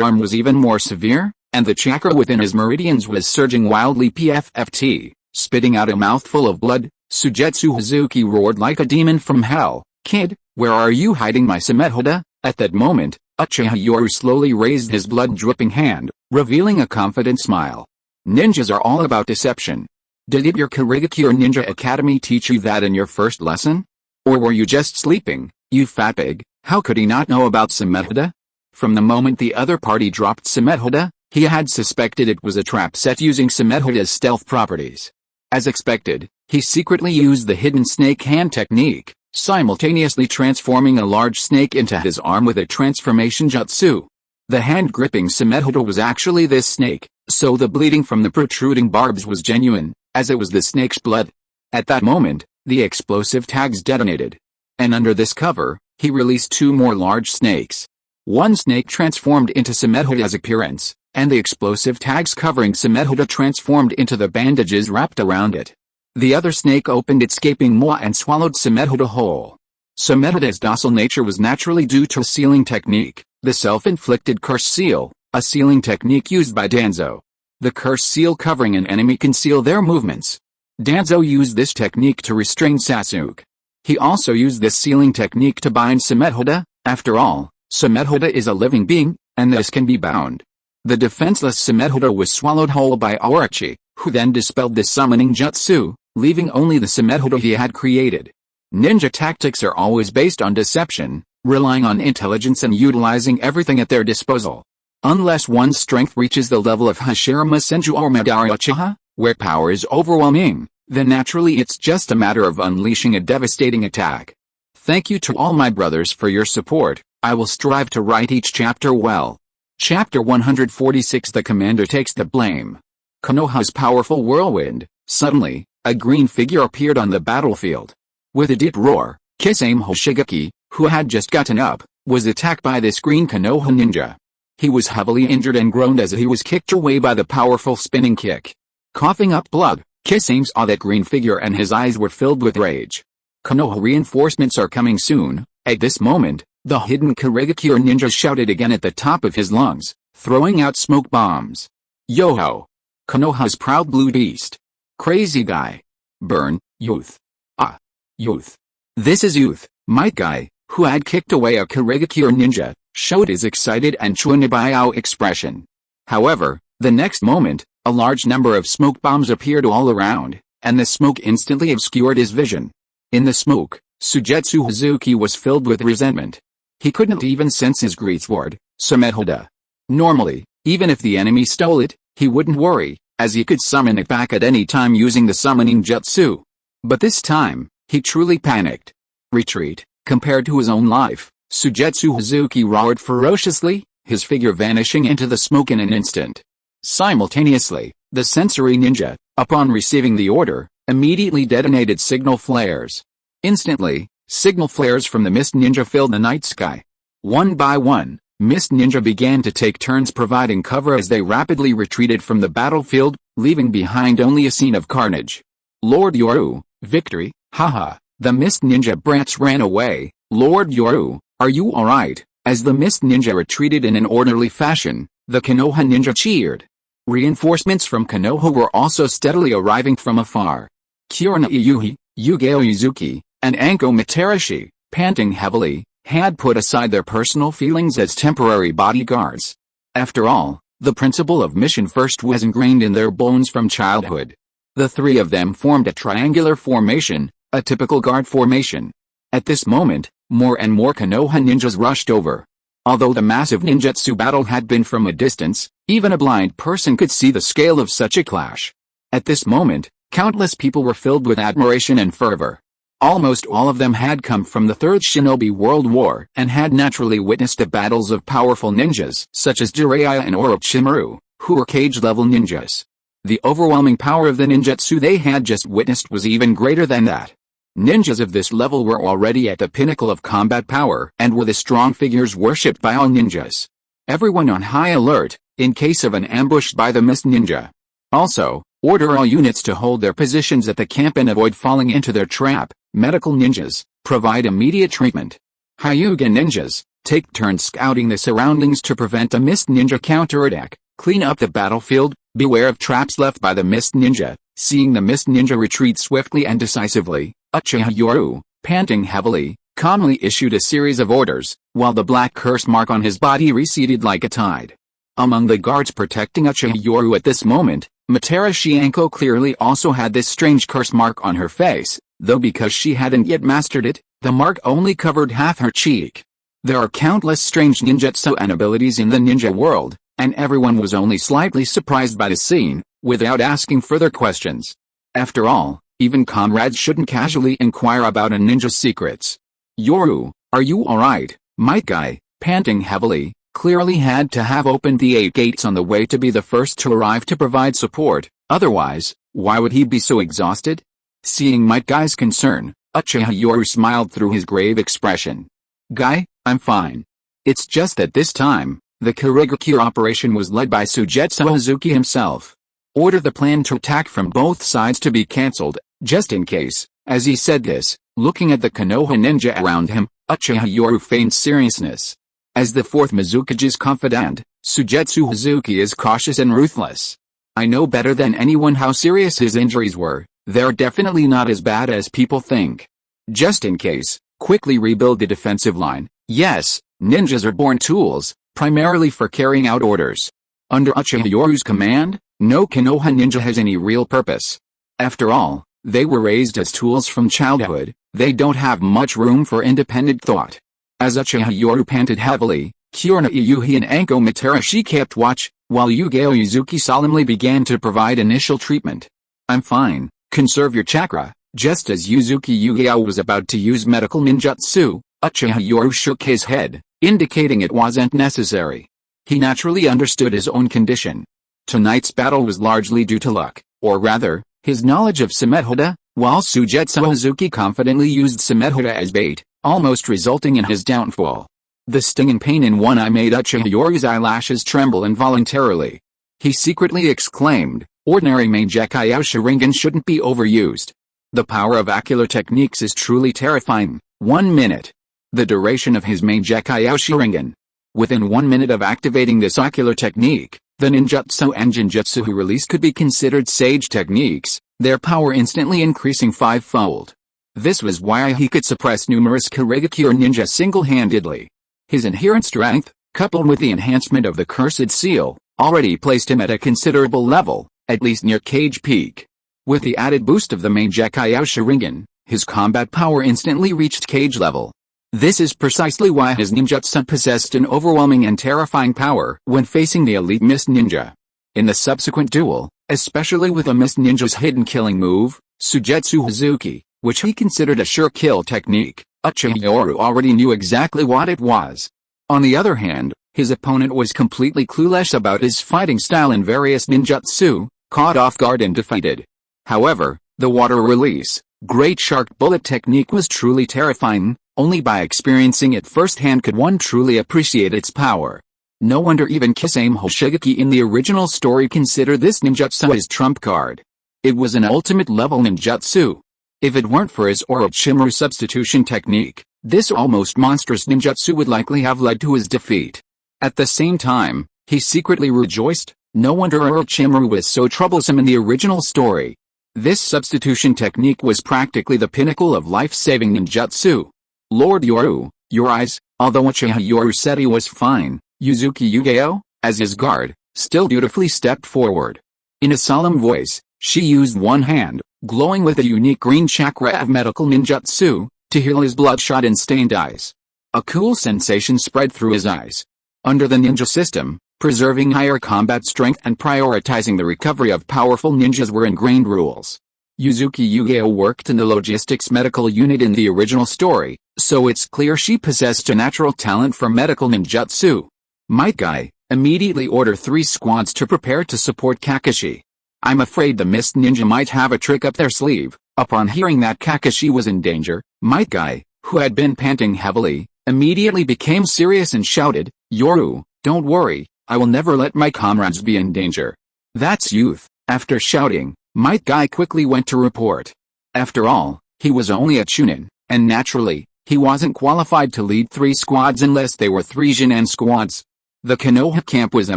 A: arm was even more severe, and the chakra within his meridians was surging wildly. PFFT, spitting out a mouthful of blood, Suigetsu Hazuki roared like a demon from hell. "Kid, where are you hiding my Samehoda?" At that moment, Uchiha Yoru slowly raised his blood-dripping hand, revealing a confident smile. "Ninjas are all about deception. Did your Kurigakure Ninja Academy teach you that in your first lesson? Or were you just sleeping, you fat pig?" How could he not know about Samehoda? From the moment the other party dropped Samehoda, he had suspected it was a trap set using Samehoda's stealth properties. As expected, he secretly used the hidden snake hand technique, simultaneously transforming a large snake into his arm with a transformation jutsu. The hand gripping Samehoda was actually this snake, so the bleeding from the protruding barbs was genuine, as it was the snake's blood. At that moment, the explosive tags detonated. And under this cover, he released two more large snakes. One snake transformed into Samehoda's appearance, and the explosive tags covering Samehoda transformed into the bandages wrapped around it. The other snake opened its gaping maw and swallowed Samehoda whole. Samehoda's docile nature was naturally due to a sealing technique, the self-inflicted curse seal, a sealing technique used by Danzo. The curse seal covering an enemy can seal their movements. Danzo used this technique to restrain Sasuke. He also used this sealing technique to bind Samehoda. After all, Samehoda is a living being, and this can be bound. The defenseless Samehoda was swallowed whole by Orochi, who then dispelled the summoning jutsu, leaving only the Samehoda he had created. Ninja tactics are always based on deception, relying on intelligence and utilizing everything at their disposal. Unless one's strength reaches the level of Hashirama Senju or Madara Uchiha, where power is overwhelming, then naturally it's just a matter of unleashing a devastating attack. Thank you to all my brothers for your support. I will strive to write each chapter well. Chapter 146. The commander takes the blame. Konoha's powerful whirlwind. Suddenly, a green figure appeared on the battlefield. With a deep roar, Kisame Hoshigaki, who had just gotten up, was attacked by this green Konoha ninja. He was heavily injured and groaned as he was kicked away by the powerful spinning kick. Coughing up blood, Kisame saw that green figure and his eyes were filled with rage. Konoha reinforcements are coming soon. At this moment, the hidden Kurigakure ninja shouted again at the top of his lungs, throwing out smoke bombs. Yo-ho! Konoha's proud blue beast. Crazy guy. Burn, youth. Ah. Youth. This is youth. Might guy, who had kicked away a Kurigakure ninja, showed his excited and chunibayao expression. However, the next moment, a large number of smoke bombs appeared all around, and the smoke instantly obscured his vision. In the smoke, Suigetsu Hazuki was filled with resentment. He couldn't even sense his greatsword, Samehoda. Normally, even if the enemy stole it, he wouldn't worry, as he could summon it back at any time using the summoning jutsu. But this time, he truly panicked. Retreat. Compared to his own life, Suigetsu Hazuki roared ferociously, his figure vanishing into the smoke in an instant. Simultaneously, the sensory ninja, upon receiving the order, immediately detonated signal flares. Instantly, signal flares from the Mist Ninja filled the night sky. One by one, Mist Ninja began to take turns providing cover as they rapidly retreated from the battlefield, leaving behind only a scene of carnage. Lord Yoru, victory, haha, the Mist Ninja brats ran away. Lord Yoru, are you alright? As the Mist Ninja retreated in an orderly fashion, the Konoha ninja cheered. Reinforcements from Konoha were also steadily arriving from afar. Kurina Iyuhi, Yugeo Yuzuki, and Anko Materashi, panting heavily, had put aside their personal feelings as temporary bodyguards. After all, the principle of mission first was ingrained in their bones from childhood. The three of them formed a triangular formation, a typical guard formation. At this moment, more and more Konoha ninjas rushed over. Although the massive ninjutsu battle had been from a distance, even a blind person could see the scale of such a clash. At this moment, countless people were filled with admiration and fervor. Almost all of them had come from the Third Shinobi World War and had naturally witnessed the battles of powerful ninjas such as Jiraiya and Orochimaru, who were cage-level ninjas. The overwhelming power of the ninjutsu they had just witnessed was even greater than that. Ninjas of this level were already at the pinnacle of combat power and were the strong figures worshipped by all ninjas. Everyone on high alert, in case of an ambush by the mist ninja. Also, order all units to hold their positions at the camp and avoid falling into their trap. Medical ninjas, provide immediate treatment. Hyuga ninjas, take turns scouting the surroundings to prevent a mist ninja counterattack. Clean up the battlefield, beware of traps left by the mist ninja. Seeing the mist ninja retreat swiftly and decisively, Uchiha Yoru, panting heavily, calmly issued a series of orders, while the black curse mark on his body receded like a tide. Among the guards protecting Uchiha Yoru at this moment, Matera Shianko clearly also had this strange curse mark on her face, though because she hadn't yet mastered it, the mark only covered half her cheek. There are countless strange ninjutsu and abilities in the ninja world, and everyone was only slightly surprised by the scene, without asking further questions. After all, even comrades shouldn't casually inquire about a ninja's secrets. Yoru, are you alright? Might Guy, panting heavily, clearly had to have opened the 8 gates on the way to be the first to arrive to provide support, otherwise, why would he be so exhausted? Seeing Might Guy's concern, Uchiha Yoru smiled through his grave expression. Guy, I'm fine. It's just that this time, the Kurigaki operation was led by Sujetsu Hazuki himself. Order the plan to attack from both sides to be cancelled, just in case. As he said this, looking at the Konoha ninja around him, Uchiha Yoru feigned seriousness. As the 4th Mizukage's confidant, Sujetsu Hazuki is cautious and ruthless. I know better than anyone how serious his injuries were. They're definitely not as bad as people think. Just in case, quickly rebuild the defensive line. Yes, ninjas are born tools, primarily for carrying out orders. Under Uchiha Yoru's command, no Konoha ninja has any real purpose. After all, they were raised as tools from childhood, they don't have much room for independent thought. As Uchiha Yoru panted heavily, Kyorna Iyuhi and Anko Materashi kept watch, while Yugeo Yuzuki solemnly began to provide initial treatment. I'm fine, conserve your chakra. Just as Yuzuki Yugeo was about to use medical ninjutsu, Uchiha Yoru shook his head, indicating it wasn't necessary. He naturally understood his own condition. Tonight's battle was largely due to luck, or rather, his knowledge of Samehoda, while Sujetsu Hazuki confidently used Samehoda as bait, almost resulting in his downfall. The stinging pain in one eye made Uchiha Yoru's eyelashes tremble involuntarily. He secretly exclaimed, ordinary Meijekyo Sharingan shouldn't be overused. The power of ocular techniques is truly terrifying. 1 minute. The duration of his Meijekyo Sharingan. Within 1 minute of activating this ocular technique, the ninjutsu and genjutsu he released could be considered sage techniques, their power instantly increasing 5-fold. This was why he could suppress numerous Kurigaki or ninja single-handedly. His inherent strength, coupled with the enhancement of the Cursed Seal, already placed him at a considerable level, at least near Cage Peak. With the added boost of the Meijekyo Sharingan, his combat power instantly reached Cage level. This is precisely why his ninjutsu possessed an overwhelming and terrifying power when facing the elite Mist Ninja. In the subsequent duel, especially with a Mist Ninja's hidden killing move, Sujetsu Hazuki, which he considered a sure kill technique, Uchiha Yoru already knew exactly what it was. On the other hand, his opponent was completely clueless about his fighting style and various ninjutsu, caught off guard and defeated. However, the water release, Great Shark Bullet technique was truly terrifying. Only by experiencing it firsthand could one truly appreciate its power. No wonder even Kisame Hoshigaki in the original story considered this ninjutsu his trump card. It was an ultimate level ninjutsu. If it weren't for his Orochimaru substitution technique, this almost monstrous ninjutsu would likely have led to his defeat. At the same time, he secretly rejoiced. No wonder Orochimaru was so troublesome in the original story. This substitution technique was practically the pinnacle of life-saving ninjutsu. Lord Yoru, your eyes. Although Uchiha Yoru said he was fine, Yuzuki Yugeo, as his guard, still dutifully stepped forward. In a solemn voice, she used one hand, glowing with a unique green chakra of medical ninjutsu, to heal his bloodshot and stained eyes. A cool sensation spread through his eyes. Under the ninja system, Preserving higher combat strength and prioritizing the recovery of powerful ninjas were ingrained rules. Yuzuki Yugeo worked in the logistics medical unit in the original story, so it's clear she possessed a natural talent for medical ninjutsu. Might Guy, immediately order 3 squads to prepare to support Kakashi. I'm afraid the Mist Ninja might have a trick up their sleeve. Upon hearing that Kakashi was in danger, Might Guy, who had been panting heavily, immediately became serious and shouted, "Yoru, don't worry, I will never let my comrades be in danger." That's youth. After shouting, Might Guy quickly went to report. After all, he was only a chunin, and naturally, he wasn't qualified to lead 3 squads unless they were 3 Jinin squads. The Konoha camp was a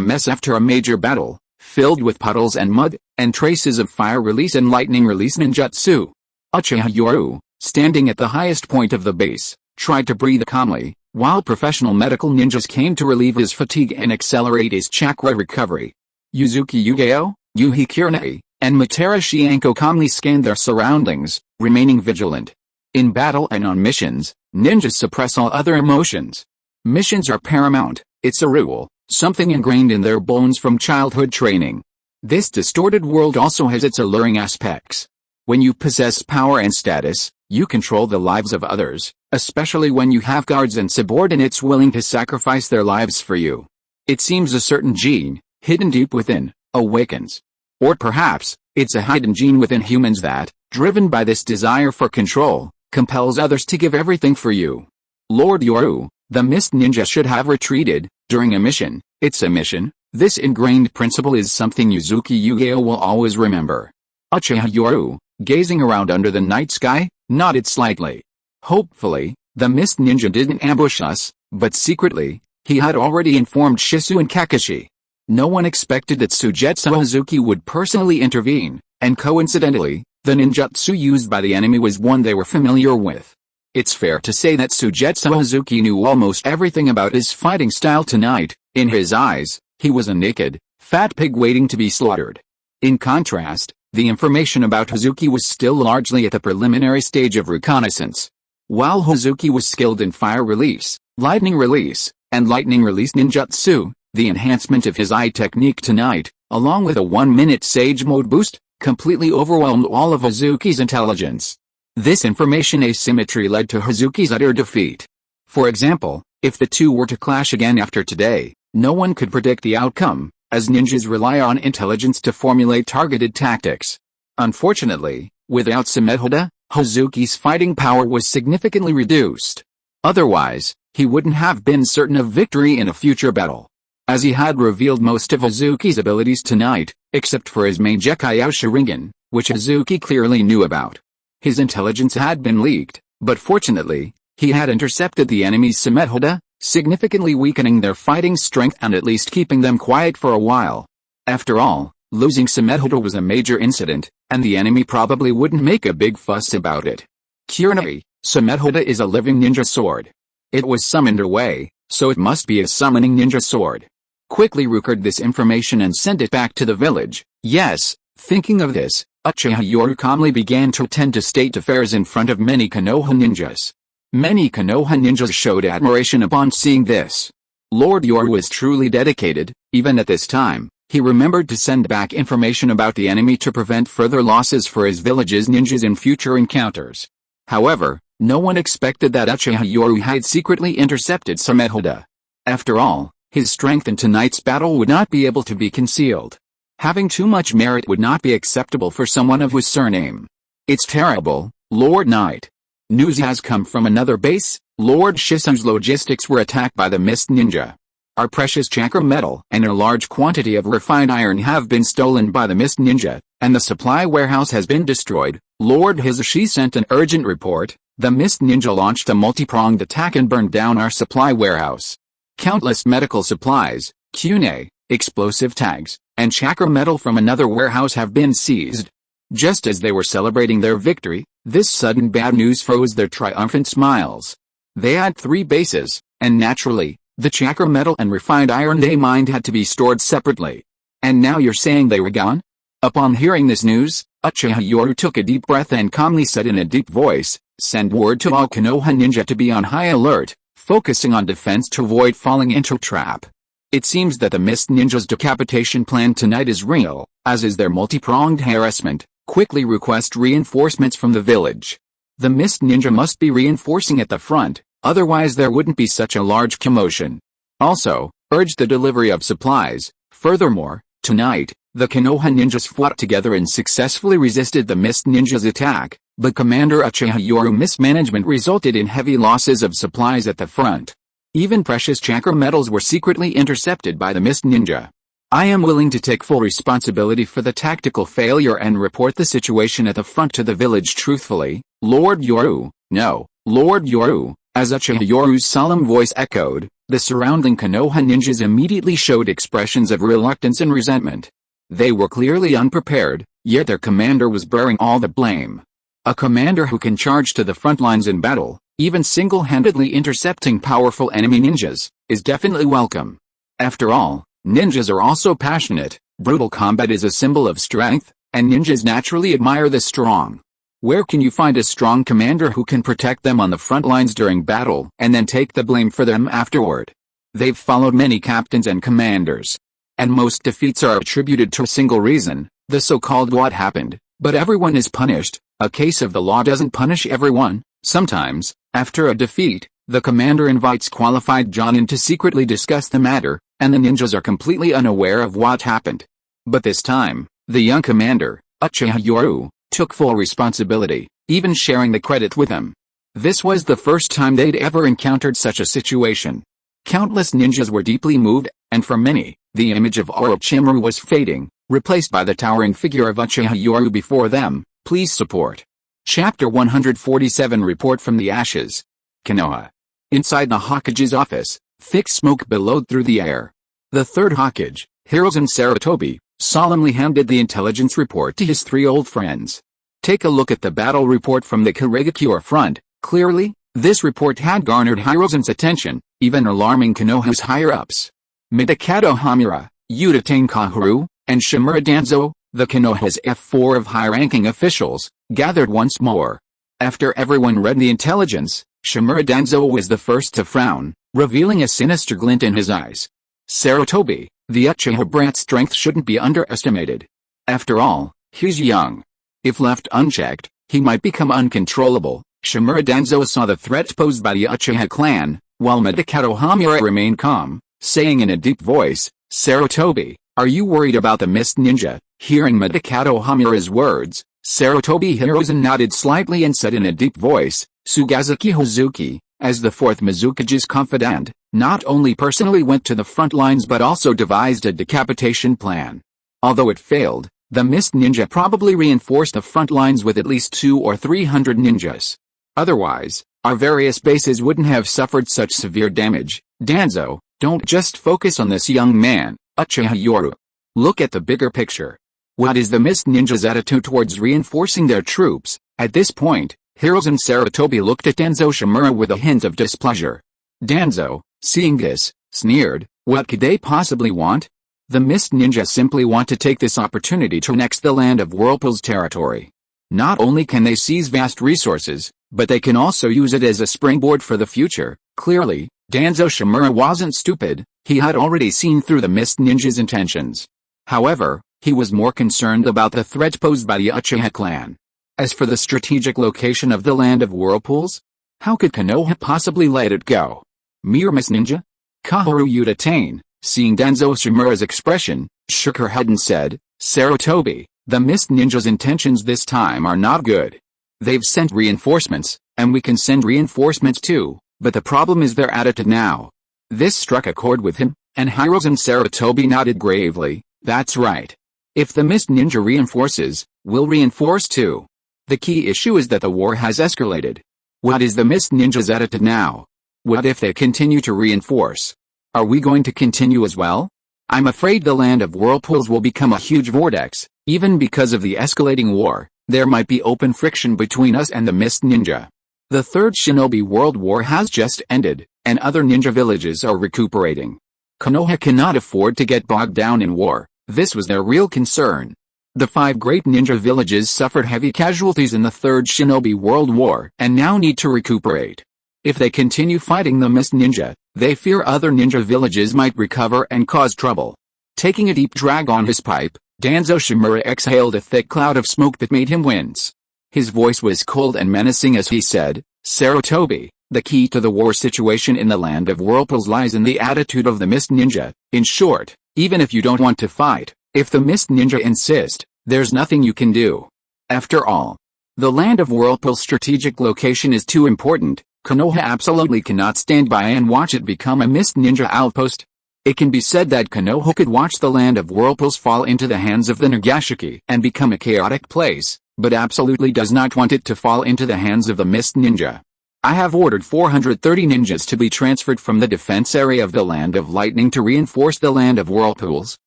A: mess after a major battle, filled with puddles and mud, and traces of fire release and lightning release ninjutsu. Uchiha Yoru, standing at the highest point of the base, tried to breathe calmly, while professional medical ninjas came to relieve his fatigue and accelerate his chakra recovery. Yuzuki Yugeo, Yuhi Kurenai, and Matera Shianko calmly scanned their surroundings, remaining vigilant. In battle and on missions, ninjas suppress all other emotions. Missions are paramount, it's a rule, something ingrained in their bones from childhood training. This distorted world also has its alluring aspects. When you possess power and status, you control the lives of others, especially when you have guards and subordinates willing to sacrifice their lives for you. It seems a certain gene, hidden deep within, awakens. Or perhaps, it's a hidden gene within humans that, driven by this desire for control, compels others to give everything for you. Lord Yoru, the Mist Ninja should have retreated. During a mission, it's a mission. This ingrained principle is something Yuzuki Yugeo will always remember. Uchiha Yoru, gazing around under the night sky, nodded slightly. Hopefully, the Mist Ninja didn't ambush us, but secretly, he had already informed Shisui and Kakashi. No one expected that Sujetsu Hazuki would personally intervene, and coincidentally, the ninjutsu used by the enemy was one they were familiar with. It's fair to say that Sujetsu Hazuki knew almost everything about his fighting style tonight. In his eyes, he was a naked, fat pig waiting to be slaughtered. In contrast, the information about Hazuki was still largely at the preliminary stage of reconnaissance. While Hazuki was skilled in fire release, lightning release, and lightning release ninjutsu, the enhancement of his eye technique tonight, along with a 1-minute Sage Mode boost, completely overwhelmed all of Hazuki's intelligence. This information asymmetry led to Hazuki's utter defeat. For example, if the two were to clash again after today, no one could predict the outcome, as ninjas rely on intelligence to formulate targeted tactics. Unfortunately, without Samehoda, Hazuki's fighting power was significantly reduced. Otherwise, he wouldn't have been certain of victory in a future battle. As he had revealed most of Hazuki's abilities tonight, except for his main Decay Sharingan, which Hazuki clearly knew about. His intelligence had been leaked, but fortunately, he had intercepted the enemy's Samehoda, significantly weakening their fighting strength and at least keeping them quiet for a while. After all, losing Samehoda was a major incident, and the enemy probably wouldn't make a big fuss about it. Kurenai, Samehoda is a living ninja sword. It was summoned away, so it must be a summoning ninja sword. Quickly recorded this information and sent it back to the village. Yes, thinking of this, Uchiha Yoru calmly began to attend to state affairs in front of many Konoha ninjas. Many Konoha ninjas showed admiration upon seeing this. Lord Yoru was truly dedicated. Even at this time, he remembered to send back information about the enemy to prevent further losses for his village's ninjas in future encounters. However, no one expected that Uchiha Yoru had secretly intercepted Samehoda. After all, his strength in tonight's battle would not be able to be concealed. Having too much merit would not be acceptable for someone of his surname. It's terrible, Lord Knight. News has come from another base. Lord Shisui's logistics were attacked by the Mist Ninja. Our precious chakra metal and a large quantity of refined iron have been stolen by the Mist Ninja, and the supply warehouse has been destroyed. Lord Hisashi sent an urgent report. The Mist Ninja launched a multi-pronged attack and burned down our supply warehouse. Countless medical supplies, kunai, explosive tags, and chakra metal from another warehouse have been seized. Just as they were celebrating their victory, this sudden bad news froze their triumphant smiles. They had 3 bases, and naturally, the chakra metal and refined iron they mined had to be stored separately. And now you're saying they were gone? Upon hearing this news, Uchiha Yoru took a deep breath and calmly said in a deep voice, "Send word to all Konoha ninja to be on high alert, focusing on defense to avoid falling into trap." It seems that the Mist Ninja's decapitation plan tonight is real, as is their multi-pronged harassment. Quickly request reinforcements from the village. The Mist Ninja must be reinforcing at the front, otherwise there wouldn't be such a large commotion. Also, urge the delivery of supplies. Furthermore, tonight, the Konoha ninjas fought together and successfully resisted the Mist Ninja's attack, but Commander Uchiha Yoru mismanagement resulted in heavy losses of supplies at the front. Even precious chakra metals were secretly intercepted by the Mist Ninja. I am willing to take full responsibility for the tactical failure and report the situation at the front to the village truthfully, Lord Yoru. No, Lord Yoru. As Uchiha Yoru's solemn voice echoed, the surrounding Konoha ninjas immediately showed expressions of reluctance and resentment. They were clearly unprepared, yet their commander was bearing all the blame. A commander who can charge to the front lines in battle, even single-handedly intercepting powerful enemy ninjas, is definitely welcome. After all, ninjas are also passionate, brutal combat is a symbol of strength, and ninjas naturally admire the strong. Where can you find a strong commander who can protect them on the front lines during battle and then take the blame for them afterward? They've followed many captains and commanders. And most defeats are attributed to a single reason, the so-called what happened, but everyone is punished. A case of the law doesn't punish everyone. Sometimes, after a defeat, the commander invites qualified jonin to secretly discuss the matter, and the ninjas are completely unaware of what happened. But this time, the young commander, Uchiha Yoru, took full responsibility, even sharing the credit with him. This was the first time they'd ever encountered such a situation. Countless ninjas were deeply moved, and for many, the image of Orochimaru was fading, replaced by the towering figure of Uchiha Yoru before them. Please support. Chapter 147 Report from the Ashes. Konoha. Inside the Hokage's office, thick smoke billowed through the air. The third Hokage, Hiruzen Sarutobi, solemnly handed the intelligence report to his three old friends. Take a look at the battle report from the Kirigakure front. Clearly, this report had garnered Hiruzen's attention, even alarming Konoha's higher-ups. Midakato Hamura, Utatane Kaharu, and Shimura Danzo, the Konoha's F4 of high-ranking officials, gathered once more. After everyone read the intelligence, Shimura Danzo was the first to frown, revealing a sinister glint in his eyes. Sarutobi, the Uchiha brat's strength shouldn't be underestimated. After all, he's young. If left unchecked, he might become uncontrollable. Shimura Danzo saw the threat posed by the Uchiha clan, while Midakato Hamura remained calm, saying in a deep voice, Sarutobi, are you worried about the Mist Ninja? Hearing Midakato Hamura's words, Sarutobi Hiruzen nodded slightly and said in a deep voice, Sugazuki Hozuki, as the fourth Mizukage's confidant, not only personally went to the front lines but also devised a decapitation plan. Although it failed, the Mist Ninja probably reinforced the front lines with at least 200 or 300 ninjas. Otherwise, our various bases wouldn't have suffered such severe damage. Danzo, don't just focus on this young man, Uchiha Yoru. Look at the bigger picture. What is the Mist Ninja's attitude towards reinforcing their troops? At this point, Hiruzen Sarutobi looked at Danzo Shimura with a hint of displeasure. Danzo, seeing this, sneered, what could they possibly want? The Mist Ninja simply want to take this opportunity to annex the land of Whirlpool's territory. Not only can they seize vast resources, but they can also use it as a springboard for the future. Clearly, Danzo Shimura wasn't stupid, he had already seen through the Mist Ninja's intentions. However, he was more concerned about the threat posed by the Uchiha clan. As for the strategic location of the land of Whirlpools, how could Konoha possibly let it go? Mere Mist Ninja? Kaharu Utatane, seeing Danzo Shimura's expression, shook her head and said, Sarutobi, the Mist Ninja's intentions this time are not good. They've sent reinforcements, and we can send reinforcements too, but the problem is their attitude now. This struck a chord with him, and Hiruzen Sarutobi nodded gravely, that's right. If the Mist Ninja reinforces, we'll reinforce too. The key issue is that the war has escalated. What is the Mist Ninja's attitude now? What if they continue to reinforce? Are we going to continue as well? I'm afraid the land of Whirlpools will become a huge vortex. Even because of the escalating war, there might be open friction between us and the Mist Ninja. The Third Shinobi World War has just ended, and other ninja villages are recuperating. Konoha cannot afford to get bogged down in war. This was their real concern. The 5 great ninja villages suffered heavy casualties in the Third Shinobi World War and now need to recuperate. If they continue fighting the Mist Ninja, They fear other ninja villages might recover and cause trouble. Taking a deep drag on his pipe, Danzo Shimura exhaled a thick cloud of smoke that made him wince. His voice was cold and menacing as he said, Sarutobi, the key to the war situation in the land of whirlpools lies in the attitude of the Mist Ninja. In short, even if you don't want to fight, if the Mist Ninja insist, there's nothing you can do. After all, the land of whirlpool's strategic location is too important. Konoha absolutely cannot stand by and watch it become a Mist Ninja outpost. It can be said that Konoha could watch the land of whirlpools fall into the hands of the Nagashiki and become a chaotic place, but absolutely does not want it to fall into the hands of the Mist Ninja. I have ordered 430 ninjas to be transferred from the defense area of the Land of Lightning to reinforce the Land of Whirlpools.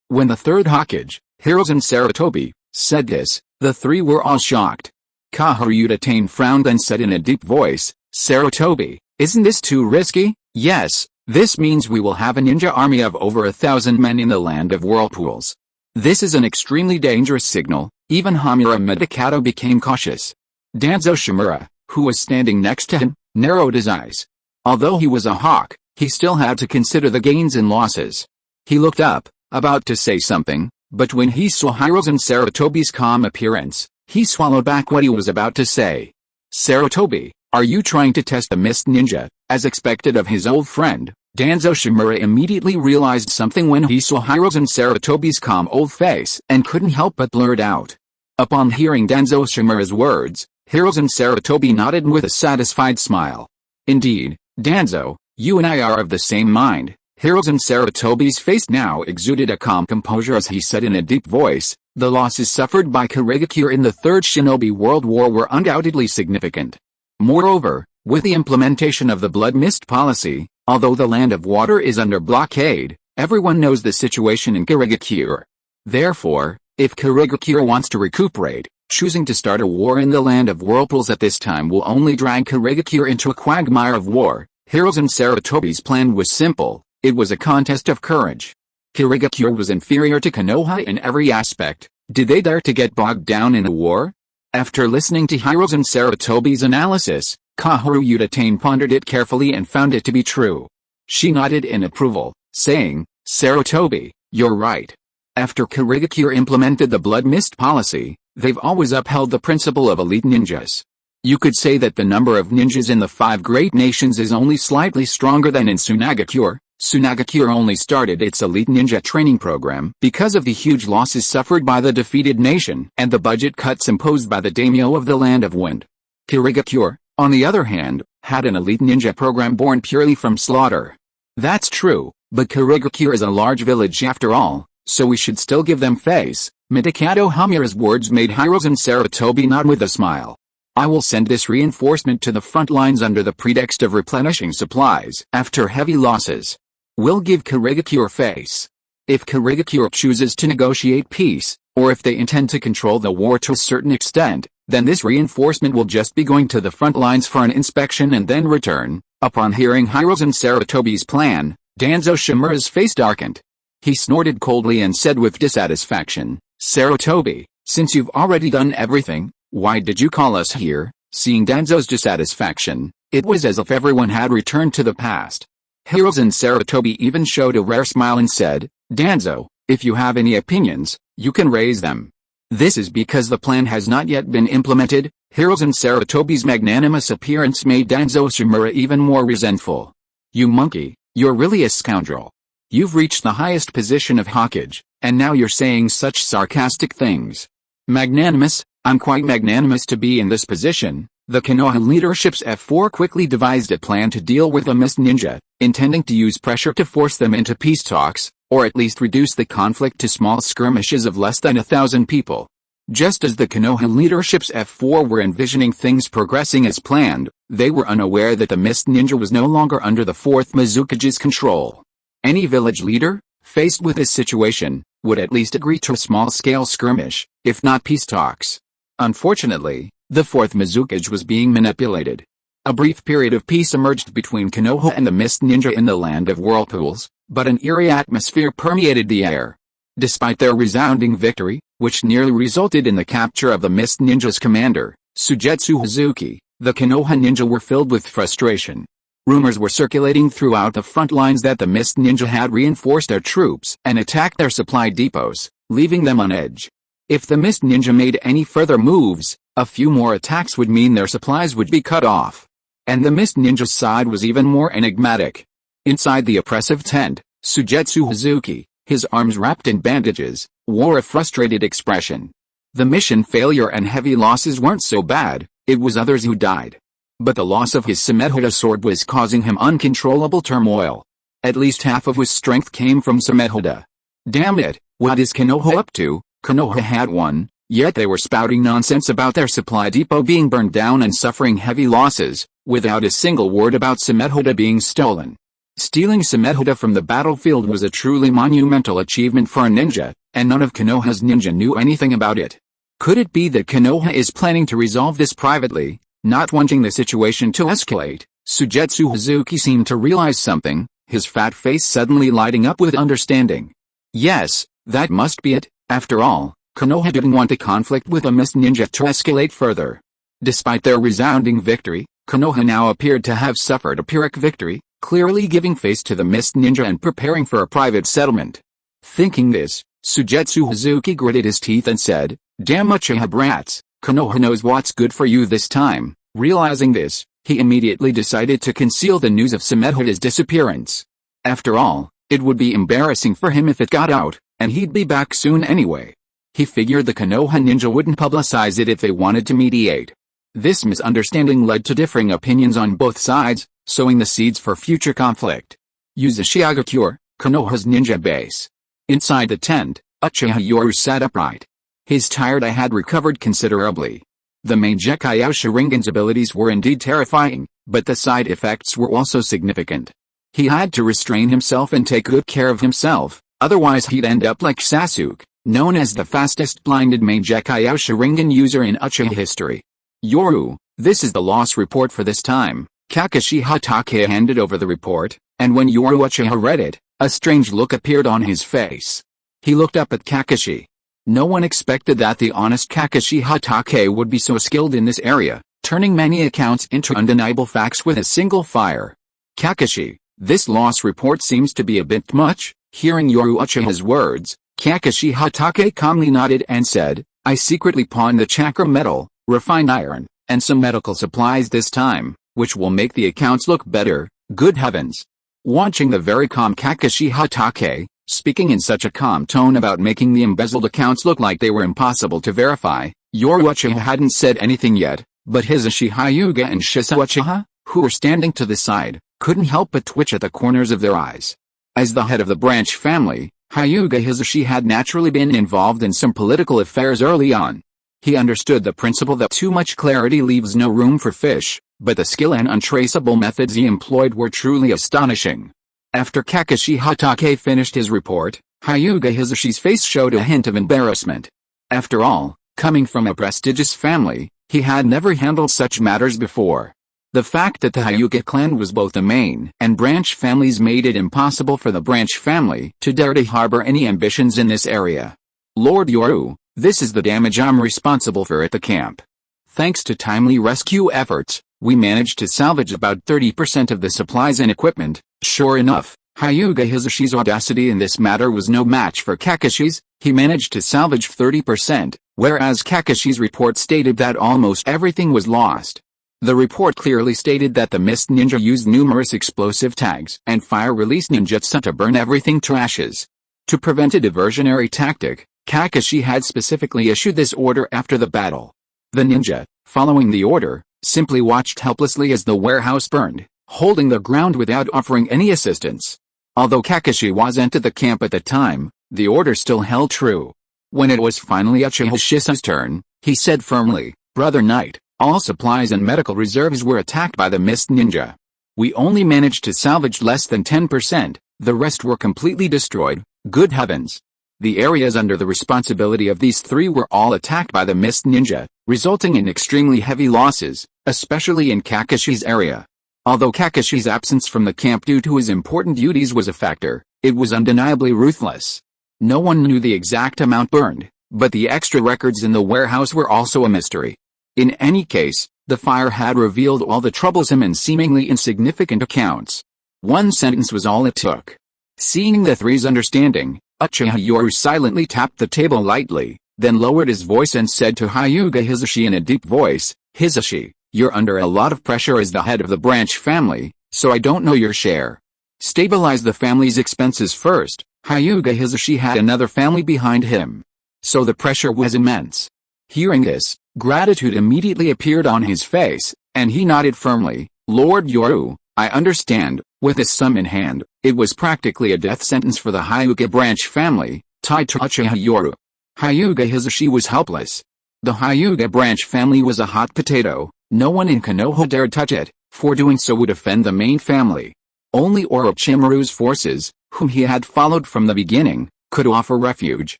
A: When the Third Hokage, Hiruzen Sarutobi, said this, the three were all shocked. Kaharu Uchiha frowned and said in a deep voice, Sarutobi, isn't this too risky? Yes, this means we will have a ninja army of over 1,000 men in the Land of Whirlpools. This is an extremely dangerous signal. Even Hamura Medikato became cautious. Danzo Shimura, who was standing next to him, narrowed his eyes. Although he was a hawk, he still had to consider the gains and losses. He looked up, about to say something, but when he saw Hiruzen Sarutobi's calm appearance, he swallowed back what he was about to say. Sarutobi, are you trying to test the Mist Ninja? As expected of his old friend, Danzo Shimura immediately realized something when he saw Hiruzen Sarutobi's calm old face and couldn't help but blurt out. Upon hearing Danzo Shimura's words, Hiruzen Sarutobi nodded with a satisfied smile. Indeed, Danzo, you and I are of the same mind. Hiruzen Sarutobi's face now exuded a calm composure as he said in a deep voice, the losses suffered by Kurigakure in the Third Shinobi World War were undoubtedly significant. Moreover, with the implementation of the Blood Mist policy, although the Land of Water is under blockade, everyone knows the situation in Kurigakure. Therefore, if Kurigakure wants to recuperate, choosing to start a war in the Land of Whirlpools at this time will only drag Kurigakure into a quagmire of war. Hiruzen Sarutobi's plan was simple, it was a contest of courage. Kurigakure was inferior to Konoha in every aspect. Did they dare to get bogged down in a war? After listening to Hiruzen Sarutobi's analysis, Kaharu Uchiha pondered it carefully and found it to be true. She nodded in approval, saying, Sarutobi, you're right. After Kurigakure implemented the Blood Mist policy, they've always upheld the principle of elite ninjas. You could say that the number of ninjas in the 5 great nations is only slightly stronger than in Sunagakure. Sunagakure only started its elite ninja training program because of the huge losses suffered by the defeated nation and the budget cuts imposed by the daimyo of the Land of Wind. Kurigakure, on the other hand, had an elite ninja program born purely from slaughter. That's true, but Kurigakure is a large village after all, so we should still give them face. Midikato Hamura's words made Hiruzen Sarutobi nod with a smile. I will send this reinforcement to the front lines under the pretext of replenishing supplies after heavy losses. We'll give Kurigakure face. If Kurigakure chooses to negotiate peace, or if they intend to control the war to a certain extent, then this reinforcement will just be going to the front lines for an inspection and then return. Upon hearing Hiruzen Sarutobi's plan, Danzo Shimura's face darkened. He snorted coldly and said with dissatisfaction, Sarutobi, since you've already done everything, why did you call us here? Seeing Danzo's dissatisfaction, it was as if everyone had returned to the past. Hiruzen Sarutobi even showed a rare smile and said, Danzo, if you have any opinions, you can raise them. This is because the plan has not yet been implemented. Hiruzen Sarutobi's magnanimous appearance made Danzo Shimura even more resentful. You monkey, you're really a scoundrel. You've reached the highest position of Hokage, and now you're saying such sarcastic things. Magnanimous? I'm quite magnanimous to be in this position. The Konoha leadership's F4 quickly devised a plan to deal with the Mist Ninja, intending to use pressure to force them into peace talks, or at least reduce the conflict to small skirmishes of less than 1,000 people. Just as the Konoha leadership's F4 were envisioning things progressing as planned, they were unaware that the Mist Ninja was no longer under the 4th Mizukage's control. Any village leader, faced with this situation, would at least agree to a small-scale skirmish, if not peace talks. Unfortunately, the 4th Mizukage was being manipulated. A brief period of peace emerged between Konoha and the Mist Ninja in the Land of Whirlpools, but an eerie atmosphere permeated the air. Despite their resounding victory, which nearly resulted in the capture of the Mist Ninja's commander, Sujetsu Hazuki, the Konoha ninja were filled with frustration. Rumors were circulating throughout the front lines that the Mist Ninja had reinforced their troops and attacked their supply depots, leaving them on edge. If the Mist Ninja made any further moves, a few more attacks would mean their supplies would be cut off. And the Mist Ninja's side was even more enigmatic. Inside the oppressive tent, Sujetsu Hazuki, his arms wrapped in bandages, wore a frustrated expression. The mission failure and heavy losses weren't so bad, it was others who died. But the loss of his Samehoda sword was causing him uncontrollable turmoil. At least half of his strength came from Samehoda. Damn it, what is Konoha up to? Konoha had won, yet they were spouting nonsense about their supply depot being burned down and suffering heavy losses, without a single word about Samehoda being stolen. Stealing Samehoda from the battlefield was a truly monumental achievement for a ninja, and none of Konoha's ninja knew anything about it. Could it be that Konoha is planning to resolve this privately, not wanting the situation to escalate? Sujetsu Hazuki seemed to realize something, his fat face suddenly lighting up with understanding. Yes, that must be it. After all, Konoha didn't want a conflict with a Mist Ninja to escalate further. Despite their resounding victory, Konoha now appeared to have suffered a Pyrrhic victory, clearly giving face to the Mist Ninja and preparing for a private settlement. Thinking this, Sujetsu Hazuki gritted his teeth and said, "Damn Uchiha brats, Konoha knows what's good for you this time." Realizing this, he immediately decided to conceal the news of Samehoda's disappearance. After all, it would be embarrassing for him if it got out, and he'd be back soon anyway. He figured the Konoha ninja wouldn't publicize it if they wanted to mediate. This misunderstanding led to differing opinions on both sides, sowing the seeds for future conflict. Uzushiagakure, Konoha's ninja base. Inside the tent, Uchiha Yoru sat upright. His tired eye had recovered considerably. The main decay Sharingan's abilities were indeed terrifying, but the side effects were also significant. He had to restrain himself and take good care of himself, otherwise he'd end up like Sasuke, known as the fastest blinded main decay Sharingan user in Uchiha history. "Yoru, this is the loss report for this time." Kakashi Hatake handed over the report, and when Yoru Uchiha read it, a strange look appeared on his face. He looked up at Kakashi. No one expected that the honest Kakashi Hatake would be so skilled in this area, turning many accounts into undeniable facts with a single fire. "Kakashi, this loss report seems to be a bit much." Hearing Yoru Uchiha's words, Kakashi Hatake calmly nodded and said, "I secretly pawned the chakra metal, refined iron, and some medical supplies this time, which will make the accounts look better." Good heavens! Watching the very calm Kakashi Hatake, speaking in such a calm tone about making the embezzled accounts look like they were impossible to verify, Yoru Uchiha hadn't said anything yet, but Hisashi Hyuga and Shisui Uchiha, who were standing to the side, couldn't help but twitch at the corners of their eyes. As the head of the branch family, Hyuga Hisashi had naturally been involved in some political affairs early on. He understood the principle that too much clarity leaves no room for fish, but the skill and untraceable methods he employed were truly astonishing. After Kakashi Hatake finished his report, Hyuga Hisashi's face showed a hint of embarrassment. After all, coming from a prestigious family, he had never handled such matters before. The fact that the Hyuga clan was both the main and branch families made it impossible for the branch family to dare to harbor any ambitions in this area. "Lord Yoru, this is the damage I'm responsible for at the camp. Thanks to timely rescue efforts, we managed to salvage about 30% of the supplies and equipment." Sure enough, Hyuga Hisashi's audacity in this matter was no match for Kakashi's. He managed to salvage 30%, whereas Kakashi's report stated that almost everything was lost. The report clearly stated that the Mist Ninja used numerous explosive tags and fire-release ninjutsu to burn everything to ashes. To prevent a diversionary tactic, Kakashi had specifically issued this order after the battle. The ninja, following the order, simply watched helplessly as the warehouse burned, holding the ground without offering any assistance. Although Kakashi wasn't at the camp at the time, the order still held true. When it was finally Uchiha Shisui's turn, he said firmly, "Brother Knight, all supplies and medical reserves were attacked by the Mist Ninja. We only managed to salvage less than 10%, the rest were completely destroyed." Good heavens! The areas under the responsibility of these three were all attacked by the Mist Ninja, resulting in extremely heavy losses, especially in Kakashi's area. Although Kakashi's absence from the camp due to his important duties was a factor, it was undeniably ruthless. No one knew the exact amount burned, but the extra records in the warehouse were also a mystery. In any case, The fire had revealed all the troublesome and seemingly insignificant accounts. One sentence was all it took. Seeing the three's understanding, Uchiha Yoru silently tapped the table lightly, then lowered his voice and said to Hyuga Hisashi in a deep voice, "Hisashi, you're under a lot of pressure as the head of the branch family, so I don't know your share. Stabilize the family's expenses first." Hyuga Hisashi had another family behind him, so the pressure was immense. Hearing this, gratitude immediately appeared on his face, and he nodded firmly. "Lord Yoru, I understand." With this sum in hand, it was practically a death sentence for the Hyuga branch family, tied to Uchiha Yoru. Hyuga Hisashi was helpless. The Hyuga branch family was a hot potato. No one in Konoha dared touch it, for doing so would offend the main family. Only Orochimaru's forces, whom he had followed from the beginning, could offer refuge.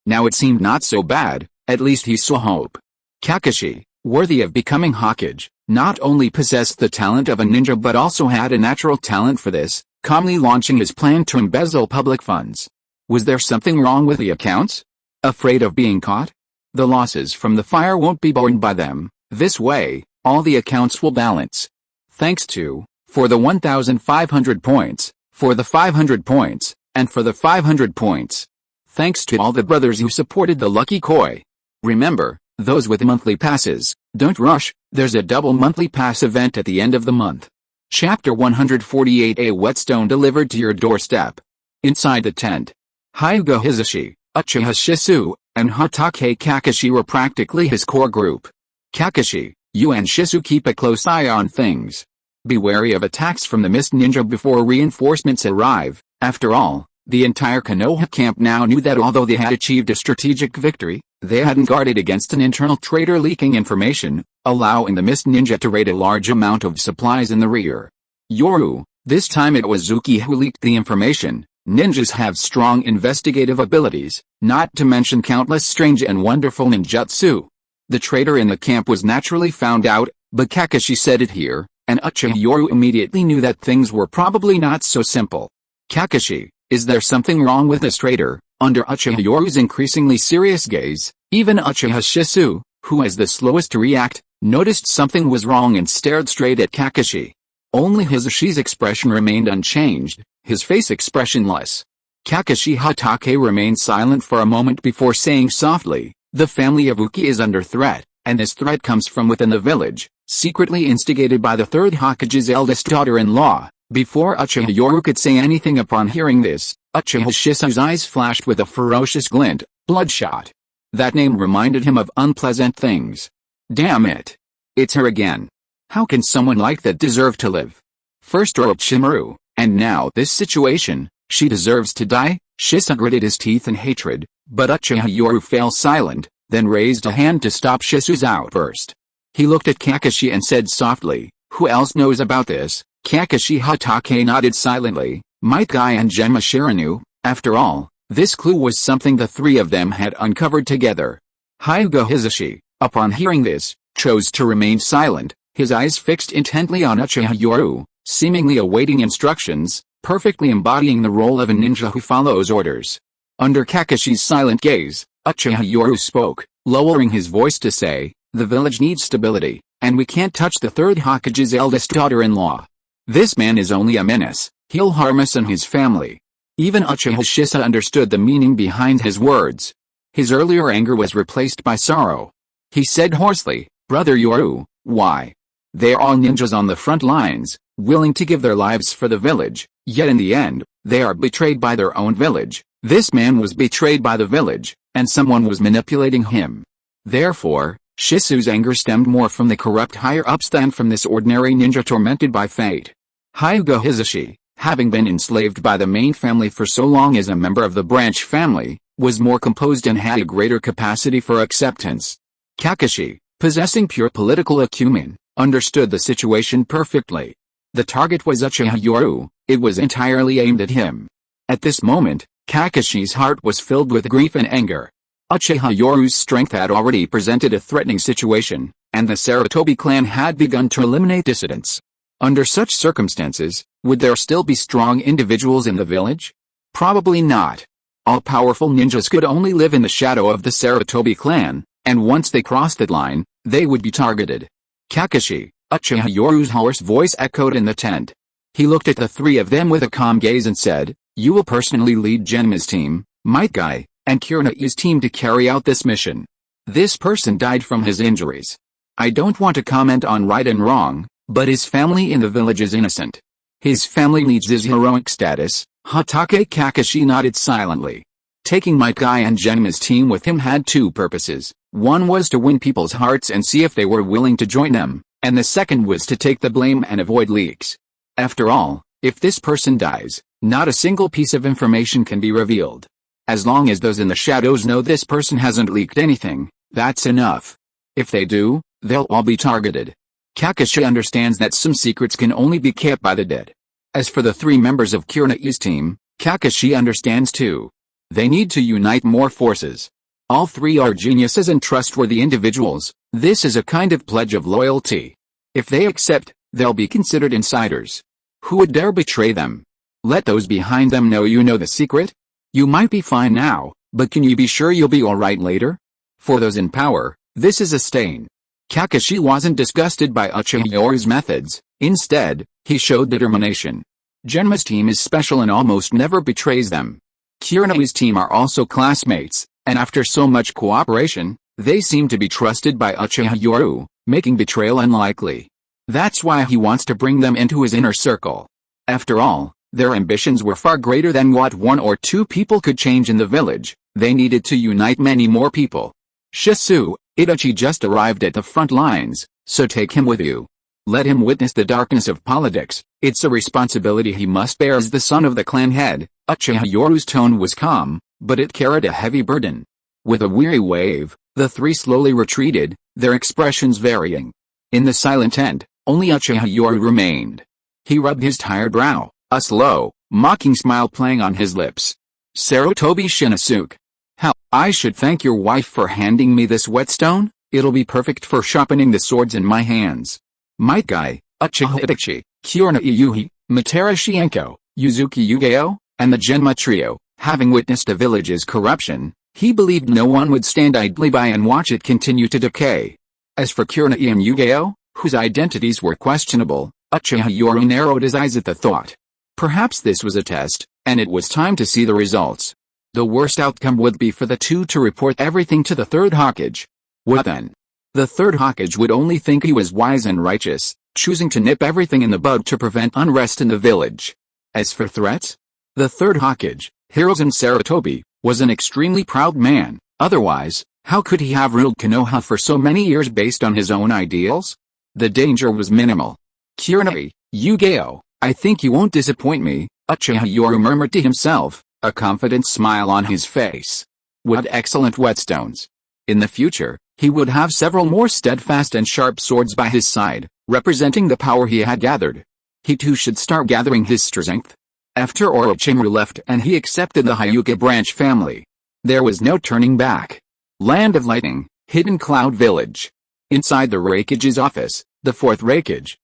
A: Now it seemed not so bad, at least he saw hope. Kakashi, worthy of becoming Hokage, not only possessed the talent of a ninja but also had a natural talent for this, calmly launching his plan to embezzle public funds. Was there something wrong with the accounts? Afraid of being caught? The losses from the fire won't be borne by them. This way, all the accounts will balance. Thanks to, for the 1,500 points, for the 500 points, and for the 500 points. Thanks to all the brothers who supported the lucky koi. Remember, those with monthly passes, don't rush, there's a double monthly pass event at the end of the month. Chapter 148: A whetstone delivered to your doorstep. Inside the tent, Hyuga Hisashi, Uchiha Shisui, and Hatake Kakashi were practically his core group. "Kakashi, you and Shisui keep a close eye on things. Be wary of attacks from the Mist Ninja before reinforcements arrive." After all, the entire Konoha camp now knew that although they had achieved a strategic victory, they hadn't guarded against an internal traitor leaking information, allowing the Mist Ninja to raid a large amount of supplies in the rear. "Yoru, this time it was Zuki who leaked the information. Ninjas have strong investigative abilities, not to mention countless strange and wonderful ninjutsu." The traitor in the camp was naturally found out, but Kakashi said it here, and Uchiha Yoru immediately knew that things were probably not so simple. "Kakashi, is there something wrong with this traitor?" Under Uchiha Yoru's increasingly serious gaze, even Uchiha Shisui, who was the slowest to react, noticed something was wrong and stared straight at Kakashi. Only Hisashi's expression remained unchanged, his face expressionless. Kakashi Hatake remained silent for a moment before saying softly, "The family of Uki is under threat, and this threat comes from within the village, secretly instigated by the Third Hokage's eldest daughter-in-law." Before Uchiha Yoru could say anything upon hearing this, Uchiha Shisui's eyes flashed with a ferocious glint. "Bloodshot." That name reminded him of unpleasant things. Damn it. It's her again. How can someone like that deserve to live? First Orochimaru, and now this situation. She deserves to die. Shisui gritted his teeth in hatred, but Uchiha Yoru fell silent, then raised a hand to stop Shisui's outburst. He looked at Kakashi and said softly, "Who else knows about this?" Kakashi Hatake nodded silently. Might Guy and Genma Shirinu. After all, this clue was something the three of them had uncovered together. Hyuga Hisashi, upon hearing this, chose to remain silent, his eyes fixed intently on Uchiha Yoru, seemingly awaiting instructions, perfectly embodying the role of a ninja who follows orders. Under Kakashi's silent gaze, Uchiha Yoru spoke, lowering his voice to say, "The village needs stability, and we can't touch the Third Hokage's eldest daughter-in-law. This man is only a menace, he'll harm us and his family." Even Uchiha Shisui understood the meaning behind his words. His earlier anger was replaced by sorrow. He said hoarsely, "Brother Yoru, why? They're all ninjas on the front lines, willing to give their lives for the village, yet in the end, they are betrayed by their own village. This man was betrayed by the village, and someone was manipulating him." Therefore, Shisui's anger stemmed more from the corrupt higher-ups than from this ordinary ninja tormented by fate. Hyuga Hisashi, having been enslaved by the main family for so long as a member of the branch family, was more composed and had a greater capacity for acceptance. Kakashi, possessing pure political acumen, understood the situation perfectly. The target was Uchiha Yoru, it was entirely aimed at him. At this moment, Kakashi's heart was filled with grief and anger. Uchiha Yoru's strength had already presented a threatening situation, and the Sarutobi clan had begun to eliminate dissidents. Under such circumstances, would there still be strong individuals in the village? Probably not. All-powerful ninjas could only live in the shadow of the Sarutobi clan, and once they crossed that line, they would be targeted. Kakashi, Uchiha Yoru's hoarse voice echoed in the tent. He looked at the three of them with a calm gaze and said, "You will personally lead Genma's team, Might Guy, and Kurena's team to carry out this mission. This person died from his injuries. I don't want to comment on right and wrong, but his family in the village is innocent. His family needs his heroic status." Hatake Kakashi nodded silently. Taking Might Guy and Genma's team with him had two purposes. One was to win people's hearts and see if they were willing to join them, and the second was to take the blame and avoid leaks. After all, if this person dies, not a single piece of information can be revealed. As long as those in the shadows know this person hasn't leaked anything, that's enough. If they do, they'll all be targeted. Kakashi understands that some secrets can only be kept by the dead. As for the three members of Kurena's team, Kakashi understands too. They need to unite more forces. All three are geniuses and trustworthy individuals. This is a kind of pledge of loyalty. If they accept, they'll be considered insiders. Who would dare betray them? Let those behind them know you know the secret. You might be fine now, but can you be sure you'll be alright later? For those in power, this is a stain. Kakashi wasn't disgusted by Uchiha Yoru's methods. Instead, he showed determination. Genma's team is special and almost never betrays them. Kurena's team are also classmates, and after so much cooperation, they seem to be trusted by Uchiha Yoru, making betrayal unlikely. That's why he wants to bring them into his inner circle. After all, their ambitions were far greater than what one or two people could change in the village. They needed to unite many more people. Shisui, Itachi just arrived at the front lines, so take him with you. Let him witness the darkness of politics. It's a responsibility he must bear as the son of the clan head. Uchiha Yoru's tone was calm, but it carried a heavy burden. With a weary wave, the three slowly retreated, their expressions varying. In the silent tent, only Uchiha Yoru remained. He rubbed his tired brow, a slow, mocking smile playing on his lips. Sarutobi Shinosuke. How, I should thank your wife for handing me this whetstone? It'll be perfect for sharpening the swords in my hands. Might Guy, Uchiha Itachi, Kurena Yuhi, Matera Shienko, Yuzuki Yugeo, and the Genma trio, having witnessed a village's corruption, he believed no one would stand idly by and watch it continue to decay. As for Kurena and Yugeo, whose identities were questionable, Uchiha Yoru narrowed his eyes at the thought. Perhaps this was a test, and it was time to see the results. The worst outcome would be for the two to report everything to the Third Hokage. What then? The Third Hokage would only think he was wise and righteous, choosing to nip everything in the bud to prevent unrest in the village. As for threats, the Third Hokage, Hiruzen Sarutobi, was an extremely proud man. Otherwise, how could he have ruled Konoha for so many years based on his own ideals? The danger was minimal. Kurena, Yugeo, I think you won't disappoint me, Uchiha Yoru murmured to himself, a confident smile on his face. What excellent whetstones. In the future, he would have several more steadfast and sharp swords by his side, representing the power he had gathered. He too should start gathering his strength. After Orochimaru left and he accepted the Hyuga branch family, there was no turning back. Land of Lightning, Hidden Cloud Village. Inside the Raikage's office, the fourth Raikage,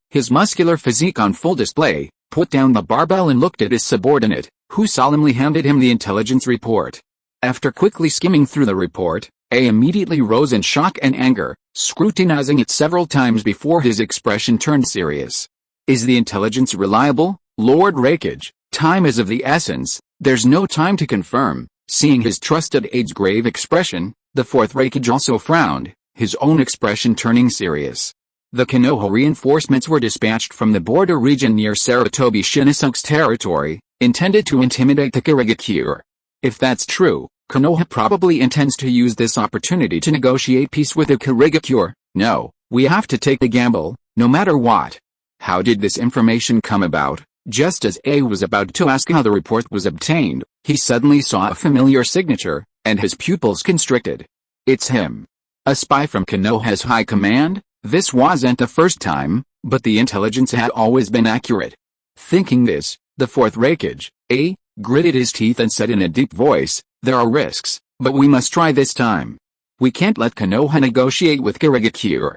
A: his muscular physique on full display, put down the barbell and looked at his subordinate, who solemnly handed him the intelligence report. After quickly skimming through the report, immediately rose in shock and anger, scrutinizing it several times before his expression turned serious. Is the intelligence reliable, Lord Raikage? Time is of the essence, there's no time to confirm. Seeing his trusted aide's grave expression, the fourth Raikage also frowned, his own expression turning serious. The Konoha reinforcements were dispatched from the border region near Sarutobi Shinosuke's territory, intended to intimidate the Kirigakure. If that's true, Konoha probably intends to use this opportunity to negotiate peace with the Kirigakure. No, we have to take the gamble, no matter what. How did this information come about? Just as A was about to ask how the report was obtained, he suddenly saw a familiar signature, and his pupils constricted. It's him. A spy from Konoha's high command? This wasn't the first time, but the intelligence had always been accurate. Thinking this, the fourth Raikage, gritted his teeth and said in a deep voice, there are risks, but we must try this time. We can't let Konoha negotiate with Kirigakure.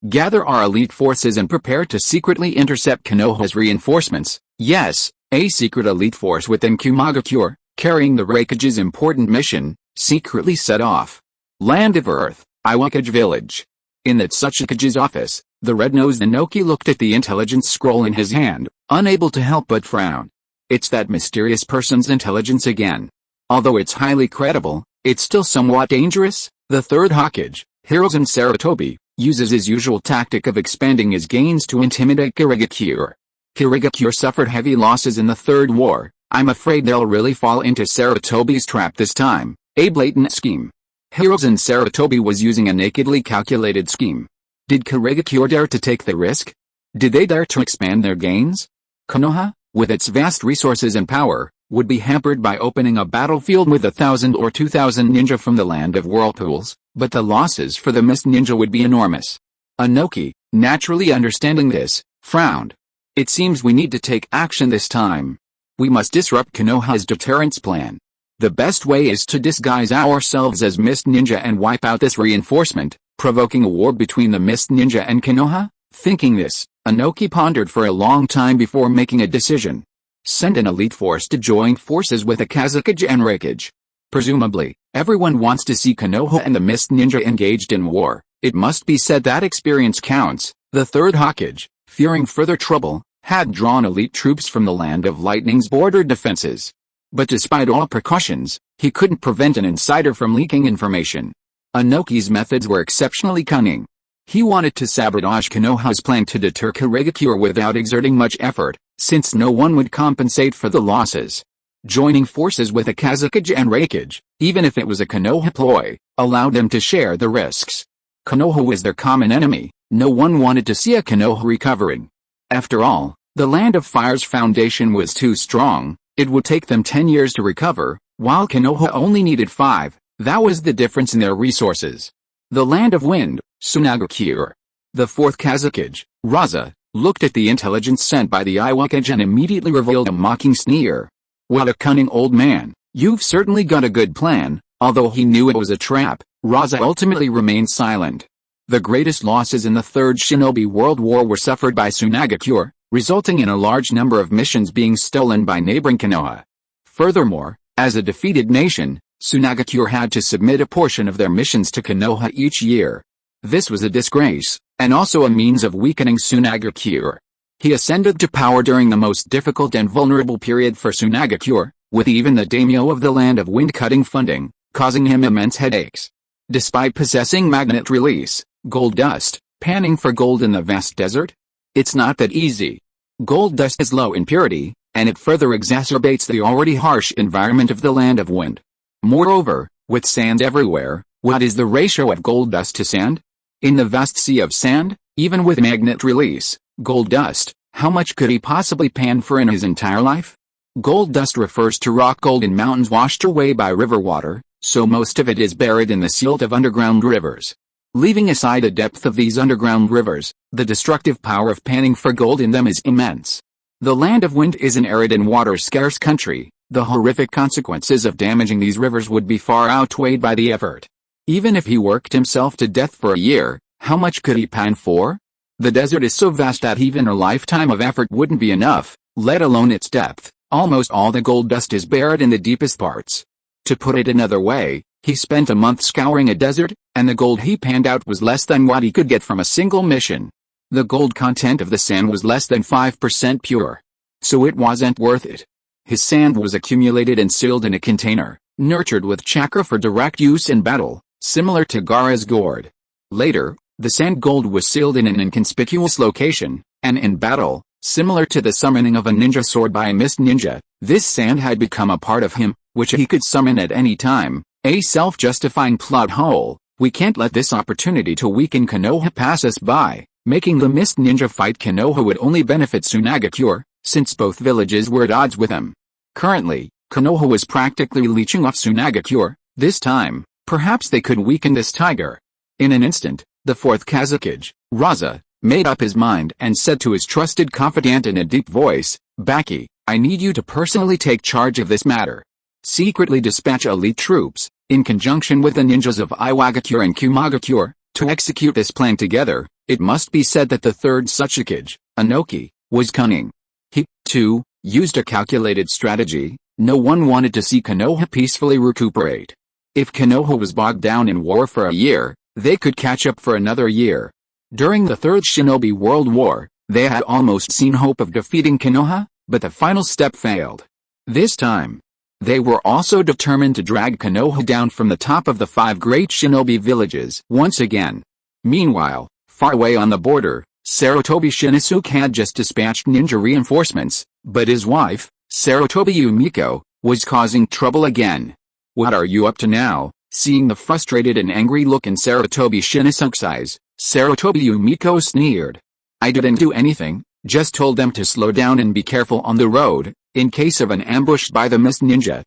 A: Gather our elite forces and prepare to secretly intercept Konoha's reinforcements. Yes, a secret elite force within Kumagakure, carrying the Raikage's important mission, secretly set off. Land of Earth, Iwakage Village. In that Tsuchikage's office, the red-nosed Inoki looked at the intelligence scroll in his hand, unable to help but frown. It's that mysterious person's intelligence again. Although it's highly credible, it's still somewhat dangerous. The Third Hokage, Hiruzen Sarutobi, uses his usual tactic of expanding his gains to intimidate Kirigakure. Kirigakure suffered heavy losses in the Third War. I'm afraid they'll really fall into Sarutobi's trap this time, a blatant scheme. Hiruzen Sarutobi was using a nakedly calculated scheme. Did Kirigakure dare to take the risk? Did they dare to expand their gains? Konoha, with its vast resources and power, would be hampered by opening a battlefield with 1,000 or 2,000 ninja from the land of whirlpools, but the losses for the mist ninja would be enormous. Inoki, naturally understanding this, frowned. It seems we need to take action this time. We must disrupt Konoha's deterrence plan. The best way is to disguise ourselves as Mist Ninja and wipe out this reinforcement, provoking a war between the Mist Ninja and Konoha. Thinking this, Inoki pondered for a long time before making a decision. Send an elite force to join forces with a Kazekage and Reikage. Presumably, everyone wants to see Konoha and the Mist Ninja engaged in war. It must be said that experience counts. The Third Hokage, fearing further trouble, had drawn elite troops from the Land of Lightning's border defenses. But despite all precautions, he couldn't prevent an insider from leaking information. Inoki's methods were exceptionally cunning. He wanted to sabotage Konoha's plan to deter Kirigakure without exerting much effort, since no one would compensate for the losses. Joining forces with a Kazekage and Reikage, even if it was a Konoha ploy, allowed them to share the risks. Konoha was their common enemy. No one wanted to see a Konoha recovering. After all, the Land of Fire's foundation was too strong. It would take them 10 years to recover, while Konoha only needed 5. That was the difference in their resources. The Land of Wind, Sunagakure. The fourth Kazekage, Raza, looked at the intelligence sent by the Iwakage and immediately revealed a mocking sneer. What a cunning old man. You've certainly got a good plan. Although he knew it was a trap, Raza ultimately remained silent. The greatest losses in the Third Shinobi World War were suffered by Sunagakure, resulting in a large number of missions being stolen by neighboring Konoha. Furthermore, as a defeated nation, Sunagakure had to submit a portion of their missions to Konoha each year. This was a disgrace, and also a means of weakening Sunagakure. He ascended to power during the most difficult and vulnerable period for Sunagakure, with even the daimyo of the Land of Wind cutting funding, causing him immense headaches. Despite possessing magnet release, gold dust, panning for gold in the vast desert? It's not that easy. Gold dust is low in purity, and it further exacerbates the already harsh environment of the Land of Wind. Moreover, with sand everywhere, what is the ratio of gold dust to sand? In the vast sea of sand, even with magnet release, gold dust, how much could he possibly pan for in his entire life? Gold dust refers to rock gold in mountains washed away by river water, so most of it is buried in the silt of underground rivers. Leaving aside the depth of these underground rivers, the destructive power of panning for gold in them is immense. The Land of Wind is an arid and water-scarce country. The horrific consequences of damaging these rivers would be far outweighed by the effort. Even if he worked himself to death for a year, how much could he pan for? The desert is so vast that even a lifetime of effort wouldn't be enough, let alone its depth. Almost all the gold dust is buried in the deepest parts. To put it another way, he spent a month scouring a desert, and the gold he panned out was less than what he could get from a single mission. The gold content of the sand was less than 5% pure. So it wasn't worth it. His sand was accumulated and sealed in a container, nurtured with chakra for direct use in battle, similar to Gaara's gourd. Later, the sand gold was sealed in an inconspicuous location, and in battle, similar to the summoning of a ninja sword by a mist ninja, this sand had become a part of him, which he could summon at any time, a self-justifying plot hole. We can't let this opportunity to weaken Konoha pass us by. Making the mist ninja fight Konoha would only benefit Sunagakure, since both villages were at odds with him. Currently, Konoha was practically leeching off Sunagakure. This time, perhaps they could weaken this tiger. In an instant, the fourth Kazekage, Raza, made up his mind and said to his trusted confidant in a deep voice, "Baki, I need you to personally take charge of this matter. Secretly dispatch elite troops, in conjunction with the ninjas of Iwagakure and Kumagakure, to execute this plan together." It must be said that the third Tsuchikage, Inoki, was cunning. He, too, used a calculated strategy. No one wanted to see Konoha peacefully recuperate. If Konoha was bogged down in war for a year, they could catch up for another year. During the Third Shinobi World War, they had almost seen hope of defeating Konoha, but the final step failed. This time, they were also determined to drag Konoha down from the top of the 5 great shinobi villages once again. Meanwhile, far away on the border, Sarutobi Shinizuke had just dispatched ninja reinforcements, but his wife, Sarutobi Yumiko, was causing trouble again. "What are you up to now?" Seeing the frustrated and angry look in Sarutobi Shinizuke's eyes, Sarutobi Yumiko sneered. "I didn't do anything, just told them to slow down and be careful on the road, in case of an ambush by the mist ninja."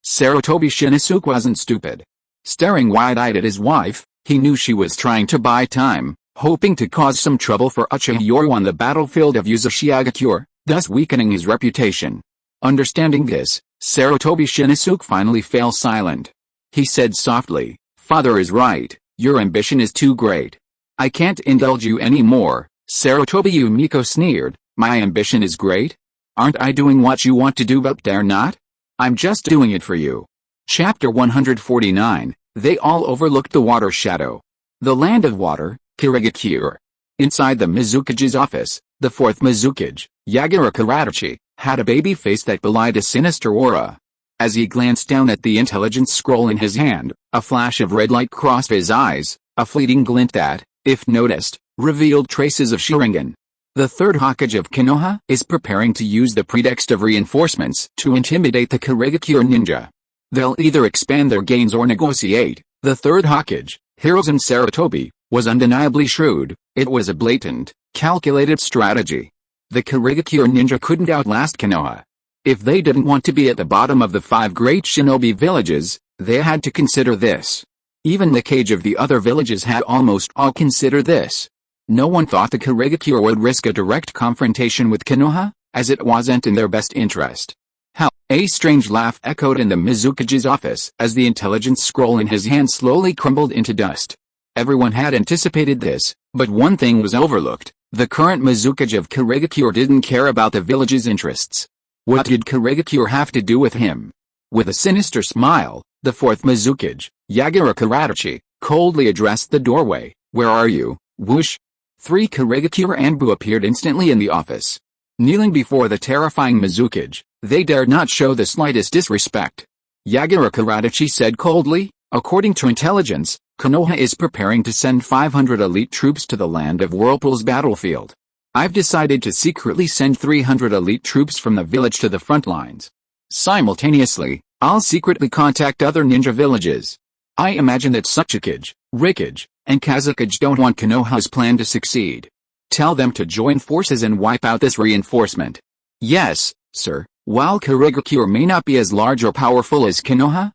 A: Sarutobi Shinizuke wasn't stupid. Staring wide-eyed at his wife, he knew she was trying to buy time, hoping to cause some trouble for Uchiha Yoru on the battlefield of Uzashigakure, thus weakening his reputation. Understanding this, Sarutobi Shinizuke finally fell silent. He said softly, "Father is right, your ambition is too great. I can't indulge you anymore." Sarutobi Yumiko sneered, "My ambition is great? Aren't I doing what you want to do but dare not? I'm just doing it for you." Chapter 149, They all overlooked the water shadow. The land of water, Kirigakure. Inside the Mizukage's office, the 4th Mizukage, Yagura Karachi, had a baby face that belied a sinister aura. As he glanced down at the intelligence scroll in his hand, a flash of red light crossed his eyes, a fleeting glint that, if noticed, revealed traces of Sharingan. The 3rd Hokage of Konoha is preparing to use the pretext of reinforcements to intimidate the Kirigakure ninja. They'll either expand their gains or negotiate. The 3rd Hokage, Hirozen Sarutobi, was undeniably shrewd. It was a blatant, calculated strategy. The Kirigakure ninja couldn't outlast Konoha. If they didn't want to be at the bottom of the 5 great shinobi villages, they had to consider this. Even the Kage of the other villages had almost all considered this. No one thought the Kirigakure would risk a direct confrontation with Konoha, as it wasn't in their best interest. Hell, a strange laugh echoed in the Mizukage's office as the intelligence scroll in his hand slowly crumbled into dust. Everyone had anticipated this, but one thing was overlooked. The current Mizukage of Kirigakure didn't care about the village's interests. What did Kirigakure have to do with him? With a sinister smile, the 4th Mizukage, Yagura Karachi, coldly addressed the doorway. "Where are you?" Whoosh! 3 Kirigakure Anbu appeared instantly in the office. Kneeling before the terrifying Mizukage, they dared not show the slightest disrespect. Yagura Karachi said coldly, "According to intelligence, Konoha is preparing to send 500 elite troops to the land of Whirlpool's battlefield. I've decided to secretly send 300 elite troops from the village to the front lines. Simultaneously, I'll secretly contact other ninja villages. I imagine that Tsuchikage, Rikage, and Kazakage don't want Konoha's plan to succeed. Tell them to join forces and wipe out this reinforcement." "Yes, sir." While Kirigakure may not be as large or powerful as Konoha,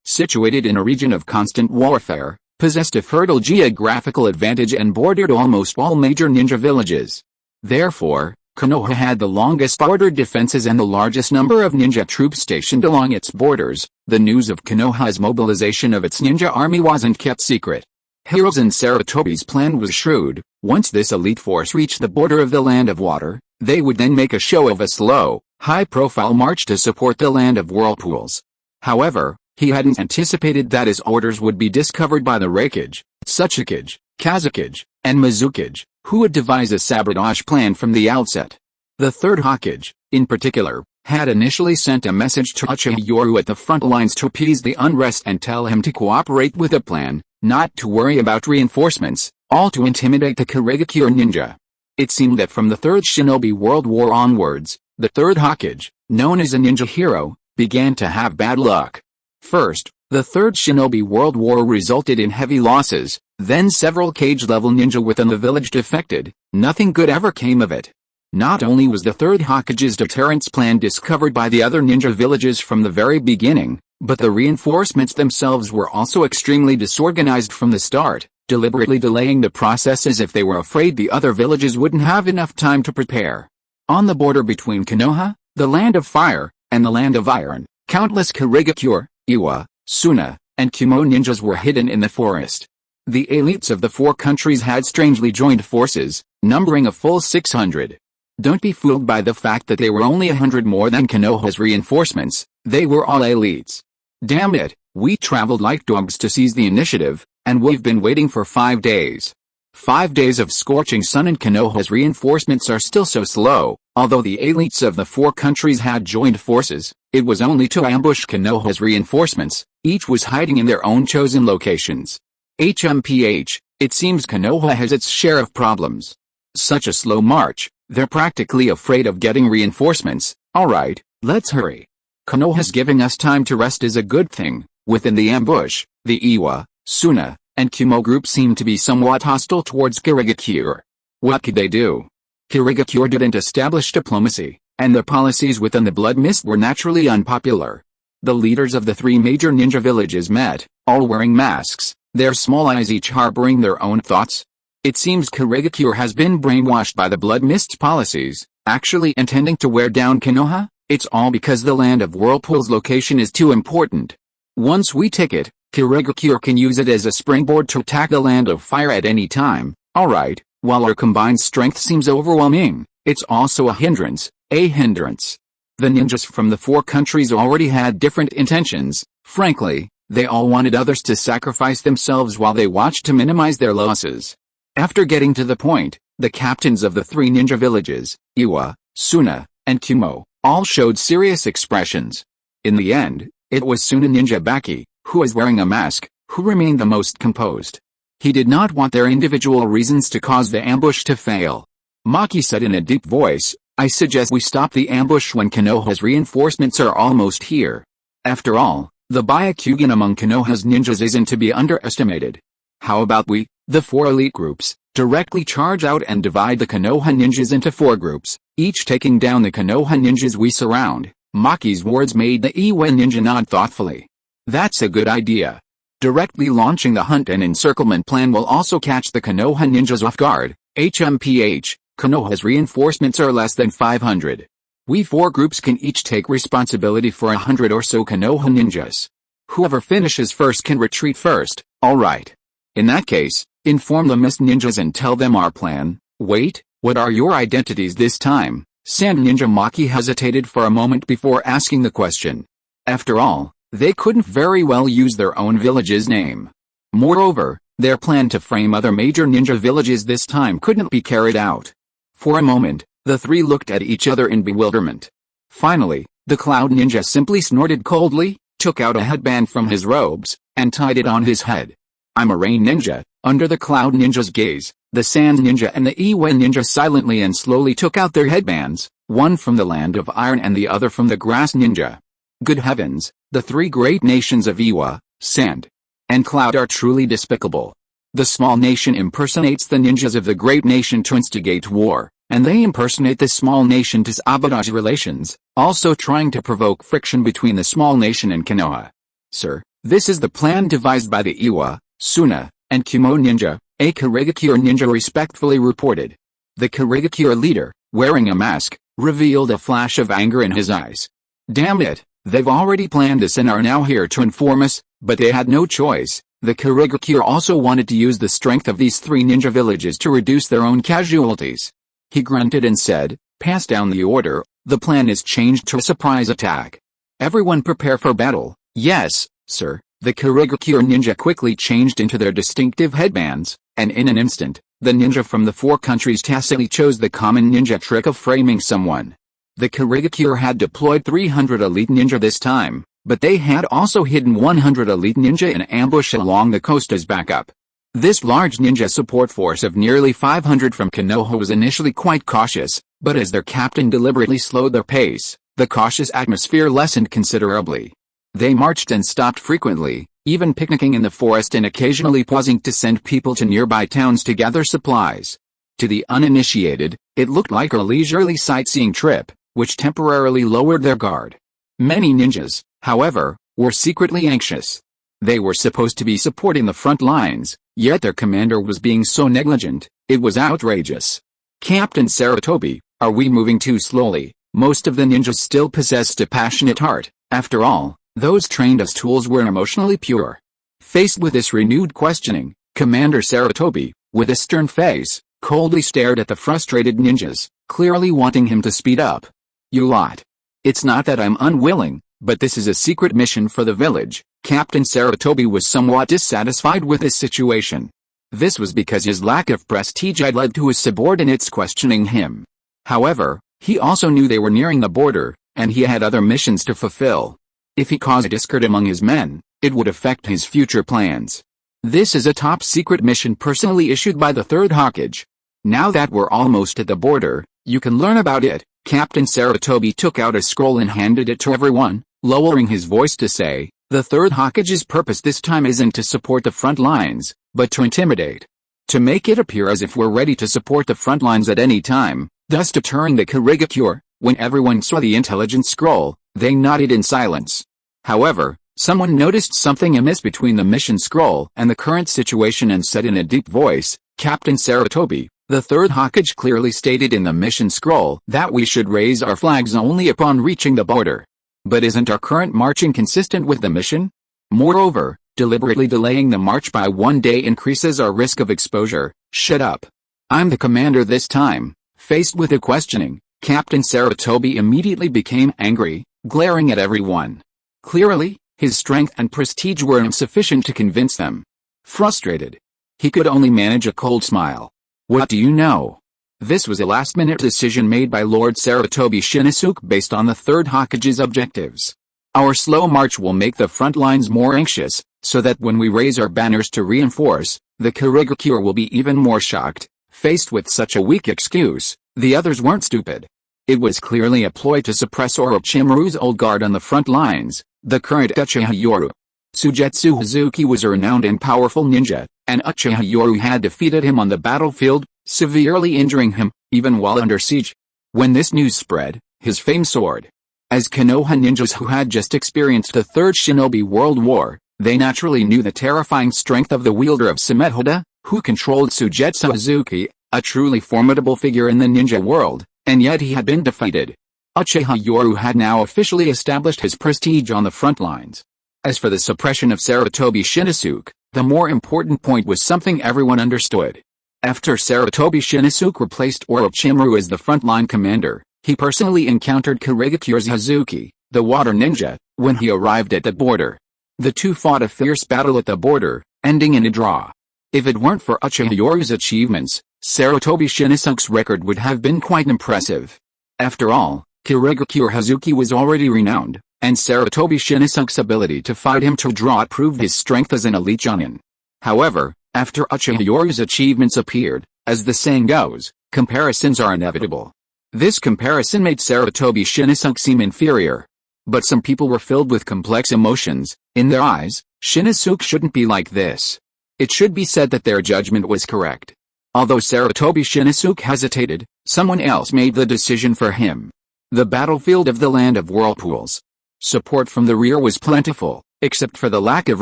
A: situated in a region of constant warfare, possessed a fertile geographical advantage and bordered almost all major ninja villages. Therefore, Konoha had the longest bordered defenses and the largest number of ninja troops stationed along its borders. The news of Konoha's mobilization of its ninja army wasn't kept secret. Hirozen Sarutobi's plan was shrewd. Once this elite force reached the border of the Land of Water, they would then make a show of a slow, high-profile march to support the Land of Whirlpools. However, he hadn't anticipated that his orders would be discovered by the Rikage, Tsuchikage, Kazakage, and Mizukage, who would devise a sabotage plan from the outset. The 3rd Hokage, in particular, had initially sent a message to Uchiha Yoru at the front lines to appease the unrest and tell him to cooperate with the plan, not to worry about reinforcements, all to intimidate the Kirigakure ninja. It seemed that from the 3rd Shinobi World War onwards, the 3rd Hokage, known as a ninja hero, began to have bad luck. First, the 3rd Shinobi World War resulted in heavy losses, then several cage-level ninja within the village defected. Nothing good ever came of it. Not only was the 3rd Hokage's deterrence plan discovered by the other ninja villages from the very beginning, but the reinforcements themselves were also extremely disorganized from the start, deliberately delaying the process as if they were afraid the other villages wouldn't have enough time to prepare. On the border between Konoha, the Land of Fire, and the Land of Iron, countless Kirigakure, Iwa, Suna, and Kumo ninjas were hidden in the forest. The elites of the 4 countries had strangely joined forces, numbering a full 600. Don't be fooled by the fact that they were only 100 more than Konoha's reinforcements. They were all elites. Damn it, we traveled like dogs to seize the initiative, And we've been waiting for 5 days. 5 days of scorching sun and Konoha's reinforcements are still so slow. Although the elites of the 4 countries had joined forces, it was only to ambush Konoha's reinforcements. Each was hiding in their own chosen locations. HMPH, it seems Konoha has its share of problems. Such a slow march, they're practically afraid of getting reinforcements. Alright, let's hurry. Konoha's giving us time to rest is a good thing. Within the ambush, the Iwa, Suna, and Kumo group seemed to be somewhat hostile towards Kirigakure. What could they do? Kirigakure didn't establish diplomacy, and their policies within the Blood Mist were naturally unpopular. The leaders of the 3 major ninja villages met, all wearing masks, their small eyes each harboring their own thoughts. It seems Kirigakure has been brainwashed by the Blood Mist's policies, actually intending to wear down Konoha. It's all because the Land of Whirlpool's location is too important. Once we take it, Kirigakure can use it as a springboard to attack the Land of Fire at any time. Alright, while our combined strength seems overwhelming, it's also a hindrance. The ninjas from the 4 countries already had different intentions. Frankly, they all wanted others to sacrifice themselves while they watched to minimize their losses. After getting to the point, the captains of the 3 ninja villages, Iwa, Suna, and Kumo, all showed serious expressions. In the end, it was Suna Ninja Baki, who was wearing a mask, who remained the most composed. He did not want their individual reasons to cause the ambush to fail. Maki said in a deep voice, I suggest we stop the ambush when Konoha's reinforcements are almost here. After all, the Byakugan among Konoha's ninjas isn't to be underestimated. How about we, the 4 elite groups, directly charge out and divide the Konoha ninjas into 4 groups, each taking down the Konoha ninjas we surround. Maki's words made the Iwa ninja nod thoughtfully. That's a good idea. Directly launching the hunt and encirclement plan will also catch the Konoha ninjas off guard. HMPH, Konoha's reinforcements are less than 500. We 4 groups can each take responsibility for 100 or so Konoha ninjas. Whoever finishes first can retreat first. Alright. In that case, inform the Mist ninjas and tell them our plan. Wait, what are your identities this time? Sand Ninja Maki hesitated for a moment before asking the question. After all, they couldn't very well use their own village's name. Moreover, their plan to frame other major ninja villages this time couldn't be carried out. For a moment, the 3 looked at each other in bewilderment. Finally, the Cloud Ninja simply snorted coldly, took out a headband from his robes, and tied it on his head. I'm a Rain Ninja. Under the Cloud Ninja's gaze, the Sand Ninja and the Iwa Ninja silently and slowly took out their headbands, one from the Land of Iron and the other from the Grass Ninja. Good heavens, the 3 great nations of Iwa, Sand, and Cloud are truly despicable. The small nation impersonates the ninjas of the great nation to instigate war, and they impersonate the small nation to sabotage relations, also trying to provoke friction between the small nation and Konoha. Sir, this is the plan devised by the Iwa, Suna, and Kumo ninja, a Kirigakure ninja respectfully reported. The Kirigakure leader, wearing a mask, revealed a flash of anger in his eyes. Damn it, they've already planned this and are now here to inform us, but they had no choice. The Kirigakure also wanted to use the strength of these 3 ninja villages to reduce their own casualties. He grunted and said, pass down the order, the plan is changed to a surprise attack. Everyone prepare for battle. Yes, sir. The Kirigakure ninja quickly changed into their distinctive headbands, and in an instant, the ninja from the 4 countries tacitly chose the common ninja trick of framing someone. The Kirigakure had deployed 300 elite ninja this time, but they had also hidden 100 elite ninja in ambush along the coast as backup. This large ninja support force of nearly 500 from Konoha was initially quite cautious, but as their captain deliberately slowed their pace, the cautious atmosphere lessened considerably. They marched and stopped frequently, even picnicking in the forest and occasionally pausing to send people to nearby towns to gather supplies. To the uninitiated, it looked like a leisurely sightseeing trip, which temporarily lowered their guard. Many ninjas, however, were secretly anxious. They were supposed to be supporting the front lines, yet their commander was being so negligent, it was outrageous. Captain Saratobi, are we moving too slowly? Most of the ninjas still possessed a passionate heart. After all, those trained as tools were emotionally pure. Faced with this renewed questioning, Commander Saratobi, with a stern face, coldly stared at the frustrated ninjas, clearly wanting him to speed up. You lot. It's not that I'm unwilling, but this is a secret mission for the village. Captain Sarutobi was somewhat dissatisfied with his situation. This was because his lack of prestige had led to his subordinates questioning him. However, he also knew they were nearing the border, and he had other missions to fulfill. If he caused discord among his men, it would affect his future plans. This is a top-secret mission personally issued by the Third Hokage. Now that we're almost at the border, you can learn about it. Captain Sarutobi took out a scroll and handed it to everyone, lowering his voice to say, the Third Hokage's purpose this time isn't to support the front lines, but to intimidate. To make it appear as if we're ready to support the front lines at any time, thus deterring the Kurigakure. When everyone saw the intelligence scroll, they nodded in silence. However, someone noticed something amiss between the mission scroll and the current situation and said in a deep voice, Captain Sarutobi, the Third Hokage clearly stated in the mission scroll that we should raise our flags only upon reaching the border. But isn't our current marching consistent with the mission? Moreover, deliberately delaying the march by 1 day increases our risk of exposure. Shut up. I'm the commander this time. Faced with the questioning, Captain Sarutobi immediately became angry, glaring at everyone. Clearly, his strength and prestige were insufficient to convince them. Frustrated, he could only manage a cold smile. What do you know? This was a last-minute decision made by Lord Sarutobi Shinizuke based on the Third Hokage's objectives. Our slow march will make the front lines more anxious, so that when we raise our banners to reinforce, the Kurigakure will be even more shocked. Faced with such a weak excuse, the others weren't stupid. It was clearly a ploy to suppress Orochimaru's old guard on the front lines, the current Uchiha Yoru. Sujetsu Hazuki was a renowned and powerful ninja, and Uchiha Yoru had defeated him on the battlefield, severely injuring him, even while under siege. When this news spread, his fame soared. As Konoha ninjas who had just experienced the Third Shinobi World War, they naturally knew the terrifying strength of the wielder of Samehoda, who controlled Sujetsu Hazuki, a truly formidable figure in the ninja world, and yet he had been defeated. Uchiha Yoru had now officially established his prestige on the front lines. As for the suppression of Sarutobi Shinizuke, the more important point was something everyone understood. After Sarutobi Shinizuke replaced Orochimaru as the frontline commander, he personally encountered Kurigakure's Hazuki, the water ninja, when he arrived at the border. The two fought a fierce battle at the border, ending in a draw. If it weren't for Uchiha Yoru's achievements, Sarutobi Shinizuke's record would have been quite impressive. After all, Kurigakure Hazuki was already renowned, and Sarutobi Shinizuke's ability to fight him to draw proved his strength as an elite jonin. However, after Uchiha Yoru's achievements appeared, as the saying goes, comparisons are inevitable. This comparison made Sarutobi Shinizuke seem inferior. But some people were filled with complex emotions. In their eyes, Shinizuke shouldn't be like this. It should be said that their judgment was correct. Although Sarutobi Shinizuke hesitated, someone else made the decision for him. The battlefield of the Land of Whirlpools. Support from the rear was plentiful, except for the lack of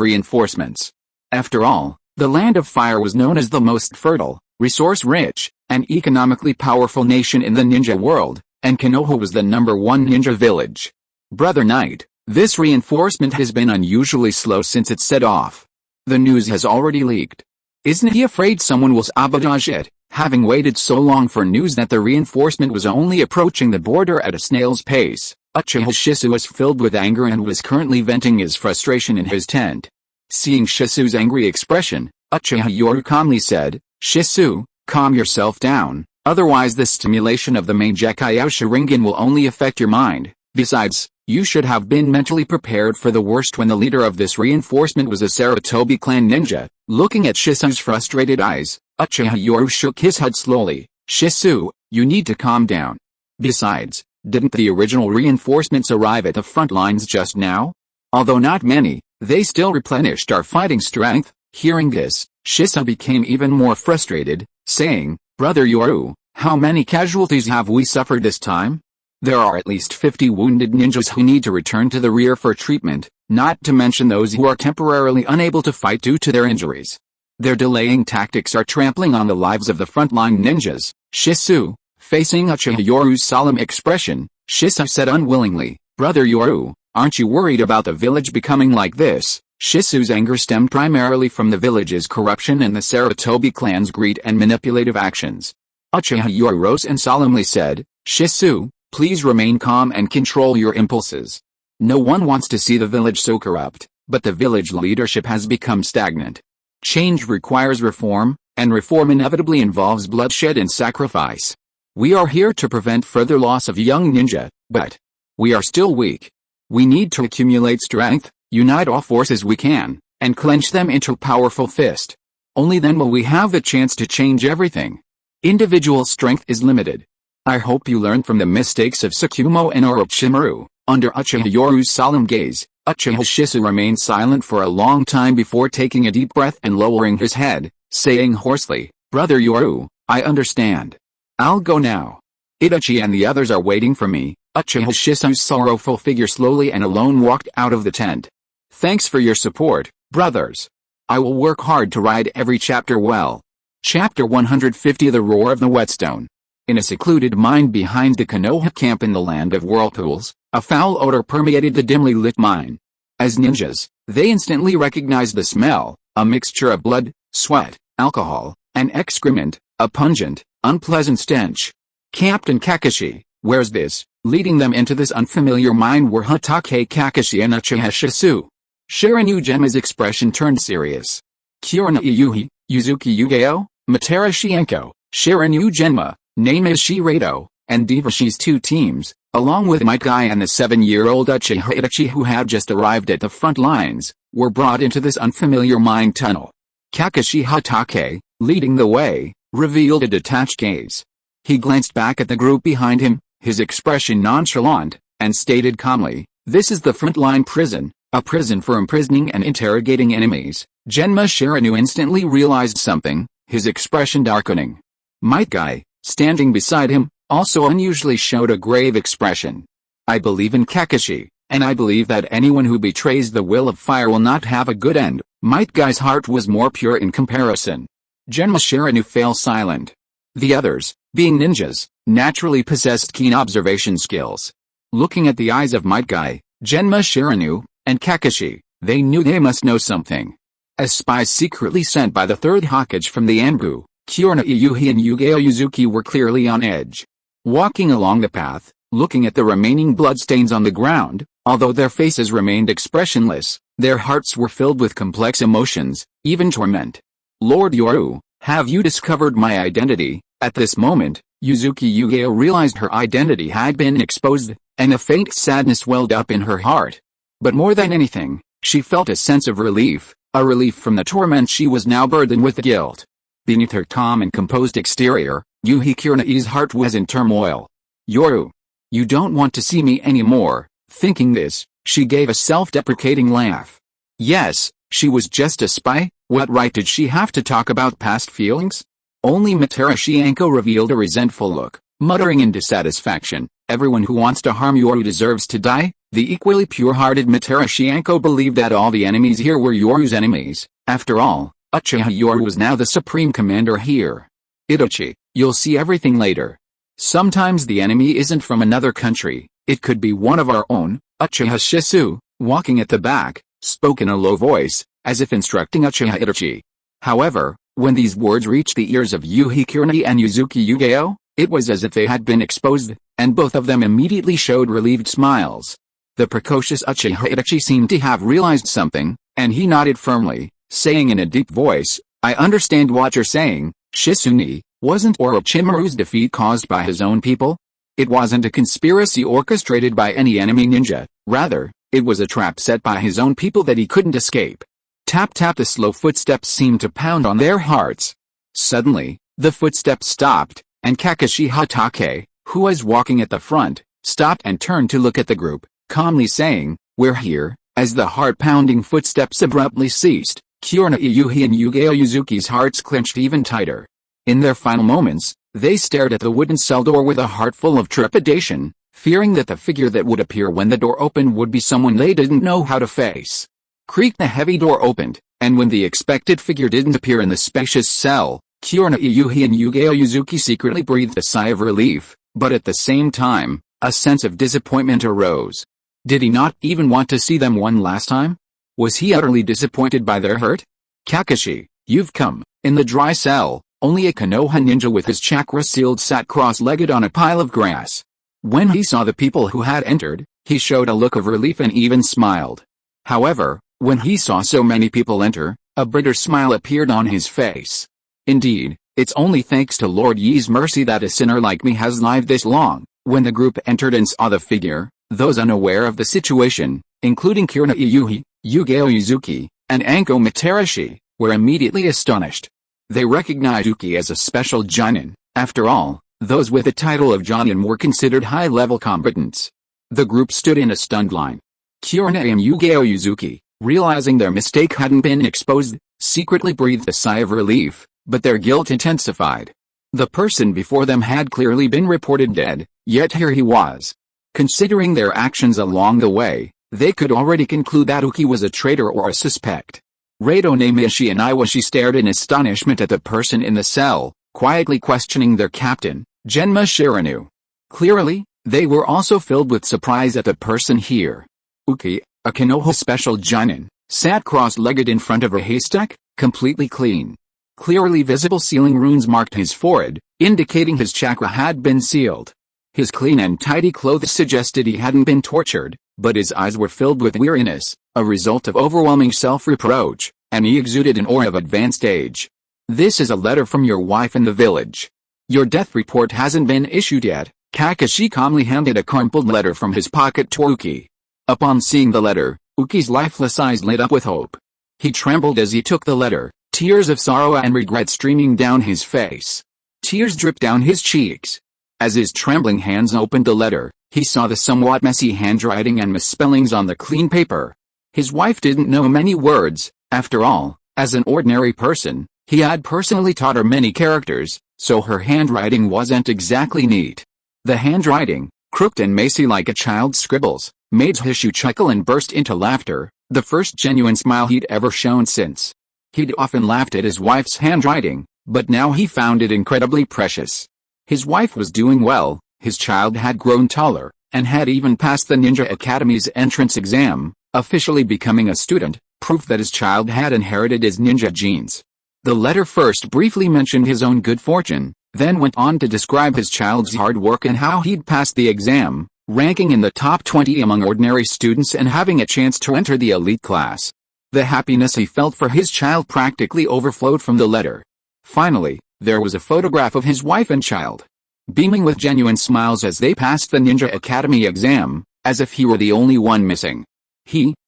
A: reinforcements. After all, the Land of Fire was known as the most fertile, resource-rich, and economically powerful nation in the ninja world, and Konoha was the #1 ninja village. Brother Knight, this reinforcement has been unusually slow since it set off. The news has already leaked. Isn't he afraid someone will sabotage it, having waited so long for news that the reinforcement was only approaching the border at a snail's pace? Uchiha Shisui was filled with anger and was currently venting his frustration in his tent. Seeing Shisui's angry expression, Uchiha Yoru calmly said, Shisui, calm yourself down, otherwise the stimulation of the main decay Sharingan will only affect your mind. Besides, you should have been mentally prepared for the worst when the leader of this reinforcement was a Sarutobi clan ninja. Looking at Shisui's frustrated eyes, Uchiha Yoru shook his head slowly. Shisui, you need to calm down. Besides, didn't the original reinforcements arrive at the front lines just now? Although not many, they still replenished our fighting strength. Hearing this, Shisui became even more frustrated, saying, Brother Yoru, how many casualties have we suffered this time? There are at least 50 wounded ninjas who need to return to the rear for treatment, not to mention those who are temporarily unable to fight due to their injuries. Their delaying tactics are trampling on the lives of the frontline ninjas. Shisui, facing Uchiha Yoru's solemn expression, Shisui said unwillingly, Brother Yoru, aren't you worried about the village becoming like this? Shisui's anger stemmed primarily from the village's corruption and the Sarutobi clan's greed and manipulative actions. Uchiha Yoru rose and solemnly said, Shisui, please remain calm and control your impulses. No one wants to see the village so corrupt. But the village leadership has become stagnant. Change requires reform, and reform inevitably involves bloodshed and sacrifice. We are here to prevent further loss of young ninja, but we are still weak. We need to accumulate strength, unite all forces we can, and clench them into a powerful fist. Only then will we have the chance to change everything. Individual strength is limited. I hope you learned from the mistakes of Tsukumo and Orochimaru. Under Uchiha Yoru's solemn gaze, Uchiha Shisui remained silent for a long time before taking a deep breath and lowering his head, saying hoarsely, "Brother Yoru, I understand. I'll go now. Itachi and the others are waiting for me." Uchiha Shisui's sorrowful figure slowly and alone walked out of the tent. "Thanks for your support, brothers. I will work hard to write every chapter well." Chapter 150 The Roar of the Whetstone. In a secluded mine behind the Konoha camp in the land of whirlpools, a foul odor permeated the dimly lit mine. As ninjas, they instantly recognized the smell, a mixture of blood, sweat, alcohol, and excrement, a pungent, unpleasant stench. "Captain Kakashi, where's this?" Leading them into this unfamiliar mine were Hokage Kakashi and Uchiha Shisui. Sharingan Genma's expression turned serious. Kurona Iyuhi, Yuzuki Yugeo, Matera Shienko, Sharingan Genma, Name Shirado, and Devashi's two teams, along with Might Guy and the 7-year-old Uchiha Itachi who had just arrived at the front lines, were brought into this unfamiliar mine tunnel. Kakashi Hokage, leading the way, revealed a detached gaze. He glanced back at the group behind him, his expression nonchalant, and stated calmly, "This is the frontline prison, a prison for imprisoning and interrogating enemies." Genma Sharingan instantly realized something, his expression darkening. Might Guy, standing beside him, also unusually showed a grave expression. "I believe in Kakashi, and I believe that anyone who betrays the will of fire will not have a good end." Might Guy's heart was more pure in comparison. Genma Sharingan fell silent. The others, being ninjas, naturally possessed keen observation skills. Looking at the eyes of Might Guy, Genma Sharingan, and Kakashi, they knew they must know something. As spies secretly sent by the Third Hokage from the Anbu, Kurona Iyuhi and Yugeo Yuzuki were clearly on edge. Walking along the path, looking at the remaining bloodstains on the ground, although their faces remained expressionless, their hearts were filled with complex emotions, even torment. "Lord Yoru, have you discovered my identity?" At this moment, Yuzuki Yugeo realized her identity had been exposed, and a faint sadness welled up in her heart. But more than anything, she felt a sense of relief, a relief from the torment she was now burdened with guilt. Beneath her calm and composed exterior, Yuhi Kuronai's heart was in turmoil. "Yoru, you don't want to see me anymore." Thinking this, she gave a self-deprecating laugh. Yes, she was just a spy. What right did she have to talk about past feelings? Only Matera Shienko revealed a resentful look, muttering in dissatisfaction, "Everyone who wants to harm Yoru deserves to die." The equally pure-hearted Matera Shienko believed that all the enemies here were Yoru's enemies. After all, Uchiha Yoru was now the supreme commander here. "Itachi, you'll see everything later. Sometimes the enemy isn't from another country, it could be one of our own." Uchiha Shisui, walking at the back, spoke in a low voice, as if instructing Uchiha Itachi. However, when these words reached the ears of Yuhi Kuronai and Yuzuki Yugeo, it was as if they had been exposed, and both of them immediately showed relieved smiles. The precocious Uchiha Itachi seemed to have realized something, and he nodded firmly, saying in a deep voice, "I understand what you're saying, Shisui. Wasn't Orochimaru's defeat caused by his own people? It wasn't a conspiracy orchestrated by any enemy ninja, rather, it was a trap set by his own people that he couldn't escape." Tap tap, the slow footsteps seemed to pound on their hearts. Suddenly, the footsteps stopped, and Kakashi Hokage, who was walking at the front, stopped and turned to look at the group, calmly saying, "We're here." As the heart-pounding footsteps abruptly ceased, Kurona Iyuhi and Yugeo Yuzuki's hearts clenched even tighter. In their final moments, they stared at the wooden cell door with a heart full of trepidation, fearing that the figure that would appear when the door opened would be someone they didn't know how to face. Creak, the heavy door opened, and when the expected figure didn't appear in the spacious cell, Kurona Iyuhi and Yugeo Yuzuki secretly breathed a sigh of relief, but at the same time, a sense of disappointment arose. Did he not even want to see them one last time? Was he utterly disappointed by their hurt? "Kakashi, you've come." In the dry cell, only a Konoha ninja with his chakra sealed sat cross-legged on a pile of grass. When he saw the people who had entered, he showed a look of relief and even smiled. However, When he saw so many people enter, a bitter smile appeared on his face. Indeed, it's only thanks to Lord Yi's mercy that a sinner like me has lived this long. When the group entered and saw the figure, those unaware of the situation, including Kirina Iyuhi, Yugeo Yuzuki, and Anko Materashi, were immediately astonished. They recognized Uki as a special Jonin. After all, those with the title of Jonin were considered high-level combatants. The group stood in a stunned line. Kirina and Yugeo Yuzuki, realizing their mistake hadn't been exposed, secretly breathed a sigh of relief, but their guilt intensified. The person before them had clearly been reported dead, yet here he was. Considering their actions along the way, they could already conclude that Uki was a traitor or a suspect. Rado Namishi and Iwashi stared in astonishment at the person in the cell, quietly questioning their captain, Genma Shiranu. Clearly, they were also filled with surprise at the person here. Uki, a Konoha special Jonin, sat cross-legged in front of a haystack, completely clean. Clearly visible sealing runes marked his forehead, indicating his chakra had been sealed. His clean and tidy clothes suggested he hadn't been tortured, but his eyes were filled with weariness, a result of overwhelming self-reproach, and he exuded an aura of advanced age. This is a letter from your wife in the village. Your death report hasn't been issued yet. Kakashi calmly handed a crumpled letter from his pocket to Uki. Upon seeing the letter, Uki's lifeless eyes lit up with hope. He trembled as he took the letter, tears of sorrow and regret streaming down his face. Tears dripped down his cheeks. As his trembling hands opened the letter, he saw the somewhat messy handwriting and misspellings on the clean paper. His wife didn't know many words. After all, as an ordinary person, he had personally taught her many characters, so her handwriting wasn't exactly neat. The handwriting, crooked and messy like a child's scribbles, made Hishu chuckle and burst into laughter, the first genuine smile he'd ever shown since. He'd often laughed at his wife's handwriting, but now he found it incredibly precious. His wife was doing well, his child had grown taller, and had even passed the Ninja Academy's entrance exam, officially becoming a student, proof that his child had inherited his ninja genes. The letter first briefly mentioned his own good fortune, then went on to describe his child's hard work and how he'd passed the exam, ranking in the top 20 among ordinary students and having a chance to enter the elite class. The happiness he felt for his child practically overflowed from the letter. Finally, there was a photograph of his wife and child, beaming with genuine smiles as they passed the Ninja Academy exam, as if he were the only one missing.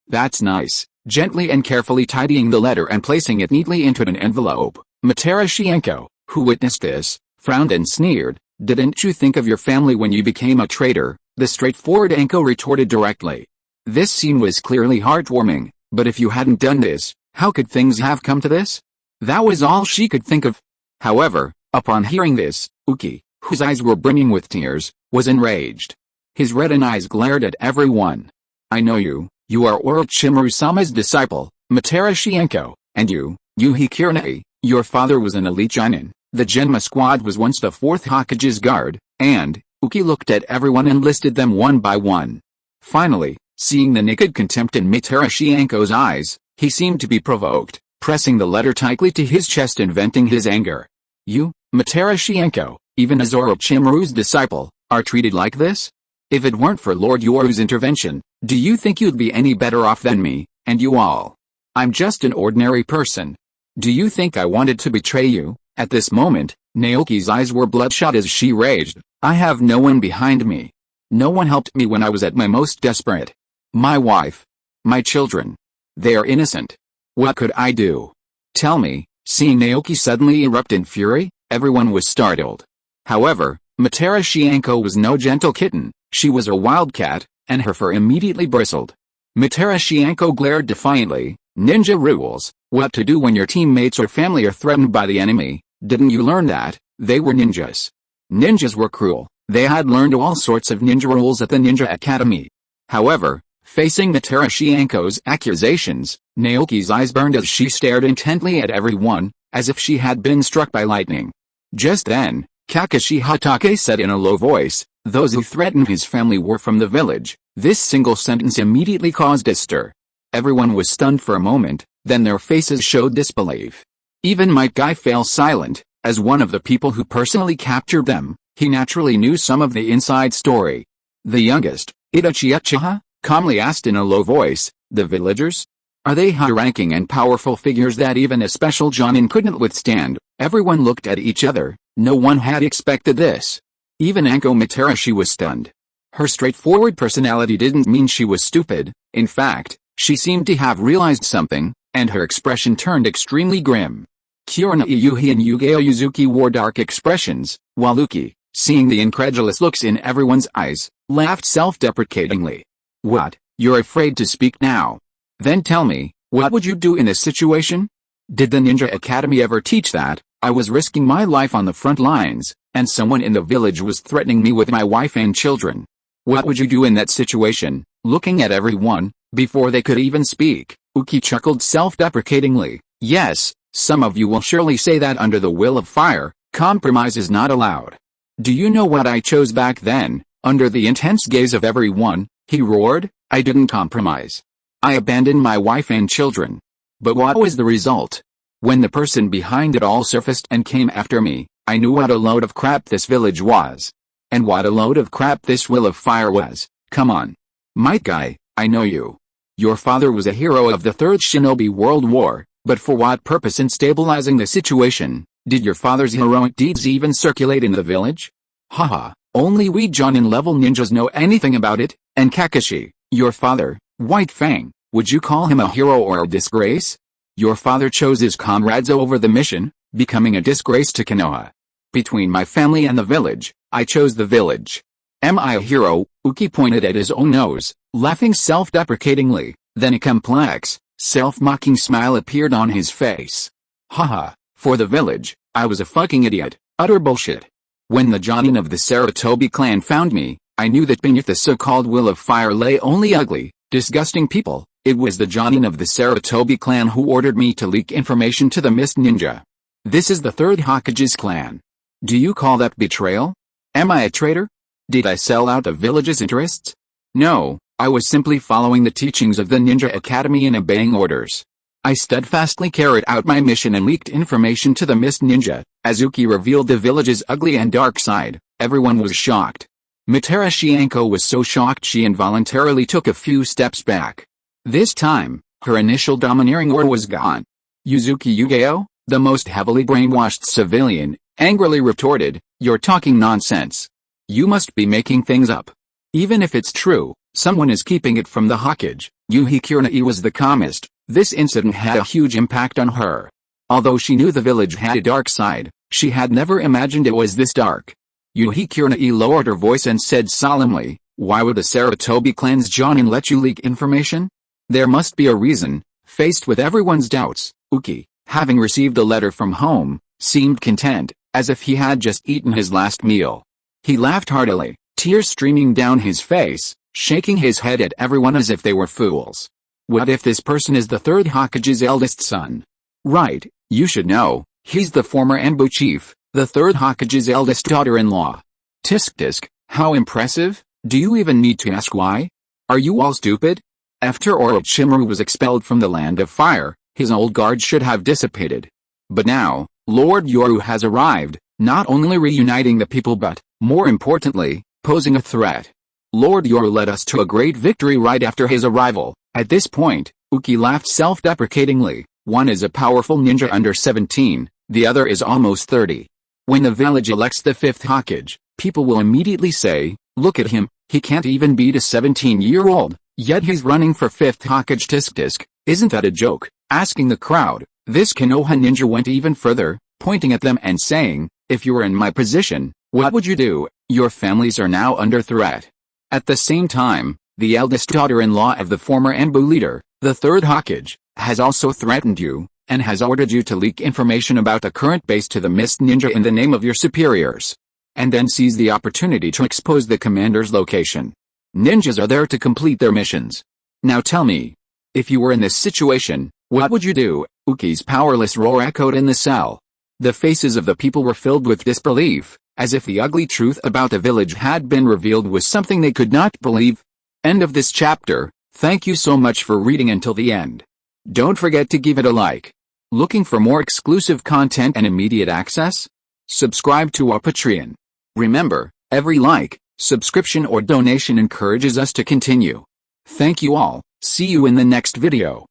A: That's nice, gently and carefully tidying the letter and placing it neatly into an envelope. Materashi Enko, who witnessed this, frowned and sneered. Didn't you think of your family when you became a traitor? The straightforward Enko retorted directly. This scene was clearly heartwarming, but if you hadn't done this, how could things have come to this? That was all she could think of. However, upon hearing this, Uki, whose eyes were brimming with tears, was enraged. His reddened eyes glared at everyone. I know you. You are Orochimaru-sama's disciple, Materashi Enko, and you, Yuhi Kirina. Your father was an elite Jonin. The Genma squad was once the Fourth Hokage's guard, and Uki looked at everyone and listed them one by one. Finally, seeing the naked contempt in Materashi Enko's eyes, he seemed to be provoked, pressing the letter tightly to his chest and venting his anger. You, Materashi Enko, even as Orochimaru's disciple, are treated like this? If it weren't for Lord Yoru's intervention, do you think you'd be any better off than me, and you all? I'm just an ordinary person. Do you think I wanted to betray you? At this moment, Naoki's eyes were bloodshot as she raged. I have no one behind me. No one helped me when I was at my most desperate. My wife. My children. They are innocent. What could I do? Tell me. Seeing Naoki suddenly erupt in fury, everyone was startled. However, Materashi Enko was no gentle kitten. She was a wildcat, and her fur immediately bristled. Materashi Enko glared defiantly. Ninja rules. What to do when your teammates or family are threatened by the enemy. Didn't you learn that? They were ninjas. Ninjas were cruel. They had learned all sorts of ninja rules at the Ninja Academy. However, facing Materashi Enko's accusations, Naoki's eyes burned as she stared intently at everyone, as if she had been struck by lightning. Just then, Kakashi Hatake said in a low voice, those who threatened his family were from the village. This single sentence immediately caused a stir. Everyone was stunned for a moment, then their faces showed disbelief. Even Might Guy fell silent, as one of the people who personally captured them. He naturally knew some of the inside story. The youngest, Itachi Uchiha, calmly asked in a low voice, the villagers? Are they high-ranking and powerful figures that even a special Jonin couldn't withstand? Everyone looked at each other. No one had expected this. Even Anko Materashi was stunned. Her straightforward personality didn't mean she was stupid. In fact, she seemed to have realized something, and her expression turned extremely grim. Kurona Yuhi and Yugeo Yuzuki wore dark expressions, while Uki, seeing the incredulous looks in everyone's eyes, laughed self-deprecatingly. What, you're afraid to speak now? Then tell me, what would you do in this situation? Did the Ninja Academy ever teach that? I was risking my life on the front lines, and someone in the village was threatening me with my wife and children. What would you do in that situation? Looking at everyone, before they could even speak, Uki chuckled self-deprecatingly. Yes, some of you will surely say that under the will of fire, compromise is not allowed. Do you know what I chose back then? Under the intense gaze of everyone, he roared, I didn't compromise. I abandoned my wife and children. But what was the result? When the person behind it all surfaced and came after me, I knew what a load of crap this village was. And what a load of crap this will of fire was. Come on. Might guy, I know you. Your father was a hero of the Third Shinobi World War, but for what purpose in stabilizing the situation? Did your father's heroic deeds even circulate in the village? Haha, only we Jonin level ninjas know anything about it, and Kakashi, your father, White Fang, would you call him a hero or a disgrace? Your father chose his comrades over the mission, becoming a disgrace to Konoha. Between my family and the village, I chose the village. Am I a hero? Uki pointed at his own nose, laughing self-deprecatingly, then a complex, self-mocking smile appeared on his face. Haha, for the village, I was a fucking idiot, utter bullshit. When the Jonin of the Sarutobi clan found me, I knew that beneath the so-called will of fire lay only ugly, disgusting people. It was the Jonin of the Sarutobi clan who ordered me to leak information to the Mist Ninja. This is the Third Hokage's clan. Do you call that betrayal? Am I a traitor? Did I sell out the village's interests? No, I was simply following the teachings of the Ninja Academy and obeying orders. I steadfastly carried out my mission and leaked information to the Mist Ninja. As Uki revealed the village's ugly and dark side, everyone was shocked. Materashi Anko was so shocked she involuntarily took a few steps back. This time, her initial domineering aura was gone. Yuzuki Yugeo, the most heavily brainwashed civilian, angrily retorted, "You're talking nonsense. You must be making things up. Even if it's true, someone is keeping it from the Hokage." Yuhi Kurenai was the calmest. This incident had a huge impact on her. Although she knew the village had a dark side, she had never imagined it was this dark. Yuhi Kurenai lowered her voice and said solemnly, "Why would the Sarutobi clan's Jonin let you leak information? There must be a reason." Faced with everyone's doubts, Uki, having received a letter from home, seemed content, as if he had just eaten his last meal. He laughed heartily, tears streaming down his face, shaking his head at everyone as if they were fools. What if this person is the Third Hokage's eldest son? Right, you should know, he's the former Anbu chief, the Third Hokage's eldest daughter-in-law. Tisk tisk, how impressive. Do you even need to ask why? Are you all stupid? After Orochimaru was expelled from the Land of Fire, his old guard should have dissipated. But now, Lord Yoru has arrived, not only reuniting the people but, more importantly, posing a threat. Lord Yoru led us to a great victory right after his arrival. At this point, Uki laughed self-deprecatingly. One is a powerful ninja under 17, the other is almost 30. When the village elects the 5th Hokage, people will immediately say, "Look at him, he can't even beat a 17-year-old, yet he's running for 5th Hokage." Tisk tisk, isn't that a joke? Asking the crowd, this Konoha ninja went even further, pointing at them and saying, "If you were in my position, what would you do? Your families are now under threat." At the same time, the eldest daughter-in-law of the former Anbu leader, the Third Hokage, has also threatened you, and has ordered you to leak information about the current base to the Mist Ninja in the name of your superiors. And then seize the opportunity to expose the commander's location. Ninjas are there to complete their missions. Now tell me, if you were in this situation, what would you do? Uki's powerless roar echoed in the cell. The faces of the people were filled with disbelief, as if the ugly truth about the village had been revealed was something they could not believe. End of this chapter. Thank you so much for reading until the end. Don't forget to give it a like. Looking for more exclusive content and immediate access? Subscribe to our Patreon. Remember, every like, subscription or donation encourages us to continue. Thank you all. See you in the next video.